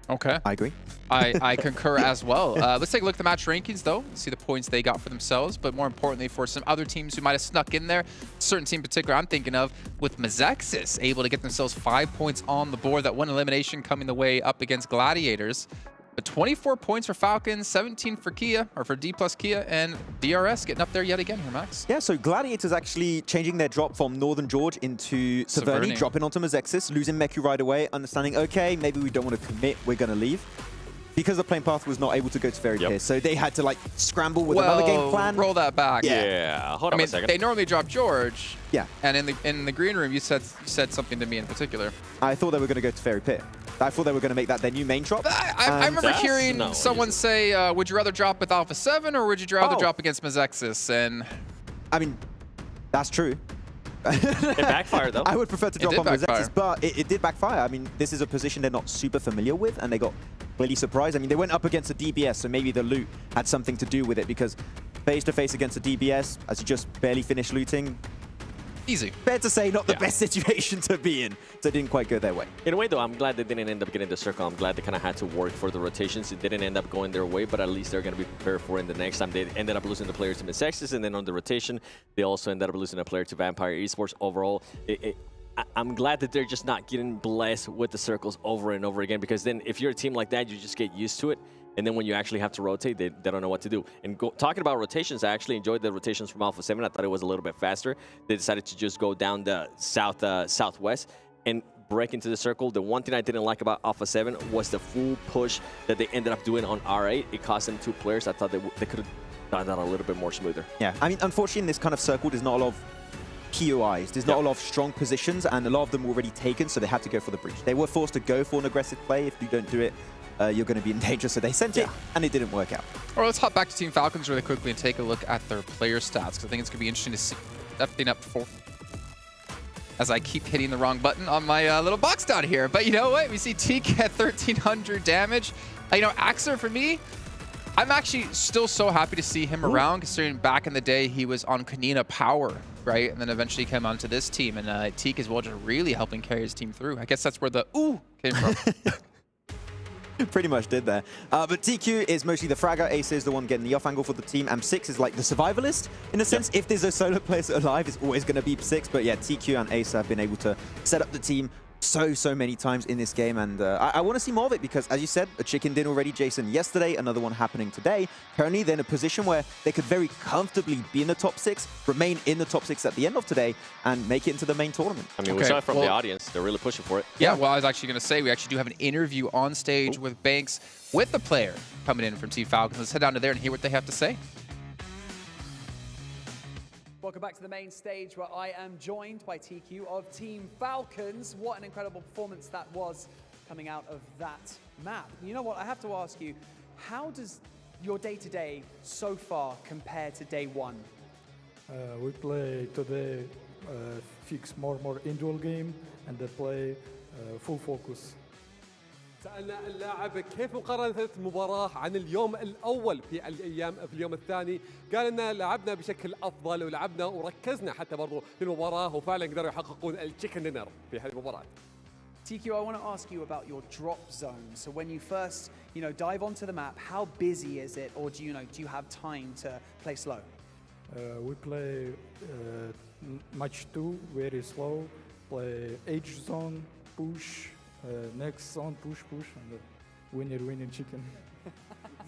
Okay. I agree. I concur as well. Let's take a look at the match rankings, though. See the points they got for themselves, but more importantly, for some other teams who might have snuck in there. A certain team in particular I'm thinking of, with Mazexis able to get themselves 5 points on the board. That one elimination coming the way up against Gladiators. But 24 points for Falcons, 17 for Kia, or for D+Kia, and DRS getting up there yet again here, Max. Yeah, so Gladiators actually changing their drop from Northern George into Severny, dropping onto Mazexis, losing Meku right away, understanding, okay, maybe we don't want to commit, we're going to leave. Because the plane path was not able to go to Fairy Pier, so they had to like scramble with another game plan. Roll that back. Yeah, hold on a second. They normally drop George. Yeah. And in the green room, you said something to me in particular. I thought they were going to go to Fairy Pier. I thought they were going to make that their new main drop. I remember hearing someone say, would you rather drop with Alpha7 or would you rather drop against Mazexis? And I mean, that's true. It backfired, though. I would prefer to drop on Mazexis, but it did backfire. I mean, this is a position they're not super familiar with, and they got really surprised. I mean, they went up against a DBS, so maybe the loot had something to do with it, because face-to-face against a DBS, as you just barely finished looting, easy. Fair to say, not the best situation to be in, so it didn't quite go their way. In a way, though, I'm glad they didn't end up getting the circle. I'm glad they kind of had to work for the rotations. It didn't end up going their way, but at least they're going to be prepared for it the next time. They ended up losing the players to Mazexis, and then on the rotation, they also ended up losing a player to Vampire Esports. Overall, I'm glad that they're just not getting blessed with the circles over and over again, because then if you're a team like that, you just get used to it. And then when you actually have to rotate, they don't know what to do. And talking about rotations, I actually enjoyed the rotations from Alpha7. I thought it was a little bit faster. They decided to just go down the southwest and break into the circle. The one thing I didn't like about Alpha7 was the full push that they ended up doing on R8. It cost them 2 players. I thought they could have done that a little bit more smoother. Yeah, I mean, unfortunately, in this kind of circle, there's not a lot of POIs. There's not a lot of strong positions, and a lot of them were already taken, so they had to go for the breach. They were forced to go for an aggressive play. If you don't do it, you're going to be in danger, so they sent it, and it didn't work out. All right, let's hop back to Team Falcons really quickly and take a look at their player stats, because I think it's going to be interesting to see stepping up for. As I keep hitting the wrong button on my little box down here. But you know what? We see Teak at 1,300 damage. You know, Axer, for me, I'm actually still so happy to see him around, considering back in the day he was on Kanina Power, right? And then eventually came onto this team, and Teak as well, just really helping carry his team through. I guess that's where the ooh came from. Pretty much did there. But TQ is mostly the fragger. Ace is the one getting the off angle for the team. M6 is like the survivalist in a sense. If there's a solo player alive, it's always going to be 6. But yeah, TQ and Ace have been able to set up the team so many times in this game, and I want to see more of it, because as you said, a chicken dinner already, Jason, yesterday, another one happening today. Currently they're in a position where they could very comfortably be in the top 6, remain in the top 6 at the end of today, and make it into the main tournament. I mean, we saw it from the audience. They're really pushing for it. Yeah, well, I was actually going to say, we actually do have an interview on stage with Banks, with the player coming in from Team Falcons. Let's head down to there and hear what they have to say. Welcome back to the main stage, where I am joined by TQ of Team Falcons. What an incredible performance that was coming out of that map. You know what, I have to ask you, how does your day-to-day so far compare to day one? We play today fix more in-duel game, and they play full focus. سألنا اللاعب كيف مقارنة المباراة عن اليوم الأول في اليوم الثاني. قال أن لعبنا بشكل أفضل ولعبنا وركزنا حتى برضو في المباراة، وفعلا قدروا يحققون التشيكن دينر في هذه المباراة. TQ, I want to ask you about your drop zone. So when you first, dive onto the map, how busy is it, or do you have time to play slow? We play match 2 very slow. Play H zone, push. Next zone, push, and winner chicken.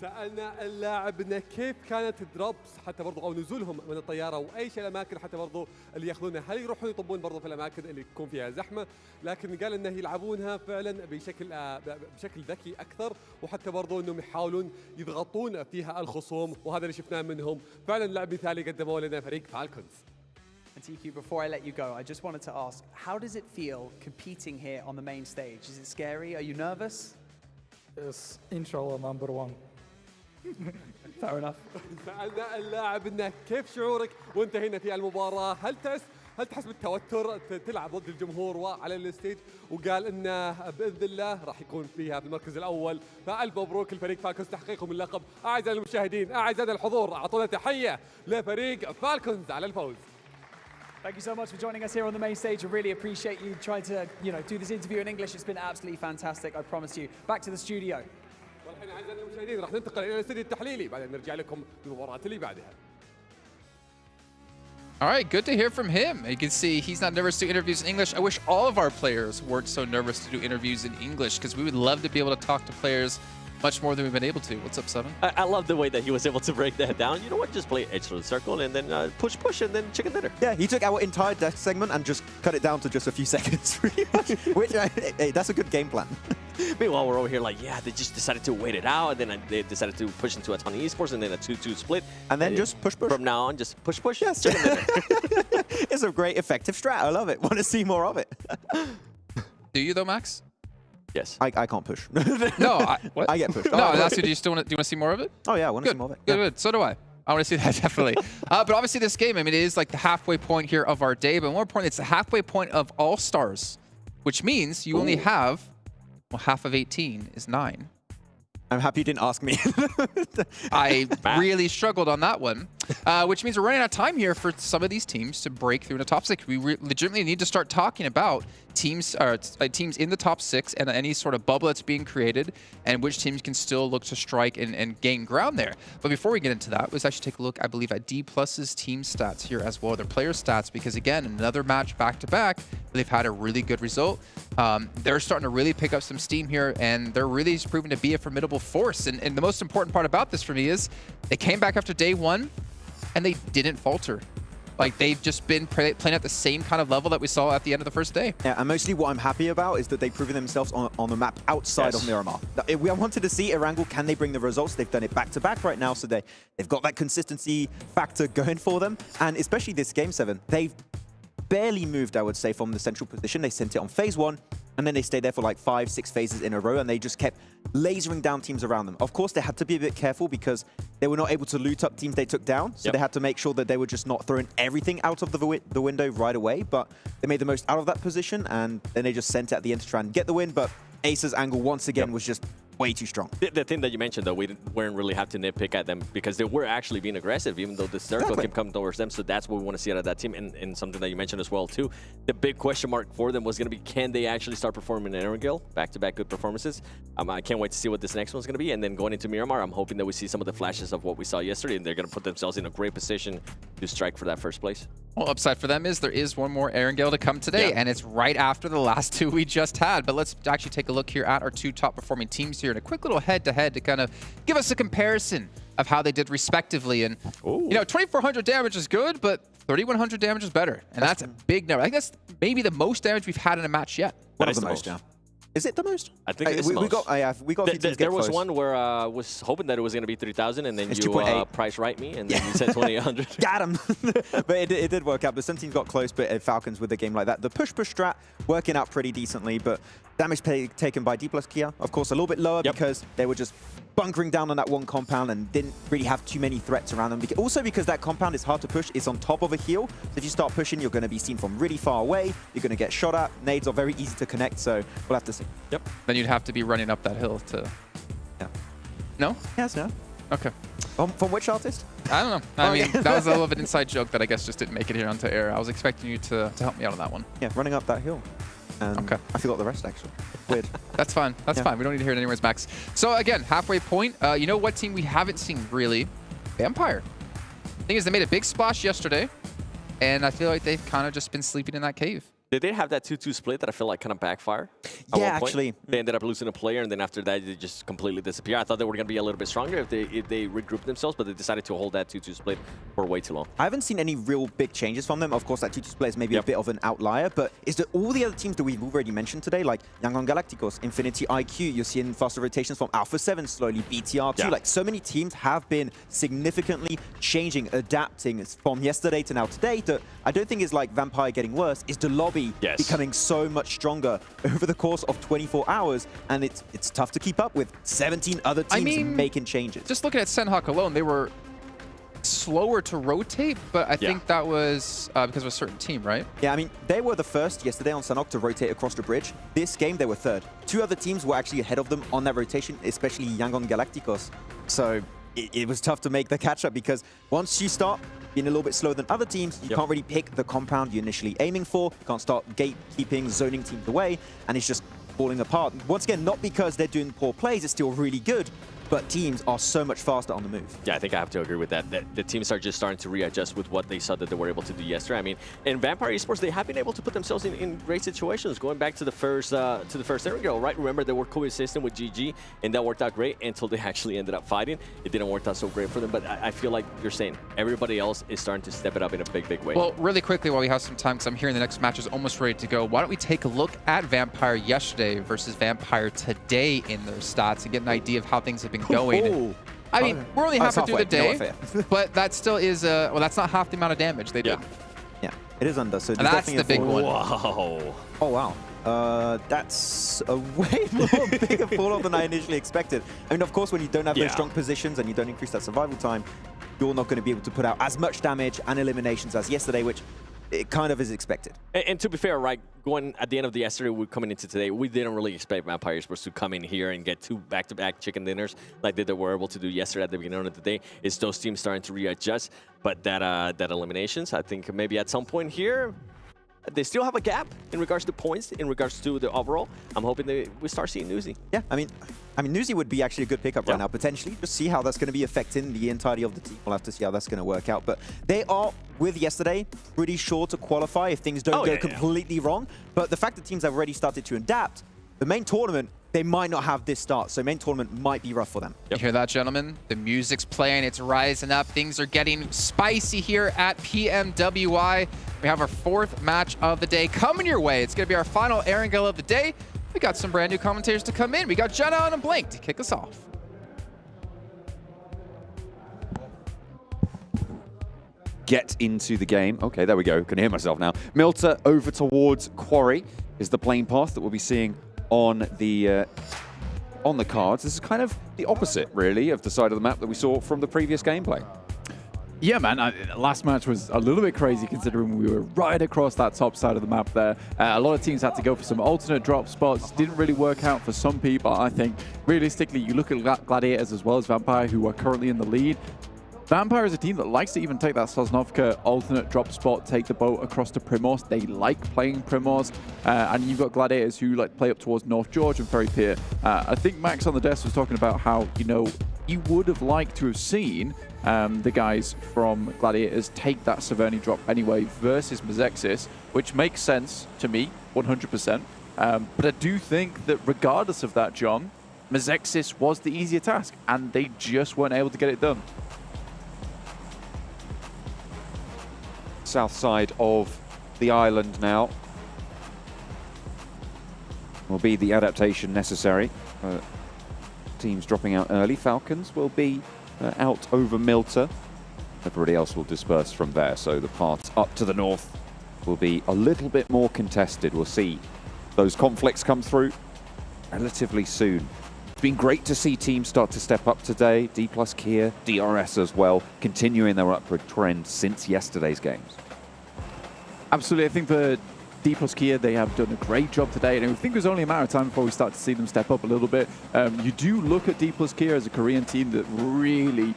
سألنا اللاعبنا كيف كانت الدروبس حتى برضو او نزولهم من الطياره وايش الاماكن حتى برضو اللي ياخذونها، هل يروحون يطبون برضو في الاماكن اللي تكون فيها زحمه، لكن قال انه يلعبونها فعلا بشكل ذكي اكثر، وحتى برضو انهم يحاولون يضغطون فيها الخصوم، وهذا اللي شفناه منهم فعلا لعب مثالي قدموه لنا فريق فالكونز. And TQ, before I let you go, I just wanted to ask, how does it feel competing here on the main stage? Is it scary? Are you nervous? Yes, inshallah number one. Fair enough. سألنا اللاعب انه كيف شعورك وانت هنا في المباراة؟ هل تحس بالتوتر تلعب ضد الجمهور وعلى الستيج؟ وقال انه باذن الله راح يكون فيها في المركز الاول، فالف مبروك لفريق فالكونز تحقيقهم اللقب. اعزائي المشاهدين، اعزائي الحضور، اعطونا تحية لفريق فالكونز على الفوز. Thank you so much for joining us here on the main stage. I really appreciate you trying to, do this interview in English. It's been absolutely fantastic, I promise you. Back to the studio. والحين اعزائي المشاهدين راح ننتقل الى الاستديو التحليلي بعدين نرجع لكم بالمباراة اللي بعدها. All right, good to hear from him. You can see he's not nervous to do interviews in English. I wish all of our players weren't so nervous to do interviews in English, because we would love to be able to talk to players much more than we've been able to. What's up, Seven? I love the way that he was able to break that down. You know what? Just play edge of the circle and then push and then chicken dinner. Yeah, he took our entire death segment and just cut it down to just a few seconds, pretty much. Which, hey, that's a good game plan. Meanwhile, we're over here like, yeah, they just decided to wait it out, and then they decided to push into Aton Esports, and then a 2-2 split. And then just push. From now on, just push. Yes. It's a great effective strat. I love it. Want to see more of it. Do you though, Max? Yes. I can't push. No, what? I get pushed. No, that's you. Do you want to see more of it? Oh yeah, I want to see more of it. Good. So do I. I want to see that definitely. But obviously this game, I mean, it is like the halfway point here of our day, but more importantly, it's the halfway point of All-Stars, which means you only have, well, half of 18 is 9. I'm happy you didn't ask me. I really struggled on that one, which means we're running out of time here for some of these teams to break through in the top 6. We legitimately need to start talking about teams in the top 6 and any sort of bubble that's being created and which teams can still look to strike and gain ground there. But before we get into that, let's actually take a look, I believe, at D+'s team stats here as well, their player stats, because again, another match back-to-back, they've had a really good result. They're starting to really pick up some steam here, and they're really proving to be a formidable force. And the most important part about this for me is they came back after day 1 and they didn't falter. Like, they've just been playing at the same kind of level that we saw at the end of the first day. Yeah, and mostly what I'm happy about is that they've proven themselves on the map outside of Miramar. I wanted to see Erangel, can they bring the results? They've done it back-to-back right now, so they've got that consistency factor going for them. And especially this Game 7, they've barely moved, I would say, from the central position. They sent it on phase 1, and then they stayed there for like 5-6 phases in a row, and they just kept lasering down teams around them. Of course, they had to be a bit careful because they were not able to loot up teams they took down, so they had to make sure that they were just not throwing everything out of the window right away, but they made the most out of that position, and then they just sent it at the end to try and get the win, but Ace's angle once again was just way too strong. The thing that you mentioned, though, we weren't really have to nitpick at them because they were actually being aggressive, even though the circle kept coming towards them. So that's what we want to see out of that team. And something that you mentioned as well, too. The big question mark for them was going to be, can they actually start performing in Erangel? Back-to-back good performances. I can't wait to see what this next one's going to be. And then going into Miramar, I'm hoping that we see some of the flashes of what we saw yesterday, and they're going to put themselves in a great position to strike for that first place. Well, upside for them is there is one more Erangel to come today, and it's right after the last 2 we just had. But let's actually take a look here at our 2 top-performing teams here in a quick little head-to-head to kind of give us a comparison of how they did respectively. And, you know, 2,400 damage is good, but 3,100 damage is better. And that's a big number. I think that's maybe the most damage we've had in a match yet. One of the most, yeah. Is it the most? I think it's the most. We got a few teams there was close. one where I was hoping that it was going to be 3,000, and then you price right me, and then you said 2,800. Got him. But it did work out. But some teams got close, but Falcons with a game like that. The push-push strat working out pretty decently, but damage taken by D+ Kia, of course, a little bit lower because they were just bunkering down on that one compound and didn't really have too many threats around them. Also because that compound is hard to push, it's on top of a hill. So if you start pushing, you're going to be seen from really far away. You're going to get shot at. Nades are very easy to connect, so we'll have to see. Yep. Then you'd have to be running up that hill to... Yeah. No? Yes, no. Okay. From which artist? I don't know. I mean, that was a little bit of an inside joke that I guess just didn't make it here onto air. I was expecting you to help me out on that one. Yeah, running up that hill. Okay. I forgot the rest, actually. Weird. That's fine. That's fine. We don't need to hear it anyways, Max. So again, halfway point. You know what team we haven't seen really? Vampire. The thing is, they made a big splash yesterday, and I feel like they've kind of just been sleeping in that cave. They did have that 2-2 split that I feel like kind of backfired. Yeah, actually. They ended up losing a player, and then after that, they just completely disappeared. I thought they were going to be a little bit stronger if they regrouped themselves, but they decided to hold that 2-2 split for way too long. I haven't seen any real big changes from them. Of course, that 2-2 split is maybe a bit of an outlier, but is that all the other teams that we've already mentioned today, like Yangon Galacticos, Infinity IQ, you're seeing faster rotations from Alpha7 slowly, BTR2, like so many teams have been significantly changing, adapting from yesterday to now today, that I don't think is like Vampire getting worse, is the lobby becoming so much stronger over the course of 24 hours, and it's tough to keep up with 17 other teams making changes. Just looking at Senhawk alone, they were slower to rotate, but I think that was because of a certain team, right? Yeah, I mean, they were the first yesterday on Senhawk to rotate across the bridge. This game, they were third. Two other teams were actually ahead of them on that rotation, especially Yangon Galacticos. So it was tough to make the catch-up, because once you start being a little bit slower than other teams, you can't really pick the compound you're initially aiming for. You can't start gatekeeping, zoning teams away, and it's just falling apart. Once again, not because they're doing poor plays, it's still really good, but teams are so much faster on the move. Yeah, I think I have to agree with that. The teams are just starting to readjust with what they saw that they were able to do yesterday. I mean, in Vampire Esports, they have been able to put themselves in great situations. Going back to the first Erigo, right? Remember, they were coexisting with GG, and that worked out great until they actually ended up fighting. It didn't work out so great for them, but I feel like you're saying everybody else is starting to step it up in a big, big way. Well, really quickly, while we have some time, because I'm hearing the next match is almost ready to go, why don't we take a look at Vampire yesterday versus Vampire today in their stats and get an idea of how things have been going. I mean, we're only halfway through the day, but that still is, well, that's not half the amount of damage they did. Yeah, it is under, so that's the big one. Wow. Oh, wow. That's a way bigger fall-off than I initially expected. I mean, of course, when you don't have those strong positions and you don't increase that survival time, you're not going to be able to put out as much damage and eliminations as yesterday, which it kind of is expected. And to be fair, right, going at the end of the yesterday, we're coming into today, we didn't really expect Vampire Esports to come in here and get two back-to-back chicken dinners like they were able to do yesterday at the beginning of the day. It's those teams starting to readjust, but that eliminations, I think maybe at some point here, they still have a gap in regards to points, in regards to the overall. I'm hoping we start seeing Nuzi. Yeah, I mean, Nuzi would be actually a good pickup right now, potentially. Just see how that's going to be affecting the entirety of the team. We'll have to see how that's going to work out. But they are, with yesterday, pretty sure to qualify if things don't go completely wrong. But the fact that teams have already started to adapt, the main tournament, they might not have this start. So main tournament might be rough for them. You hear that, gentlemen? The music's playing, it's rising up. Things are getting spicy here at PMWI. We have our fourth match of the day coming your way. It's going to be our final Erangel of the day. We got some brand new commentators to come in. We got Jenna and Blink to kick us off. Get into the game. Okay, there we go. Can hear myself now. Milta over towards Quarry is the playing path that we'll be seeing on the cards. This is kind of the opposite, really, of the side of the map that we saw from the previous gameplay. Yeah, man. Last match was a little bit crazy considering we were right across that top side of the map there. A lot of teams had to go for some alternate drop spots. Didn't really work out for some people. I think realistically, you look at Gladiators as well as Vampire, who are currently in the lead. Vampire is a team that likes to even take that Sosnovka alternate drop spot, take the boat across to Primorsk. They like playing Primorsk. And you've got Gladiators who like play up towards North George and Ferry Pier. I think Max on the desk was talking about how, you know, you would have liked to have seen the guys from Gladiators take that Severny drop anyway versus Mezexis, which makes sense to me, 100%. But I do think that regardless of that, John, Mezexis was the easier task, and they just weren't able to get it done. South side of the island now will be the adaptation necessary. Teams dropping out early. Falcons will be out over Milta. Everybody else will disperse from there, so the paths up to the north will be a little bit more contested. We'll see those conflicts come through relatively soon. It's been great to see teams start to step up today. D+ Kia, DRS as well, continuing their upward trend since yesterday's games. Absolutely. I think the D+ Kia, they have done a great job today, and I think it was only a matter of time before we start to see them step up a little bit. You do look at D+ Kia as a Korean team that really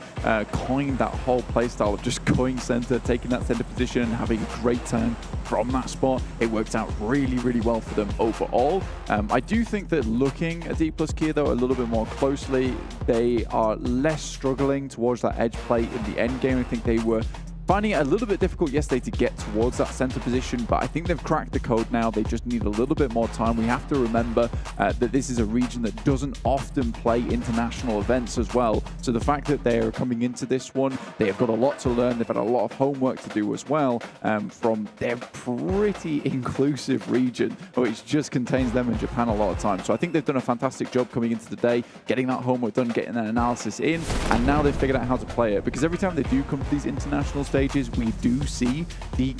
coined that whole playstyle of just going center, taking that center position and having a great time from that spot. It worked out really, really well for them overall. I do think that looking at D+ Kia, though, a little bit more closely, they are less struggling towards that edge play in the end game. I think they were finding it a little bit difficult yesterday to get towards that center position, but I think they've cracked the code now. They just need a little bit more time. We have to remember that this is a region that doesn't often play international events as well. So the fact that they are coming into this one, they have got a lot to learn. They've had a lot of homework to do as well from their pretty inclusive region, which just contains them and Japan a lot of times. So I think they've done a fantastic job coming into the day, getting that homework done, getting that analysis in, and now they've figured out how to play it. Because every time they do come to these international stages, we do see the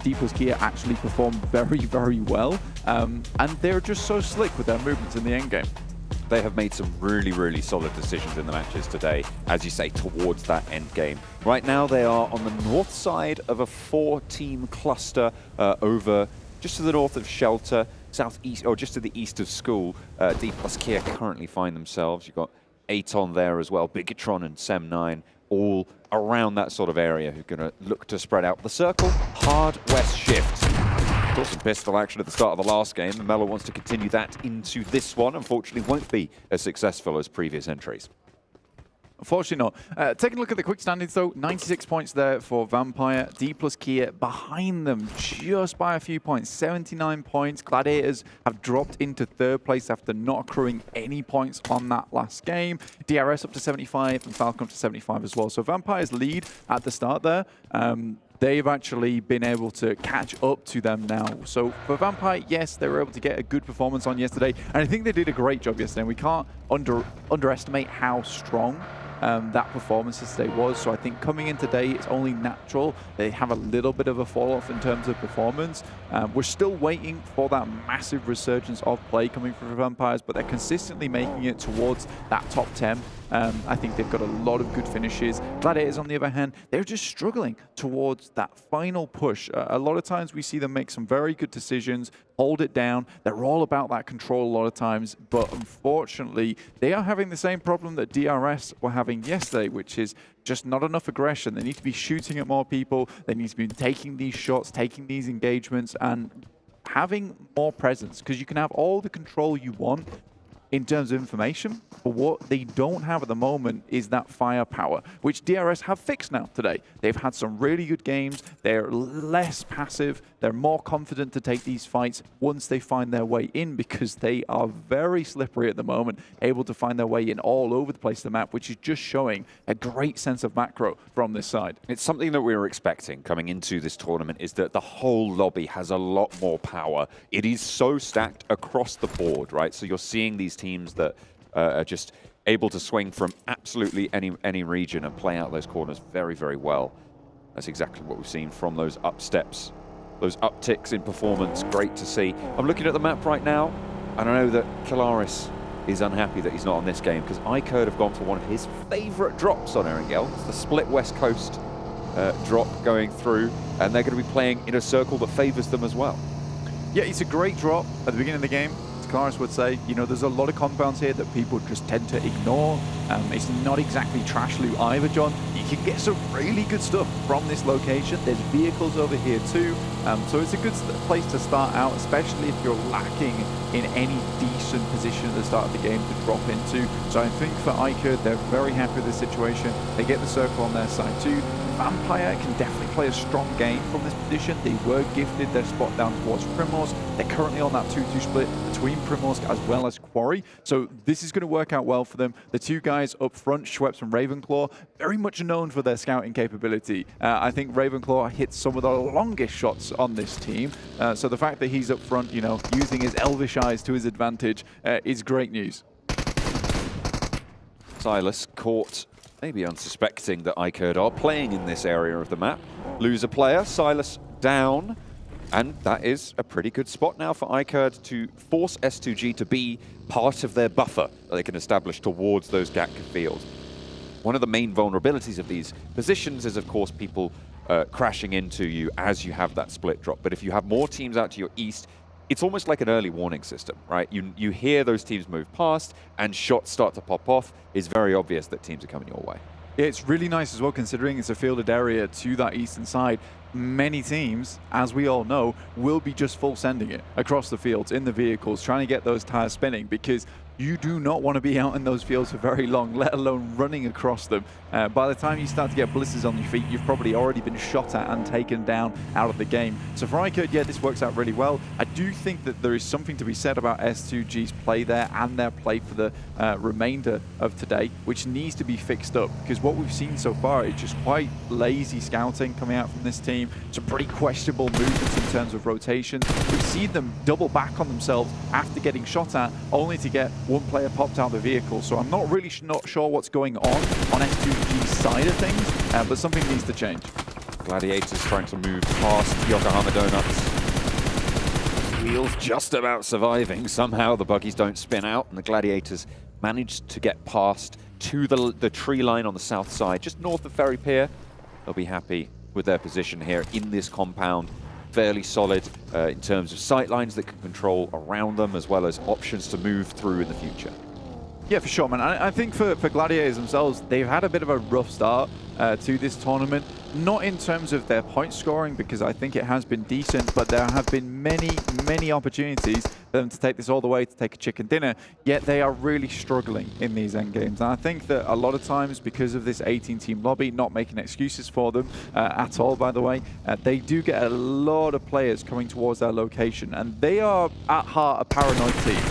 D+Kia actually perform very, very well. And they're just so slick with their movements in the end game. They have made some really, really solid decisions in the matches today, as you say, towards that end game. Right now, they are on the north side of a 4-team cluster over just to the north of Shelter, southeast, or just to the east of School. D+Kia currently find themselves. You've got Aton there as well, Bigetron and Sem9, all around that sort of area who are going to look to spread out the circle. Hard west shift. Saw some pistol action at the start of the last game, and Mello wants to continue that into this one. Unfortunately, won't be as successful as previous entries. Unfortunately not. Taking a look at the quick standings though, 96 points there for Vampire. D+Kia behind them just by a few points, 79 points. Gladiators have dropped into third place after not accruing any points on that last game. DRS up to 75 and Falcon up to 75 as well. So Vampire's lead at the start there. They've actually been able to catch up to them now. So for Vampire, yes, they were able to get a good performance on yesterday. And I think they did a great job yesterday. And we can't underestimate how strong that performance yesterday was. So I think coming in today, it's only natural they have a little bit of a fall off in terms of performance. We're still waiting for that massive resurgence of play coming from the Vampires, but they're consistently making it towards that top 10. I think they've got a lot of good finishes. Gladiators, on the other hand, they're just struggling towards that final push. A lot of times we see them make some very good decisions, hold it down. They're all about that control a lot of times, but unfortunately, they are having the same problem that DRS were having yesterday, which is just not enough aggression. They need to be shooting at more people. They need to be taking these shots, taking these engagements, and having more presence, because you can have all the control you want in terms of information, but what they don't have at the moment is that firepower, which DRS have fixed now today. They've had some really good games. They're less passive. They're more confident to take these fights once they find their way in, because they are very slippery at the moment, able to find their way in all over the place of the map, which is just showing a great sense of macro from this side. It's something that we were expecting coming into this tournament, is that the whole lobby has a lot more power. It is so stacked across the board, right? So you're seeing these teams that are just able to swing from absolutely any region and play out those corners very, very well. That's exactly what we've seen from those up steps, those upticks in performance. Great to see. I'm looking at the map right now, and I know that Kalaris is unhappy that he's not on this game, because iKURD have gone for one of his favorite drops on Erangel. It's the split West Coast drop going through, and they're going to be playing in a circle that favors them as well. Yeah, it's a great drop at the beginning of the game. Claris would say, you know, there's a lot of compounds here that people just tend to ignore. It's not exactly trash loot either, John. You can get some really good stuff from this location. There's vehicles over here too. So it's a good place to start out, especially if you're lacking in any decent position at the start of the game to drop into. So I think for iKURD, they're very happy with this situation. They get the circle on their side too. Vampire can definitely play a strong game from this position. They were gifted their spot down towards Primrose. They're currently on that 2-2 split between Primrose as well as Quarry. So this is going to work out well for them. The two guys up front, Schweppes and Ravenclaw, very much known for their scouting capability. I think Ravenclaw hits some of the longest shots on this team. So the fact that he's up front, you know, using his elvish eyes to his advantage is great news. Silas caught, maybe unsuspecting that iKURD are playing in this area of the map. Lose a player, Silas down, and that is a pretty good spot now for iKURD to force S2G to be part of their buffer that they can establish towards those Gatka fields. One of the main vulnerabilities of these positions is, of course, people crashing into you as you have that split drop. But if you have more teams out to your east, it's almost like an early warning system, right? You hear those teams move past and shots start to pop off. It's very obvious that teams are coming your way. It's really nice as well, considering it's a fielded area to that eastern side. Many teams, as we all know, will be just full sending it across the fields in the vehicles, trying to get those tires spinning, because you do not want to be out in those fields for very long, let alone running across them. By the time you start to get blisters on your feet, you've probably already been shot at and taken down out of the game. So for iKURD, yeah, this works out really well. I do think that there is something to be said about S2G's play there and their play for the remainder of today, which needs to be fixed up, because what we've seen so far is just quite lazy scouting coming out from this team. Some pretty questionable movements in terms of rotations. We've seen them double back on themselves after getting shot at, only to get one player popped out of the vehicle. So I'm not really not sure what's going on S2G's side of things, but something needs to change. Gladiators trying to move past Yokohama Donuts. Wheels just about surviving. Somehow the buggies don't spin out, and the Gladiators managed to get past to the tree line on the south side, just north of Ferry Pier. They'll be happy with their position here in this compound. Fairly solid in terms of sight lines that can control around them, as well as options to move through in the future. Yeah, for sure, man. I think for Gladiators themselves, they've had a bit of a rough start to this tournament. Not in terms of their point scoring, because I think it has been decent, but there have been many opportunities for them to take this all the way, to take a chicken dinner, yet they are really struggling in these end games. And I think that a lot of times, because of this 18-team lobby, not making excuses for them at all, by the way, they do get a lot of players coming towards their location, and they are at heart a paranoid team,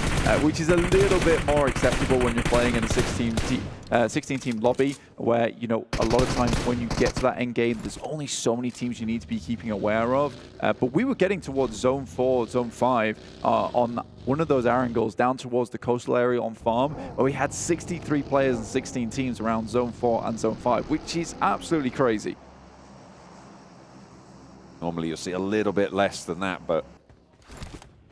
which is a little bit more acceptable when you're playing in a 16-team lobby, where, you know, a lot of times when you get to that end game, there's only so many teams you need to be keeping aware of. But we were getting towards Zone 4, Zone 5 on one of those angles down towards the coastal area on farm, where we had 63 players and 16 teams around Zone 4 and Zone 5, which is absolutely crazy. Normally you'll see a little bit less than that, but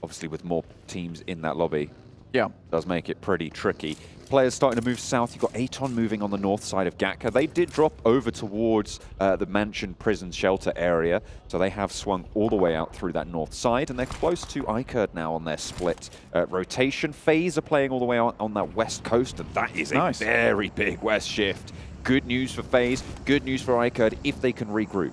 obviously with more teams in that lobby, yeah, does make it pretty tricky. Players starting to move south. You've got Aton moving on the north side of Gatka. They did drop over towards the mansion prison shelter area, so they have swung all the way out through that north side, and they're close to iKURD now on their split rotation. FaZe are playing all the way out on that west coast, and that is a very big west shift. Good news for FaZe, good news for iKURD if they can regroup.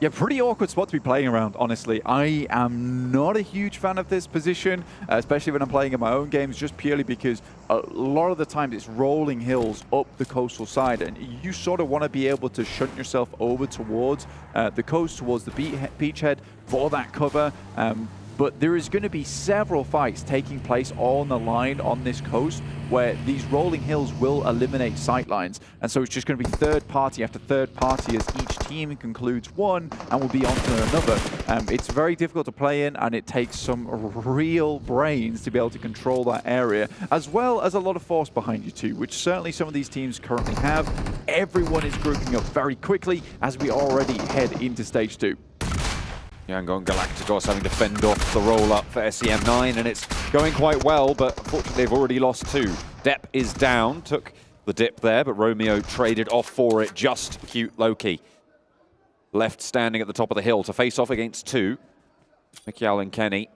Yeah, pretty awkward spot to be playing around, honestly. I am not a huge fan of this position, especially when I'm playing in my own games, just purely because a lot of the time it's rolling hills up the coastal side, and you sort of want to be able to shunt yourself over towards the coast, towards the beachhead for that cover. But there is going to be several fights taking place on the line on this coast, where these rolling hills will eliminate sight lines. And so it's just going to be third party after third party as each team concludes one and will be on to another. It's very difficult to play in, and it takes some real brains to be able to control that area, as well as a lot of force behind you too, which certainly some of these teams currently have. Everyone is grouping up very quickly as we already head into Stage 2. AGONxI8 having to fend off the roll-up for SEM9, and it's going quite well, but unfortunately they've already lost two. Depp is down, took the dip there, but Romeo traded off for it. Just cute Loki left standing at the top of the hill to face off against two. Mikial and Kenny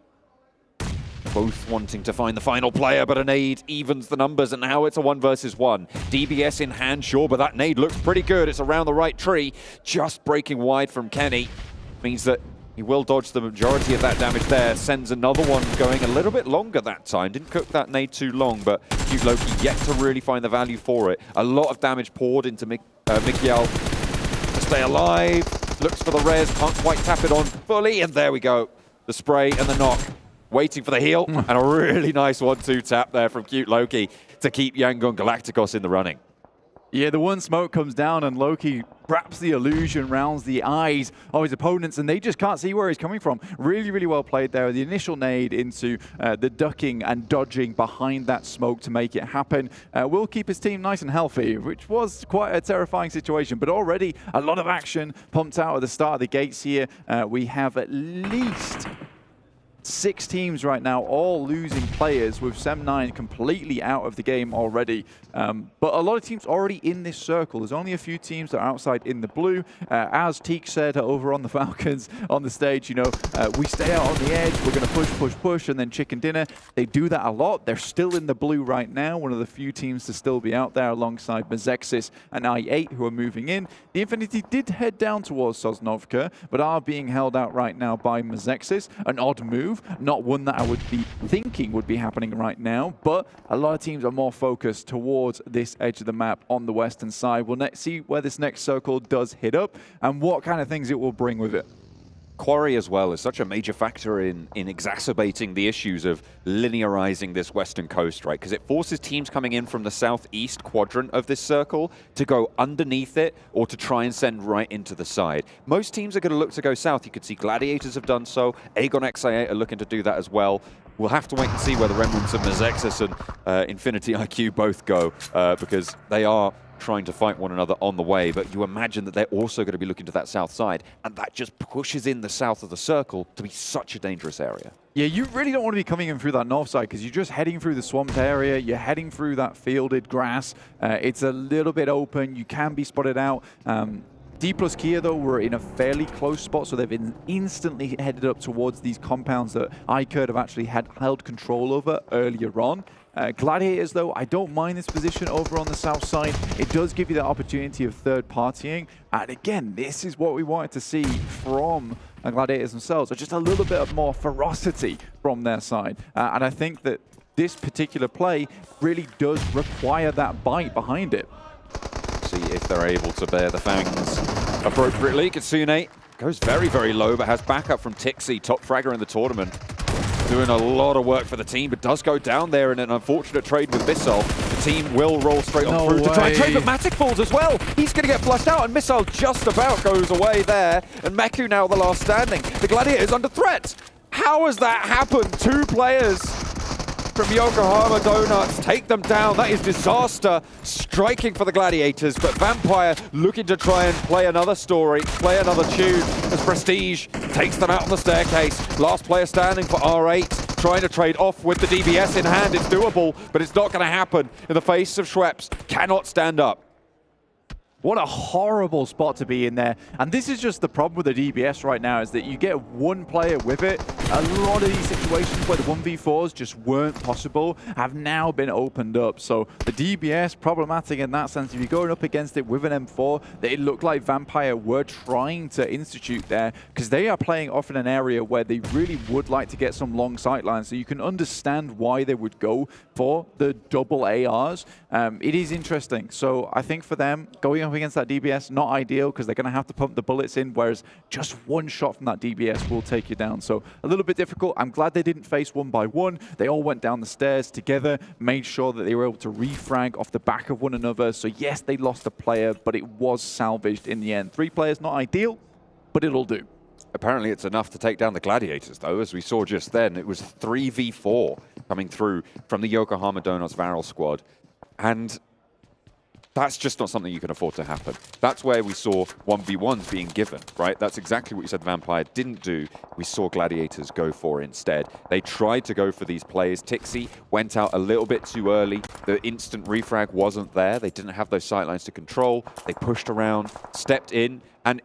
both wanting to find the final player, but a nade evens the numbers, and now it's a 1 versus 1. DBS in hand, sure, but that nade looks pretty good. It's around the right tree, just breaking wide from Kenny. Means that he will dodge the majority of that damage there. Sends another one going a little bit longer that time. Didn't cook that nade too long, but cute Loki yet to really find the value for it. A lot of damage poured into Mikial to stay alive. Looks for the res, can't quite tap it on fully, and there we go. The spray and the knock. Waiting for the heal, and a really nice 1-2 tap there from cute Loki to keep AGONxI8 in the running. Yeah, the one smoke comes down and Loki wraps the illusion, rounds the eyes of his opponents, and they just can't see where he's coming from. Really, really well played there. The initial nade into the ducking and dodging behind that smoke to make it happen will keep his team nice and healthy, which was quite a terrifying situation. But already a lot of action pumped out at the start of the gates here. We have at least 6 teams right now, all losing players, with SEM9 completely out of the game already. But a lot of teams already in this circle. There's only a few teams that are outside in the blue. As Teak said over on the Falcons on the stage, you know, we stay out on the edge, we're going to push, push, push, and then chicken dinner. They do that a lot. They're still in the blue right now, one of the few teams to still be out there alongside Mazexis and i8, who are moving in. The Infinity did head down towards Sosnovka, but are being held out right now by Mazexis. An odd move, move. Not one that I would be thinking would be happening right now, but a lot of teams are more focused towards this edge of the map on the western side. We'll see where this next circle does hit up and what kind of things it will bring with it. Quarry as well is such a major factor in exacerbating the issues of linearizing this western coast, right? Because it forces teams coming in from the southeast quadrant of this circle to go underneath it or to try and send right into the side. Most teams are going to look to go south. You could see Gladiators have done so. AGONxI8 are looking to do that as well. We'll have to wait and see where the remnants of Mezexus and Infinity IQ both go because they are trying to fight one another on the way, but you imagine that they're also going to be looking to that south side, and that just pushes in the south of the circle to be such a dangerous area. Yeah, you really don't want to be coming in through that north side because you're just heading through the swamped area, you're heading through that fielded grass. It's a little bit open, you can be spotted out. D plus Kia, though, were in a fairly close spot, so they've been instantly headed up towards these compounds that iKURD have actually held control over earlier on. Gladiators, though, I don't mind this position over on the south side. It does give you the opportunity of third partying. And again, this is what we wanted to see from Gladiators themselves, so just a little bit of more ferocity from their side. And I think that this particular play really does require that bite behind it. See if they're able to bear the fangs appropriately. Kitsune goes very, very low, but has backup from Tixi, top fragger in the tournament. Doing a lot of work for the team, but does go down there in an unfortunate trade with Missile. The team will roll straight on through to try and trade, but Matic falls as well. He's going to get flushed out, and Missile just about goes away there. And Meku now the last standing. The Gladiators under threat. How has that happened? 2 players from Yokohama Donuts take them down. That is disaster striking for the Gladiators, but Vampire looking to try and play another story, play another tune as Prestige takes them out on the staircase. Last player standing for R8, trying to trade off with the DBS in hand. It's doable, but it's not going to happen in the face of Schweppes. Cannot stand up. What a horrible spot to be in there. And this is just the problem with the DBS right now, is that you get one player with it. A lot of these situations where the 1v4s just weren't possible have now been opened up. So the DBS, problematic in that sense. If you're going up against it with an M4, it looked like Vampire were trying to institute there because they are playing off in an area where they really would like to get some long sight lines. So you can understand why they would go for the double ARs. It is interesting. So I think for them, going up against that DBS, not ideal because they're going to have to pump the bullets in, whereas just one shot from that DBS will take you down. So a little bit difficult. I'm glad they didn't face one by one. They all went down the stairs together, made sure that they were able to refrag off the back of one another. So yes, they lost a player, but it was salvaged in the end. 3 players, not ideal, but it'll do. Apparently it's enough to take down the Gladiators, though. As we saw just then, it was 3v4 coming through from the Yokohama Donuts Varel squad. And that's just not something you can afford to happen. That's where we saw 1v1s being given, right? That's exactly what you said Vampire didn't do. We saw Gladiators go for instead. They tried to go for these plays. Tixi went out a little bit too early. The instant refrag wasn't there. They didn't have those sightlines to control. They pushed around, stepped in, and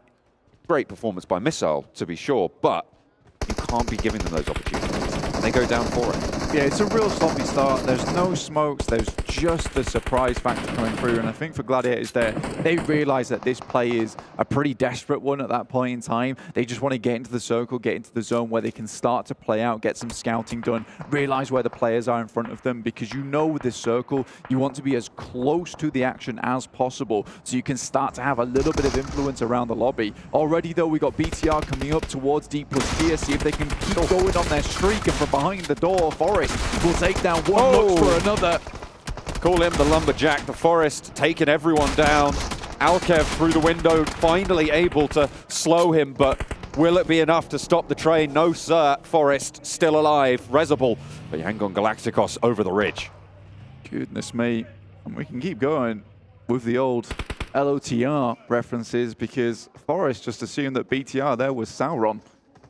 great performance by Missile, to be sure, but you can't be giving them those opportunities. They go down for it. Yeah, it's a real sloppy start. There's no smokes. There's just the surprise factor coming through. And I think for Gladiators there, they realize that this play is a pretty desperate one at that point in time. They just want to get into the circle, get into the zone where they can start to play out, get some scouting done, realize where the players are in front of them, because you know with this circle, you want to be as close to the action as possible so you can start to have a little bit of influence around the lobby. Already, though, we got BTR coming up towards D plus Kia, see if they can keep going on their streak, and from behind the door, Forest will take down one, looks for another. Call him the lumberjack. The Forest taking everyone down. Alkev through the window, finally able to slow him, but will it be enough to stop the train? No, sir. Forest still alive. Rezable, but Yangon Galacticos over the ridge. Goodness me. And we can keep going with the old LOTR references because Forest just assumed that BTR there was Sauron.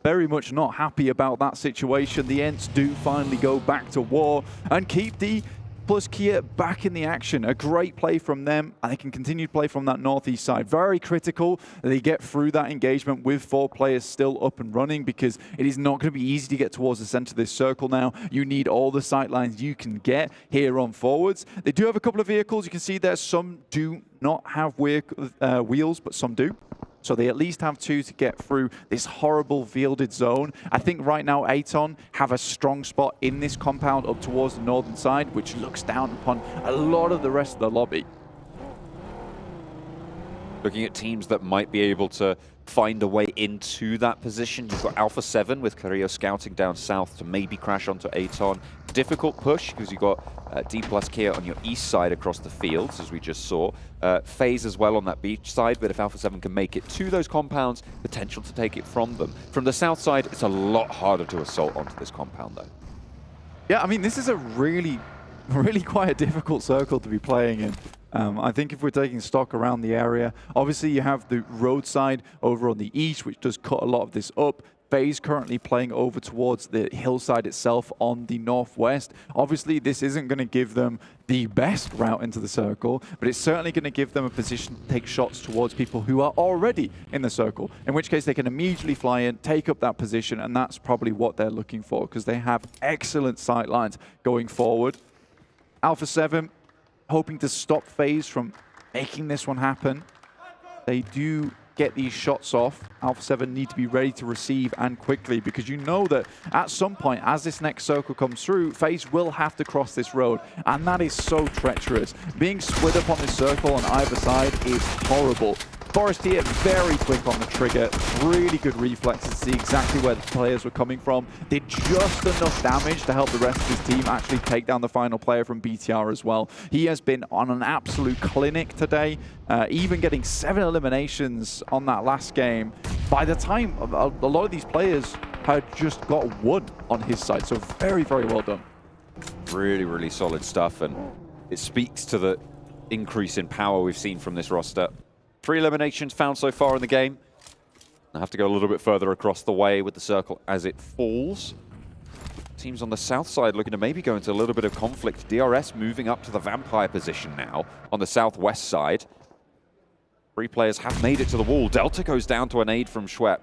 Very much not happy about that situation. The Ents do finally go back to war and keep D plus Kia back in the action. A great play from them, and they can continue to play from that northeast side. Very critical that they get through that engagement with 4 players still up and running, because it is not going to be easy to get towards the center of this circle now. You need all the sight lines you can get here on forwards. They do have a couple of vehicles. You can see there some do not have wheels, but some do. so they at least have 2 to get through this horrible fielded zone. I think right now Aton have a strong spot in this compound up towards the northern side, which looks down upon a lot of the rest of the lobby. Looking at teams that might be able to find a way into that position. You've got Alpha7 with Carrillo scouting down south to maybe crash onto Aton. Difficult push because you've got D plus Kia on your east side across the fields, as we just saw. FaZe as well on that beach side, but if Alpha7 can make it to those compounds, potential to take it from them. From the south side, it's a lot harder to assault onto this compound, though. Yeah, I mean, this is a really quite a difficult circle to be playing in. I think if we're taking stock around the area, obviously you have the roadside over on the east, which does cut a lot of this up. FaZe currently playing over towards the hillside itself on the northwest. Obviously, this isn't going to give them the best route into the circle, but it's certainly going to give them a position to take shots towards people who are already in the circle, in which case they can immediately fly in, take up that position, and that's probably what they're looking for, because they have excellent sight lines going forward. Alpha7 hoping to stop FaZe from making this one happen. They do get these shots off. Alpha7 need to be ready to receive, and quickly, because you know that at some point, as this next circle comes through, FaZe will have to cross this road, and that is so treacherous. Being split up on this circle on either side is horrible. Forest here, very quick on the trigger, really good reflexes to see exactly where the players were coming from. Did just enough damage to help the rest of his team actually take down the final player from BTR as well. He has been on an absolute clinic today, even getting 7 eliminations on that last game. By the time, a lot of these players had just got 1 on his side, so very, very well done. Really, really solid stuff, and it speaks to the increase in power we've seen from this roster. 3 eliminations found so far in the game. I have to go a little bit further across the way with the circle as it falls. Teams on the south side looking to maybe go into a little bit of conflict. DRS moving up to the Vampire position now on the southwest side. 3 players have made it to the wall. Delta goes down to a nade from Schwepp.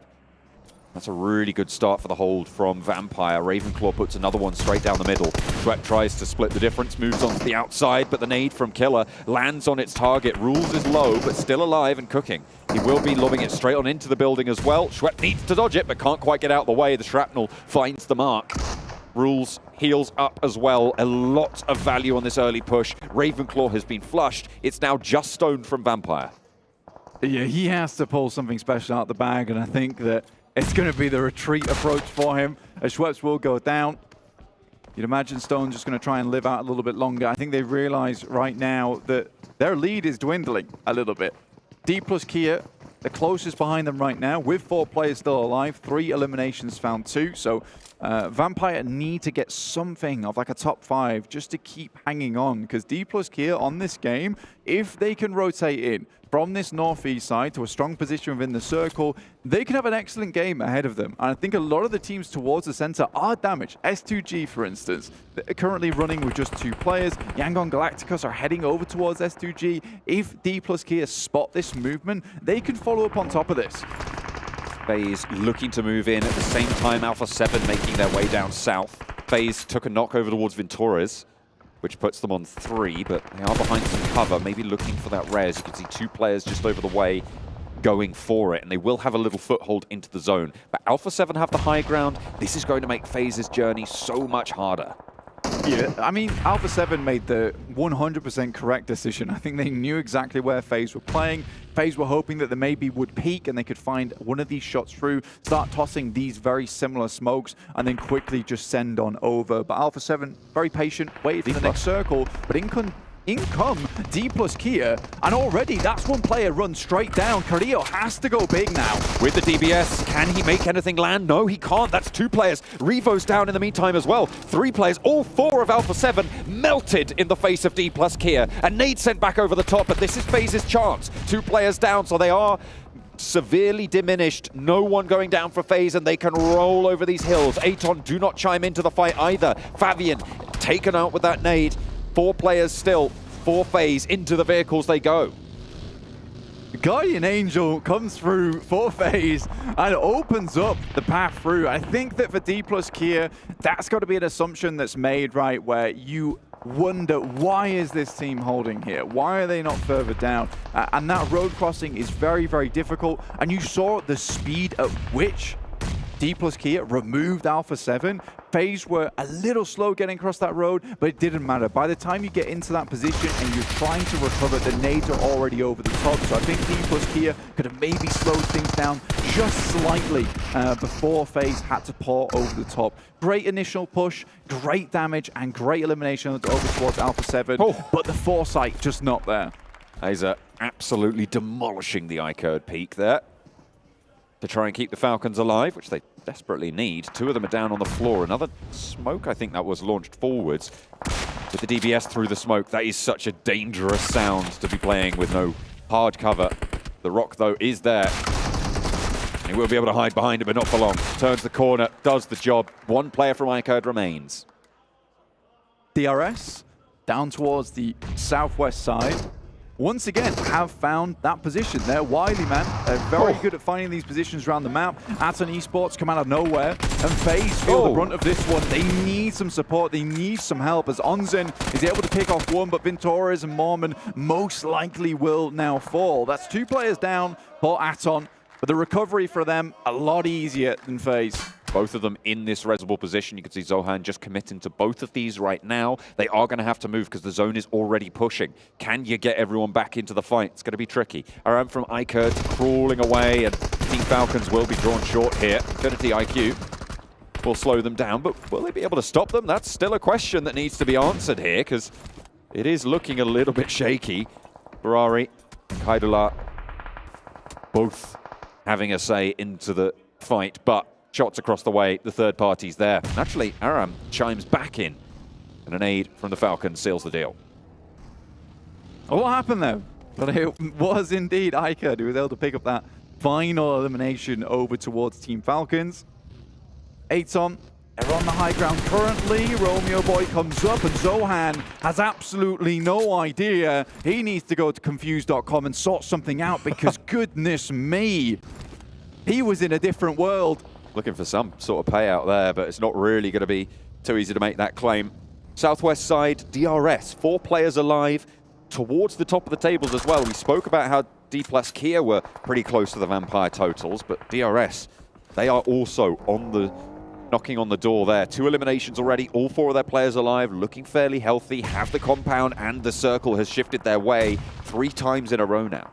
That's a really good start for the hold from Vampire. Ravenclaw puts another one straight down the middle. Schwepp tries to split the difference, moves on to the outside, but the nade from Killer lands on its target. Rules is low, but still alive and cooking. He will be lobbing it straight on into the building as well. Schwepp needs to dodge it, but can't quite get out of the way. The shrapnel finds the mark. Rules heals up as well. A lot of value on this early push. Ravenclaw has been flushed. It's now just Stone from Vampire. Yeah, he has to pull something special out the bag, and I think that it's going to be the retreat approach for him, as Schweppes will go down. You'd imagine Stone's just going to try and live out a little bit longer. I think they realize right now that their lead is dwindling a little bit. D plus Kia, the closest behind them right now, with 4 players still alive, 3 eliminations found 2. So Vampire need to get something of like a top 5 just to keep hanging on, because D plus Kia on this game, if they can rotate in from this northeast side to a strong position within the circle, they can have an excellent game ahead of them. And I think a lot of the teams towards the center are damaged. S2G, for instance, they're currently running with just 2 players. Yangon Galacticos are heading over towards S2G. If D plus Kia spot this movement, they can follow up on top of this. FaZe looking to move in at the same time. Alpha7 making their way down south. FaZe took a knock over towards Ventures, which puts them on 3, but they are behind some cover, maybe looking for that res. You can see 2 players just over the way going for it, and they will have a little foothold into the zone. But Alpha7 have the high ground. This is going to make FaZe's journey so much harder. Yeah, I mean, Alpha7 made the 100% correct decision. I think they knew exactly where FaZe were playing. FaZe were hoping that they maybe would peak and they could find one of these shots through, start tossing these very similar smokes, and then quickly just send on over. But Alpha7, very patient, waited for the next circle, but in come D plus Kia, and already that's 1 player run straight down. Carrillo has to go big now. With the DBS, can he make anything land? No, he can't. That's 2 players. Revo's down in the meantime as well. 3 players, all 4 of Alpha7 melted in the face of D plus Kia. And nade sent back over the top, but this is FaZe's chance. 2 players down, so they are severely diminished. No one going down for FaZe, and they can roll over these hills. Aton do not chime into the fight either. Fabian taken out with that nade. 4 players still, 4 FaZe, into the vehicles they go. Guardian Angel comes through for FaZe and opens up the path through. I think that for D plus Kia, that's got to be an assumption that's made, right, where you wonder, why is this team holding here? Why are they not further down? And that road crossing is very, very difficult. And you saw the speed at which D plus Kia removed Alpha7. FaZe were a little slow getting across that road, but it didn't matter. By the time you get into that position and you're trying to recover, the nades are already over the top. So I think D plus Kia could have maybe slowed things down just slightly before FaZe had to pour over the top. Great initial push, great damage, and great elimination over towards Alpha7, but the foresight just not there. FaZe are absolutely demolishing the iKURD peak there to try and keep the Falcons alive, which they desperately need. Two of them are down on the floor. Another smoke, I think that was launched forwards with the DBS through the smoke. That is such a dangerous sound to be playing with no hard cover. The rock, though, is there. He will be able to hide behind it, but not for long. Turns the corner, does the job. One player from iKURD remains. DRS down towards the southwest side. Once again, have found that position. They're wily, man. They're very good at finding these positions around the map. Aton Esports come out of nowhere, and FaZe feel the brunt of this one. They need some support. They need some help, as Onzen is able to pick off one, but Ventores and Mormon most likely will now fall. That's 2 players down for Aton, but the recovery for them a lot easier than FaZe. Both of them in this reservoir position. You can see Zohan just committing to both of these right now. They are going to have to move because the zone is already pushing. Can you get everyone back into the fight? It's going to be tricky. Aram from iKURD crawling away, and Team Falcons will be drawn short here. Infinity IQ will slow them down, but will they be able to stop them? That's still a question that needs to be answered here, because it is looking a little bit shaky. Ferrari, Kaidula, both having a say into the fight, but shots across the way, the third party's there. Naturally, Aram chimes back in, and an aid from the Falcons seals the deal. What happened there? But it was indeed iKURD who was able to pick up that final elimination over towards Team Falcons. Aton, they're on the high ground currently. Romeo Boy comes up, and Zohan has absolutely no idea. He needs to go to confused.com and sort something out, because goodness me, he was in a different world. Looking for some sort of payout there, but it's not really going to be too easy to make that claim. Southwest side, DRS, 4 players alive towards the top of the tables as well. We spoke about how D plus Kia were pretty close to the Vampire totals, but DRS, they are also on the knocking on the door there. 2 eliminations already, all 4 of their players alive, looking fairly healthy, have the compound, and the circle has shifted their way 3 times in a row now.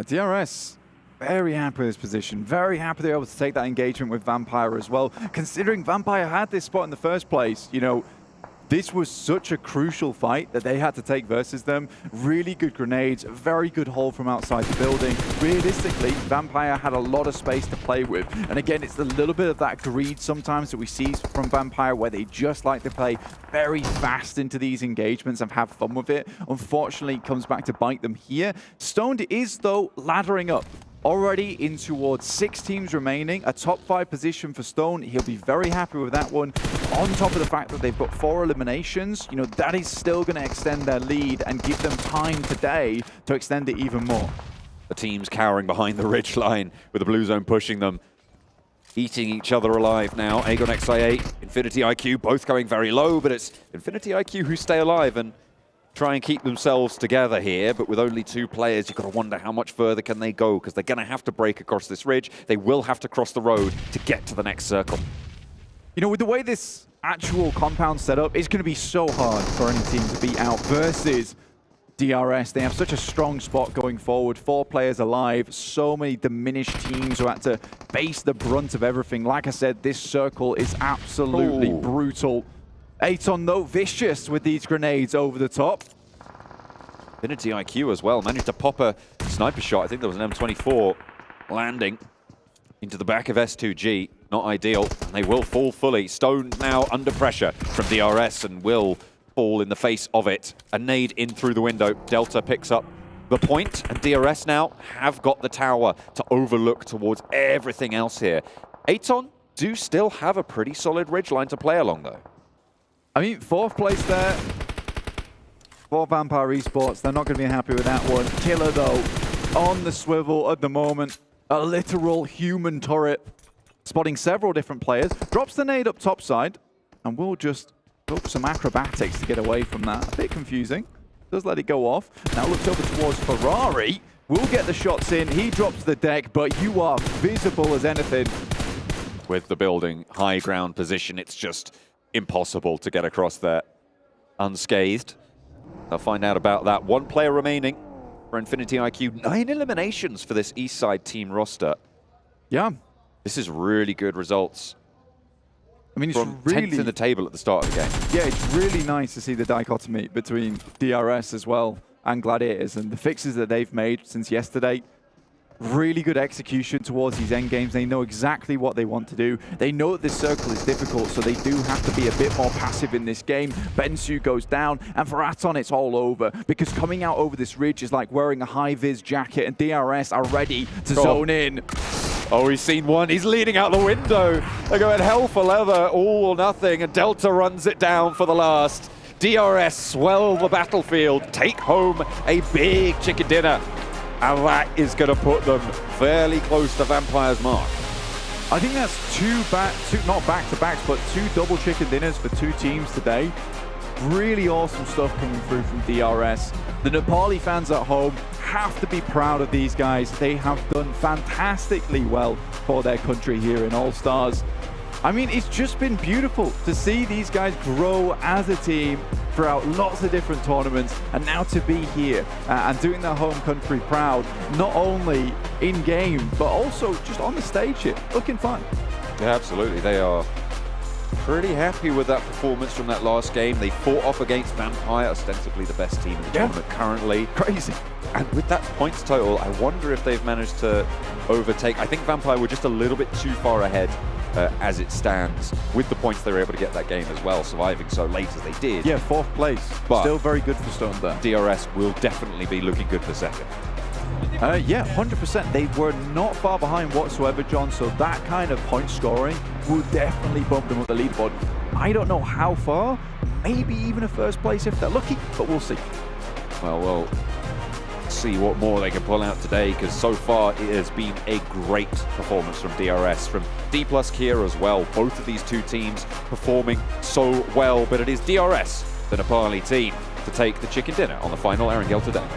DRS, very happy with this position. Very happy they're able to take that engagement with Vampire as well. Considering Vampire had this spot in the first place, you know, this was such a crucial fight that they had to take versus them. Really good grenades, very good hold from outside the building. Realistically, Vampire had a lot of space to play with. And again, it's a little bit of that greed sometimes that we see from Vampire, where they just like to play very fast into these engagements and have fun with it. Unfortunately, it comes back to bite them here. Stoned is, though, laddering up. Already in towards 6 teams remaining, a top 5 position for Stone. He'll be very happy with that one. On top of the fact that they've got 4 eliminations, you know, that is still going to extend their lead and give them time today to extend it even more. The teams cowering behind the ridge line with the blue zone pushing them, eating each other alive now. AGONxI8, Infinity IQ, both going very low, but it's Infinity IQ who stay alive and try and keep themselves together here, but with only 2 players, you've got to wonder how much further can they go, because they're going to have to break across this ridge. They will have to cross the road to get to the next circle. You know, with the way this actual compound set up, it's going to be so hard for any team to beat out versus DRS. They have such a strong spot going forward. 4 players alive, so many diminished teams who had to face the brunt of everything. Like I said, this circle is absolutely brutal. Aton, though, vicious with these grenades over the top. Infinity IQ as well, managed to pop a sniper shot. I think there was an M24 landing into the back of S2G. Not ideal, and they will fall fully. Stone now under pressure from DRS and will fall in the face of it. A nade in through the window. Delta picks up the point, and DRS now have got the tower to overlook towards everything else here. Aton do still have a pretty solid ridgeline to play along, though. I mean, 4th place there for Vampire Esports. They're not going to be happy with that one. Killer, though, on the swivel at the moment. A literal human turret. Spotting several different players. Drops the nade up topside and will just some acrobatics to get away from that. A bit confusing. Does let it go off. Now looks over towards Ferrari. Will get the shots in. He drops the deck, but you are visible as anything. With the building high ground position, it's just impossible to get across there unscathed. I'll find out about that. One player remaining for Infinity IQ. 9 eliminations for this East Side team roster. Yeah. This is really good results. I mean, it's from really 10th in the table at the start of the game. Yeah, it's really nice to see the dichotomy between DRS as well and Gladiators and the fixes that they've made since yesterday. Really good execution towards these end games. They know exactly what they want to do. They know that this circle is difficult, so they do have to be a bit more passive in this game. Bensu goes down, and for Aton, it's all over, because coming out over this ridge is like wearing a high-vis jacket, and DRS are ready to zone in. Oh, he's seen one. He's leaning out the window. They're going hell for leather, all or nothing, and Delta runs it down for the last. DRS swell the battlefield, take home a big chicken dinner. And that is going to put them fairly close to Vampire's mark. I think that's not back-to-backs, but 2 double chicken dinners for 2 teams today. Really awesome stuff coming through from DRS. The Nepali fans at home have to be proud of these guys. They have done fantastically well for their country here in All-Stars. I mean, it's just been beautiful to see these guys grow as a team throughout lots of different tournaments, and now to be here and doing their home country proud, not only in-game, but also just on the stage here. Looking fun. Yeah, absolutely. They are pretty happy with that performance from that last game. They fought off against Vampire, ostensibly the best team in the tournament currently. Crazy. And with that points total, I wonder if they've managed to overtake. I think Vampire were just a little bit too far ahead as it stands. With the points, they were able to get that game as well, surviving so late as they did. Yeah, 4th place. But still very good for Stone there. DRS will definitely be looking good for second. Yeah, 100%. They were not far behind whatsoever, John, so that kind of point scoring will definitely bump them up the leaderboard. I don't know how far, maybe even a 1st place if they're lucky, but we'll see. Well, we'll see what more they can pull out today, because so far it has been a great performance from DRS, from D+ Kia as well. Both of these 2 teams performing so well, but it is DRS, the Nepali team, to take the chicken dinner on the final Erangel today.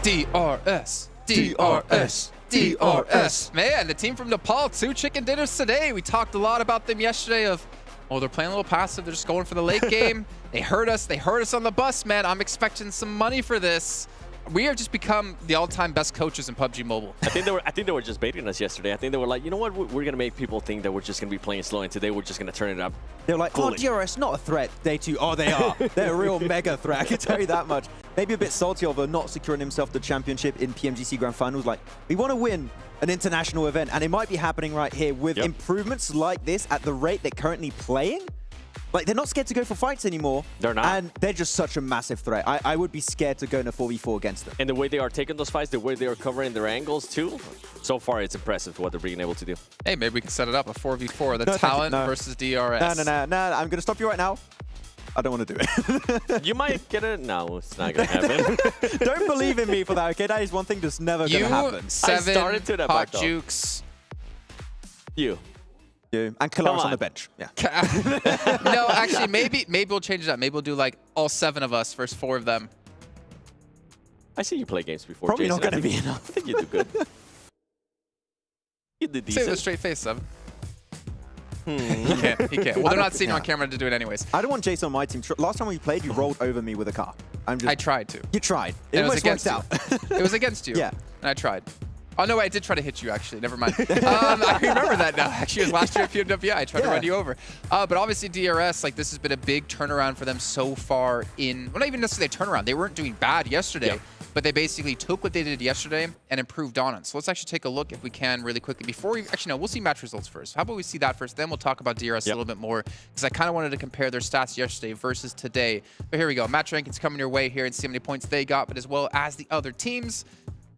DRS, DRS, DRS. Man, the team from Nepal, 2 chicken dinners today. We talked a lot about them yesterday of, oh, they're playing a little passive. They're just going for the late game. They heard us on the bus, man. I'm expecting some money for this. We have just become the all-time best coaches in PUBG Mobile. I think they were just baiting us yesterday. I think they were like, you know what, we're gonna make people think that we're just gonna be playing slow, and today we're just gonna turn it up. They're like, oh, DRS not a threat. Day 2, oh, they are. They're a real mega threat. I can tell you that much. Maybe a bit salty over not securing himself the championship in PMGC Grand Finals. Like, we want to win an international event, and it might be happening right here with improvements like this at the rate they're currently playing. Like, they're not scared to go for fights anymore. They're not. And they're just such a massive threat. I would be scared to go in a 4v4 against them. And the way they are taking those fights, the way they are covering their angles too, so far it's impressive what they're being able to do. Hey, maybe we can set it up, a 4v4, the talent versus DRS. No, I'm going to stop you right now. I don't want to do it. You might get it. No, it's not going to happen. Don't believe in me for that, okay? That is one thing that's never going to happen. 7, Hot Jukes. You. And Kalash on the bench. Yeah. No, actually, maybe we'll change it up. Maybe we'll do like all 7 of us versus 4 of them. I see you play games before, Probably Jason. not going to be enough. I think you do good. You did decent. Say it with a straight face, 7. He can't. Well, they're not seeing you on camera to do it anyways. I don't want Jason on my team. Last time we played, you rolled over me with a car. I tried to. You tried. It almost was against worked out. It was against you. Yeah. And I tried. Oh, no, wait, I did try to hit you, actually. Never mind. I remember that now. Actually, it was last year at PMWI. I tried to run you over. But obviously, DRS, like, this has been a big turnaround for them so far in... Well, not even necessarily a turnaround. They weren't doing bad yesterday, but they basically took what they did yesterday and improved on it. So let's actually take a look, if we can, really quickly. Before we... Actually, no, we'll see match results first. How about we see that first? Then we'll talk about DRS a little bit more, because I kind of wanted to compare their stats yesterday versus today. But here we go. Match rankings coming your way here and see how many points they got, but as well as the other teams.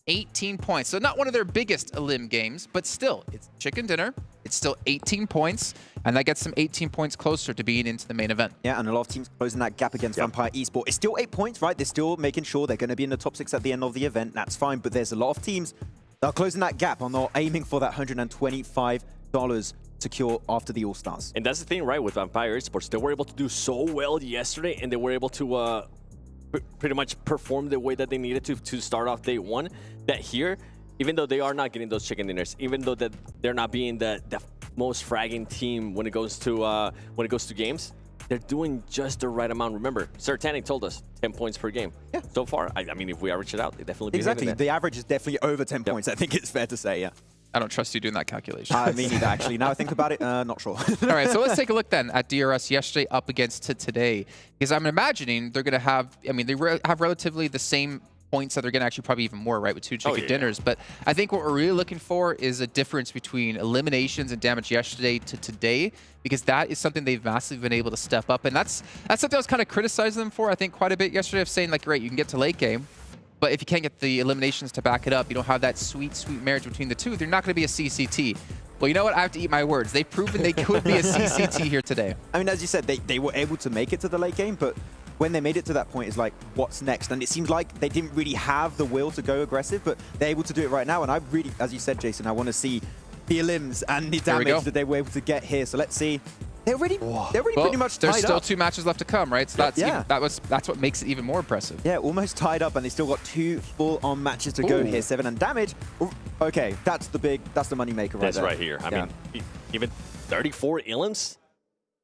18 points. So not one of their biggest elim games, but still, it's chicken dinner. It's still 18 points, and that gets them 18 points closer to being into the main event. Yeah, and a lot of teams closing that gap against Vampire Esports. It's still 8 points, right? They're still making sure they're going to be in the top 6 at the end of the event. That's fine, but there's a lot of teams that are closing that gap and they're aiming for that $125 secure after the All-Stars. And that's the thing, right, with Vampire Esports. They were able to do so well yesterday, and they were able to pretty much perform the way that they needed to start off day one, that here, even though they are not getting those chicken dinners, even though that they're not being the most fragging team when it goes to games, they're doing just the right amount. Remember, Sertanic told us 10 points per game. Yeah. So far, I mean, if we average it out, they definitely be exactly. that. The average is definitely over 10 points. I think it's fair to say, yeah. I don't trust you doing that calculation. Me neither, actually. Now I think about it, not sure. All right, so let's take a look then at DRS yesterday up against today. Because I'm imagining they're going to have, I mean, they have relatively the same points that they're going to actually probably even more, right, with 2 chicken dinners. But I think what we're really looking for is a difference between eliminations and damage yesterday to today, because that is something they've massively been able to step up. And that's something I was kind of criticizing them for, I think, quite a bit yesterday, of saying, like, great, you can get to late game, but if you can't get the eliminations to back it up, you don't have that sweet, sweet marriage between the two, they're not going to be a CCT. Well, you know what? I have to eat my words. They've proven they could be a CCT here today. I mean, as you said, they were able to make it to the late game, but when they made it to that point, it's like, what's next? And it seems like they didn't really have the will to go aggressive, but they're able to do it right now. And I really, as you said, Jason, I want to see the elims and the damage that they were able to get here. So let's see. They're already pretty much tied up. There's still 2 matches left to come, right? So that's what makes it even more impressive. Yeah, almost tied up, and they still got 2 full-on matches to go here. 7 and damage. Okay, that's the money maker right there. That's right here. I mean, even 34 elims?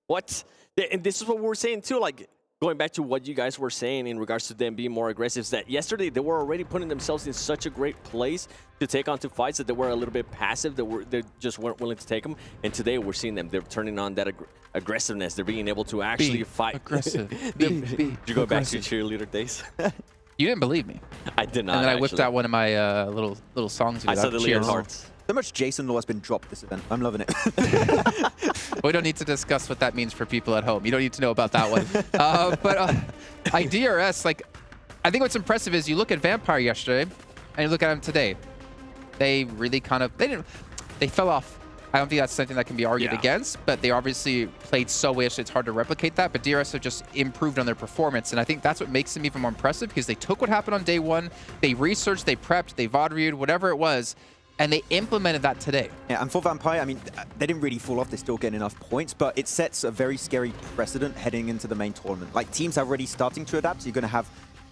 What? And this is what we're saying too, like, going back to what you guys were saying in regards to them being more aggressive, is that yesterday they were already putting themselves in such a great place to take on to fights that they were a little bit passive, they just weren't willing to take them. And today we're seeing them, they're turning on that aggressiveness. They're being able to actually fight. Aggressive. Did you go back to your cheerleader days? You didn't believe me. I did not. And then I whipped out one of my little songs. I saw the Leon hearts. So much Jason law has been dropped this event. I'm loving it. We don't need to discuss what that means for people at home. You don't need to know about that one. But DRS, like, I think what's impressive is you look at Vampire yesterday and you look at them today. They really kind of, they fell off. I don't think that's something that can be argued against, but they obviously played so well, it's hard to replicate that. But DRS have just improved on their performance, and I think that's what makes them even more impressive, because they took what happened on day one, they researched, they prepped, they VOD reviewed, whatever it was, and they implemented that today. Yeah, and for Vampire, I mean, they didn't really fall off. They're still getting enough points, but it sets a very scary precedent heading into the main tournament. Like, teams are already starting to adapt, so you're going to have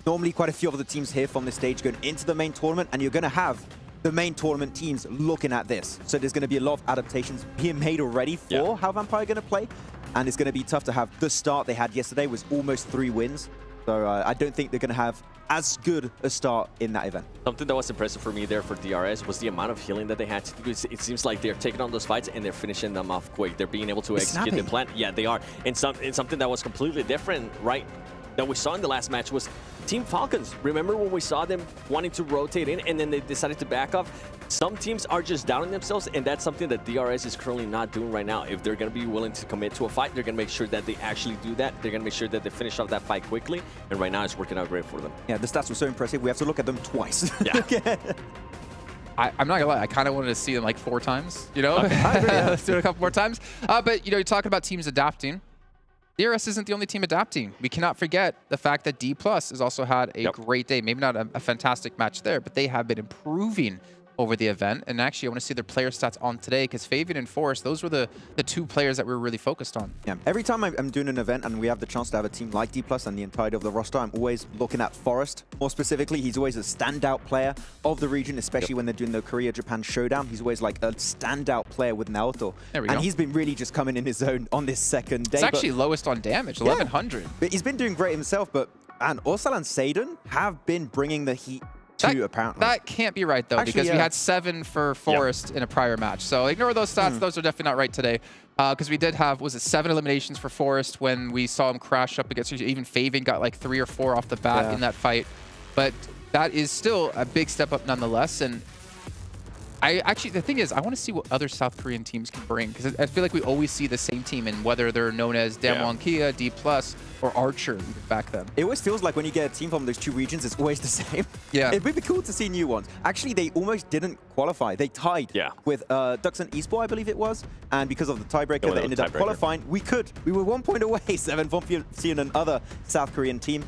normally quite a few of the teams here from this stage going into the main tournament, and you're going to have the main tournament teams looking at this. So there's going to be a lot of adaptations being made already for how Vampire are going to play, and it's going to be tough to have the start they had yesterday was almost 3 wins. So I don't think they're going to have as good a start in that event. Something that was impressive for me there for DRS was the amount of healing that they had to do. It seems like they're taking on those fights and they're finishing them off quick. They're being able to execute the plan. Yeah, they are. And something that was completely different, right, that we saw in the last match was Team Falcons. Remember when we saw them wanting to rotate in and then they decided to back off? Some teams are just doubting themselves, and that's something that DRS is currently not doing right now. If they're going to be willing to commit to a fight, they're going to make sure that they actually do that. They're going to make sure that they finish off that fight quickly, and right now it's working out great for them. Yeah, the stats were so impressive. We have to look at them twice. Yeah. I'm not gonna lie, I kind of wanted to see them like 4 times, you know? Okay. Let's do it a couple more times. But, you know, you're talking about teams adapting. DRS isn't the only team adapting. We cannot forget the fact that D+ has also had a great day. Maybe not a fantastic match there, but they have been improving over the event. And actually, I want to see their player stats on today, because Fabian and Forrest, those were the 2 players that we were really focused on. Yeah, every time I'm doing an event and we have the chance to have a team like D+ and the entirety of the roster, I'm always looking at Forrest. More specifically, he's always a standout player of the region, especially when they're doing the Korea-Japan showdown. He's always like a standout player with Naoto. There we go. And he's been really just coming in his own on this second day. It's actually lowest on damage, 1100. But he's been doing great himself, but Orsal and Seiden have been bringing the heat apparently. That can't be right, though, actually, because we had 7 for Forrest in a prior match. So ignore those stats. Those are definitely not right today. Because we did have, was it 7 eliminations for Forrest when we saw him crash up against, even Fabian got like 3 or 4 off the bat in that fight. But that is still a big step up nonetheless. And the thing is, I want to see what other South Korean teams can bring, because I feel like we always see the same team, and whether they're known as Damwon Kia, D+, or Archer even back then. It always feels like when you get a team from those 2 regions, it's always the same. Yeah. It'd be cool to see new ones. Actually, they almost didn't qualify. They tied with Duxon Esports, I believe it was, and because of the tiebreaker, they ended up qualifying. We were 1 point away, 7 from seeing another South Korean team.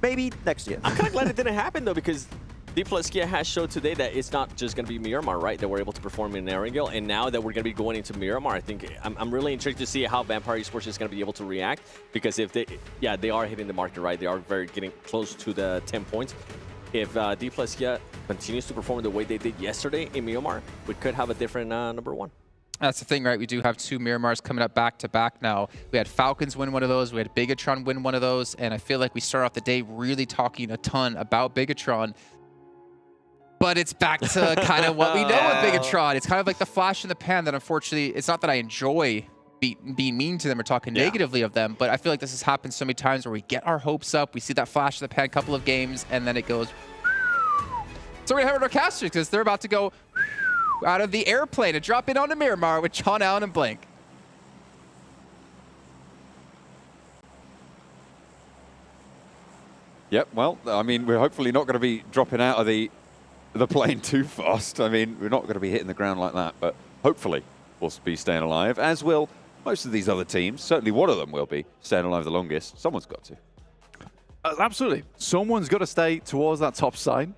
Maybe next year. I'm kind of glad it didn't happen, though, because D+Kia has showed today that it's not just going to be Miramar, right? That we're able to perform in Erangel, and now that we're going to be going into Miramar, I think I'm really intrigued to see how Vampire Esports is going to be able to react, because if they, they are hitting the market, right? They are getting close to the 10 points. If D+Kia continues to perform the way they did yesterday in Miramar, we could have a different number one. That's the thing, right? We do have 2 Miramars coming up back-to-back now. We had Falcons win one of those. We had Bigetron win one of those. And I feel like we start off the day really talking a ton about Bigetron. But it's back to kind of what we know with Bigetron. It's kind of like the flash in the pan that, unfortunately, it's not that I enjoy being mean to them or talking negatively of them, but I feel like this has happened so many times where we get our hopes up, we see that flash in the pan couple of games, and then it goes. So we're going to have our casters because they're about to go out of the airplane and drop in onto Miramar with John Allen and Blink. Yep, well, I mean, we're hopefully not going to be dropping out of the plane too fast. I mean, we're not going to be hitting the ground like that, but hopefully we'll be staying alive, as will most of these other teams. Certainly one of them will be staying alive the longest. Someone's got to. Absolutely. Someone's got to stay towards that top side.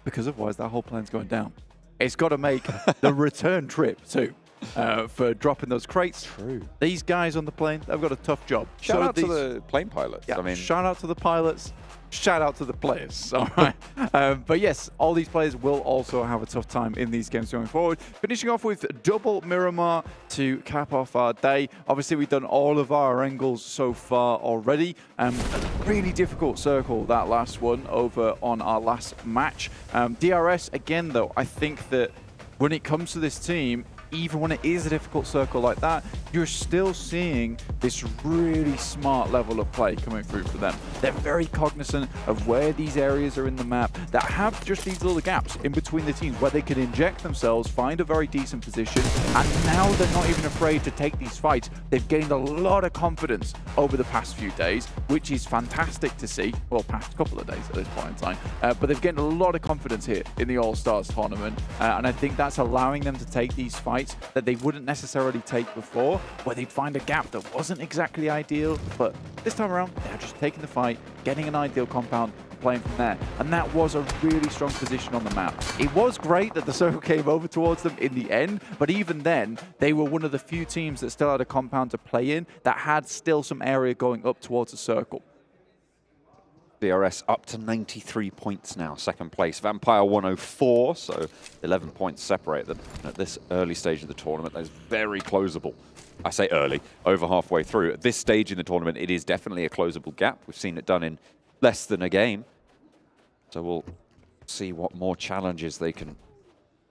Because otherwise that whole plane's going down. It's got to make the return trip too for dropping those crates. True. These guys on the plane, they've got a tough job. Shout out to the plane pilots. Yeah, I mean, shout out to the pilots. Shout out to the players. All right. But yes, all these players will also have a tough time in these games going forward. Finishing off with double Miramar to cap off our day. Obviously, we've done all of our angles so far already. A really difficult circle, that last one, over on our last match. DRS, again, though, I think that when it comes to this team, even when it is a difficult circle like that, you're still seeing this really smart level of play coming through for them. They're very cognizant of where these areas are in the map that have just these little gaps in between the teams where they can inject themselves, find a very decent position, and now they're not even afraid to take these fights. They've gained a lot of confidence over the past few days, which is fantastic to see. Well, past couple of days at this point in time. But they've gained a lot of confidence here in the All-Stars tournament, and I think that's allowing them to take these fights that they wouldn't necessarily take before, where they'd find a gap that wasn't exactly ideal, but this time around, they're just taking the fight, getting an ideal compound, and playing from there. And that was a really strong position on the map. It was great that the circle came over towards them in the end, but even then, they were one of the few teams that still had a compound to play in that had still some area going up towards the circle. DRS up to 93 points now, second place. Vampire 104, so 11 points separate them at this early stage of the tournament. That is very closable. I say early, over halfway through. At this stage in the tournament, it is definitely a closable gap. We've seen it done in less than a game. So we'll see what more challenges they can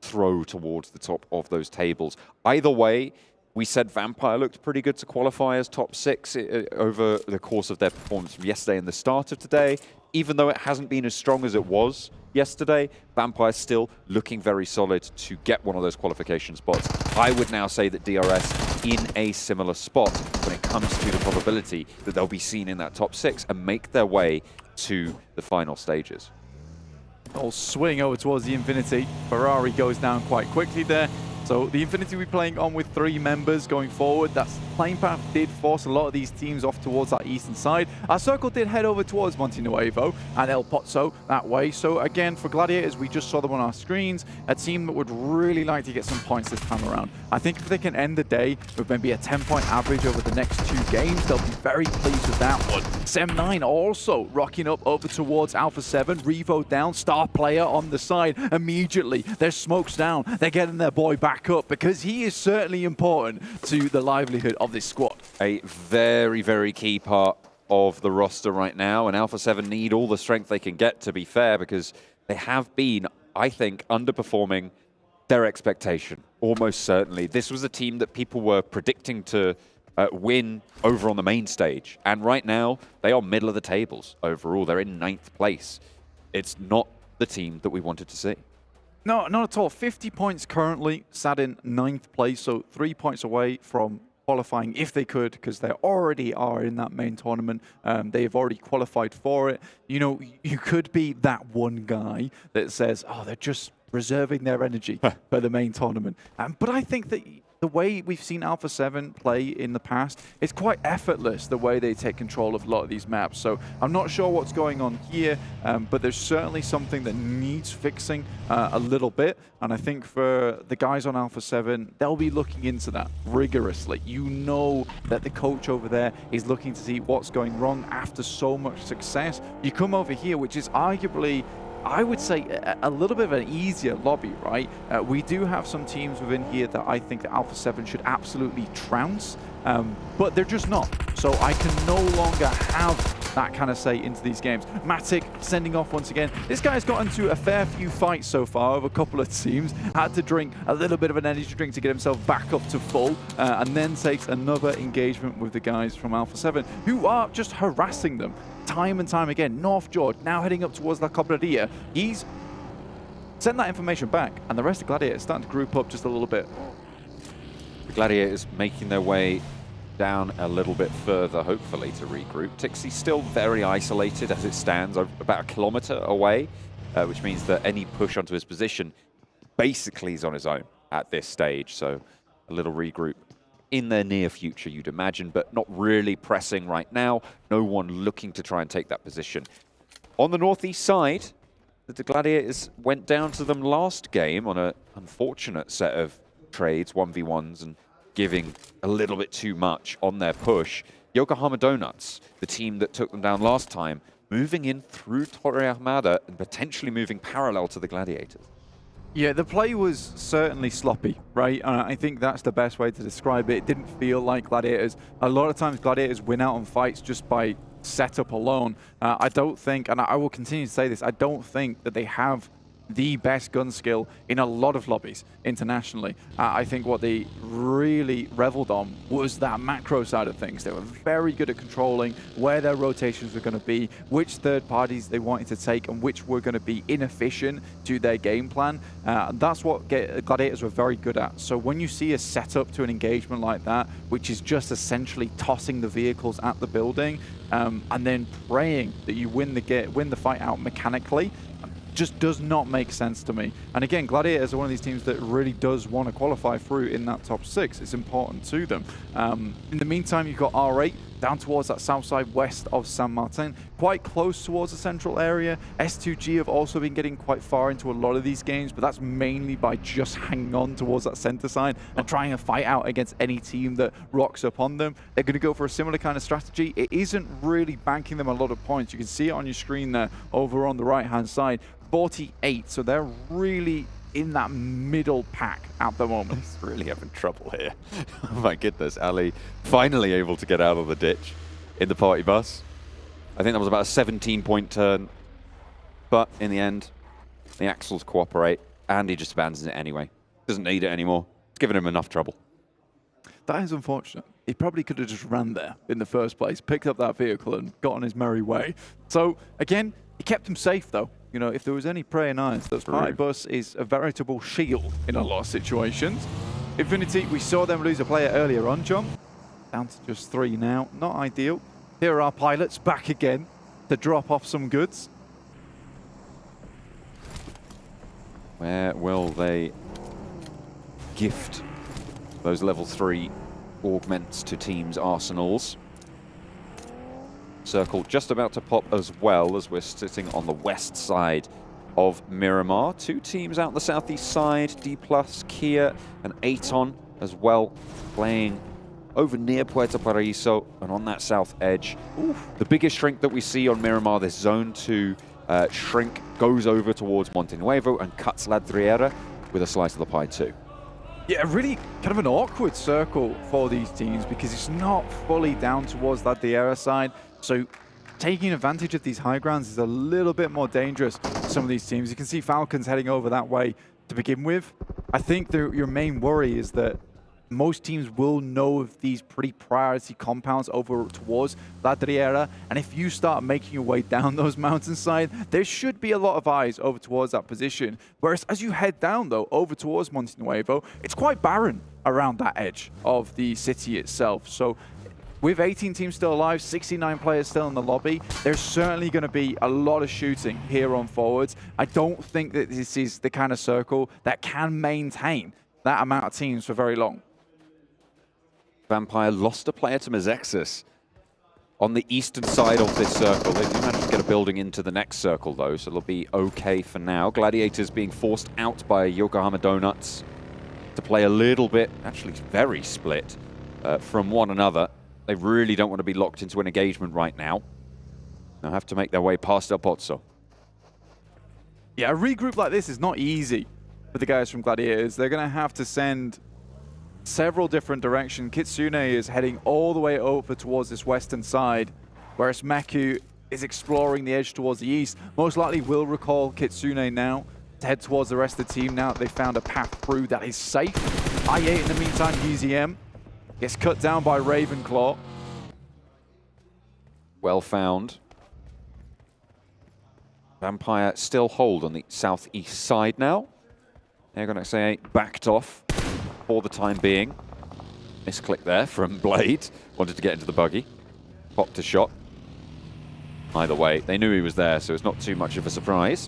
throw towards the top of those tables. Either way, we said Vampire looked pretty good to qualify as top 6 over the course of their performance from yesterday and the start of today. Even though it hasn't been as strong as it was yesterday, Vampire's still looking very solid to get one of those qualification spots. I would now say that DRS in a similar spot when it comes to the probability that they'll be seen in that top 6 and make their way to the final stages. I'll swing over towards the Infinity. Ferrari goes down quite quickly there. So the Infinity will be playing on with 3 members going forward. That playing path did force a lot of these teams off towards that eastern side. Our circle did head over towards Monte Nuevo and El Pozo that way. So again, for Gladiators, we just saw them on our screens. A team that would really like to get some points this time around. I think if they can end the day with maybe a 10-point average over the next 2 games, they'll be very pleased with that one. Sem9 also rocking up over towards Alpha7. Revo down, star player on the side. Immediately, there's smokes down. They're getting their boy back up because he is certainly important to the livelihood of this squad. A very, very key part of the roster right now, and Alpha7 need all the strength they can get, to be fair, because they have been, I think, underperforming their expectation, almost certainly. This was a team that people were predicting to win over on the main stage, and right now, they are middle of the tables overall. They're in 9th place. It's not the team that we wanted to see. No, not at all. 50 points currently, sat in 9th place, so 3 points away from qualifying if they could, because they already are in that main tournament. They've already qualified for it. You know, you could be that one guy that says, oh, they're just reserving their energy for the main tournament. But I think that the way we've seen Alpha7 play in the past, it's quite effortless the way they take control of a lot of these maps. So I'm not sure what's going on here, but there's certainly something that needs fixing a little bit. And I think for the guys on Alpha7, they'll be looking into that rigorously. You know that the coach over there is looking to see what's going wrong after so much success. You come over here, which is arguably, I would say, a little bit of an easier lobby, right? We do have some teams within here that I think that Alpha7 should absolutely trounce, but they're just not. So I can no longer have that kind of say into these games. Matic sending off once again. This guy's got into a fair few fights so far with a couple of teams. Had to drink a little bit of an energy drink to get himself back up to full, and then takes another engagement with the guys from Alpha7, who are just harassing them time and time again. North George now heading up towards La Cobradilla. He's sent that information back, and the rest of Gladiators is starting to group up just a little bit. The Gladiators making their way down a little bit further, hopefully, to regroup. Tixie's still very isolated as it stands, about a kilometer away, which means that any push onto his position basically is on his own at this stage. So a little regroup in the near future, you'd imagine, but not really pressing right now. No one looking to try and take that position. On the northeast side, the Gladiators went down to them last game on an unfortunate set of trades, 1v1s, and giving a little bit too much on their push. Yokohama Donuts, the team that took them down last time, moving in through Torre Armada and potentially moving parallel to the Gladiators. Yeah, the play was certainly sloppy, right? And I think that's the best way to describe it. It didn't feel like Gladiators. A lot of times Gladiators win out on fights just by setup alone. I don't think, and I will continue to say this, I don't think that they have the best gun skill in a lot of lobbies internationally. I think what they really reveled on was that macro side of things. They were very good at controlling where their rotations were going to be, which third parties they wanted to take, and which were going to be inefficient to their game plan. That's what Gladiators were very good at. So when you see a setup to an engagement like that, which is just essentially tossing the vehicles at the building, and then praying that you win the fight out mechanically, just does not make sense to me. And again, Gladiators are one of these teams that really does want to qualify through in that top 6. It's important to them. In the meantime, you've got R8 down towards that south side west of San Martin, quite close towards the central area. S2G have also been getting quite far into a lot of these games, but that's mainly by just hanging on towards that center side and trying to fight out against any team that rocks up on them. They're going to go for a similar kind of strategy. It isn't really banking them a lot of points. You can see it on your screen there over on the right-hand side. 48, so they're really in that middle pack at the moment. He's really having trouble here. Oh my goodness, Ali finally able to get out of the ditch in the party bus. I think that was about a 17-point turn, but in the end, the axles cooperate, and he just abandons it anyway. Doesn't need it anymore. It's given him enough trouble. That is unfortunate. He probably could have just ran there in the first place, picked up that vehicle and got on his merry way. So again, he kept him safe though. You know, if there was any praying eyes, that party bus is a veritable shield in a lot of situations. Infinity, we saw them lose a player earlier on, John. Down to just 3 now. Not ideal. Here are our pilots back again to drop off some goods. Where will they gift those level 3 augments to teams' arsenals? Circle just about to pop as well, as we're sitting on the west side of Miramar. 2 teams out the southeast side, D+, Kia and Aton as well, playing over near Puerto Paraíso and on that south edge. The biggest shrink that we see on Miramar, this zone 2 shrink, goes over towards Monte Nuevo and cuts Ladriera with a slice of the pie too. Yeah, really kind of an awkward circle for these teams because it's not fully down towards that Ladriera side. So taking advantage of these high grounds is a little bit more dangerous for some of these teams. You can see Falcons heading over that way to begin with. I think your main worry is that most teams will know of these pretty priority compounds over towards Ladriera, and if you start making your way down those mountainside, there should be a lot of eyes over towards that position. Whereas as you head down, though, over towards Monte Nuevo, it's quite barren around that edge of the city itself. So with 18 teams still alive, 69 players still in the lobby, there's certainly going to be a lot of shooting here on forwards. I don't think that this is the kind of circle that can maintain that amount of teams for very long. Vampire lost a player to Mezexus on the eastern side of this circle. They do manage to get a building into the next circle, though, so they'll be okay for now. Gladiators being forced out by Yokohama Donuts to play a little bit, actually very split from one another. They really don't want to be locked into an engagement right now. They'll have to make their way past El Pozzo. Yeah, a regroup like this is not easy for the guys from Gladiators. They're going to have to send several different directions. Kitsune is heading all the way over towards this western side, whereas Meku is exploring the edge towards the east. Most likely will recall Kitsune now to head towards the rest of the team now that they've found a path through that is safe. i8 in the meantime, UZM gets cut down by Ravenclaw. Well found. Vampire still hold on the southeast side now. AGONxI8 backed off for the time being. Misclick there from Blade. Wanted to get into the buggy. Popped a shot. Either way, they knew he was there, so it's not too much of a surprise.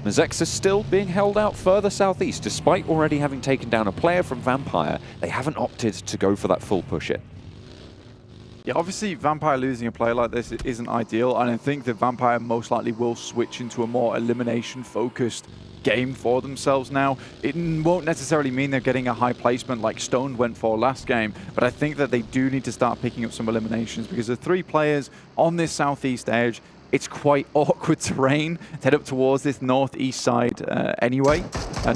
Mezexus still being held out further southeast. Despite already having taken down a player from Vampire, they haven't opted to go for that full push it. Yeah, obviously Vampire losing a player like this isn't ideal, and I think that Vampire most likely will switch into a more elimination-focused game for themselves now. It won't necessarily mean they're getting a high placement like Stone went for last game, but I think that they do need to start picking up some eliminations because the 3 players on this southeast edge, it's quite awkward terrain to head up towards this northeast side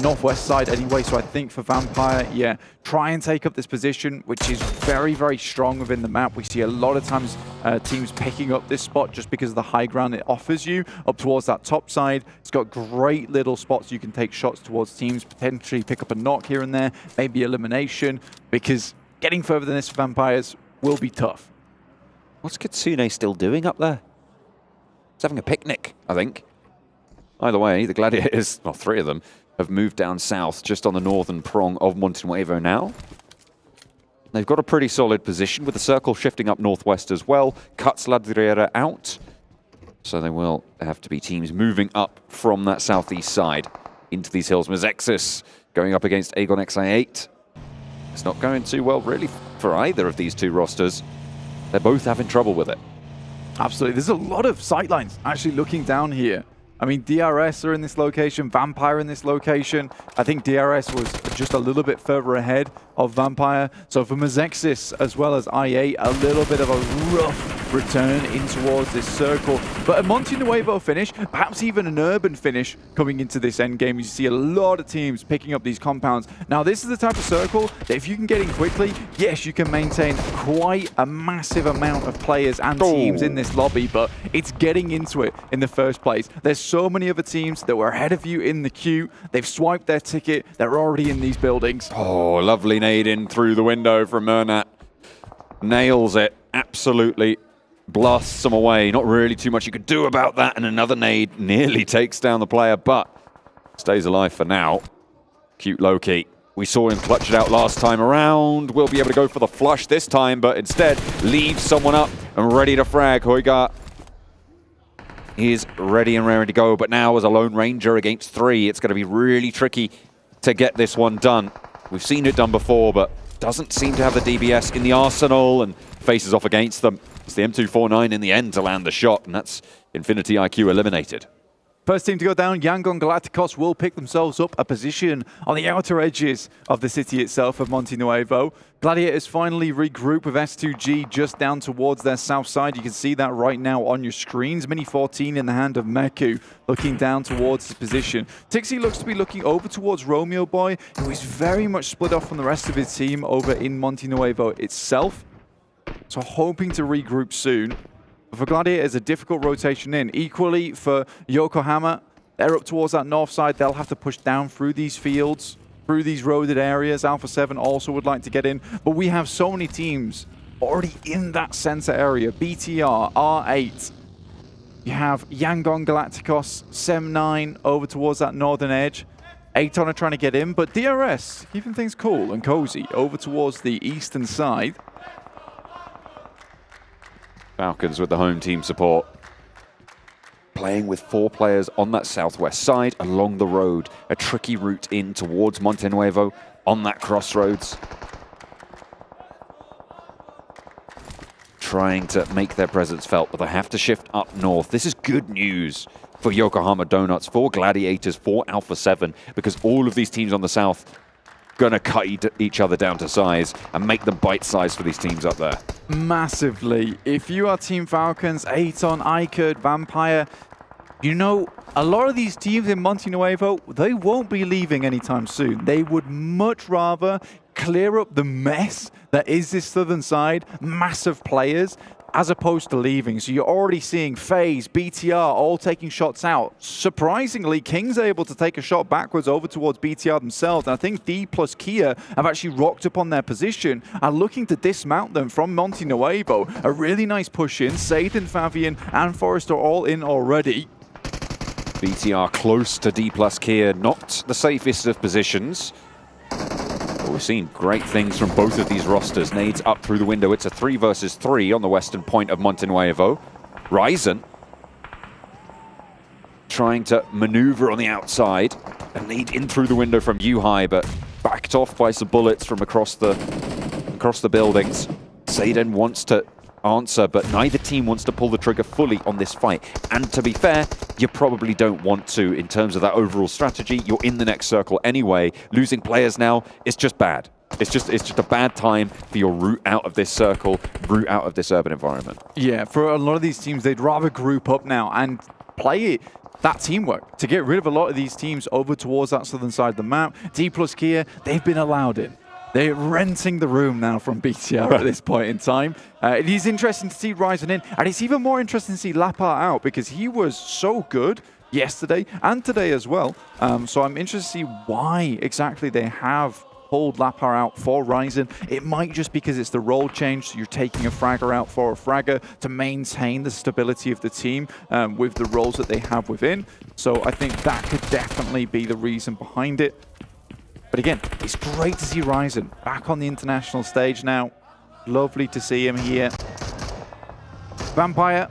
northwest side anyway. So I think for Vampire, yeah, try and take up this position, which is very, very strong within the map. We see a lot of times teams picking up this spot just because of the high ground it offers you up towards that top side. It's got great little spots you can take shots towards teams, potentially pick up a knock here and there, maybe elimination, because getting further than this for Vampires will be tough. What's Kitsune still doing up there? He's having a picnic, I think. Either way, the Gladiators, well, 3 of them, have moved down south just on the northern prong of Monte Nuevo now. They've got a pretty solid position with the circle shifting up northwest as well. Cuts Ladriera out. So they will have to be teams moving up from that southeast side into these hills. Mezexus going up against AGONxI8. It's not going too well, really, for either of these 2 rosters. They're both having trouble with it. Absolutely. There's a lot of sightlines actually looking down here. I mean, DRS are in this location, Vampire in this location. I think DRS was just a little bit further ahead of Vampire. So for Mezexus as well as i8, a little bit of a rough return in towards this circle. But a Monte Nuevo finish, perhaps even an urban finish coming into this endgame. You see a lot of teams picking up these compounds. Now, this is the type of circle that if you can get in quickly, yes, you can maintain quite a massive amount of players and teams in this lobby, but it's getting into it in the first place. There's so many other teams that were ahead of you in the queue. They've swiped their ticket. They're already in these buildings. Oh, lovely nade in through the window from Mernat. Nails it. Absolutely blasts them away. Not really too much you could do about that. And another nade nearly takes down the player, but stays alive for now. Cute Loki. We saw him clutch it out last time around. We'll be able to go for the flush this time, but instead leaves someone up and ready to frag. Hoigar is ready and raring to go, but now as a Lone Ranger against 3, it's going to be really tricky to get this one done. We've seen it done before, but doesn't seem to have the DBS in the arsenal and faces off against them. It's the M249 in the end to land the shot, and that's Infinity IQ eliminated. First team to go down, Yangon Galacticos will pick themselves up a position on the outer edges of the city itself of Monte Nuevo. Gladiators finally regroup with S2G just down towards their south side. You can see that right now on your screens. Mini 14 in the hand of Meku, looking down towards his position. Tixie looks to be looking over towards Romeo Boy, who is very much split off from the rest of his team over in Monte Nuevo itself. So hoping to regroup soon. For Gladiators, a difficult rotation in. Equally for Yokohama, they're up towards that north side. They'll have to push down through these fields, through these roaded areas. Alpha7 also would like to get in. But we have so many teams already in that center area. BTR, R8. You have Yangon Galacticos, Sem9 over towards that northern edge. Aton are trying to get in, but DRS keeping things cool and cozy over towards the eastern side. Falcons with the home team support. Playing with 4 players on that southwest side along the road. A tricky route in towards Monte Nuevo on that crossroads. trying to make their presence felt, but they have to shift up north. This is good news for Yokohama Donuts, for Gladiators, for Alpha7, because all of these teams on the south gonna cut each other down to size and make them bite-sized for these teams up there. Massively. If you are Team Falcons, Aton, iKURD, Vampire, you know, a lot of these teams in Monte Nuevo, they won't be leaving anytime soon. They would much rather clear up the mess that is this southern side, massive players, as opposed to leaving. So you're already seeing FaZe, BTR all taking shots out. Surprisingly, King's able to take a shot backwards over towards BTR themselves. And I think D plus Kia have actually rocked up on their position, are looking to dismount them from Monte Nuevo. A really nice push in. Satan, Fabian, and Forrest are all in already. BTR close to D plus Kia, not the safest of positions. But we've seen great things from both of these rosters. Nades up through the window. It's a 3 versus 3 on the western point of Monte Nuevo. Ryzen trying to maneuver on the outside. A nade in through the window from Yuhai, but backed off by some bullets from across the buildings. Seiden wants to answer, but neither team wants to pull the trigger fully on this fight. And to be fair, you probably don't want to in terms of that overall strategy. You're in the next circle anyway. Losing players now is just bad. It's just a bad time for your route out of this circle, route out of this urban environment. Yeah, for a lot of these teams, they'd rather group up now and play that teamwork to get rid of a lot of these teams over towards that southern side of the map. D plus Kia, they've been allowed in. They're renting the room now from BTR at this point in time. It is interesting to see Ryzen in, and it's even more interesting to see Lapar out because he was so good yesterday and today as well. So I'm interested to see why exactly they have pulled Lapar out for Ryzen. It might just because it's the role change, so you're taking a fragger out for a fragger to maintain the stability of the team with the roles that they have within. So I think that could definitely be the reason behind it. But again, it's great to see Ryzen back on the international stage now. Lovely to see him here. Vampire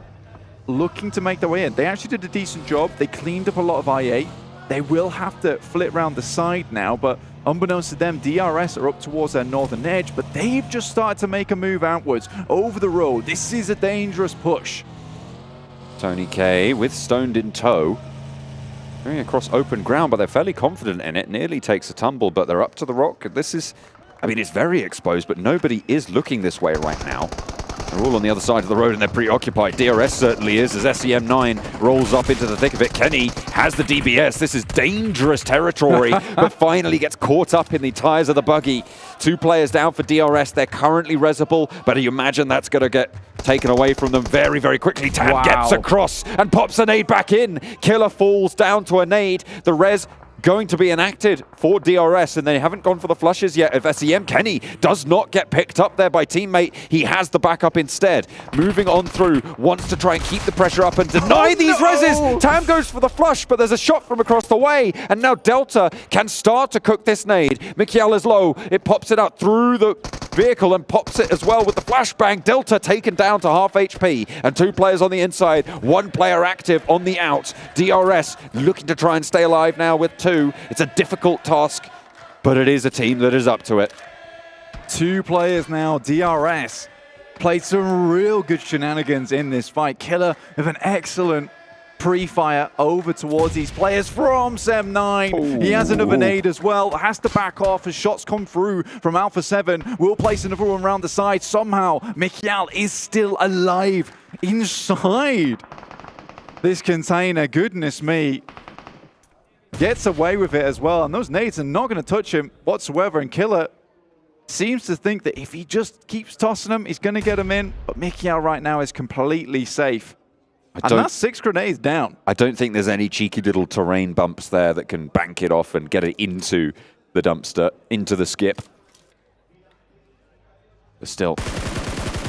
looking to make their way in. They actually did a decent job. They cleaned up a lot of I8. They will have to flip around the side now, but unbeknownst to them, DRS are up towards their northern edge, but they've just started to make a move outwards over the road. This is a dangerous push. Tony K with Stoned in tow. Going across open ground, but they're fairly confident in it. Nearly takes a tumble, but they're up to the rock. This is, I mean, it's very exposed, but nobody is looking this way right now. They're all on the other side of the road and they're preoccupied. DRS certainly is as SEM9 rolls up into the thick of it. Kenny has the DBS. This is dangerous territory, but finally gets caught up in the tires of the buggy. 2 players down for DRS. They're currently resable, but you imagine that's going to get taken away from them very, very quickly. Tan gets across and pops a nade back in. Killer falls down to a nade. The res going to be enacted for DRS, and they haven't gone for the flushes yet of SEM. Kenny does not get picked up there by teammate. He has the backup instead. Moving on through, wants to try and keep the pressure up and deny these reses. Tam goes for the flush, but there's a shot from across the way, and now Delta can start to cook this nade. Mikiel is low. It pops it out through the vehicle and pops it as well with the flashbang. Delta taken down to half HP, and 2 players on the inside, 1 player active on the out. DRS looking to try and stay alive now with 2. It's a difficult task, but it is a team that is up to it. 2 players now. DRS played some real good shenanigans in this fight. Killer with an excellent pre-fire over towards these players from SEM9. He has another nade as well. Has to back off as shots come through from Alpha7. Will place another one around the side. Somehow, Mikiel is still alive inside this container. Goodness me. Gets away with it as well, and those nades are not going to touch him whatsoever, and Killer seems to think that if he just keeps tossing them, he's going to get them in, but Mikiel right now is completely safe. And that's 6 grenades down. I don't think there's any cheeky little terrain bumps there that can bank it off and get it into the dumpster, into the skip. But still,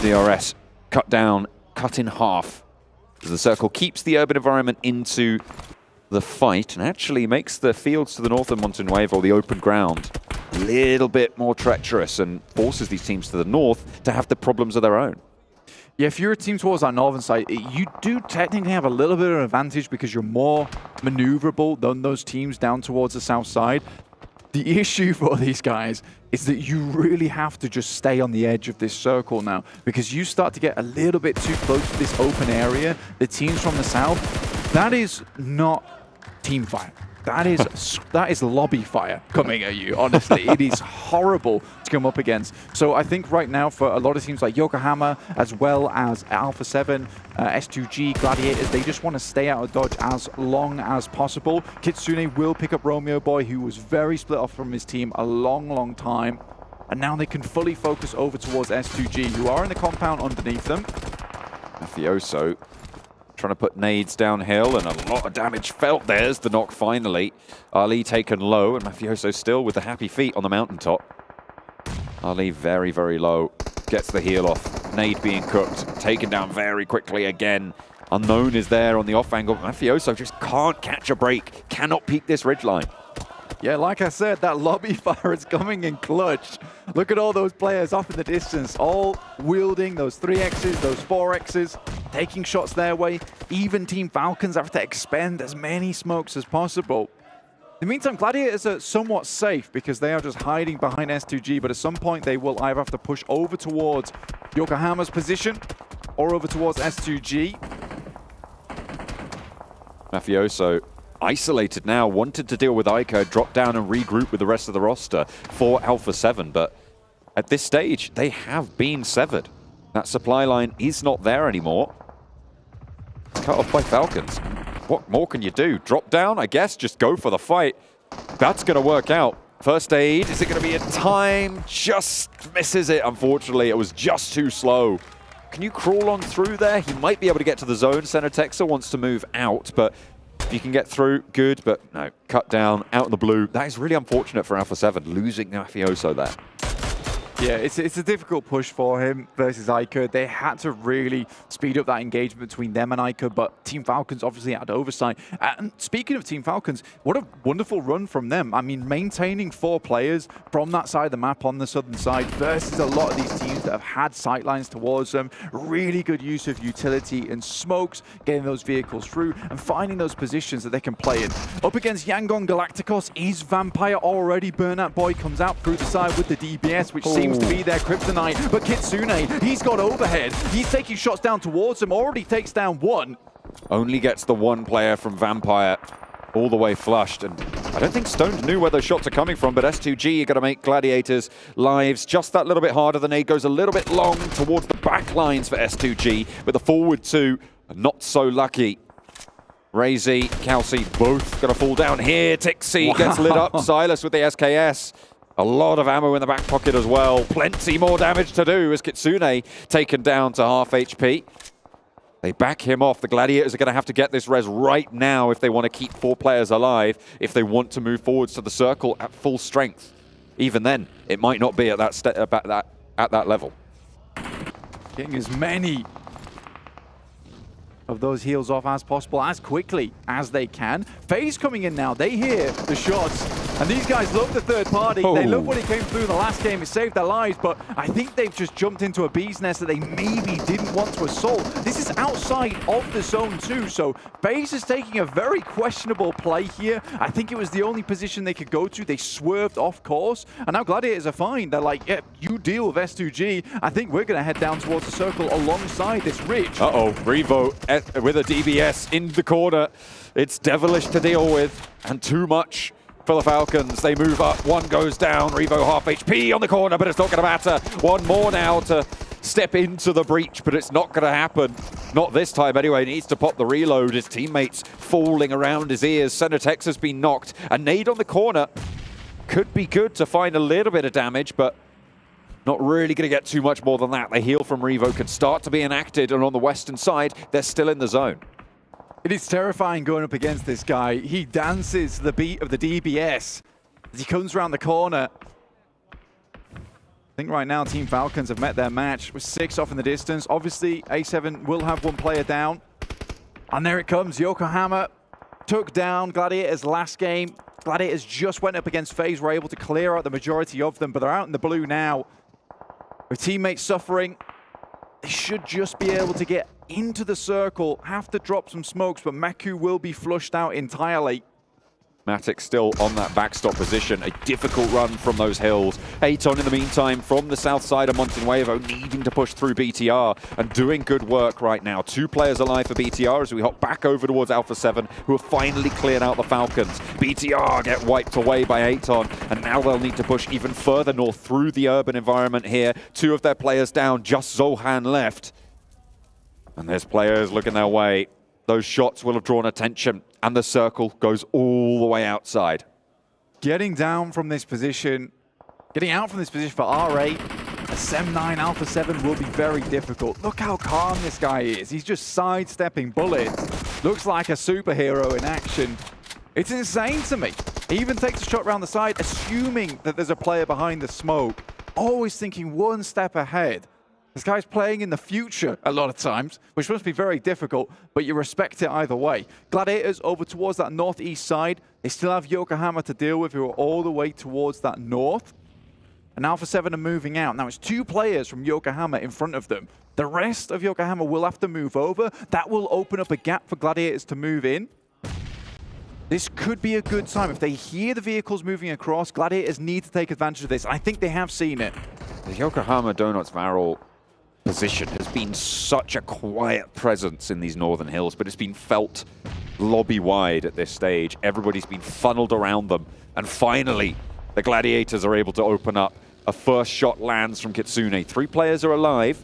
DRS cut down, cut in half, as the circle keeps the urban environment into the fight and actually makes the fields to the north of Monte Nuevo, the open ground, a little bit more treacherous and forces these teams to the north to have the problems of their own. Yeah, if you're a team towards that northern side, you do technically have a little bit of an advantage because you're more maneuverable than those teams down towards the south side. The issue for these guys is that you really have to just stay on the edge of this circle now, because you start to get a little bit too close to this open area. The teams from the south, that is not team fight. That is lobby fire coming at you, honestly. It is horrible to come up against. So I think right now for a lot of teams like Yokohama, as well as Alpha7, S2G, Gladiators, they just want to stay out of dodge as long as possible. Kitsune will pick up Romeo Boy, who was very split off from his team a long time. And now they can fully focus over towards S2G, who are in the compound underneath them. Mafioso trying to put nades downhill, and a lot of damage felt. There's the knock finally. Ali taken low, and Mafioso still with the happy feet on the mountaintop. Ali very, very low. Gets the heal off. Nade being cooked. Taken down very quickly again. Unknown is there on the off angle. Mafioso just can't catch a break. Cannot peek this ridgeline. Yeah, like I said, that lobby fire is coming in clutch. Look at all those players off in the distance, all wielding those 3Xs, those 4Xs, taking shots their way. Even Team Falcons have to expend as many smokes as possible. In the meantime, Gladiators are somewhat safe because they are just hiding behind S2G, but at some point they will either have to push over towards Yokohama's position or over towards S2G. Mafioso isolated now, wanted to deal with iKURD, drop down and regroup with the rest of the roster for Alpha7, but at this stage, they have been severed. That supply line is not there anymore. Cut off by Falcons. What more can you do? Drop down, I guess, just go for the fight. That's going to work out. First aid, is it going to be in time? Just misses it, unfortunately. It was just too slow. Can you crawl on through there? He might be able to get to the zone. Center Texas wants to move out, but if you can get through, good, but no, cut down, out in the blue. That is really unfortunate for Alpha7, losing Mafioso there. Yeah, it's a difficult push for him versus iKURD. They had to really speed up that engagement between them and iKURD, but Team Falcons obviously had oversight. And speaking of Team Falcons, what a wonderful run from them. I mean, maintaining 4 players from that side of the map on the southern side versus a lot of these teams that have had sightlines towards them. Really good use of utility and smokes, getting those vehicles through and finding those positions that they can play in. Up against Yangon Galacticos is Vampire already. Burnout Boy comes out through the side with the DBS, which seems to be their kryptonite, but Kitsune, he's got overhead. He's taking shots down towards him, already takes down one. Only gets the one player from Vampire all the way flushed, and I don't think Stone knew where those shots are coming from, but S2G are going to make Gladiators' lives just that little bit harder. The nade goes a little bit long towards the back lines for S2G, but the forward two are not so lucky. Razy, Kelsey, both going to fall down here. Tixie gets lit up. Silas with the SKS. A lot of ammo in the back pocket as well. Plenty more damage to do as Kitsune taken down to half HP. They back him off. The Gladiators are going to have to get this res right now if they want to keep 4 players alive, if they want to move forwards to the circle at full strength. Even then, it might not be at that level. Getting as many of those heals off as possible, as quickly as they can. FaZe coming in now. They hear the shots. And these guys love the third party. They love what he came through in the last game. It saved their lives, but I think they've just jumped into a bee's nest that they maybe didn't want to assault. This is outside of the zone too, so FaZe is taking a very questionable play here. I think it was the only position they could go to. They swerved off course, and now Gladiators are fine. They're like, yeah, you deal with S2G. I think we're going to head down towards the circle alongside this ridge. Uh-oh, Revo with a DBS in the corner. It's devilish to deal with, and too much for the Falcons. They move up, one goes down, Revo half HP on the corner, but it's not going to matter. One more now to step into the breach, but it's not going to happen. Not this time anyway. He needs to pop the reload. His teammates falling around his ears. Center Tex has been knocked. A nade on the corner could be good to find a little bit of damage, but not really going to get too much more than that. The heal from Revo can start to be enacted, and on the western side, they're still in the zone. It is terrifying going up against this guy. He dances the beat of the DBS as he comes around the corner. I think right now Team Falcons have met their match with 6 off in the distance. Obviously, A7 will have 1 player down. And there it comes. Yokohama took down Gladiators last game. Gladiators just went up against FaZe, were able to clear out the majority of them, but they're out in the blue now. With teammates suffering, they should just be able to get into the circle, have to drop some smokes, but Maku will be flushed out entirely. Matic still on that backstop position. A difficult run from those hills. Aton, in the meantime, from the south side of Montenuevo, needing to push through BTR and doing good work right now. 2 players alive for BTR as we hop back over towards Alpha7, who have finally cleared out the Falcons. BTR get wiped away by Aton, and now they'll need to push even further north through the urban environment here. 2 of their players down, just Zohan left. And there's players looking their way. Those shots will have drawn attention, and the circle goes all the way outside. Getting down from this position, getting out from this position for R8, a Sem9 Alpha7 will be very difficult. Look how calm this guy is. He's just sidestepping bullets. Looks like a superhero in action. It's insane to me. He even takes a shot around the side, assuming that there's a player behind the smoke. Always thinking one step ahead. This guy's playing in the future a lot of times, which must be very difficult, but you respect it either way. Gladiators over towards that northeast side. They still have Yokohama to deal with, who are all the way towards that north. And Alpha7 are moving out. Now, it's 2 players from Yokohama in front of them. The rest of Yokohama will have to move over. That will open up a gap for Gladiators to move in. This could be a good time. If they hear the vehicles moving across, Gladiators need to take advantage of this. I think they have seen it. The Yokohama Donuts Varel position has been such a quiet presence in these northern hills, but it's been felt lobby-wide at this stage. Everybody's been funneled around them, and finally, the Gladiators are able to open up. A first shot lands from Kitsune. 3 players are alive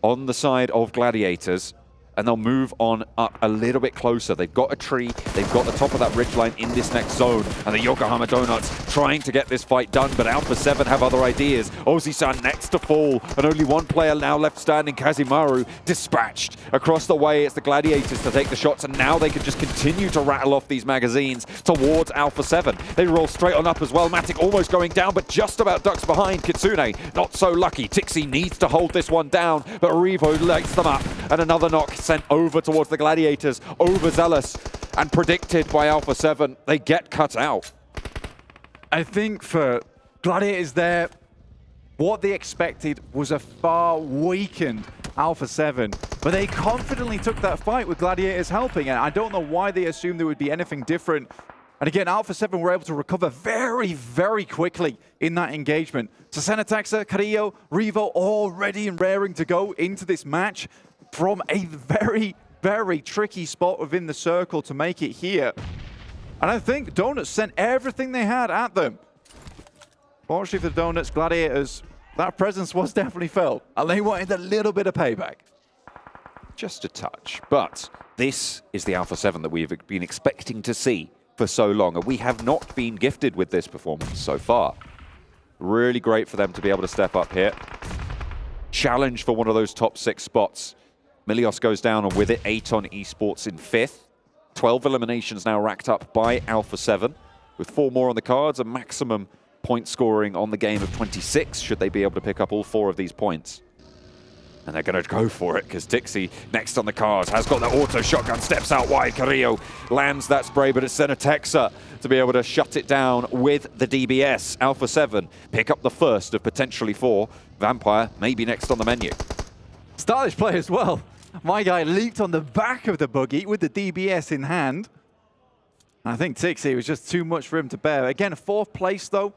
on the side of Gladiators, and they'll move on up a little bit closer. They've got a tree, they've got the top of that ridgeline in this next zone, and the Yokohama Donuts trying to get this fight done, but Alpha7 have other ideas. Ozi-san next to fall, and only 1 player now left standing, Kazimaru, dispatched. Across the way, it's the Gladiators to take the shots, and now they can just continue to rattle off these magazines towards Alpha7. They roll straight on up as well. Matic almost going down, but just about ducks behind. Kitsune, not so lucky. Tixi needs to hold this one down, but Revo lights them up, and another knock sent over towards the Gladiators, overzealous and predicted by Alpha7. They get cut out. I think for Gladiators there, what they expected was a far weakened Alpha7, but they confidently took that fight with Gladiators helping, and I don't know why they assumed there would be anything different. And again, Alpha7 were able to recover very, very quickly in that engagement. So Senatexa, Carrillo, Revo all ready and raring to go into this match from a very, very tricky spot within the circle to make it here. And I think Donuts sent everything they had at them. Fortunately for the Donuts, Gladiators, that presence was definitely felt, and they wanted a little bit of payback. Just a touch, but this is the Alpha7 that we've been expecting to see for so long, and we have not been gifted with this performance so far. Really great for them to be able to step up here. Challenge for one of those top 6 spots. Milios goes down, and with it, Aton Esports in 5th. 12 eliminations now racked up by Alpha7, with 4 more on the cards, a maximum point scoring on the game of 26, should they be able to pick up all 4 of these points. And they're going to go for it, because Tixi, next on the cards, has got that auto shotgun, steps out wide. Carrillo lands that spray, but it's Senatexa to be able to shut it down with the DBS. Alpha7 pick up the first of potentially 4. Vampire maybe next on the menu. Stylish play as well. My guy leaped on the back of the buggy with the DBS in hand. I think Tixi was just too much for him to bear. Again, 4th place, though,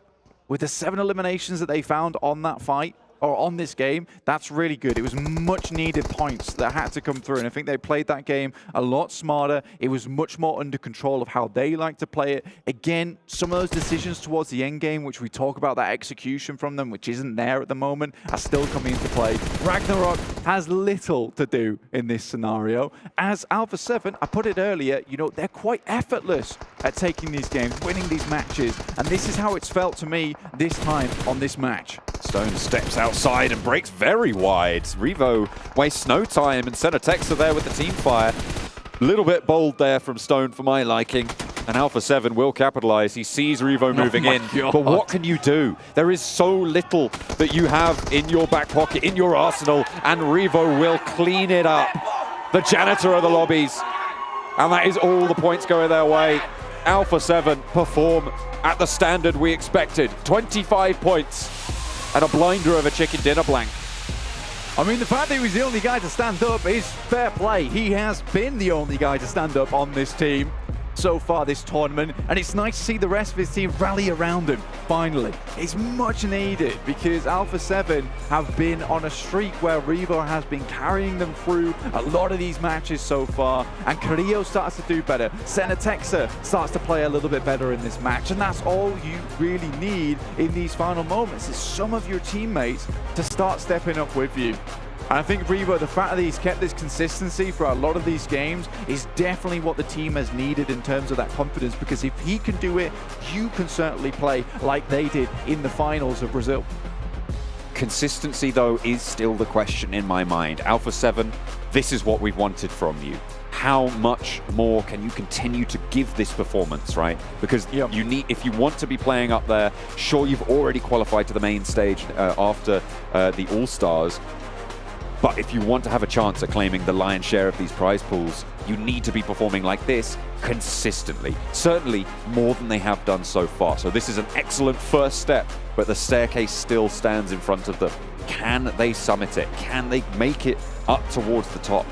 with the 7 eliminations that they found on that fight, or on this game. That's really good. It was much needed points that had to come through, and I think they played that game a lot smarter. It was much more under control of how they like to play it. Again, some of those decisions towards the end game, which we talk about, that execution from them, which isn't there at the moment, are still coming into play. Ragnarok has little to do in this scenario. As Alpha7, I put it earlier, you know, they're quite effortless at taking these games, winning these matches, and this is how it's felt to me this time on this match. Stone steps outside and breaks very wide. Revo wastes no time, and Senatexa there with the team fire. A little bit bold there from Stone for my liking, and Alpha7 will capitalize. He sees Revo moving in, but what can you do? There is so little that you have in your back pocket, in your arsenal, and Revo will clean it up. The janitor of the lobbies, and that is all the points going their way. Alpha7 perform at the standard we expected. 25 points. And a blinder of a chicken dinner blank. I mean, the fact that he was the only guy to stand up is fair play. He has been the only guy to stand up on this team. so far this tournament, and it's nice to see the rest of his team rally around him, finally. It's much needed, because Alpha7 have been on a streak where Revo has been carrying them through a lot of these matches so far, and Carrillo starts to do better. Senatexa starts to play a little bit better in this match, and that's all you really need in these final moments, is some of your teammates to start stepping up with you. And I think Revo, the fact that he's kept this consistency for a lot of these games is definitely what the team has needed in terms of that confidence, because if he can do it, you can certainly play like they did in the finals of Brazil. Consistency, though, is still the question in my mind. Alpha7, this is what we've wanted from you. How much more can you continue to give this performance, right? Because you need, if you want to be playing up there, sure, you've already qualified to the main stage after the All-Stars, but if you want to have a chance at claiming the lion's share of these prize pools, you need to be performing like this consistently. Certainly more than they have done so far. So this is an excellent first step, but the staircase still stands in front of them. Can they summit it? Can they make it up towards the top?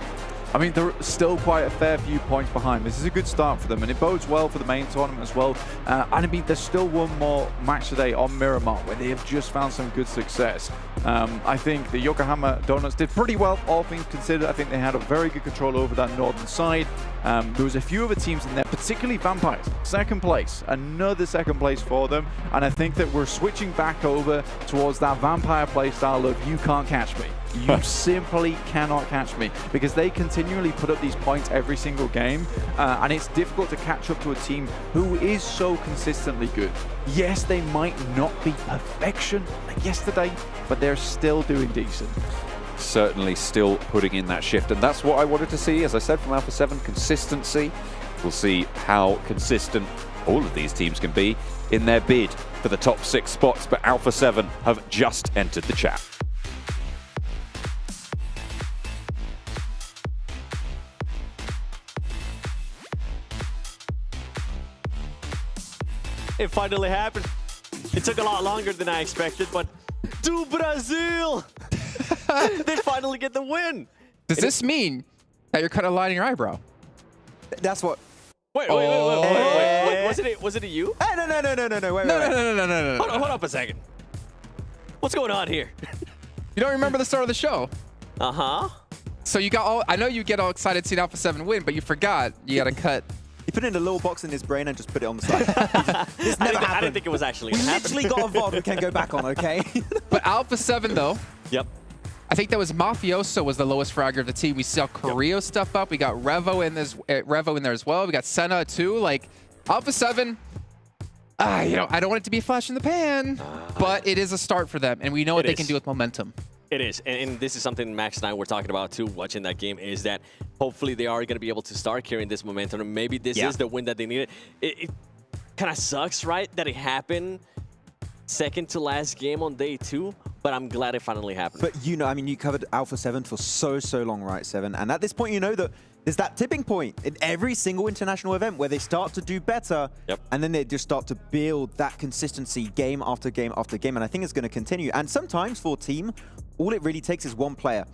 I mean, they're still quite a fair few points behind. This is a good start for them, and it bodes well for the main tournament as well. And I mean, there's still one more match today on Miramar where they have just found some good success. I think the Yokohama Donuts did pretty well, all things considered. I think they had a very good control over that northern side. There was a few other teams in there, particularly Vampires. Second place, another second place for them. And I think that we're switching back over towards that Vampire playstyle of you can't catch me. You simply cannot catch me, because they continually put up these points every single game, and it's difficult to catch up to a team who is so consistently good. Yes, they might not be perfection like yesterday, but they're still doing decent. Certainly still putting in that shift, and that's what I wanted to see, as I said, from Alpha7, consistency. We'll see how consistent all of these teams can be in their bid for the top 6 spots, but Alpha7 have just entered the chat. It finally happened. It took a lot longer than I expected, but do Brazil! They finally get the win. Does this mean that you're kind of lining your eyebrow? That's what. Wait. Was it a you? Hey, no. Wait. No. Hold up a second. What's going on here? You don't remember the start of the show? Uh-huh. So you got all, I know you get all excited seeing Alpha7 win, but you forgot you got to cut. He put it in a little box in his brain and just put it on the side. This never happened. I didn't think it was actually We happening. literally got a VOD we can go back on, okay? But Alpha7 though. Yep. I think that was Mafioso was the lowest fragger of the team. We saw Carrillo step up. We got Revo in there as well. We got Senna too. Like Alpha7, you know, I don't want it to be a flash in the pan, but it is a start for them, and we know what they can do with momentum. It is, and this is something Max and I were talking about too, watching that game, is that hopefully they are going to be able to start carrying this momentum, and maybe this is the win that they needed. It kind of sucks, right, that it happened second to last game on day 2, but I'm glad it finally happened. But you know, I mean, you covered Alpha7 for so long, right, Seven? And at this point, you know that there's that tipping point in every single international event where they start to do better, and then they just start to build that consistency game after game after game, and I think it's going to continue. And sometimes for a team, all it really takes is one player.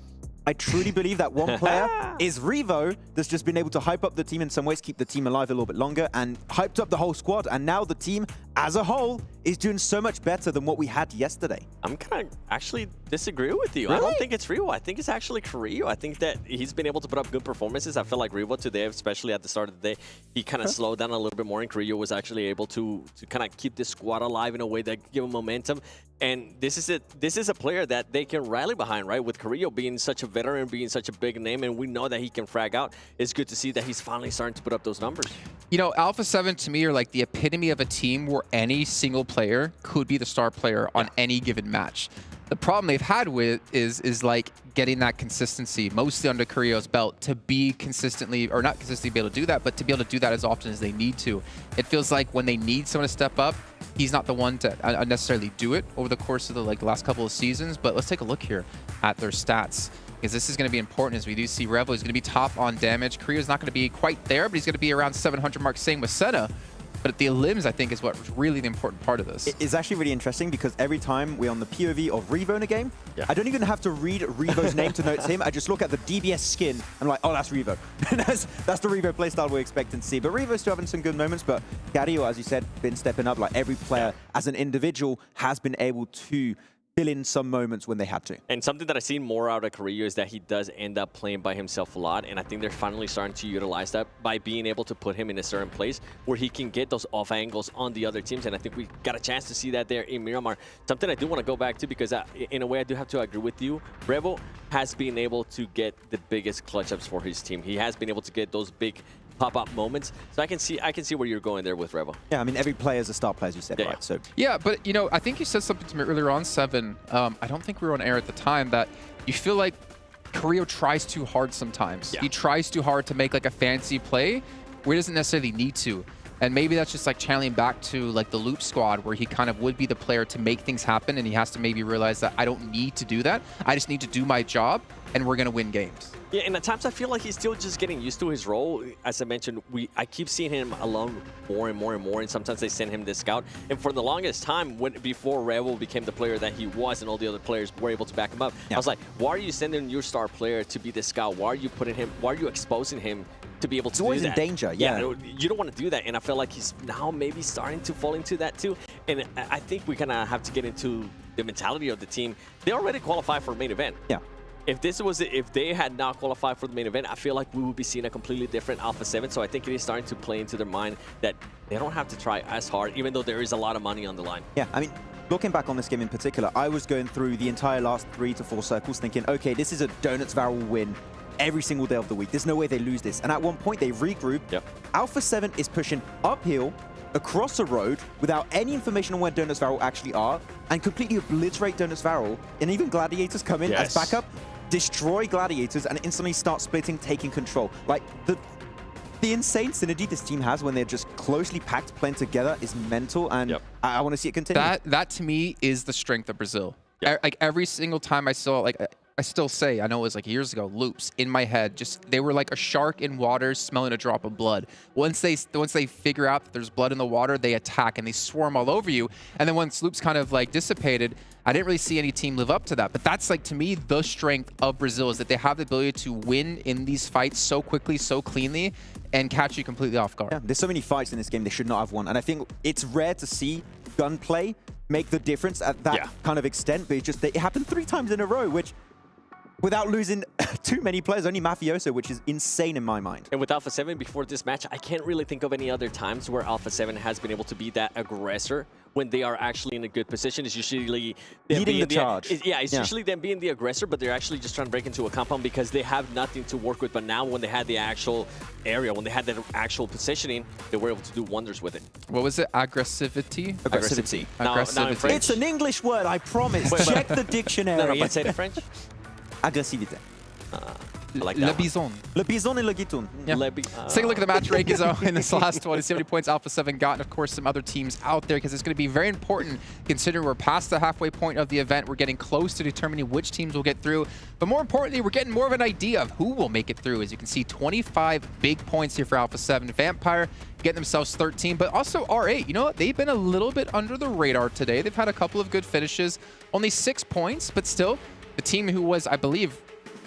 I truly believe that one player is Revo that's just been able to hype up the team in some ways, keep the team alive a little bit longer, and hyped up the whole squad. And now the team as a whole is doing so much better than what we had yesterday. I'm kind of actually disagree with you. Really? I don't think it's Revo. I think it's actually Carrillo. I think that he's been able to put up good performances. I feel like Revo today, especially at the start of the day, he kind of slowed down a little bit more, and Carrillo was actually able to kind of keep this squad alive in a way that give him momentum. And this is a player that they can rally behind, right? With Carrillo being such a veteran, being such a big name, and we know that he can frag out. It's good to see that he's finally starting to put up those numbers. You know, Alpha7 to me are like the epitome of a team where any single player could be the star player on any given match. The problem they've had with is like getting that consistency, mostly under Carrillo's belt, to be consistently, or not consistently be able to do that, but to be able to do that as often as they need to. It feels like when they need someone to step up, he's not the one to necessarily do it over the course of the last couple of seasons. But let's take a look here at their stats, because this is going to be important, as we do see Revo is going to be top on damage. Carrillo's not going to be quite there, but he's going to be around 700 mark. Same with Senna. But the elims, I think, is what was really the important part of this. It's actually really interesting because every time we're on the POV of Revo in a game, I don't even have to read Revo's name to know it's him. I just look at the DBS skin and I'm like, oh, that's Revo. that's the Revo playstyle we're expecting to see. But Revo's still having some good moments. But Gario, as you said, been stepping up. Like every player as an individual has been able to fill in some moments when they had to. And something that I've seen more out of Korea is that he does end up playing by himself a lot, and I think they're finally starting to utilize that by being able to put him in a certain place where he can get those off angles on the other teams, and I think we got a chance to see that there in Miramar. Something I do want to go back to, because in a way I do have to agree with you. Revo has been able to get the biggest clutch ups for his team. He has been able to get those big pop-up moments. So I can see where you're going there with Revo. Yeah, I mean, every player is a star player, as you said, right? So yeah, but you know, I think you said something to me earlier on, Seven. I don't think we were on air at the time, that you feel like Korea tries too hard sometimes. He tries too hard to make like a fancy play where he doesn't necessarily need to. And maybe that's just like channeling back to like the Loop squad, where he kind of would be the player to make things happen, and he has to maybe realize that I don't need to do that. I just need to do my job, and we're going to win games. Yeah, and at times I feel like he's still just getting used to his role. As I mentioned, I keep seeing him alone more and more and more, and sometimes they send him the scout. And for the longest time, before Revo became the player that he was and all the other players were able to back him up, I was like, why are you sending your star player to be the scout? Why are you exposing him to be able to do that? He's always in danger, yeah. You don't want to do that, and I feel like he's now maybe starting to fall into that too. And I think we kind of have to get into the mentality of the team. They already qualified for main event. Yeah. If they had not qualified for the main event, I feel like we would be seeing a completely different Alpha7. So I think it is starting to play into their mind that they don't have to try as hard, even though there is a lot of money on the line. Yeah, I mean, looking back on this game in particular, I was going through the entire last 3 to 4 circles thinking, okay, this is a Donuts Barrel win every single day of the week. There's no way they lose this. And at one point, they regroup. Alpha7 is pushing uphill across the road without any information on where Donuts Barrel actually are, and completely obliterate Donuts Barrel. And even Gladiators come in as backup, destroy Gladiators, and instantly start splitting, taking control. Like, the insane synergy this team has when they're just closely packed playing together is mental, and I want to see it continue. That to me is the strength of Brazil. Like every single time I saw, like I still say, I know it was like years ago, loops in my head, just they were like a shark in water smelling a drop of blood. Once they figure out that there's blood in the water, they attack and they swarm all over you. And then once loops kind of like dissipated, I didn't really see any team live up to that. But that's like, to me, the strength of Brazil, is that they have the ability to win in these fights so quickly, so cleanly, and catch you completely off guard. Yeah, there's so many fights in this game they should not have won. And I think it's rare to see gunplay make the difference at that kind of extent. But it happened 3 times in a row, which, without losing too many players, only Mafioso, which is insane in my mind. And with Alpha7, before this match, I can't really think of any other times where Alpha7 has been able to be that aggressor when they are actually in a good position. It's usually leading the charge. It's usually them being the aggressor, but they're actually just trying to break into a compound because they have nothing to work with. But now when they had the actual area, when they had that actual positioning, they were able to do wonders with it. What was it? Aggressivity? Aggressivity. Now in French. It's an English word, I promise. Check the dictionary. No, but say it in French. Agressivité. Like Le Bison. Le Bison and Le Guitoun. Yeah. Let's take a look at the match rankings in this last one. See how many points Alpha7 got, and of course some other teams out there, because it's going to be very important considering we're past the halfway point of the event. We're getting close to determining which teams will get through. But more importantly, we're getting more of an idea of who will make it through. As you can see, 25 big points here for Alpha7. Vampire getting themselves 13, but also R8. You know what? They've been a little bit under the radar today. They've had a couple of good finishes. Only 6 points, but still, the team who was, I believe,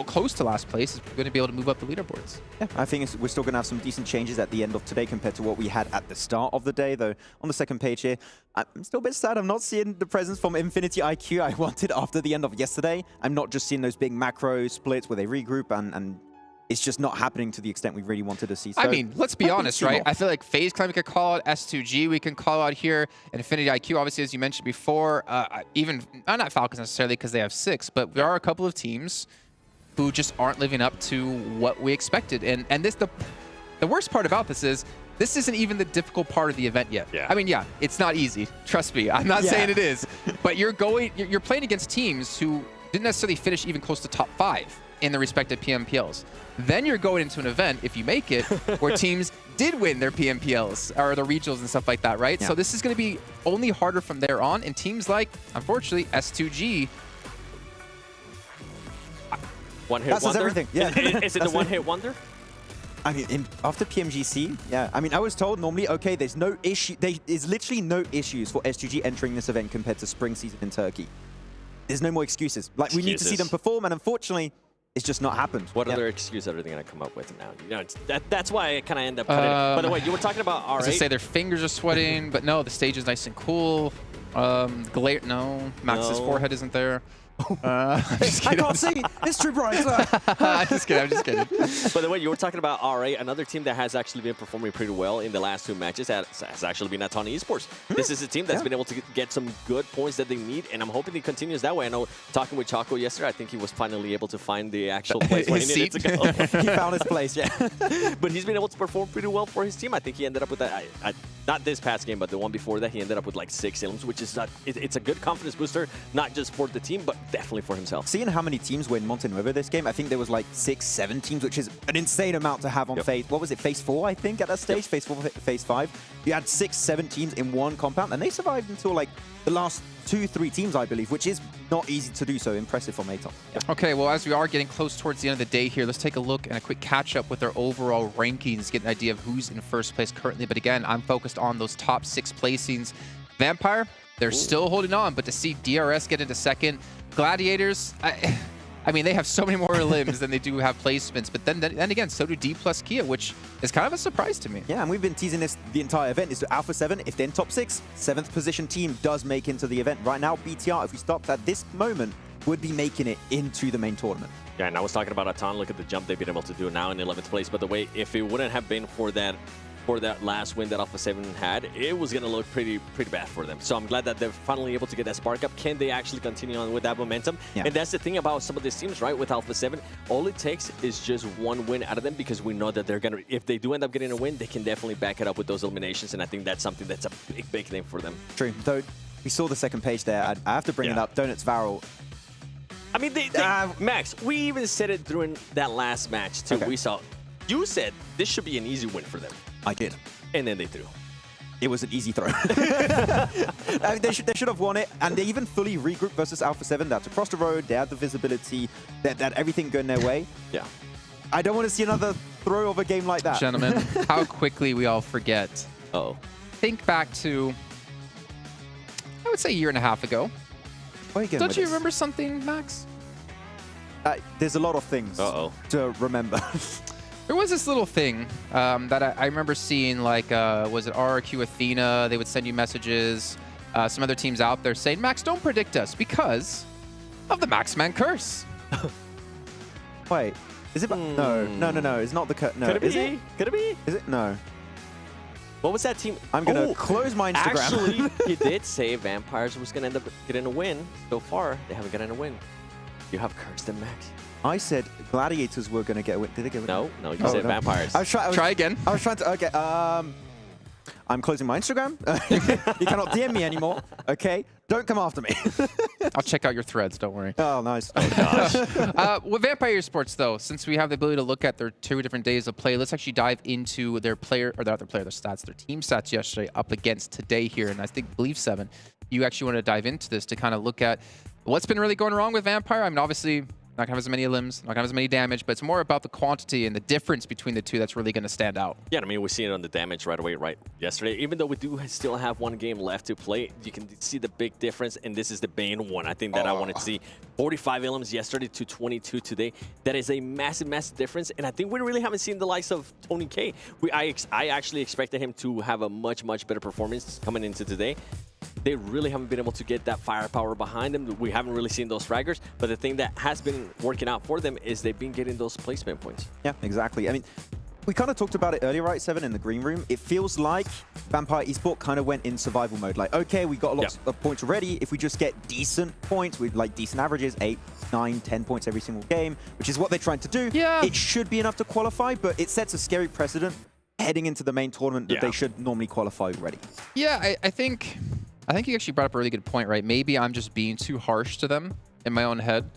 close to last place is going to be able to move up the leaderboards. Yeah, I think we're still going to have some decent changes at the end of today compared to what we had at the start of the day, though. On the second page here, I'm still a bit sad I'm not seeing the presence from Infinity IQ I wanted after the end of yesterday. I'm not just seeing those big macro splits where they regroup, and it's just not happening to the extent we really wanted to see. So I mean, let's be honest, right? I feel like FaZe Clan we could call out, S2G we can call out here, and Infinity IQ, obviously, as you mentioned before, even not Falcons necessarily because they have 6, but there are a couple of teams who just aren't living up to what we expected. And this, the worst part about this is, this isn't even the difficult part of the event yet. I mean, yeah, it's not easy. Trust me, I'm not saying it is. But you're playing against teams who didn't necessarily finish even close to top 5 in the respective PMPLs. Then you're going into an event, if you make it, where teams did win their PMPLs or the regionals and stuff like that, right? So this is going to be only harder from there on. And teams like, unfortunately, S2G, one hit wonder? Everything. Yeah. Is it the one hit wonder? I mean, after PMGC, yeah. I mean, I was told normally, okay, there's no issue. There's literally no issues for SGG entering this event compared to spring season in Turkey. There's no more excuses. Like, we need to see them perform, and unfortunately, it's just not happened. What other excuse are they going to come up with now? You know, that's why I kind of end up cutting it. By the way, you were talking about R8. I was going to say their fingers are sweating, but no, the stage is nice and cool. No, Max's forehead isn't there. I can't see. It's too bright. I'm just kidding. By the way, you were talking about R8, another team that has actually been performing pretty well in the last 2 matches has actually been Aton Esports. This is a team that's been able to get some good points that they need, and I'm hoping it continues that way. I know, talking with Chaco yesterday, I think he was finally able to find the actual place where he needed to go. He found his place, yeah. But he's been able to perform pretty well for his team. I think he ended up with that, not this past game, but the one before that, he ended up with like 6 ilms, which is it's a good confidence booster, not just for the team, but definitely for himself. Seeing how many teams were in Montenuevo this game, I think there was like 6, 7 teams, which is an insane amount to have on phase. What was it, phase 4, I think, at that stage? Phase 4, phase 5. You had 6, 7 teams in one compound, and they survived until like the last 2, 3 teams, I believe, which is not easy to do, so impressive from Aton. Okay, well, as we are getting close towards the end of the day here, let's take a look and a quick catch-up with their overall rankings, get an idea of who's in first place currently. But again, I'm focused on those top 6 placings. Vampire, they're still holding on, but to see DRS get into second, Gladiators, I mean, they have so many more limbs than they do have placements, but then again, so do D plus Kia, which is kind of a surprise to me. Yeah, and we've been teasing this the entire event. Is to Alpha7, if they're in top 6, 7th position team does make into the event. Right now, BTR, if we stopped at this moment, would be making it into the main tournament. Yeah, and I was talking about Aton. Look at the jump they've been able to do now in 11th place. By the way, if it wouldn't have been for that last win that Alpha7 had, it was going to look pretty bad for them. So I'm glad that they're finally able to get that spark up. Can they actually continue on with that momentum? Yeah. And that's the thing about some of these teams, right? With Alpha7, all it takes is just one win out of them, because we know that they're going to, if they do end up getting a win, they can definitely back it up with those eliminations. And I think that's something that's a big thing for them. True. Though we saw the second page there. I have to bring it up. Donuts Varel. I mean, Max, we even said it during that last match too. We saw, you said this should be an easy win for them. I did. And then they threw. It was an easy throw. They should have won it, and they even fully regrouped versus Alpha7. That's across the road. They had the visibility. They had everything going their way. Yeah. I don't want to see another throw of a game like that. Gentlemen, how quickly we all forget. Uh-oh. Think back to, I would say, a year and a half ago. Don't you remember something, Max? There's a lot of things to remember. There was this little thing that I remember seeing, like, was it RRQ Athena? They would send you messages. Some other teams out there saying, Max, don't predict us because of the Maxman curse. Wait, is it? No. It's not the curse. No, Could it be? Could it be? Is it? No. What was that team? I'm going to close my Instagram. Actually, he did say Vampires was going to end up getting a win. So far, they haven't gotten a win. You have cursed them, Max. I said Gladiators were going to get a win. Did they get a win? No, you said Vampires. Try again. I was trying to, okay. I'm closing my Instagram. You cannot DM me anymore, okay? Don't come after me. I'll check out your threads, don't worry. Oh, nice. Oh, gosh. With Vampire Esports, though, since we have the ability to look at their 2 different days of play, let's actually dive into their their stats, their team stats yesterday up against today here. And I believe 7, you actually want to dive into this to kind of look at what's been really going wrong with Vampire. I mean, obviously, not going to have as many limbs, not going to have as many damage, but it's more about the quantity and the difference between the 2 that's really going to stand out. Yeah, I mean, we see it on the damage right away, right? Yesterday, even though we do still have 1 game left to play, you can see the big difference, and this is the Bane one. I think that I wanted to see 45 ilms yesterday to 22 today. That is a massive, massive difference, and I think we really haven't seen the likes of Tony K. I actually expected him to have a much, much better performance coming into today. They really haven't been able to get that firepower behind them. We haven't really seen those fraggers, but the thing that has been working out for them is they've been getting those placement points. Yeah, exactly. I mean, we kind of talked about it earlier, right, 7, in the green room. It feels like Vampire Esports kind of went in survival mode. Like, okay, we got lots of points already. If we just get decent points with like decent averages, 8, 9, 10 points every single game, which is what they're trying to do, it should be enough to qualify, but it sets a scary precedent heading into the main tournament that they should normally qualify already. Yeah, I think you actually brought up a really good point, right? Maybe I'm just being too harsh to them in my own head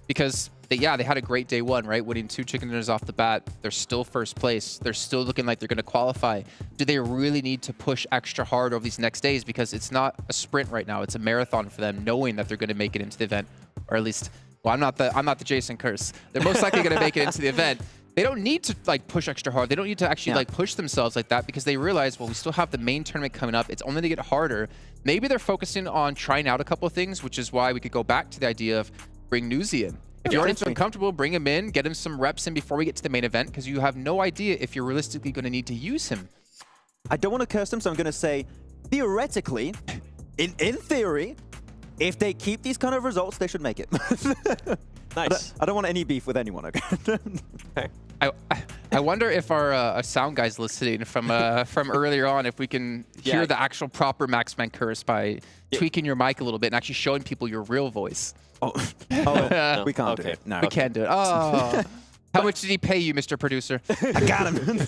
because, they had a great day 1, right? Winning 2 chicken dinners off the bat. They're still first place. They're still looking like they're going to qualify. Do they really need to push extra hard over these next days? Because it's not a sprint right now. It's a marathon for them, knowing that they're going to make it into the event, or at least, well, I'm not the Jason Curse. They're most likely going to make it into the event. they don't need to like push extra hard. They don't need to actually like push themselves like that because they realize, well, we still have the main tournament coming up. It's only to get harder. Maybe they're focusing on trying out a couple of things, which is why we could go back to the idea of bring Newsy in. If you already feel uncomfortable, bring him in, get him some reps in before we get to the main event, because you have no idea if you're realistically going to need to use him. I don't want to curse them, so I'm going to say, theoretically, in theory, if they keep these kind of results, they should make it. Nice. I don't want any beef with anyone, okay? I wonder if our sound guy's listening from earlier on, if we can hear the actual proper Maxman curse by tweaking your mic a little bit and actually showing people your real voice. No, we can't do it. No. We can't do it. Oh. How much did he pay you, Mr. Producer? I got him.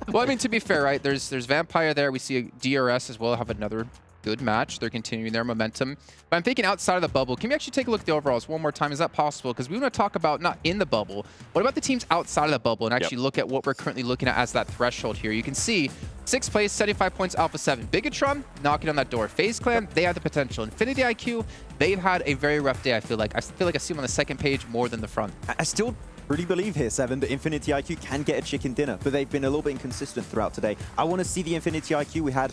Well, I mean, to be fair, right? There's Vampire there. We see DRS as well have another good match. They're continuing their momentum. But I'm thinking outside of the bubble. Can we actually take a look at the overalls one more time? Is that possible? Because we want to talk about not in the bubble. What about the teams outside of the bubble and actually look at what we're currently looking at as that threshold here? You can see 6th place, 75 points, Alpha7. Bigetron knocking on that door. FaZe Clan, they have the potential. Infinity IQ, they've had a very rough day, I feel like. I feel like I see them on the second page more than the front. I still really believe here, Seven, that Infinity IQ can get a chicken dinner, but they've been a little bit inconsistent throughout today. I want to see the Infinity IQ we had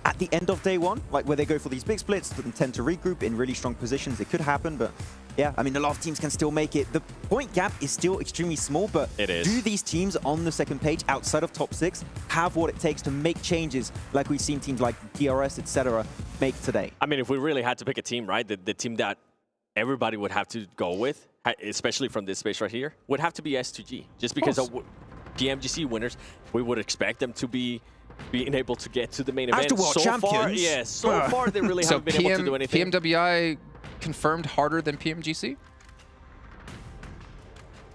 at the end of day one, like where they go for these big splits and tend to regroup in really strong positions. It could happen, but yeah, I mean, a lot of teams can still make it. The point gap is still extremely small, but do these teams on the second page outside of top 6 have what it takes to make changes like we've seen teams like DRS, etc. make today? I mean, if we really had to pick a team, right, the team that everybody would have to go with, especially from this space right here, would have to be S2G. Just because of PMGC winners, we would expect them to be being able to get to the main event. So far, they really haven't been able to do anything. PMWI confirmed harder than PMGC?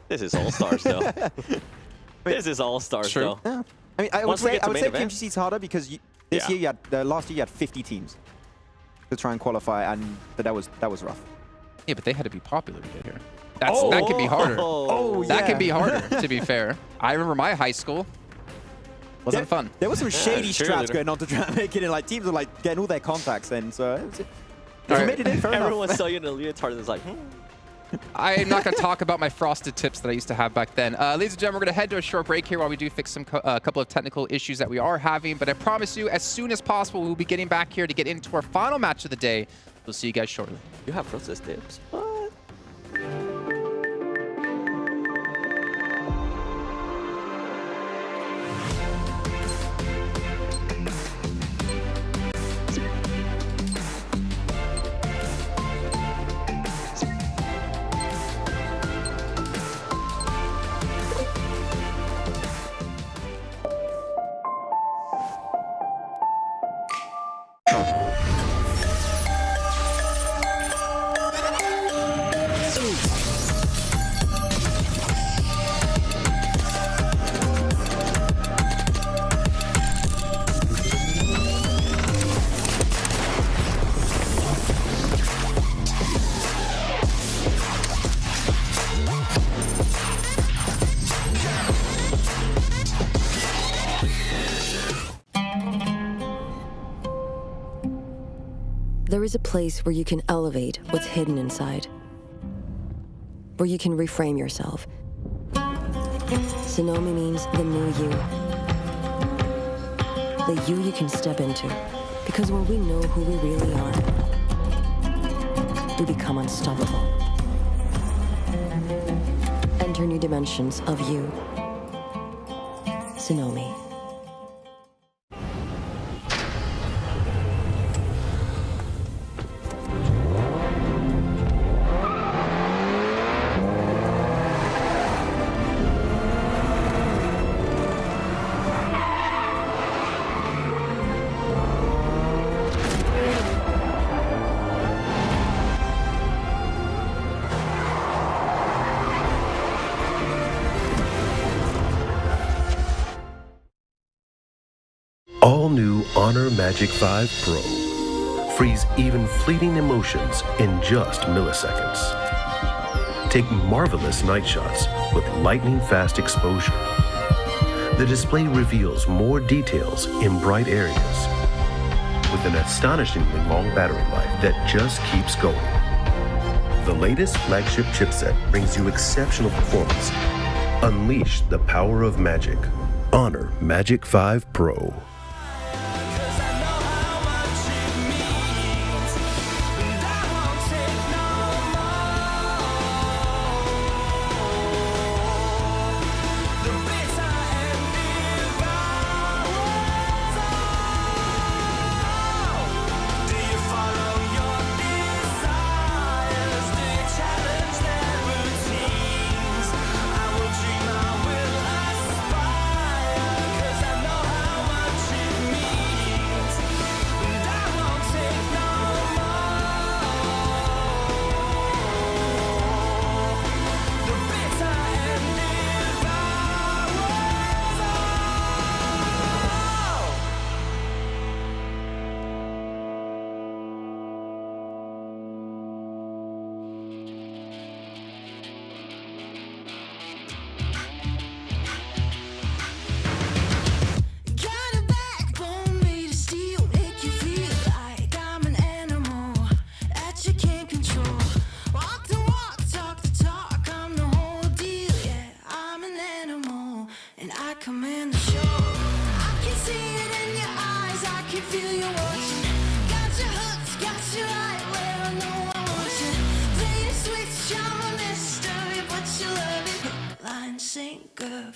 This is All-Stars, though. This is All-Stars, though. Yeah. I mean, I would say PMGC is harder because this year, last year, you had 50 teams to try and qualify, and that was rough. Yeah, but they had to be popular to get here. That could be harder. That could be harder, to be fair. I remember my high school. Wasn't fun. There was some shady strats going on to try and make it in. Like, teams were like getting all their contacts in, so they made it in. Everyone saw you in a leotard and was like, I'm not going to talk about my frosted tips that I used to have back then. Ladies and gentlemen, we're going to head to a short break here while we do fix some couple of technical issues that we are having. But I promise you, as soon as possible, we'll be getting back here to get into our final match of the day. We'll see you guys shortly. You have frosted tips? What? There is a place where you can elevate what's hidden inside, where you can reframe yourself. Sonomi means the new you. The you can step into. Because when we know who we really are, we become unstoppable. Enter new dimensions of you. Sonomi. All new Honor Magic 5 Pro. Freeze even fleeting emotions in just milliseconds. Take marvelous night shots with lightning-fast exposure. The display reveals more details in bright areas with an astonishingly long battery life that just keeps going. The latest flagship chipset brings you exceptional performance Unleash the power of magic. Honor Magic 5 Pro.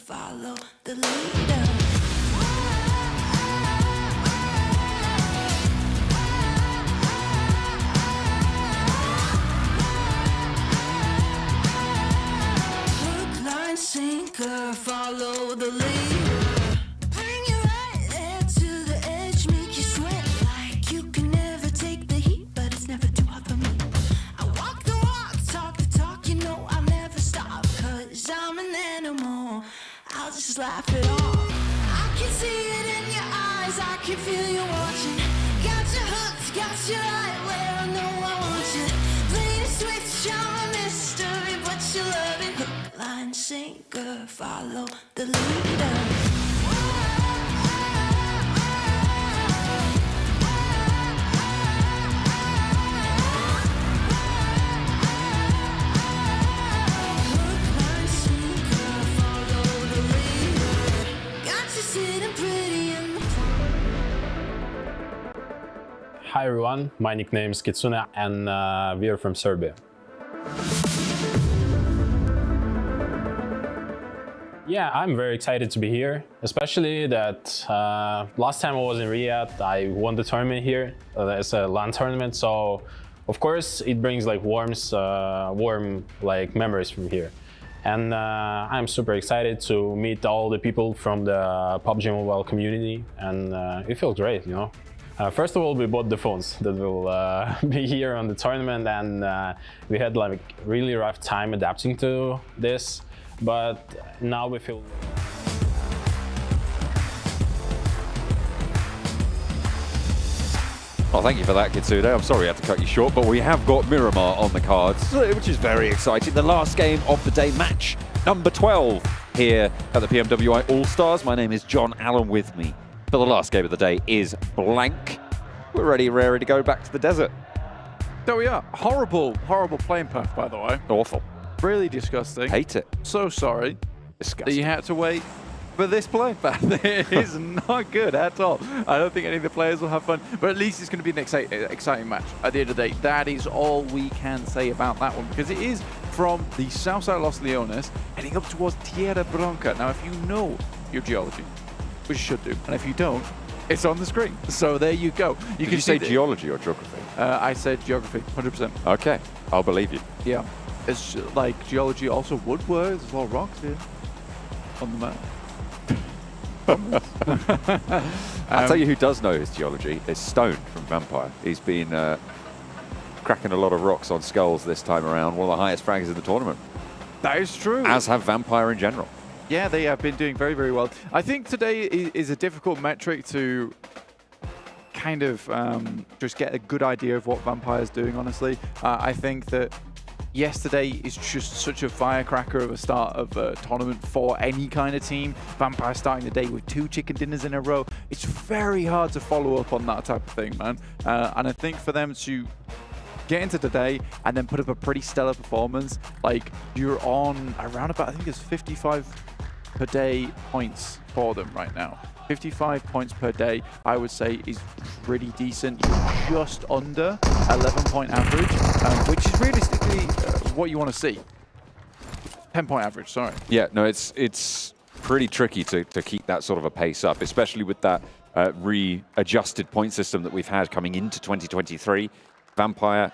Follow the leader. Hook, line, sinker, follow the leader. Bring you right there to the edge, make you sweat like you can never take the heat, but it's never too hot for me. I walk the walk, talk the talk, you know I'll never stop, 'cause I'm an animal. I'll just laugh it off. I can see it in your eyes, I can feel you watching. Got your hooks, got your right where I know I want you. Play the switch, I'm a mystery, but you love it. Hook, line, sinker, follow the leader. Hi everyone, my nickname is Kitsune and we are from Serbia. Yeah, I'm very excited to be here, especially that last time I was in Riyadh, I won the tournament here. It's a LAN tournament, so of course it brings like warm like memories from here. And I'm super excited to meet all the people from the PUBG Mobile community, and it feels great, you know. First of all, we bought the phones that will be here on the tournament, and we had like really rough time adapting to this, but now we feel. Well, thank you for that, Kitsune. I'm sorry I had to cut you short, but we have got Miramar on the cards, which is very exciting. The last game of the day, match number 12 here at the PMWI Allstars. My name is John Allen. With me for the last game of the day is Blank. We're ready to go back to the desert. There we are. Horrible playing path, by the way. Awful. Really disgusting. Hate it. So sorry disgusting that you had to wait for this playing path. It is not good at all. I don't think any of the players will have fun, but at least it's going to be an exciting match at the end of the day. That is all we can say about that one, because it is from the south side of Los Leones, heading up towards Tierra Blanca. Now, if you know your geology, which you should do, and if you don't, it's on the screen. So there you go. Did you say geology or geography? I said geography, 100%. Okay, I'll believe you. Yeah. It's like geology also woodworks, there's a lot of rocks here on the map. I'll tell you who does know his geology. It's Stone from Vampire. He's been cracking a lot of rocks on skulls this time around. One of the highest fraggers in the tournament. That is true. As have Vampire in general. Yeah, they have been doing very, very well. I think today is a difficult metric to kind of just get a good idea of what Vampire's doing, honestly. I think that yesterday is just such a firecracker of a start of a tournament for any kind of team. Vampire starting the day with 2 chicken dinners in a row. It's very hard to follow up on that type of thing, man. And I think for them to get into today and then put up a pretty stellar performance, like you're on around about, I think it's 55 per day points for them right now. 55 points per day, I would say, is pretty decent. You're just under 11-point average, which is realistically what you want to see. 10-point average, sorry. Yeah, no, it's pretty tricky to keep that sort of a pace up, especially with that readjusted point system that we've had coming into 2023. Vampire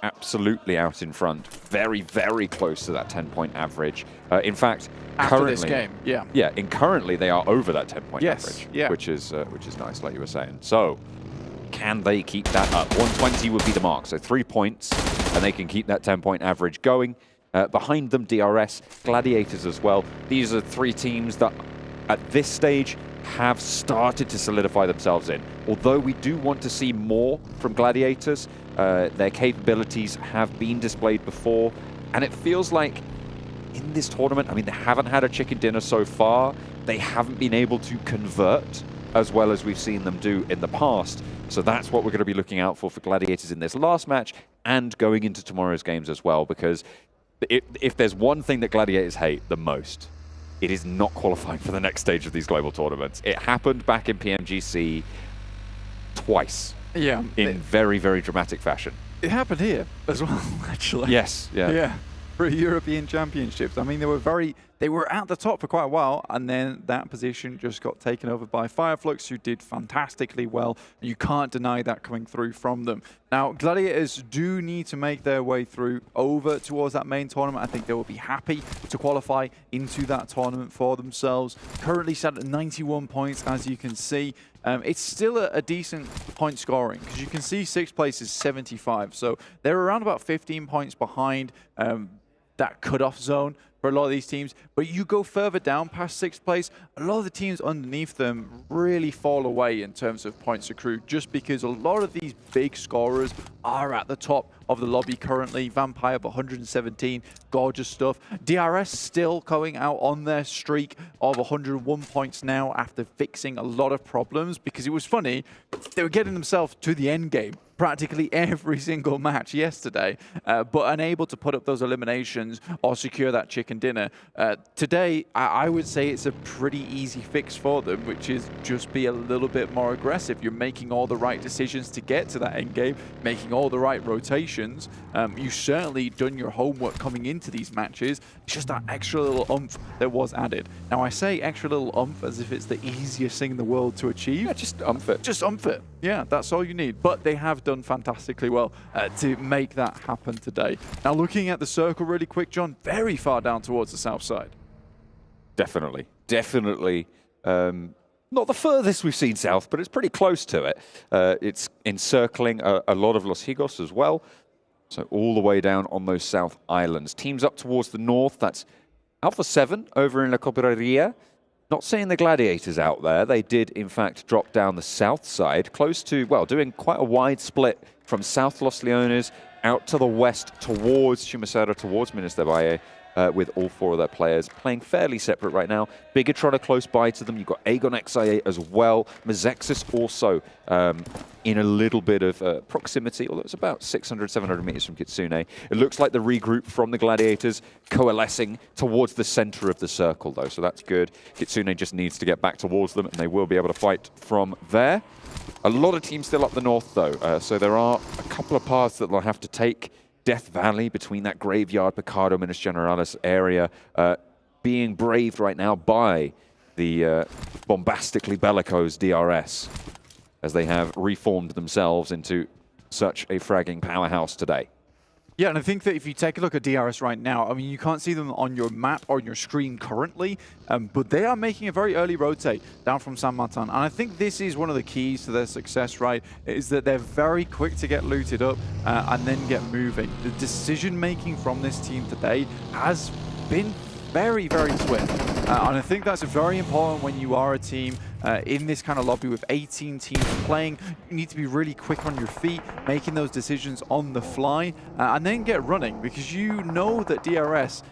absolutely out in front, very, very close to that 10-point average. In fact, after currently, this game, yeah. Yeah, currently they are over that 10-point average, yeah. which is nice, like you were saying. So, can they keep that up? 120 would be the mark, so 3 points, and they can keep that 10-point average going. Behind them, DRS, Gladiators as well. These are 3 teams that, at this stage, have started to solidify themselves in. Although we do want to see more from Gladiators, their capabilities have been displayed before, and it feels like in this tournament, I mean, they haven't had a chicken dinner so far. They haven't been able to convert as well as we've seen them do in the past. So that's what we're going to be looking out for Gladiators in this last match and going into tomorrow's games as well, because if there's one thing that Gladiators hate the most, it is not qualifying for the next stage of these global tournaments. It happened back in PMGC twice. Yeah. In very, very dramatic fashion. It happened here as well, actually. Yes, yeah. Yeah. For European Championships. I mean, they were at the top for quite a while, and then that position just got taken over by Fireflux, who did fantastically well. You can't deny that coming through from them. Now, Gladiators do need to make their way through over towards that main tournament. I think they will be happy to qualify into that tournament for themselves. Currently set at 91 points, as you can see. It's still a decent point scoring, because you can see 6th place is 75. So they're around about 15 points behind that cutoff zone for a lot of these teams. But you go further down past 6th place, a lot of the teams underneath them really fall away in terms of points accrued, just because a lot of these big scorers are at the top of the lobby currently. Vampire up 117, gorgeous stuff. DRS still going out on their streak of 101 points now after fixing a lot of problems, because it was funny, they were getting themselves to the end game practically every single match yesterday, but unable to put up those eliminations or secure that chicken dinner. Today, I would say it's a pretty easy fix for them, which is just be a little bit more aggressive. You're making all the right decisions to get to that end game, making all the right rotations. You've certainly done your homework coming into these matches. It's just that extra little oomph that was added. Now, I say extra little oomph as if it's the easiest thing in the world to achieve. Yeah, just oomph it. Just oomph it. Yeah, that's all you need. But they have done fantastically well to make that happen today. Now, looking at the circle really quick, John, very far down towards the south side. Definitely. Definitely. Not the furthest we've seen south, but it's pretty close to it. It's encircling a lot of Los Higos as well. So all the way down on those south islands. Teams up towards the north, that's Alpha7 over in La Copperia. Not seeing the Gladiators out there. They did, in fact, drop down the south side, close to, well, doing quite a wide split from South Los Leones out to the west towards Chumacera, towards Minas de Valle, with all 4 of their players playing fairly separate right now. Bigetron are close by to them. You've got AGONxI8 as well. Mazexis also in a little bit of proximity, although it's about 600, 700 meters from Kitsune. It looks like the regroup from the Gladiators coalescing towards the center of the circle, though, so that's good. Kitsune just needs to get back towards them, and they will be able to fight from there. A lot of teams still up the north, though, so there are a couple of paths that they'll have to take. Death Valley, between that Graveyard, Picado, Minas Generalis area, being braved right now by the bombastically bellicose DRS, as they have reformed themselves into such a fragging powerhouse today. Yeah, and I think that if you take a look at DRS right now, I mean, you can't see them on your map or on your screen currently, but they are making a very early rotate down from San Martin. And I think this is one of the keys to their success, right, is that they're very quick to get looted up and then get moving. The decision-making from this team today has been very, very swift. And I think that's very important when you are a team in this kind of lobby with 18 teams playing. You need to be really quick on your feet, making those decisions on the fly, and then get running, because you know that DRS,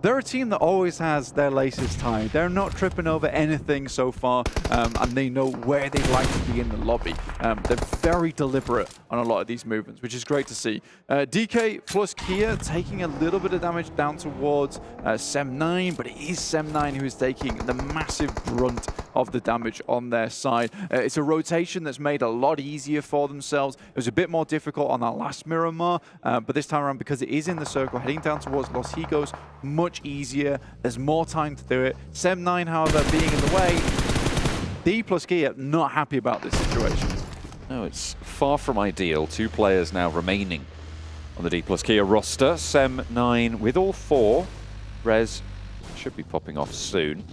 they're a team that always has their laces tied. They're not tripping over anything so far, and they know where they'd like to be in the lobby. They're very deliberate on a lot of these movements, which is great to see. DK plus Kia taking a little bit of damage down towards Sem9, but it is Sem9 who is taking the massive brunt of the damage on their side. It's a rotation that's made a lot easier for themselves. It was a bit more difficult on that last Miramar, but this time around, because it is in the circle, heading down towards Los Higos, much easier. There's more time to do it. Sem9, however, being in the way. D plus Kia not happy about this situation. No, it's far from ideal. 2 players now remaining on the D plus Kia roster. Sem9 with all 4. Rez should be popping off soon.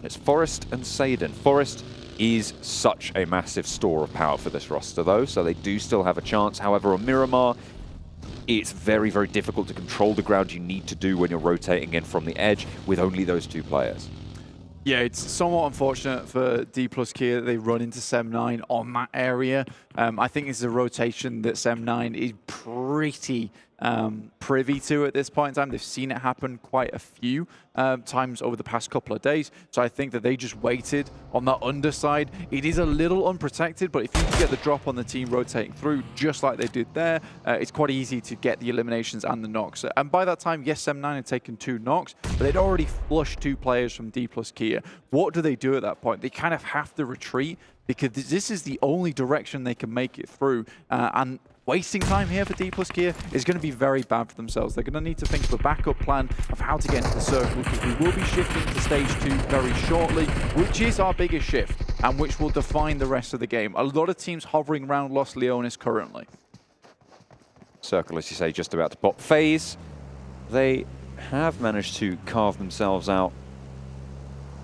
It's Forest and Saden. Forest is such a massive store of power for this roster, though, so they do still have a chance. However, on Miramar, it's very, very difficult to control the ground you need to do when you're rotating in from the edge with only those 2 players. Yeah, it's somewhat unfortunate for D plus Kia that they run into Sem9 on that area. I think this is a rotation that Sem9 is pretty privy to at this point in time. They've seen it happen quite a few times over the past couple of days. So I think that they just waited on that underside. It is a little unprotected, but if you can get the drop on the team rotating through, just like they did there, it's quite easy to get the eliminations and the knocks. And by that time, yes, Sem9 had taken 2 knocks, but they'd already flushed 2 players from D plus Kia. What do they do at that point? They kind of have to retreat, because this is the only direction they can make it through. And wasting time here for D plus Kia is going to be very bad for themselves. They're going to need to think of a backup plan of how to get into the circle, because we will be shifting to stage 2 very shortly, which is our biggest shift and which will define the rest of the game. A lot of teams hovering around Los Leones currently. Circle, as you say, just about to pop. FaZe, they have managed to carve themselves out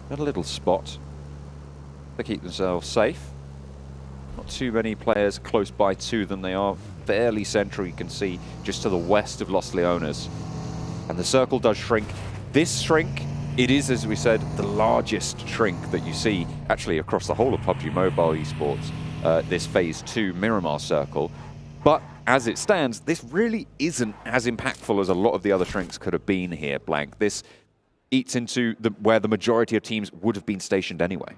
at a little spot to keep themselves safe. Not too many players close by to them. They are fairly central, you can see, just to the west of Los Leones. And the circle does shrink. This shrink, it is, as we said, the largest shrink that you see actually across the whole of PUBG MOBILE Esports, this Phase 2 Miramar circle. But as it stands, this really isn't as impactful as a lot of the other shrinks could have been here, Blank. This eats into where the majority of teams would have been stationed anyway.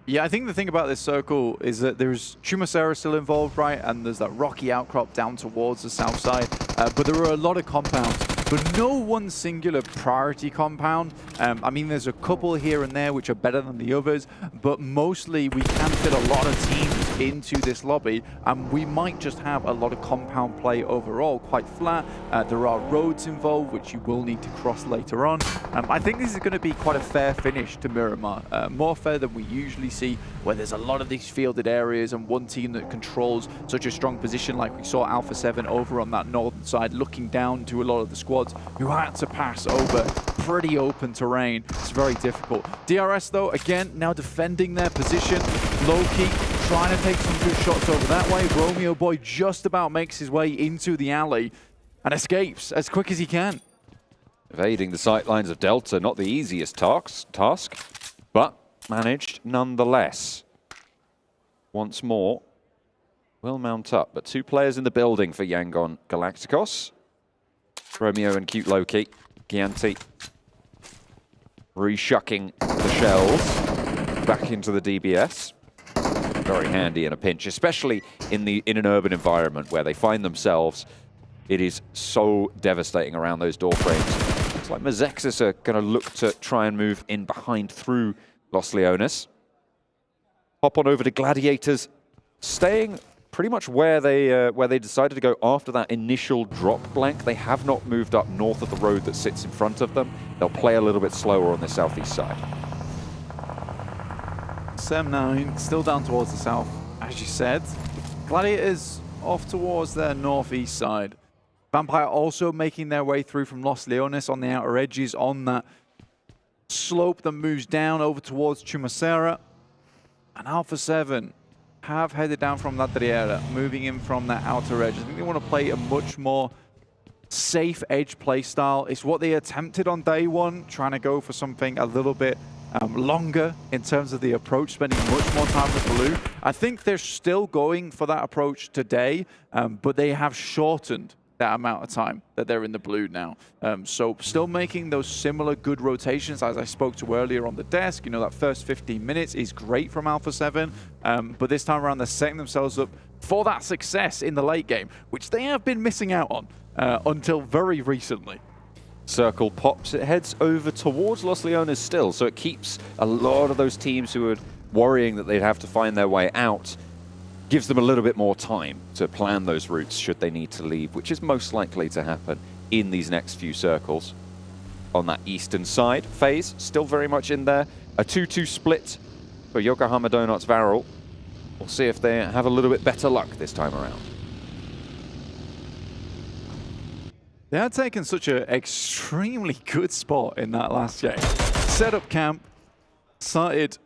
Yeah, I think the thing about this circle is that there's Chumacera still involved, right? And there's that rocky outcrop down towards the south side. But there are a lot of compounds, but no one singular priority compound. I mean, there's a couple here and there which are better than the others, but mostly we can fit a lot of teams into this lobby, and we might just have a lot of compound play overall, quite flat. There are roads involved, which you will need to cross later on. I think this is going to be quite a fair finish to Miramar, more fair than we usually see, where there's a lot of these fielded areas and one team that controls such a strong position, like we saw Alpha7 over on that northern side, looking down to a lot of the squads who had to pass over pretty open terrain. It's very difficult. DRS, though, again, now defending their position. Low-key, trying to take some good shots over that way. Romeo Boy just about makes his way into the alley and escapes as quick as he can. Evading the sightlines of Delta, not the easiest task, but managed nonetheless. Once more, will mount up, but 2 players in the building for Yangon Galacticos. Romeo and Cute Loki, Gianti, reshucking the shells back into the DBS. Very handy in a pinch, especially in an urban environment where they find themselves. It is so devastating around those door frames. It's like Mazexis are going to look to try and move in behind through Los Leones. Hop on over to Gladiators, staying pretty much where they decided to go after that initial drop, Blank. They have not moved up north of the road that sits in front of them. They'll play a little bit slower on the southeast side. Sem9 still down towards the south, as you said. Gladiators off towards their northeast side. Vampire also making their way through from Los Leones on the outer edges on that slope that moves down over towards Chumacera. And Alpha7 have headed down from La Triera, moving in from that outer edge. I think they want to play a much more safe edge play style. It's what they attempted on day one, trying to go for something a little bit longer in terms of the approach, spending much more time with Blue. I think they're still going for that approach today, but they have shortened that amount of time that they're in the blue now. So still making those similar good rotations as I spoke to earlier on the desk. You know, that first 15 minutes is great from Alpha7, but this time around they're setting themselves up for that success in the late game, which they have been missing out on until very recently. Circle pops, it heads over towards Los Leones still, so it keeps a lot of those teams who are worrying that they'd have to find their way out, gives them a little bit more time to plan those routes should they need to leave, which is most likely to happen in these next few circles. On that eastern side, FaZe still very much in there. A 2-2 split for Yokohama Donuts Varel. We'll see if they have a little bit better luck this time around. They had taken such an extremely good spot in that last game. Set up camp, started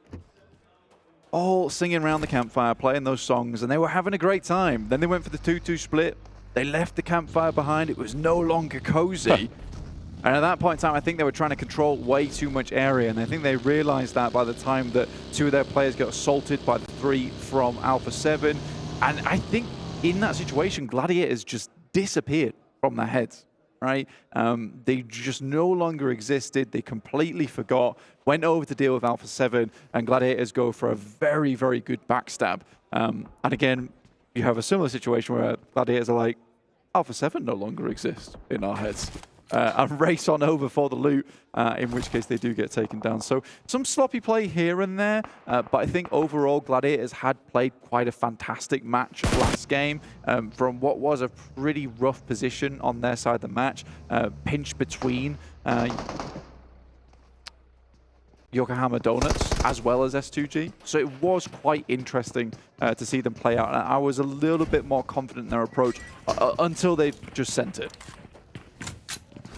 all singing around the campfire, playing those songs, and they were having a great time. Then they went for the 2-2 split. They left the campfire behind. It was no longer cozy. And at that point in time, I think they were trying to control way too much area, and I think they realized that by the time that 2 of their players got assaulted by the 3 from Alpha7. And I think in that situation, Gladiators just disappeared from their heads. Right? They just no longer existed. They completely forgot, went over to deal with Alpha7, and Gladiators go for a very, very good backstab. And again, you have a similar situation where Gladiators are like, Alpha7 no longer exists in our heads. And race on over for the loot, in which case they do get taken down. So some sloppy play here and there, but I think overall Gladiators had played quite a fantastic match last game from what was a pretty rough position on their side of the match, pinched between Yokohama Donuts as well as S2G. So it was quite interesting to see them play out. And I was a little bit more confident in their approach until they just sent it.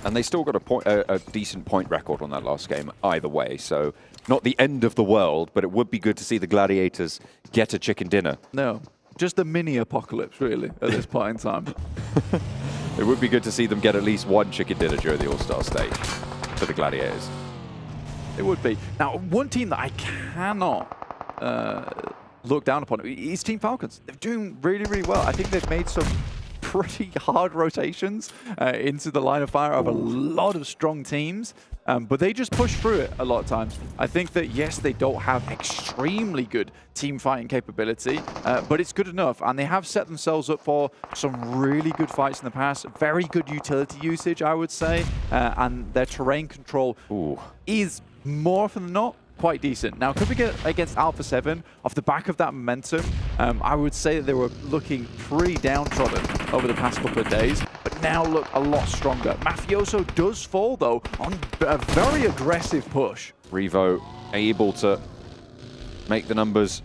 And they still got a decent point record on that last game either way, so not the end of the world, but it would be good to see the Gladiators get a chicken dinner. No, just a mini apocalypse, really, at this point in time. It would be good to see them get at least one chicken dinner during the All-Star Stage for the Gladiators. It would be. Now, one team that I cannot look down upon is Team Falcons. They're doing really, really well. I think they've made some pretty hard rotations into the line of fire of a lot of strong teams, but they just push through it a lot of times. I think that, yes, they don't have extremely good team fighting capability, but it's good enough, and they have set themselves up for some really good fights in the past. Very good utility usage, I would say, and their terrain control is more often than not quite decent. Now, could we get against Alpha7 off the back of that momentum? I would say that they were looking pretty downtrodden over the past couple of days, but now look a lot stronger. Mafioso does fall, though, on a very aggressive push. Revo able to make the numbers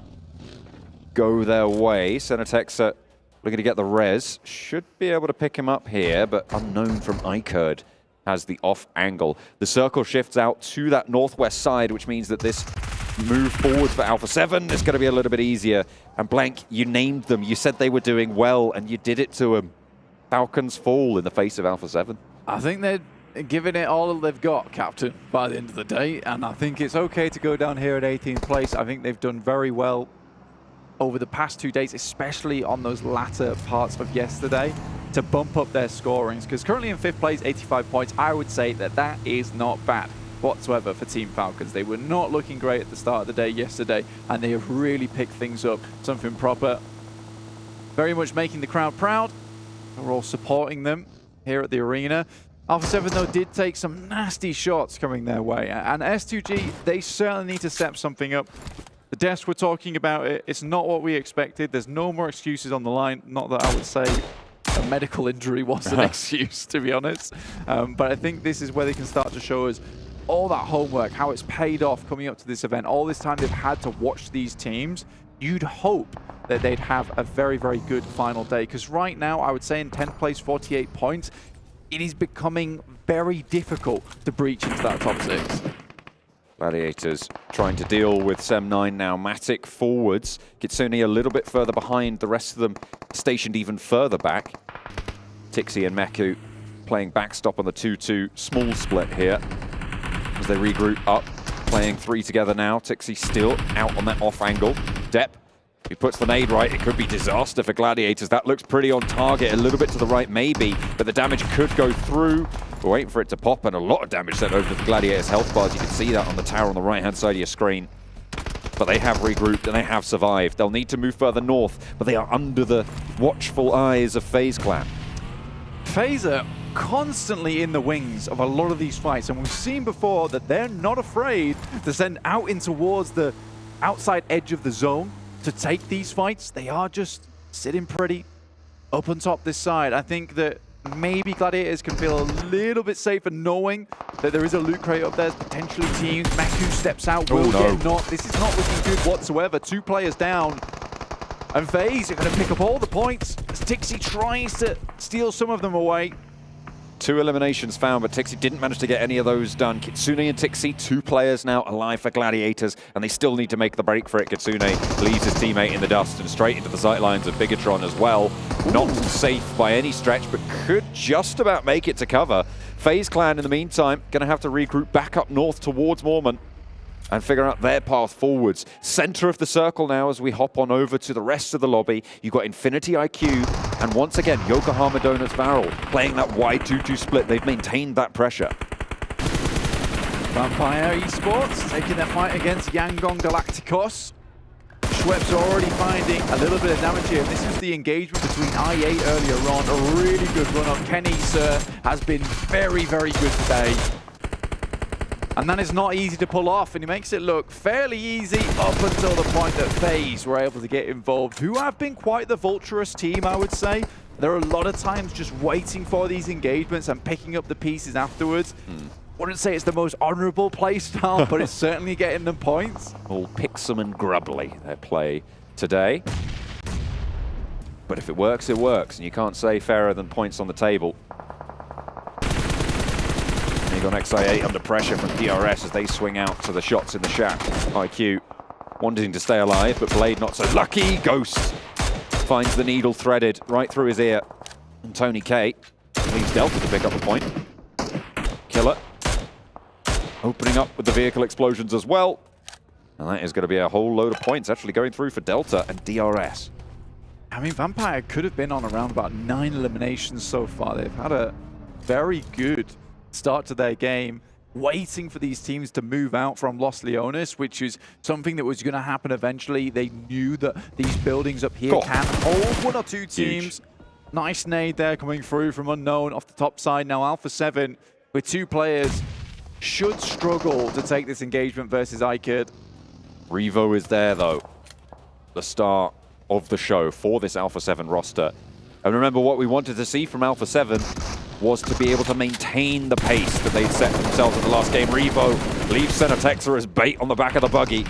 go their way. Senatexa looking to get the res. Should be able to pick him up here, but unknown from iKURD has the off angle. The circle shifts out to that northwest side, which means that this move forward for Alpha7 is going to be a little bit easier. And Blank, you named them. You said they were doing well, and you did it to them. Falcons fall in the face of Alpha7. I think they're giving it all they've got, Captain, by the end of the day. And I think it's okay to go down here at 18th place. I think they've done very well over the past 2 days, especially on those latter parts of yesterday, to bump up their scorings. Because currently in 5th place, 85 points, I would say that that is not bad whatsoever for Team Falcons. They were not looking great at the start of the day yesterday, and they have really picked things up, something proper. Very much making the crowd proud. We're all supporting them here at the arena. Alpha7, though, did take some nasty shots coming their way. And S2G, they certainly need to step something up. The desk were talking about it. It's not what we expected. There's no more excuses on the line. Not that I would say a medical injury was an excuse, to be honest. But I think this is where they can start to show us all that homework, how it's paid off coming up to this event. All this time they've had to watch these teams. You'd hope that they'd have a very, very good final day. Because right now, I would say in 10th place, 48 points, it is becoming very difficult to breach into that top 6. Gladiators trying to deal with Sem9 now. Matic forwards. Kitsune a little bit further behind. The rest of them stationed even further back. Tixi and Meku playing backstop on the 2-2 small split here as they regroup up. Playing 3 together now. Tixi still out on that off angle. Depp He puts the nade right, it could be disaster for Gladiators. That looks pretty on target, a little bit to the right maybe, but the damage could go through. We're waiting for it to pop, and a lot of damage sent over to the Gladiators' health bars. You can see that on the tower on the right-hand side of your screen. But they have regrouped and they have survived. They'll need to move further north, but they are under the watchful eyes of FaZe Clan. FaZe are constantly in the wings of a lot of these fights, and we've seen before that they're not afraid to send out in towards the outside edge of the zone to take these fights. They are just sitting pretty up on top this side. I think that maybe Gladiators can feel a little bit safer knowing that there is a loot crate up there, potentially teams. Maku steps out, will get knocked. This is not looking good whatsoever. 2 players down. And FaZe are going to pick up all the points as Tixi tries to steal some of them away. 2 eliminations found, but Tixi didn't manage to get any of those done. Kitsune and Tixi, 2 players now alive for Gladiators, and they still need to make the break for it. Kitsune leaves his teammate in the dust and straight into the sightlines of Bigetron as well. Not safe by any stretch, but could just about make it to cover. FaZe Clan, in the meantime, going to have to regroup back up north towards Mormon and figure out their path forwards. Center of the circle now as we hop on over to the rest of the lobby. You've got Infinity IQ, and once again, Yokohama Donuts Barrel playing that wide 2-2 split. They've maintained that pressure. Vampire Esports taking their fight against Yangon Galacticos. Schwepp's already finding a little bit of damage here. This is the engagement between i8 earlier on. A really good run-up. Kenny, sir, has been very, very good today. And that is not easy to pull off, and he makes it look fairly easy up until the point that FaZe were able to get involved, who have been quite the vulturous team, I would say. There are a lot of times just waiting for these engagements and picking up the pieces afterwards. Wouldn't say it's the most honourable play style, but it's certainly getting them points. All Pixum and Grubbly, their play today. But if it works, and you can't say fairer than points on the table. AGONxI8 under pressure from DRS as they swing out to the shots in the shack. IQ wanting to stay alive, but Blade not so lucky. Ghost finds the needle threaded right through his ear. And Tony K leaves Delta to pick up a point. Killer opening up with the vehicle explosions as well. And that is going to be a whole load of points actually going through for Delta and DRS. I mean, Vampire could have been on around about 9 eliminations so far. They've had a very good start to their game, waiting for these teams to move out from Los Leones, which is something that was going to happen eventually. They knew that these buildings up here can hold 1 or 2 teams. Huge. Nice nade there coming through from Unknown off the top side. Now Alpha7 with 2 players should struggle to take this engagement versus iKURD. Revo is there though, the star of the show for this Alpha7 roster. And remember, what we wanted to see from Alpha7 was to be able to maintain the pace that they'd set for themselves in the last game. Revo leaves Senatexa as bait on the back of the buggy.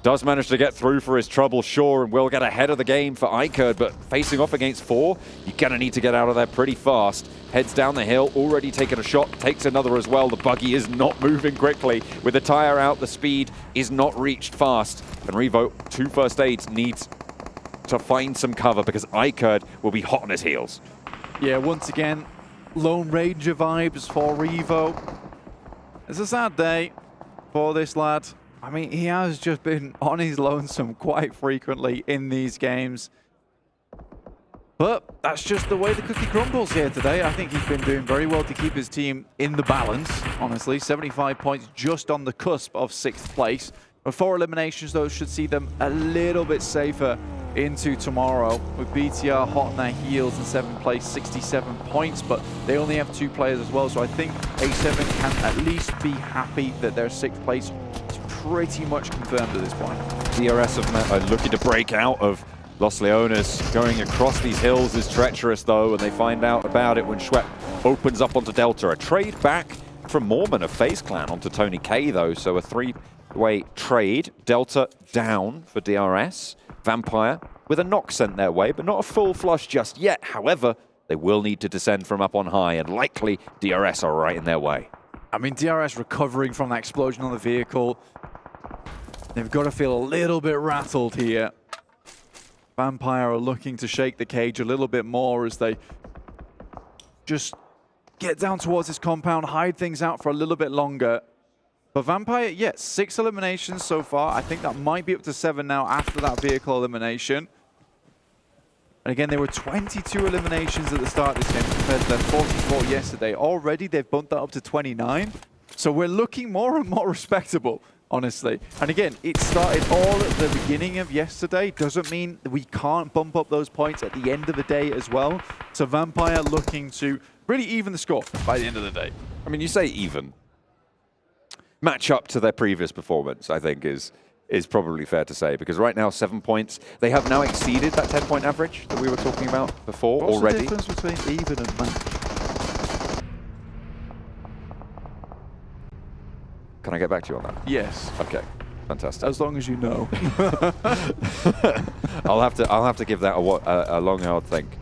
Does manage to get through for his trouble, sure, and will get ahead of the game for iKURD, but facing off against 4, you're going to need to get out of there pretty fast. Heads down the hill, already taking a shot, takes another as well. The buggy is not moving quickly. With the tire out, the speed is not reached fast. And Revo, 2 first aids, needs to find some cover because iKURD will be hot on his heels. Yeah, once again, Lone Ranger vibes for Revo. It's a sad day for this lad. I mean, he has just been on his lonesome quite frequently in these games. But that's just the way the cookie crumbles here today. I think he's been doing very well to keep his team in the balance, honestly. 75 points just on the cusp of 6th place. But 4 eliminations, though, should see them a little bit safer into tomorrow, with BTR hot on their heels in 7th place, 67 points, but they only have 2 players as well, so I think A7 can at least be happy that their 6th place is pretty much confirmed at this point. DRS are looking to break out of Los Leones. Going across these hills is treacherous, though, and they find out about it when Schwepp opens up onto Delta. A trade back from Mormon of FaZe Clan onto Tony K, though, so a 3-way trade. Delta down for DRS. Vampire with a knock sent their way, but not a full flush just yet. However, they will need to descend from up on high, and likely DRS are right in their way. I mean, DRS recovering from that explosion on the vehicle. They've got to feel a little bit rattled here. Vampire are looking to shake the cage a little bit more as they just get down towards this compound, hide things out for a little bit longer. But Vampire, yeah, 6 eliminations so far. I think that might be up to 7 now after that vehicle elimination. And again, there were 22 eliminations at the start of this game compared to their 44 yesterday. Already, they've bumped that up to 29. So we're looking more and more respectable, honestly. And again, it started all at the beginning of yesterday. Doesn't mean we can't bump up those points at the end of the day as well. So Vampire looking to really even the score by the end of the day. I mean, you say even. Match up to their previous performance, I think, is probably fair to say, because right now 7 points. They have now exceeded that 10-point average that we were talking about before already. What's the difference between even and match? Can I get back to you on that? Yes. Okay. Fantastic. As long as you know. I'll have to give that a long hard think.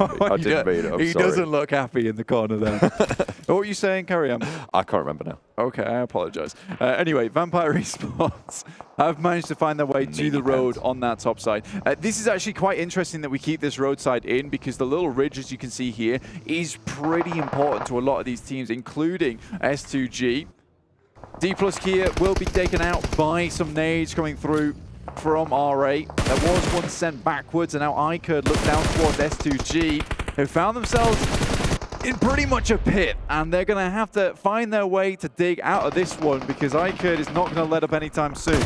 I didn't mean it. He doesn't look happy in the corner there. What were you saying? Carry on. I can't remember now. Okay, I apologize. Anyway, Vampire Esports have managed to find their way to the road on that top side. This is actually quite interesting that we keep this roadside in, because the little ridge, as you can see here, is pretty important to a lot of these teams, including S2G. D+ Kia will be taken out by some nades coming through from R8. There was one sent backwards, and now iKURD look down towards S2G, who found themselves in pretty much a pit, and they're going to have to find their way to dig out of this one, because iKURD is not going to let up anytime soon.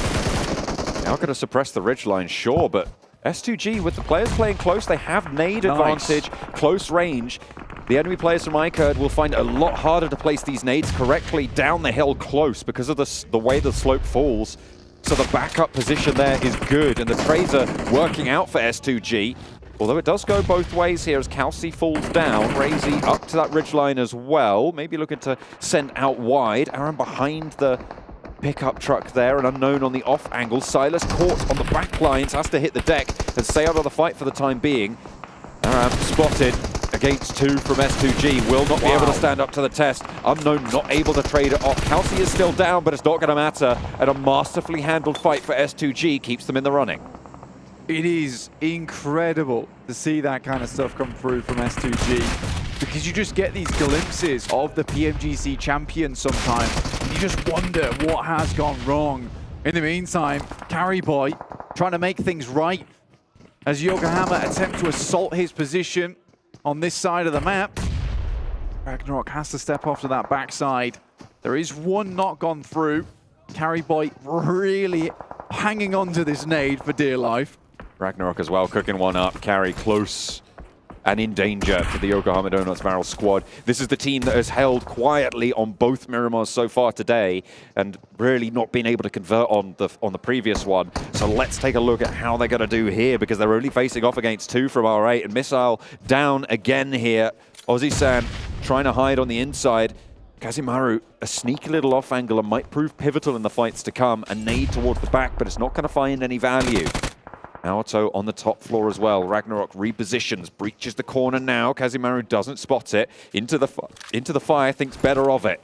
Now going to suppress the ridgeline, sure, but S2G, with the players playing close, they have nade advantage, close range. The enemy players from iKURD will find it a lot harder to place these nades correctly down the hill close because of the way the slope falls. So the backup position there is good, and the trades are working out for S2G. Although it does go both ways here as Kalsi falls down. Razy up to that ridgeline as well. Maybe looking to send out wide. Aaron behind the pickup truck there, an unknown on the off angle. Silas caught on the back lines, has to hit the deck and stay out of the fight for the time being. Aaron spotted against 2 from S2G. Will not be able to stand up to the test. Unknown not able to trade it off. Kalsi is still down, but it's not going to matter. And a masterfully handled fight for S2G keeps them in the running. It is incredible to see that kind of stuff come through from S2G, because you just get these glimpses of the PMGC champion sometimes, and you just wonder what has gone wrong. In the meantime, Carry Boy trying to make things right as Yokohama attempt to assault his position on this side of the map. Ragnarok has to step off to that backside. There is one not gone through. Carry Boy really hanging on to this nade for dear life. Ragnarok as well, cooking one up. Carry close and in danger to the Yokohama Donuts Barrel squad. This is the team that has held quietly on both Miramars so far today and really not been able to convert on the previous one. So let's take a look at how they're going to do here, because they're only facing off against 2 from R8, and Missile down again here. Ozzy-san trying to hide on the inside. Kazimaru, a sneaky little off angle and might prove pivotal in the fights to come. A nade towards the back, but it's not going to find any value. Naoto on the top floor as well. Ragnarok repositions, breaches the corner now. Kazimaru doesn't spot it. Into the fire, thinks better of it.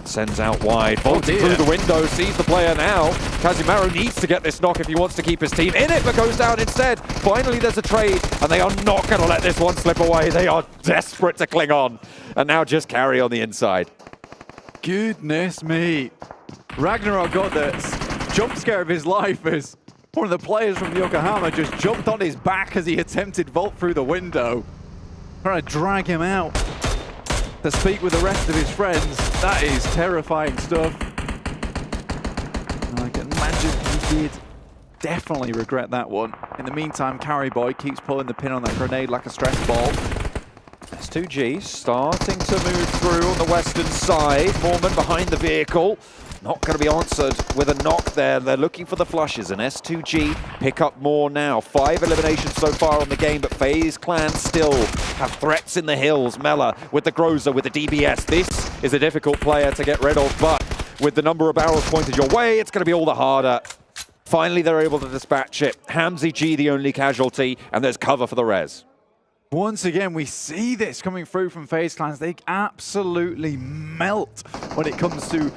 Sends out wide, bolting through the window, sees the player now. Kazimaru needs to get this knock if he wants to keep his team in it, but goes down instead. Finally, there's a trade, and they are not going to let this one slip away. They are desperate to cling on. And now just Carry on the inside. Goodness me. Ragnarok got the jump scare of his life as one of the players from Yokohama just jumped on his back as he attempted vault through the window. Trying to drag him out to speak with the rest of his friends. That is terrifying stuff. I can imagine he did definitely regret that one. In the meantime, Carry Boy keeps pulling the pin on that grenade like a stress ball. S2G starting to move through on the western side. Mormon behind the vehicle. Not going to be answered with a knock there. They're looking for the flushes, and S2G pick up more now. 5 eliminations so far on the game, but FaZe Clan still have threats in the hills. Mela with the Groza, with the DBS. This is a difficult player to get rid of, but with the number of barrels pointed your way, it's going to be all the harder. Finally, they're able to dispatch it. Hamzy G, the only casualty, and there's cover for the res. Once again, we see this coming through from FaZe Clans. They absolutely melt when it comes to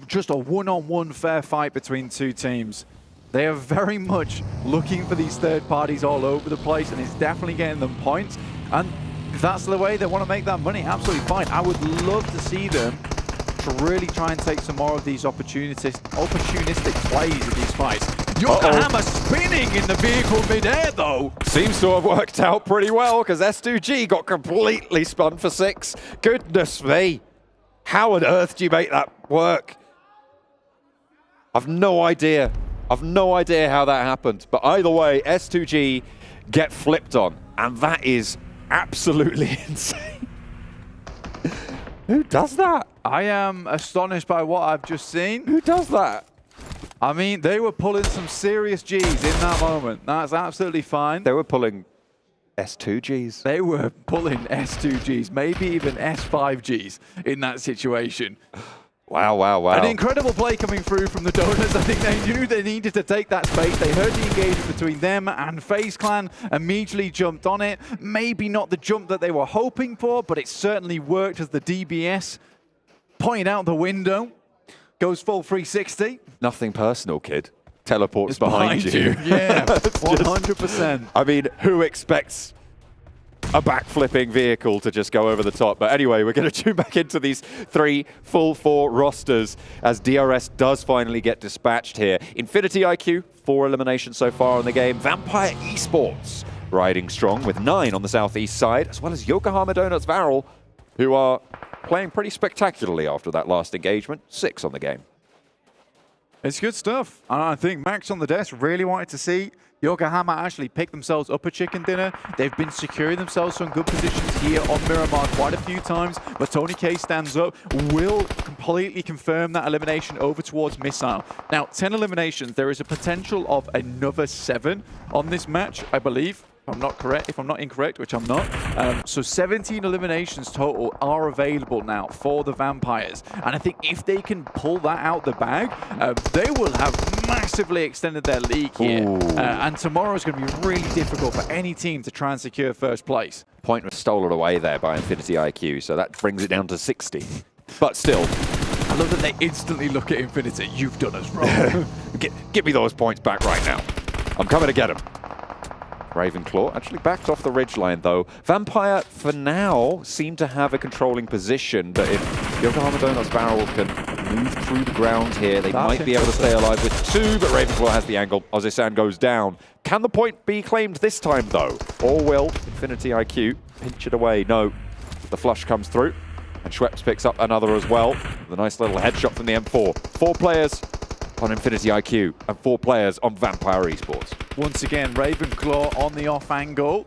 just a one-on-one fair fight between 2 teams. They are very much looking for these third parties all over the place, and it's definitely getting them points. And If that's the way they want to make that money, absolutely fine. I would love to see them to really try and take some more of these opportunistic plays in these fights. Yokohama spinning in the vehicle mid-air, though. Seems to have worked out pretty well, because S2G got completely spun for 6. Goodness me. How on earth do you make that work? I've no idea. I've no idea how that happened. But either way, S2G get flipped on. And that is absolutely insane. Who does that? I am astonished by what I've just seen. Who does that? I mean, they were pulling some serious Gs in that moment. That's absolutely fine. They were pulling S2Gs. They were pulling S2Gs, maybe even S5Gs in that situation. Wow, wow, wow. An incredible play coming through from the Donuts. I think they knew they needed to take that space. They heard the engagement between them and FaZe Clan, immediately jumped on it. Maybe not the jump that they were hoping for, but it certainly worked as the DBS pointed out the window. Goes full 360. Nothing personal, kid. Teleports behind you. Yeah, 100%. I mean, who expects a backflipping vehicle to just go over the top? But anyway, we're going to tune back into these 3 full 4 rosters as DRS does finally get dispatched here. Infinity IQ, 4 eliminations so far in the game. Vampire Esports riding strong with 9 on the southeast side, as well as Yokohama Donuts Varel, who are playing pretty spectacularly after that last engagement. 6 on the game. It's good stuff. And I think Max on the desk really wanted to see Yokohama actually pick themselves up a chicken dinner. They've been securing themselves some good positions here on Miramar quite a few times, but Tony K stands up, will completely confirm that elimination over towards Missile. Now, 10 eliminations, there is a potential of another 7 on this match, I believe. If I'm not incorrect, which I'm not. So 17 eliminations total are available now for the Vampires. And I think if they can pull that out the bag, they will have massively extended their league here. And tomorrow is going to be really difficult for any team to try and secure first place. Point was stolen away there by Infinity IQ, so that brings it down to 60. But still, I love that they instantly look at Infinity. You've done us wrong. Give me those points back right now. I'm coming to get them. Ravenclaw actually backed off the ridgeline, though. Vampire, for now, seem to have a controlling position, but if Yokohama Donuts Barrel can move through the ground here, they might be able to stay alive with 2, but Ravenclaw has the angle. Ozisan goes down. Can the point be claimed this time, though? Or will Infinity IQ pinch it away? No. The flush comes through, and Schweppes picks up another as well. The nice little headshot from the M4. 4 players on Infinity IQ and 4 players on Vampire Esports. Once again, Ravenclaw on the off angle.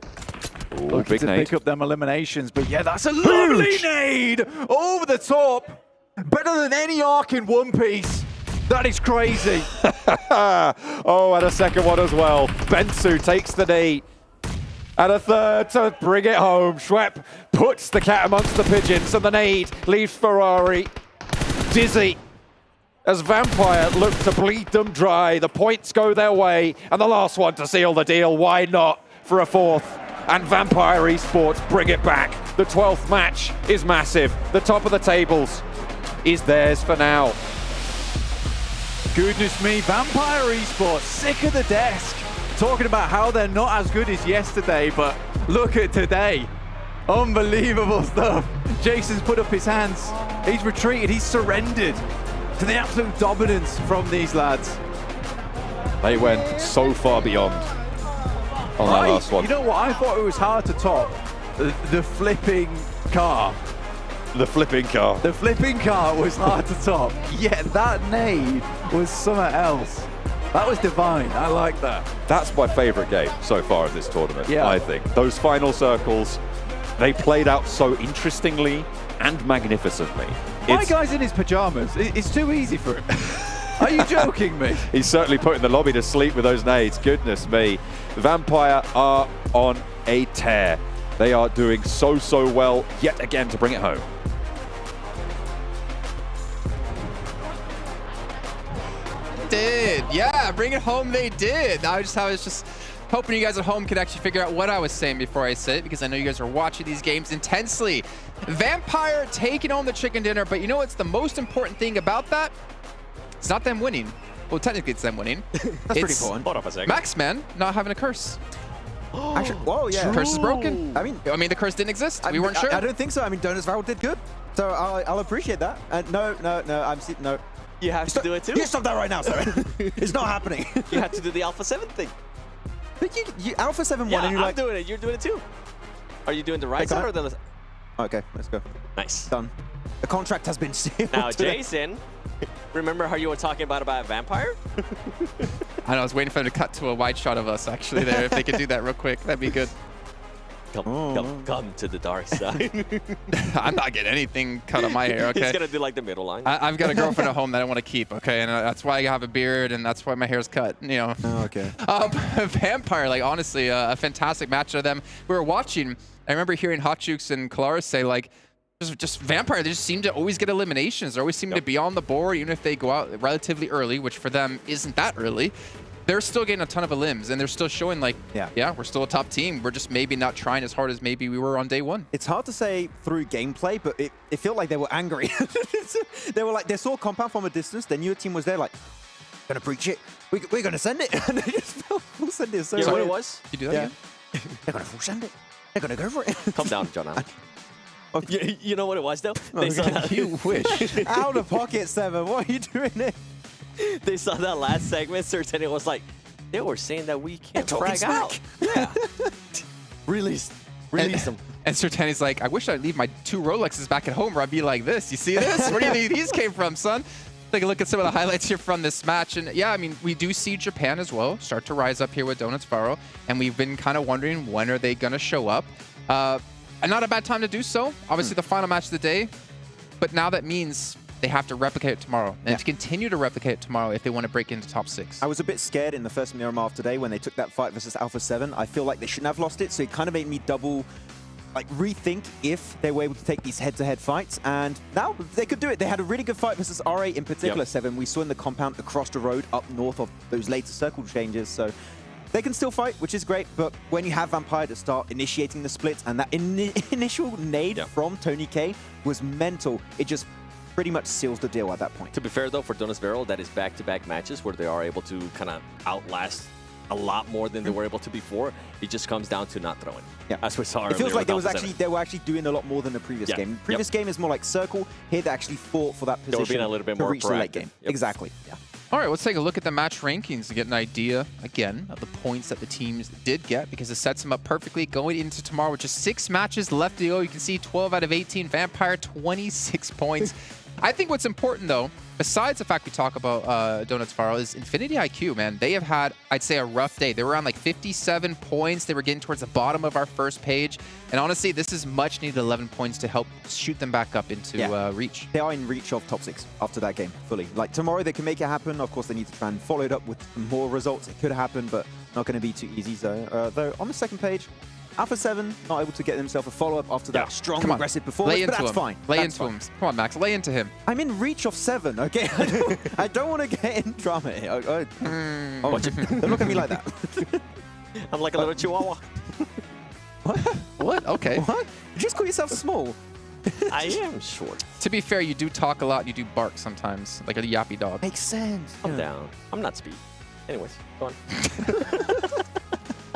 Ooh, looking big to nade. pick up them eliminations, but yeah, that's a lovely nade over the top. Better than any arc in One Piece. That is crazy. Oh, and a second one as well. Bensu takes the knee. And a third to bring it home. Schwepp puts the cat amongst the pigeons, and the nade leaves Ferrari dizzy. As Vampire look to bleed them dry, the points go their way, and the last one to seal the deal. Why not for a 4th? And Vampire Esports bring it back. The 12th match is massive. The top of the tables is theirs for now. Goodness me, Vampire Esports, sick of the desk. Talking about how they're not as good as yesterday, but look at today. Unbelievable stuff. Jason's put up his hands. He's retreated, he's surrendered to the absolute dominance from these lads. They went so far beyond on that last one. You know what? I thought it was hard to top the flipping car. The flipping car. The flipping car was hard to top. Yet that nade was something else. That was divine. I like that. That's my favorite game so far in this tournament, Yeah. I think. Those final circles, they played out so interestingly and magnificently. My guy's in his pajamas. It's too easy for him. Are you joking me? He's certainly putting the lobby to sleep with those nades. Goodness me. Vampire are on a tear. They are doing so well yet again to bring it home. Yeah, bring it home they did. I was just hoping you guys at home could actually figure out what I was saying before I said it, because I know you guys are watching these games intensely. Vampire taking home the chicken dinner, but you know what's the most important thing about that? It's not them winning. Well, technically it's them winning. That's pretty important. Hold up a second. Maxman not having a curse. Actually, whoa, yeah. The curse is broken. I mean, the curse didn't exist. We weren't sure. I don't think so. I mean, Donuts Varel did good. So I'll appreciate that. No, no. You have to do it too? You stop that right now, sir. It's not happening. You have to do the Alpha7 thing. But you Alpha7 won Yeah, and you're I'm like... doing it. You're doing it too. Are you doing the right side or the left? Okay, let's go. Nice. Done. The contract has been sealed. Now, today. Jason, remember how you were talking about Vampire? I know, I was waiting for them to cut to a wide shot of us actually there. If they could do that real quick, that'd be good. Come to the dark side. I'm not getting anything cut on my hair, okay? He's going to do like the middle line. I've got a girlfriend at home that I want to keep, okay? And that's why I have a beard and that's why my hair's cut, you know. Oh, okay. Vampire, like honestly, a fantastic match of them. We were watching, I remember hearing Hotjukes and Kalaris say like, just Vampire, they just seem to always get eliminations. They always seem to be on the board, even if they go out relatively early, which for them isn't that early. They're still getting a ton of elims, and they're still showing like, yeah, we're still a top team. We're just maybe not trying as hard as maybe we were on day one. It's hard to say through gameplay, but it felt like they were angry. They were like, they saw compound from a distance. Their new team was there like, gonna breach it. We're gonna send it. And they just full send it. So you know what it was? You do that again? They're gonna full send it. They're gonna go for it. Calm down, John. Okay. You know what it was though? They saw that. You wish. Out of pocket, Seven. What are you doing there? They saw that last segment, Sir, and it was like, they were saying that we can't frag out. Yeah. Release them. And Sertani's like, I wish I'd leave my 2 Rolexes back at home where I'd be like this. You see this? Where do you think these came from, son? Take a look at some of the highlights here from this match. And yeah, I mean, we do see Japan as well start to rise up here with Donuts Varel. And we've been kind of wondering, when are they going to show up? And not a bad time to do so. Obviously, the final match of the day. But now that means they have to replicate it tomorrow. And to continue to replicate it tomorrow if they want to break into top 6. I was a bit scared in the first Miramar today when they took that fight versus Alpha7. I feel like they shouldn't have lost it, so it kind of made me rethink if they were able to take these head-to-head fights. And now they could do it. They had a really good fight versus R8 in particular, 7. We saw in the compound across the road up north of those later circle changes. So they can still fight, which is great, but when you have Vampire to start initiating the splits, and that initial nade from Tony K was mental, it just pretty much seals the deal at that point. To be fair, though, for Donuts Varel, that is back-to-back matches where they are able to kind of outlast a lot more than they were able to before. It just comes down to not throwing. Yeah, as we saw it feels like Alpha7. they were actually doing a lot more than the previous game. The previous game is more like circle. Here they actually fought for that position. They were being a little bit more reach the late game. Yep. Exactly. Yeah. All right, let's take a look at the match rankings to get an idea, again, of the points that the teams did get, because it sets them up perfectly going into tomorrow with just 6 matches left to go. You can see 12 out of 18. Vampire, 26 points. I think what's important, though, besides the fact we talk about Donuts Varel, is Infinity IQ, man. They have had, I'd say, a rough day. They were around like 57 points. They were getting towards the bottom of our first page. And honestly, this is much needed 11 points to help shoot them back up into reach. They are in reach of top 6 after that game, fully. Like tomorrow, they can make it happen. Of course, they need to try and follow it up with more results. It could happen, but not going to be too easy. So, though, on the second page, Alpha7 not able to get themselves a follow-up after that strong, aggressive performance, but that's fine. Lay into him. Come on, Max. Lay into him. I'm in reach of 7, okay? I don't want to get in drama here. Don't look at me like that. I'm like a little chihuahua. What? Okay. What? You just call yourself small. I am short. To be fair, you do talk a lot and you do bark sometimes, like a yappy dog. Makes sense. I'm down. I'm not speed. Anyways, go on.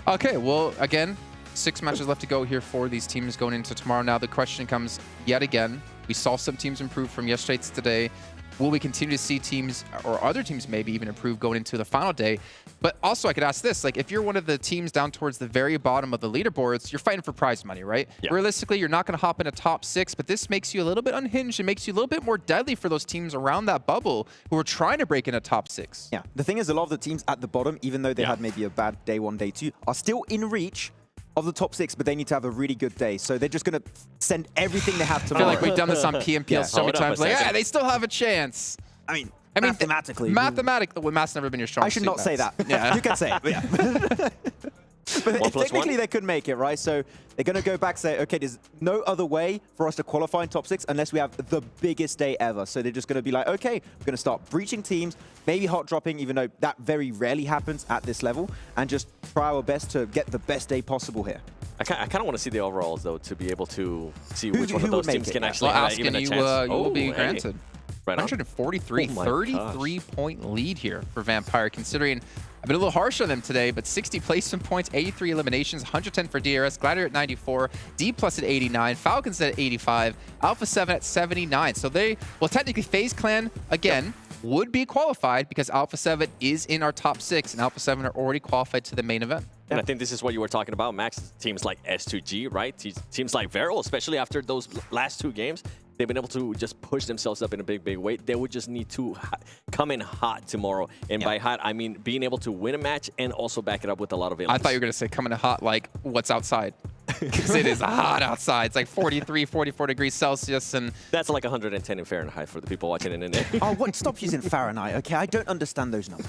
Okay, well, again, 6 matches left to go here for these teams going into tomorrow. Now the question comes yet again. We saw some teams improve from yesterday to today. Will we continue to see teams, or other teams maybe even improve going into the final day? But also I could ask this, like if you're one of the teams down towards the very bottom of the leaderboards, you're fighting for prize money, right? Yeah. Realistically, you're not going to hop in a top 6, but this makes you a little bit unhinged. It makes you a little bit more deadly for those teams around that bubble who are trying to break in a top 6. Yeah, the thing is a lot of the teams at the bottom, even though they had maybe a bad day 1, day 2, are still in reach of the top 6, but they need to have a really good day. So they're just going to send everything they have tomorrow. I feel like we've done this on PMPL so many times. Like, yeah, they still have a chance. I mean, mathematically. Well, math's never been your strong I should not say that. Yeah. You can say it, but yeah. But technically, they could make it, right? So they're going to go back and say, okay, there's no other way for us to qualify in top 6 unless we have the biggest day ever. So they're just going to be like, okay, we're going to start breaching teams, maybe hot dropping, even though that very rarely happens at this level, and just try our best to get the best day possible here. I kind of want to see the overalls, though, to be able to see which one of those teams can actually have even a chance. You will be granted. Right 143, 33-point lead here for Vampire, considering I've been a little harsh on them today, but 60 placement points, 83 eliminations, 110 for DRS, Gladiator at 94, D+ at 89, Falcons at 85, Alpha7 at 79. So they, well, technically FaZe Clan, again, would be qualified because Alpha7 is in our top 6, and Alpha7 are already qualified to the main event. And I think this is what you were talking about, Max. Teams like S2G, right? Teams like Viral, especially after those last 2 games, they've been able to just push themselves up in a big way. They would just need to come in hot tomorrow. And by hot, I mean being able to win a match and also back it up with a lot of elements. I thought you were going to say coming in hot like what's outside. Because it is hot outside. It's like 43, 44 degrees Celsius. And that's like 110 in Fahrenheit for the people watching in India. Oh, what? Stop using Fahrenheit, okay? I don't understand those numbers.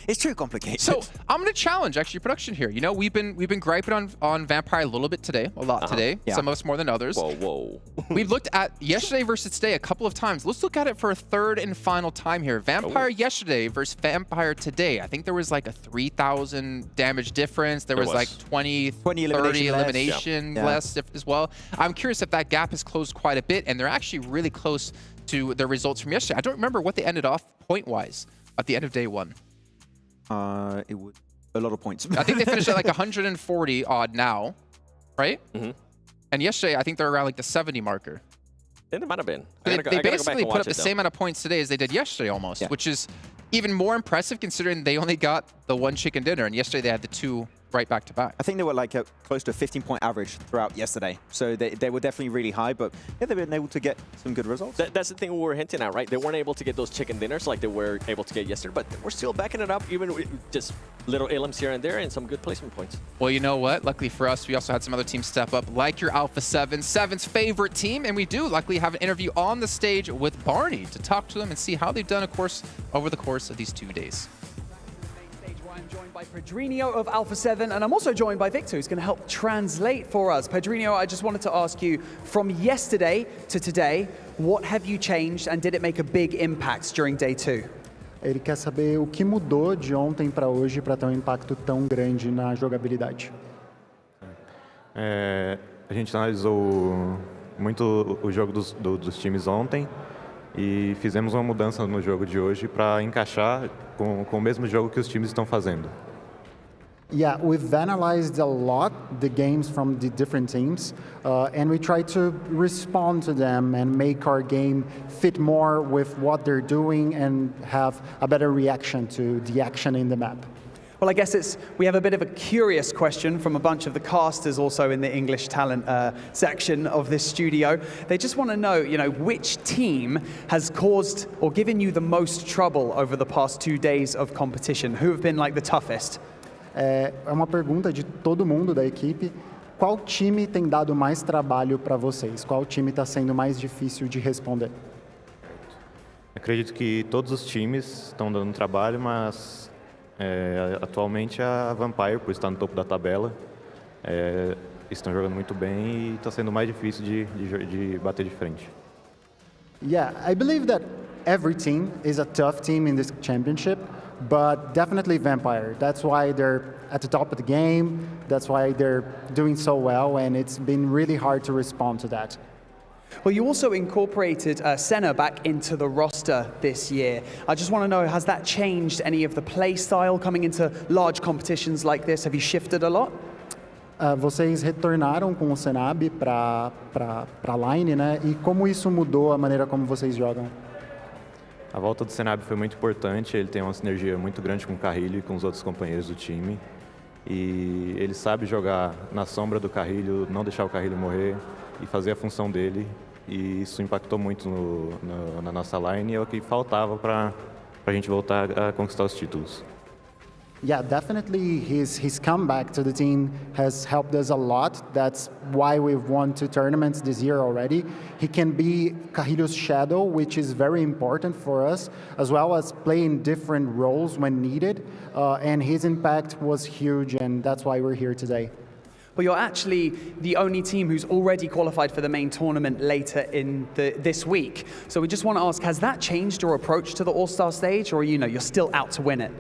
It's too complicated. So I'm going to challenge actually production here. You know, we've been griping on Vampire a little bit today, a lot today. Yeah. Some of us more than others. Whoa. We've looked at yesterday versus today a couple of times. Let's look at it for a third and final time here. Vampire yesterday versus Vampire today. I think there was like a 3,000 damage difference. There was like 20 30 elimination less as well. I'm curious if that gap has closed quite a bit, and they're actually really close to their results from yesterday. I don't remember what they ended off point-wise at the end of day 1. It would a lot of points. I think they finished at like 140 odd now, right? And yesterday, I think they're around like the 70 marker. It might have been. They basically put up the same amount of points today as they did yesterday almost, which is even more impressive considering they only got the 1 chicken dinner, and yesterday they had the 2 right back to back. I think they were like close to a 15-point average throughout yesterday. So they were definitely really high, but yeah, they've been able to get some good results. That's the thing we were hinting at, right? They weren't able to get those chicken dinners like they were able to get yesterday, but we're still backing it up, even with just little elims here and there and some good placement points. Well, you know what? Luckily for us, we also had some other teams step up, like your Alpha7, 7's favorite team, and we do luckily have an interview on the stage with Barney to talk to them and see how they've done, of course, over the course of these 2 days. I'm joined by Pedrinho of Alpha7, and I'm also joined by Victor, who's going to help translate for us. Pedrinho, I just wanted to ask you, from yesterday to today, what have you changed, and did it make a big impact during day 2? Ele quer saber o que mudou de ontem para hoje para ter impacto tão grande na jogabilidade. A gente analisou muito o jogo dos times ontem e fizemos uma mudança no jogo de hoje para encaixar com o mesmo jogo que os times estão fazendo. Yeah, we've analyzed a lot the games from the different teams, and we try to respond to them and make our game fit more with what they're doing and have a better reaction to the action in the map. Well, I guess we have a bit of a curious question from a bunch of the casters also in the English talent section of this studio. They just want to know, which team has caused or given you the most trouble over the past 2 days of competition? Who have been like the toughest? É uma pergunta de todo mundo da equipe. Qual time tem dado mais trabalho para vocês? Qual time está sendo mais difícil de responder? Acredito que todos os times estão dando trabalho, mas atualmente a Vampire, por estar no topo da tabela, estão jogando muito bem e está sendo mais difícil de bater de frente. Yeah, I believe that every team is a tough team in this championship, but definitely Vampire. That's why they're at the top of the game. That's why they're doing so well, and it's been really hard to respond to that. Well, you also incorporated Senna back into the roster this year. I just want to know, has that changed any of the play style coming into large competitions like this? Have you shifted a lot? Vocês retornaram com o Senab para a line, né? E como isso mudou a maneira como vocês jogam? A volta do Senab foi muito importante. Ele tem uma sinergia muito grande com o Carrilho e com os outros companheiros do time. E ele sabe jogar na sombra do Carrilho, não deixar o Carrilho morrer e fazer a função dele. E isso impactou muito na nossa line e é o que faltava para a gente voltar a conquistar os títulos. Yeah, definitely his comeback to the team has helped us a lot. That's why we've won 2 tournaments this year already. He can be Carrilho's shadow, which is very important for us, as well as playing different roles when needed. And his impact was huge, and that's why we're here today. Well, you're actually the only team who's already qualified for the main tournament later in this week. So we just want to ask, has that changed your approach to the All-Star Stage, or you're still out to win it?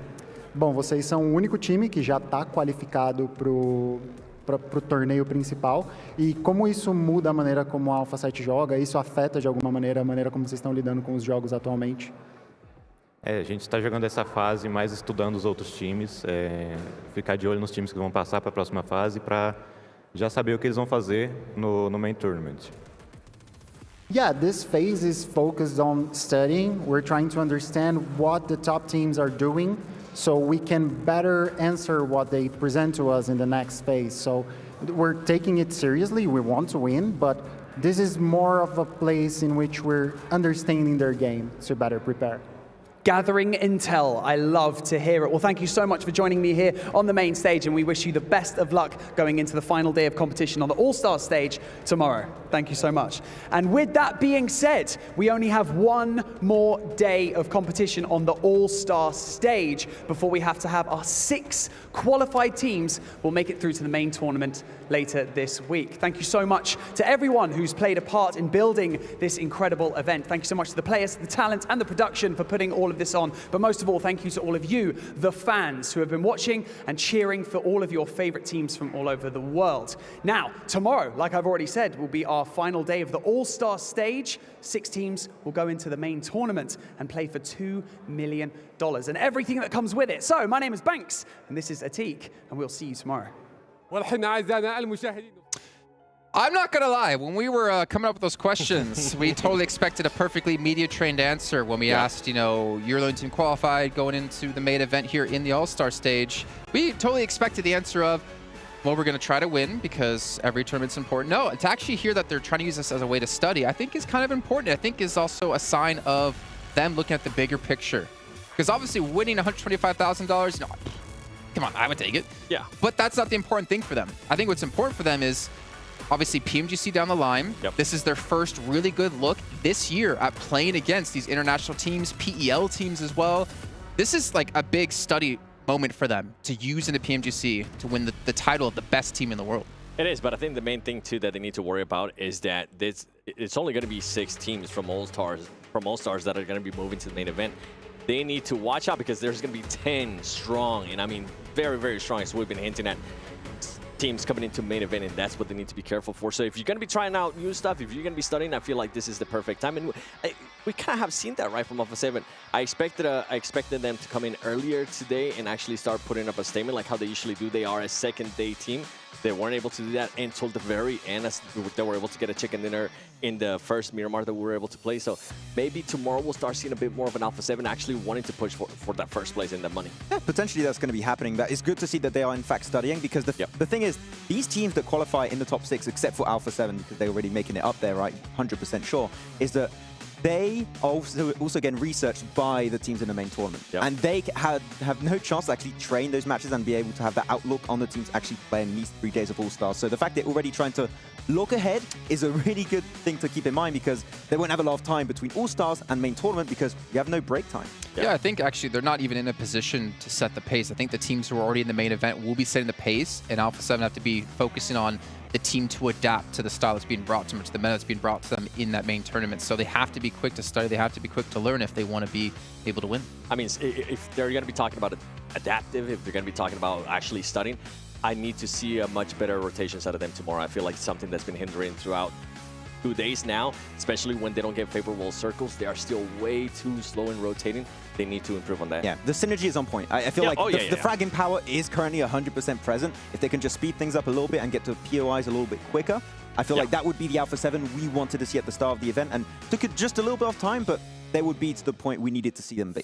Bom, vocês são o único time que já está qualificado para o torneio principal. E como isso muda a maneira como a Alpha7 joga? Isso afeta de alguma maneira a maneira como vocês estão lidando com os jogos atualmente? A gente está jogando essa fase mais estudando os outros times, ficar de olho nos times que vão passar para a próxima fase para já saber o que eles vão fazer no main tournament. Yeah, this phase is focused on studying. We're trying to understand what the top teams are doing so we can better answer what they present to us in the next phase. So we're taking it seriously. We want to win, but this is more of a place in which we're understanding their game to better prepare. Gathering intel. I love to hear it. Well, thank you so much for joining me here on the main stage, and we wish you the best of luck going into the final day of competition on the All-Stars stage tomorrow. Thank you so much. And with that being said, we only have one more day of competition on the All-Stars stage before we have to have our 6 qualified teams will make it through to the main tournament later this week. Thank you so much to everyone who's played a part in building this incredible event. Thank you so much to the players, the talent, and the production for putting all of this on. But most of all, thank you to all of you, the fans, who have been watching and cheering for all of your favorite teams from all over the world. Now, tomorrow, like I've already said, will be our final day of the All-Star stage. 6 teams will go into the main tournament and play for $2 million and everything that comes with it. So, my name is Banks, and this is Atik, and we'll see you tomorrow. I'm not going to lie. When we were coming up with those questions, we totally expected a perfectly media-trained answer when we asked, you know, your lone team qualified going into the main event here in the All-Star stage. We totally expected the answer of, well, we're going to try to win because every tournament's important. No, to actually hear that they're trying to use this as a way to study, I think is kind of important. I think is also a sign of them looking at the bigger picture. Because obviously winning $125,000, no, come on, I would take it. Yeah. But that's not the important thing for them. I think what's important for them is obviously PMGC down the line. Yep. This is their first really good look this year at playing against these international teams, PEL teams as well. This is like a big study moment for them to use in the PMGC to win the title of the best team in the world. It is, but I think the main thing too that they need to worry about is that it's only going to be 6 teams from All-Stars that are going to be moving to the main event. They need to watch out because there's going to be 10 strong, and I mean very, very strong, as we've been hinting at, teams coming into main event, and that's what they need to be careful for. So if you're going to be trying out new stuff, if you're going to be studying, I feel like this is the perfect time. And we kind of have seen that right from Alpha7. I expected them to come in earlier today and actually start putting up a statement like how they usually do. They are a second-day team. They weren't able to do that until the very end, as they were able to get a chicken dinner in the first Miramar that we were able to play. So maybe tomorrow we'll start seeing a bit more of an Alpha7 actually wanting to push for that first place and that money. Yeah, potentially that's going to be happening. That is good to see that they are in fact studying, because the thing is, these teams that qualify in the top 6, except for Alpha7, because they're already making it up there, right, 100% sure, is that they are also getting researched by the teams in the main tournament. Yep. And they have no chance to actually train those matches and be able to have that outlook on the teams actually playing these 3 days of All-Stars. So the fact they're already trying to look ahead is a really good thing to keep in mind, because they won't have a lot of time between All-Stars and main tournament because you have no break time. Yeah, I think actually they're not even in a position to set the pace. I think the teams who are already in the main event will be setting the pace, and Alpha7 have to be focusing on the team to adapt to the style that's being brought to them, to the meta that's being brought to them in that main tournament. So they have to be quick to study, they have to be quick to learn if they want to be able to win. I mean, if they're going to be talking about adaptive, if they're going to be talking about actually studying, I need to see a much better rotations out of them tomorrow. I feel like it's something that's been hindering throughout 2 days now, especially when they don't get favorable circles. They are still way too slow in rotating. They need to improve on that. Yeah, the synergy is on point. I feel like the fragging power is currently 100% present. If they can just speed things up a little bit and get to POIs a little bit quicker, I feel like that would be the Alpha7 we wanted to see at the start of the event, and took it just a little bit of time, but they would be to the point we needed to see them be.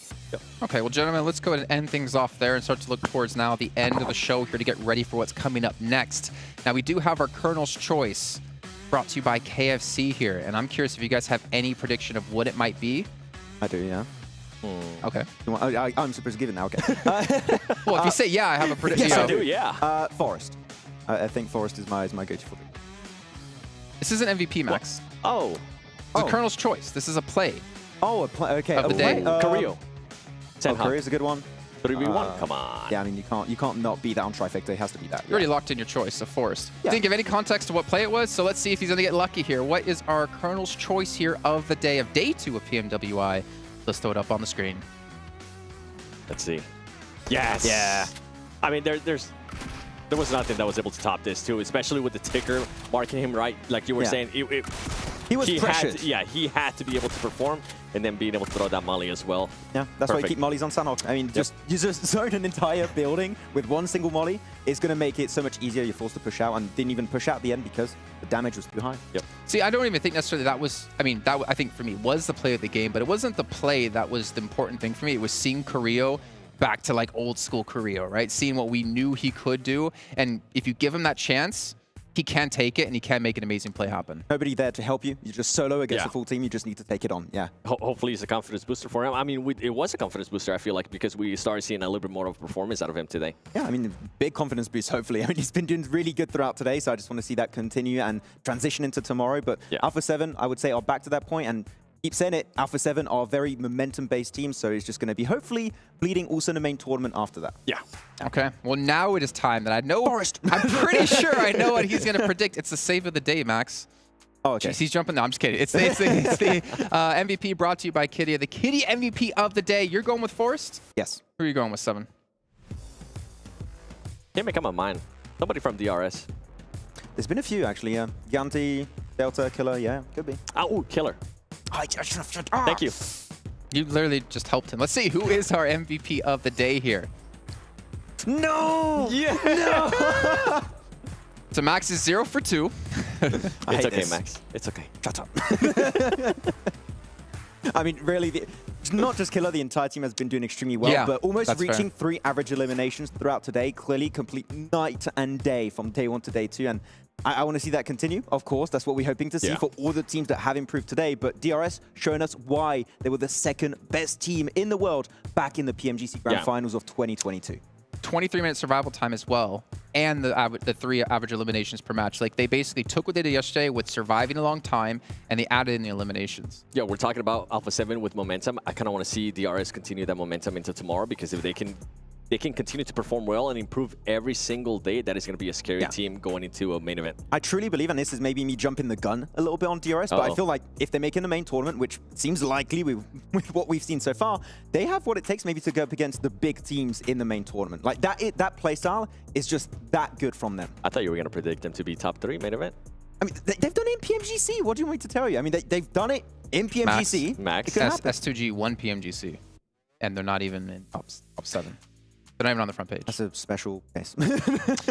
Okay, well, gentlemen, let's go ahead and end things off there and start to look towards now the end of the show here to get ready for what's coming up next. Now, we do have our Colonel's Choice brought to you by KFC here, and I'm curious if you guys have any prediction of what it might be. I do, yeah. Okay. I'm supposed to give it now, okay. Well, if you say yeah, I have a prediction. Yes, I do, yeah. Forest. I think Forest is my go-to for it. This is an MVP, Max. Oh. It's a Colonel's Choice. This is a play. Oh, a play. Okay. Of the day. Carrillo. Carrillo's a good one. 3v1, come on. Yeah, I mean, you can't not beat that on Trifecta. It has to be that. You already locked in your choice of Forest. Didn't give any context to what play it was, so let's see if he's going to get lucky here. What is our Colonel's Choice here of the day, of day 2 of PMWI? Let's throw it up on the screen. Let's see. Yes. Yeah. I mean, there was nothing that was able to top this too, especially with the ticker marking him right, like you were saying. He was pressured. He had to be able to perform. and then being able to throw that molly as well. Yeah, that's why you keep mollies on SanHok. I mean, you just zone an entire building with one single molly. It's going to make it so much easier. You're forced to push out and didn't even push out at the end because the damage was too high. Yep. See, I don't even think necessarily that was, I mean, that I think for me was the play of the game, but it wasn't the play that was the important thing for me. It was seeing Carrillo back to like old school Carrillo, right? Seeing what we knew he could do. And if you give him that chance, he can take it and he can make an amazing play happen. Nobody there to help you. You're just solo against a full team. You just need to take it on. Yeah. Hopefully it's a confidence booster for him. I mean, it was a confidence booster, I feel like, because we started seeing a little bit more of a performance out of him today. Yeah, I mean, big confidence boost, hopefully. I mean, he's been doing really good throughout today, so I just want to see that continue and transition into tomorrow. But Alpha7, I would say, are back to that point, and keep saying it, Alpha7 are very momentum-based teams, so it's just going to be hopefully bleeding also in the main tournament after that. Yeah. Okay. Well, now it is time that I know. Forrest. I'm pretty sure I know what he's going to predict. It's the save of the day, Max. Oh, okay. Jeez, he's jumping. No, I'm just kidding. It's the MVP brought to you by Kitty, the Kitty MVP of the day. You're going with Forrest? Yes. Who are you going with, 7? Can't make up my mind. Somebody from DRS. There's been a few, actually, yeah. Yanti, Delta, Killer, yeah, could be. Oh, Killer. Thank you. You literally just helped him. Let's see, who is our MVP of the day here? No! Yeah! No! So Max is 0 for 2. It's okay, Max. It's okay. Shut up. I mean, really, not just Killer, the entire team has been doing extremely well, but almost reaching 3 average eliminations throughout today. Clearly, complete night and day from day 1 to day 2. And I want to see that continue, of course. That's what we're hoping to see for all the teams that have improved today. But DRS showing us why they were the 2nd best team in the world back in the PMGC Grand Finals of 2022. 23-minute survival time as well, and the 3 average eliminations per match. Like, they basically took what they did yesterday with surviving a long time, and they added in the eliminations. Yeah, we're talking about Alpha7 with momentum. I kind of want to see DRS continue that momentum into tomorrow, because if they can continue to perform well and improve every single day, that is going to be a scary team going into a main event. I truly believe, and this is maybe me jumping the gun a little bit on DRS, but I feel like if they make it in the main tournament, which seems likely with what we've seen so far, they have what it takes maybe to go up against the big teams in the main tournament. Like that playstyle is just that good from them. I thought you were going to predict them to be top 3 main event. I mean, they've done it in PMGC. What do you want me to tell you? I mean, they've done it in PMGC. Max. S2G won PMGC, and they're not even in top 7. They're not even on the front page. That's a special case.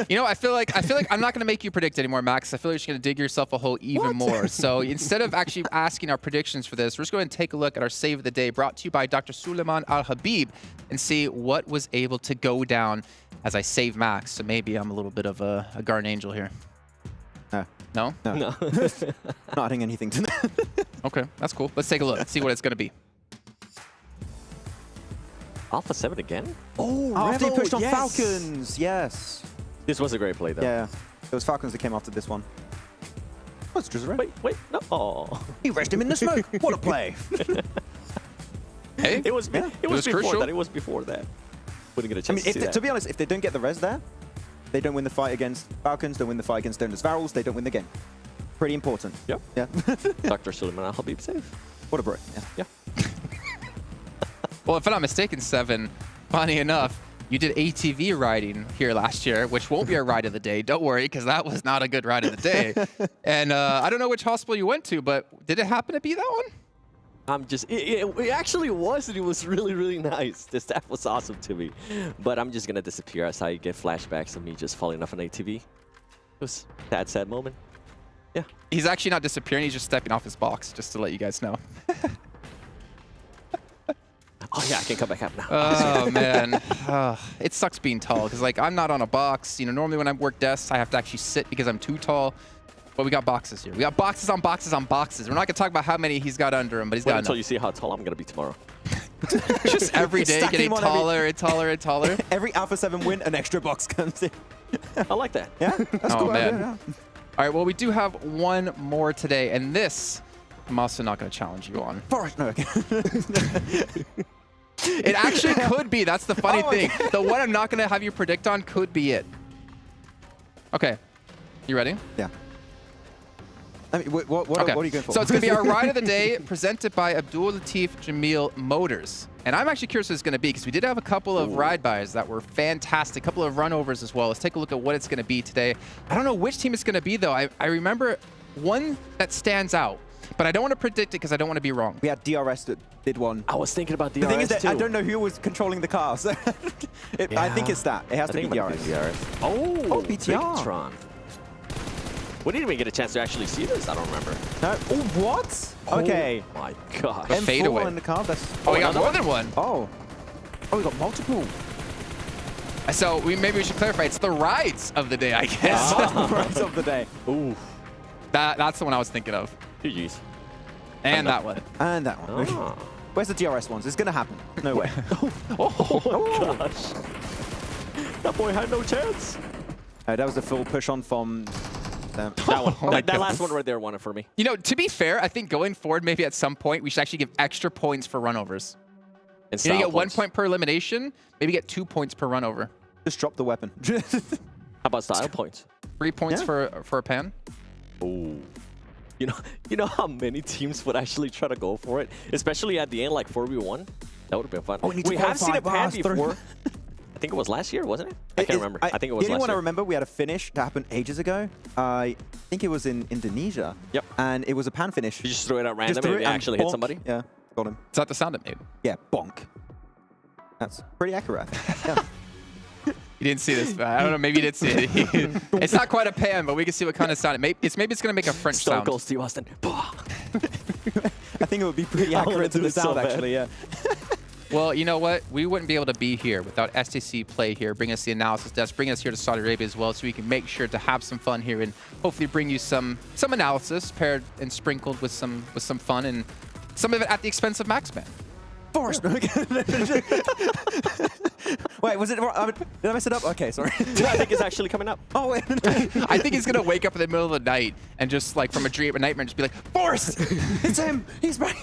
You know, I feel like I'm not going to make you predict anymore, Max. I feel like you're just going to dig yourself a hole even more. So instead of actually asking our predictions for this, we're just going to take a look at our save of the day, brought to you by Dr. Suleiman Al-Habib, and see what was able to go down as I save Max. So maybe I'm a little bit of a guardian angel here. No? No. Not adding anything to that. Okay, that's cool. Let's take a look. See what it's going to be. Alpha7 again? Oh, after they pushed on Falcons. Yes. This was a great play, though. Yeah. It was Falcons that came after this one. Oh, it's just Wait, no. Oh. He rushed him in the smoke. What a play. Hey, it was before crucial. that. It was before that. Wouldn't get a chance to see that. To be honest, if they don't get the res there, they don't win the fight against Falcons, don't win the fight against Donors Varals, they don't win the game. Pretty important. Yep. Yeah. Dr. Suleiman Al-Habib save. What a bro. Yeah. Well, if I'm not mistaken, 7, funny enough, you did ATV riding here last year, which won't be our ride of the day. Don't worry, because that was not a good ride of the day. And I don't know which hospital you went to, but did it happen to be that one? It actually was, and it was really, really nice. The staff was awesome to me. But I'm just going to disappear as I get flashbacks of me just falling off an ATV. It was a sad moment. Yeah. He's actually not disappearing. He's just stepping off his box, just to let you guys know. Oh, yeah, I can come back up now. Oh, man. It sucks being tall, because, like, I'm not on a box. You know, normally when I work desks, I have to actually sit because I'm too tall. But we got boxes here. We got boxes on boxes on boxes. We're not going to talk about how many he's got under him, but he's got enough. Until you see how tall I'm going to be tomorrow. Just every day getting taller and taller and taller. Every Alpha7 win, an extra box comes in. I like that. Yeah, that's cool. Man. Yeah. All right, well, we do have one more today, and this I'm also not going to challenge you on. Forrest, no. It actually could be. That's the funny thing. The one I'm not going to have you predict on could be it. Okay. You ready? Yeah. I mean, what are you going for? So it's going to be our ride of the day presented by Abdul Latif Jamil Motors. And I'm actually curious what it's going to be because we did have a couple of ride buys that were fantastic, a couple of runovers as well. Let's take a look at what it's going to be today. I don't know which team it's going to be, though. I remember one that stands out. but I don't want to predict it because I don't want to be wrong. We had DRS that did one. I was thinking about DRS The thing is that too. I don't know who was controlling the car, so I think it's that. It has to be DRS. Oh, BTR. Bigetron. We didn't even get a chance to actually see this. I don't remember. No. Oh, what? Okay. Oh my god. A fadeaway in the car. That's. Oh, we got more than one. Oh. Oh, we got multiple. So maybe we should clarify. It's the rides of the day, I guess. The rides of the day. Ooh. That's the one I was thinking of. GG's. And that one. And that one. Oh. Where's the DRS ones? It's gonna happen. No way. Oh gosh. That boy had no chance. That was the full push on from them. That one. Oh that last one right there won it for me. You know, to be fair, I think going forward, maybe at some point, we should actually give extra points for runovers. And you know, you style get 1 points. point per elimination, maybe get 2 points per runover. Just drop the weapon. How about style points? 3 points for a pan. Oh. You know how many teams would actually try to go for it, especially at the end, like 4v1. That would have been fun. Oh, we have seen a pan before. I think it was last year, wasn't it? I can't remember. I think it was the only last one I year. remember, we had a finish that happened ages ago. I think it was in Indonesia. Yep. And it was a pan finish. You just threw it out random and it actually hit somebody? Yeah, got him. Is that the sound it made? Yeah, bonk. That's pretty accurate. Yeah. You didn't see this, but I don't know. Maybe you did see it. It's not quite a pan, but we can see what kind of sound it makes. Maybe it's going to make a French Stone sound. Cold Steve Austin. I think it would be pretty accurate to the sound, actually, yeah. Well, you know what? We wouldn't be able to be here without STC Play here, bring us the analysis desk, bring us here to Saudi Arabia as well, so we can make sure to have some fun here and hopefully bring you some analysis paired and sprinkled with some fun, and some of it at the expense of Maxman. Forrest. Wait, was it? Did I mess it up? Okay, sorry. I think it's actually coming up. Oh, wait. I think he's going to wake up in the middle of the night and just like from a dream, a nightmare, and just be like, Forrest! It's him! He's right!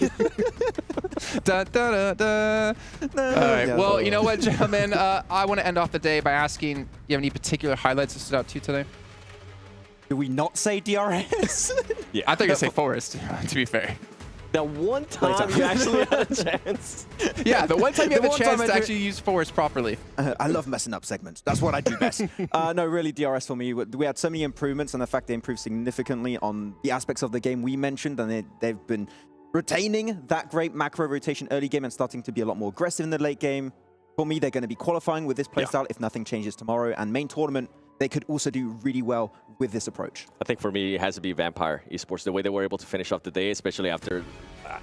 Da, da, da, da. All right. Yeah, Well, you know what, gentlemen? I want to end off the day by asking, do you have any particular highlights that stood out to you today? Do we not say DRS? Yeah. I thought you were going to say Forrest, to be fair. That one time you actually had a chance. Yeah, the one time you had the one chance time to actually use Forrest properly. I love messing up segments. That's what I do best. No, really, DRS for me. We had so many improvements, and the fact they improved significantly on the aspects of the game we mentioned, and they've been retaining that great macro rotation early game and starting to be a lot more aggressive in the late game. For me, they're going to be qualifying with this playstyle if nothing changes tomorrow, and main tournament, they could also do really well with this approach. I think for me, it has to be Vampire Esports. The way they were able to finish off the day, especially after,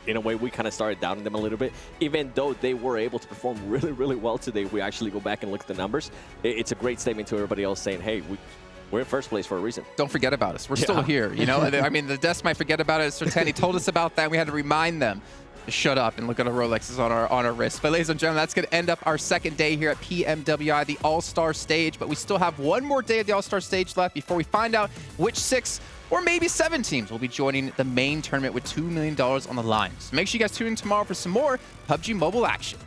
in a way, we kind of started doubting them a little bit. Even though they were able to perform really, really well today, we actually go back and look at the numbers. It's a great statement to everybody else saying, hey, we're in first place for a reason. Don't forget about us. We're still here, you know? I mean, the desk might forget about it. Sertani told us about that. We had to remind them to shut up and look at our Rolexes on our wrists. But ladies and gentlemen, that's going to end up our second day here at PMWI, the All-Star Stage. But we still have one more day of the All-Star Stage left before we find out which 6 or maybe 7 teams will be joining the main tournament with $2 million on the line. So make sure you guys tune in tomorrow for some more PUBG Mobile action.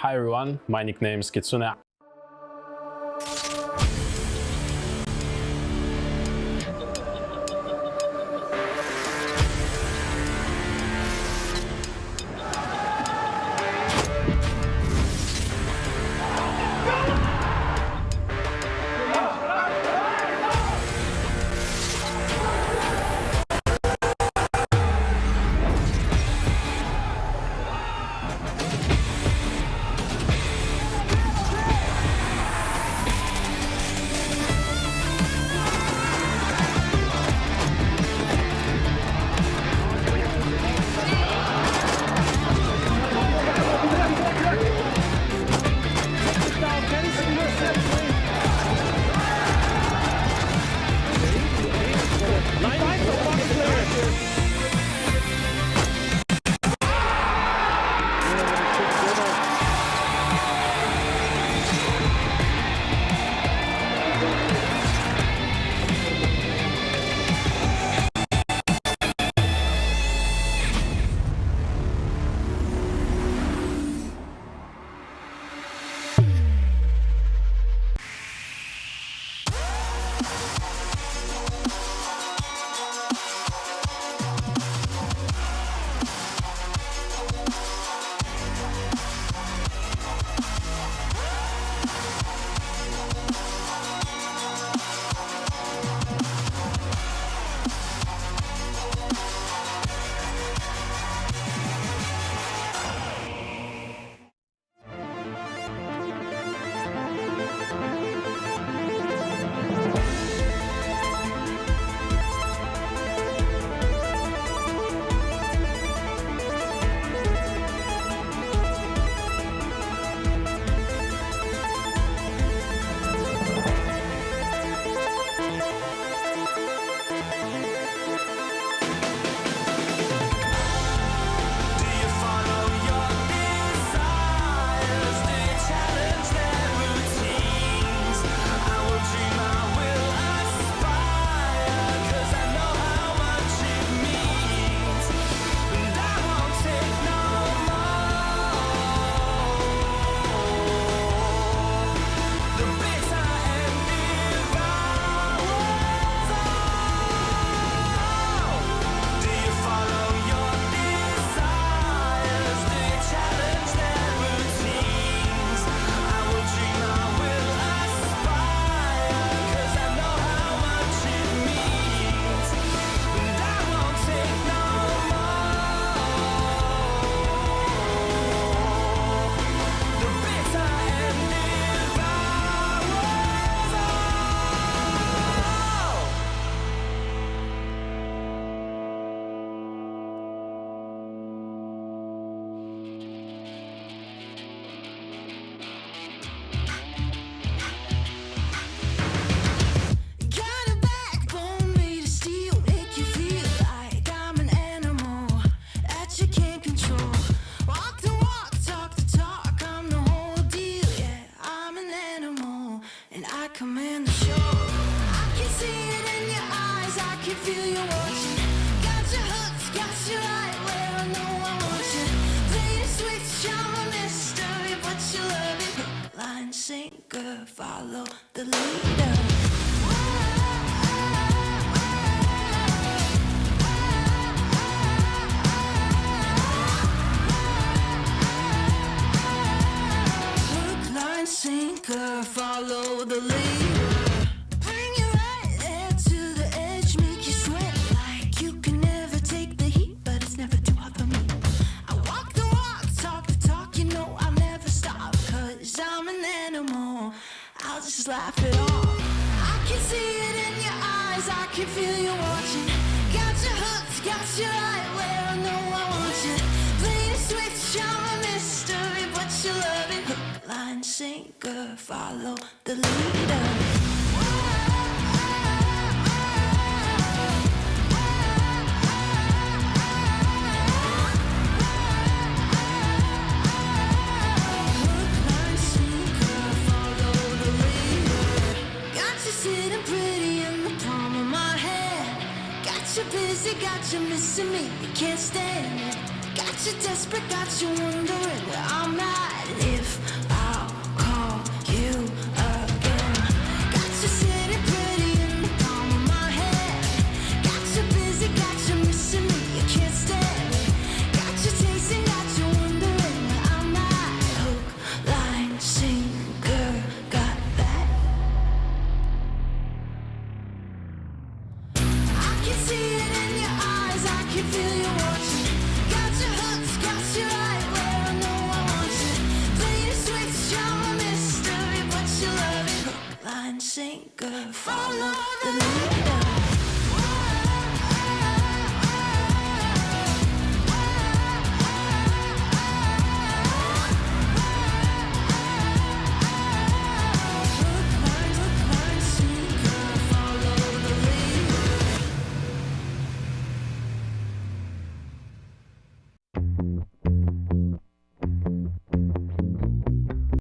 Hi everyone, my nickname is Kitsune. Follow the leader. Hook, line, sinker, follow the leader. Bring you right there to the edge, make you sweat like you can never take the heat, but it's never too hot for me. I walk the walk, talk the talk, you know I'll never stop, 'cause I'm an animal. I'll just laugh it off. I can see it in your eyes, I can feel you watching. Got you hooked, got you right where I know I want you. Play the switch, I'm a mystery, but you love it. Hook, line, sinker, follow the leader. Sitting pretty in the palm of my hand. Got you busy, got you missing me, you can't stand it. Got you desperate, got you wondering where I'm at. If I'll call you again. Got you sitting pretty in the palm of my hand. Got you busy, got you missing me, you can't stand me. Got you chasing, got you wondering where I'm at. Hook, line, sinker, got that. I can see it in your eyes, I can feel you watching. Got your hooks, got you right where I know I want you. Play the switch, you're a mystery, but you love it. Hook, line, sinker, follow the lead.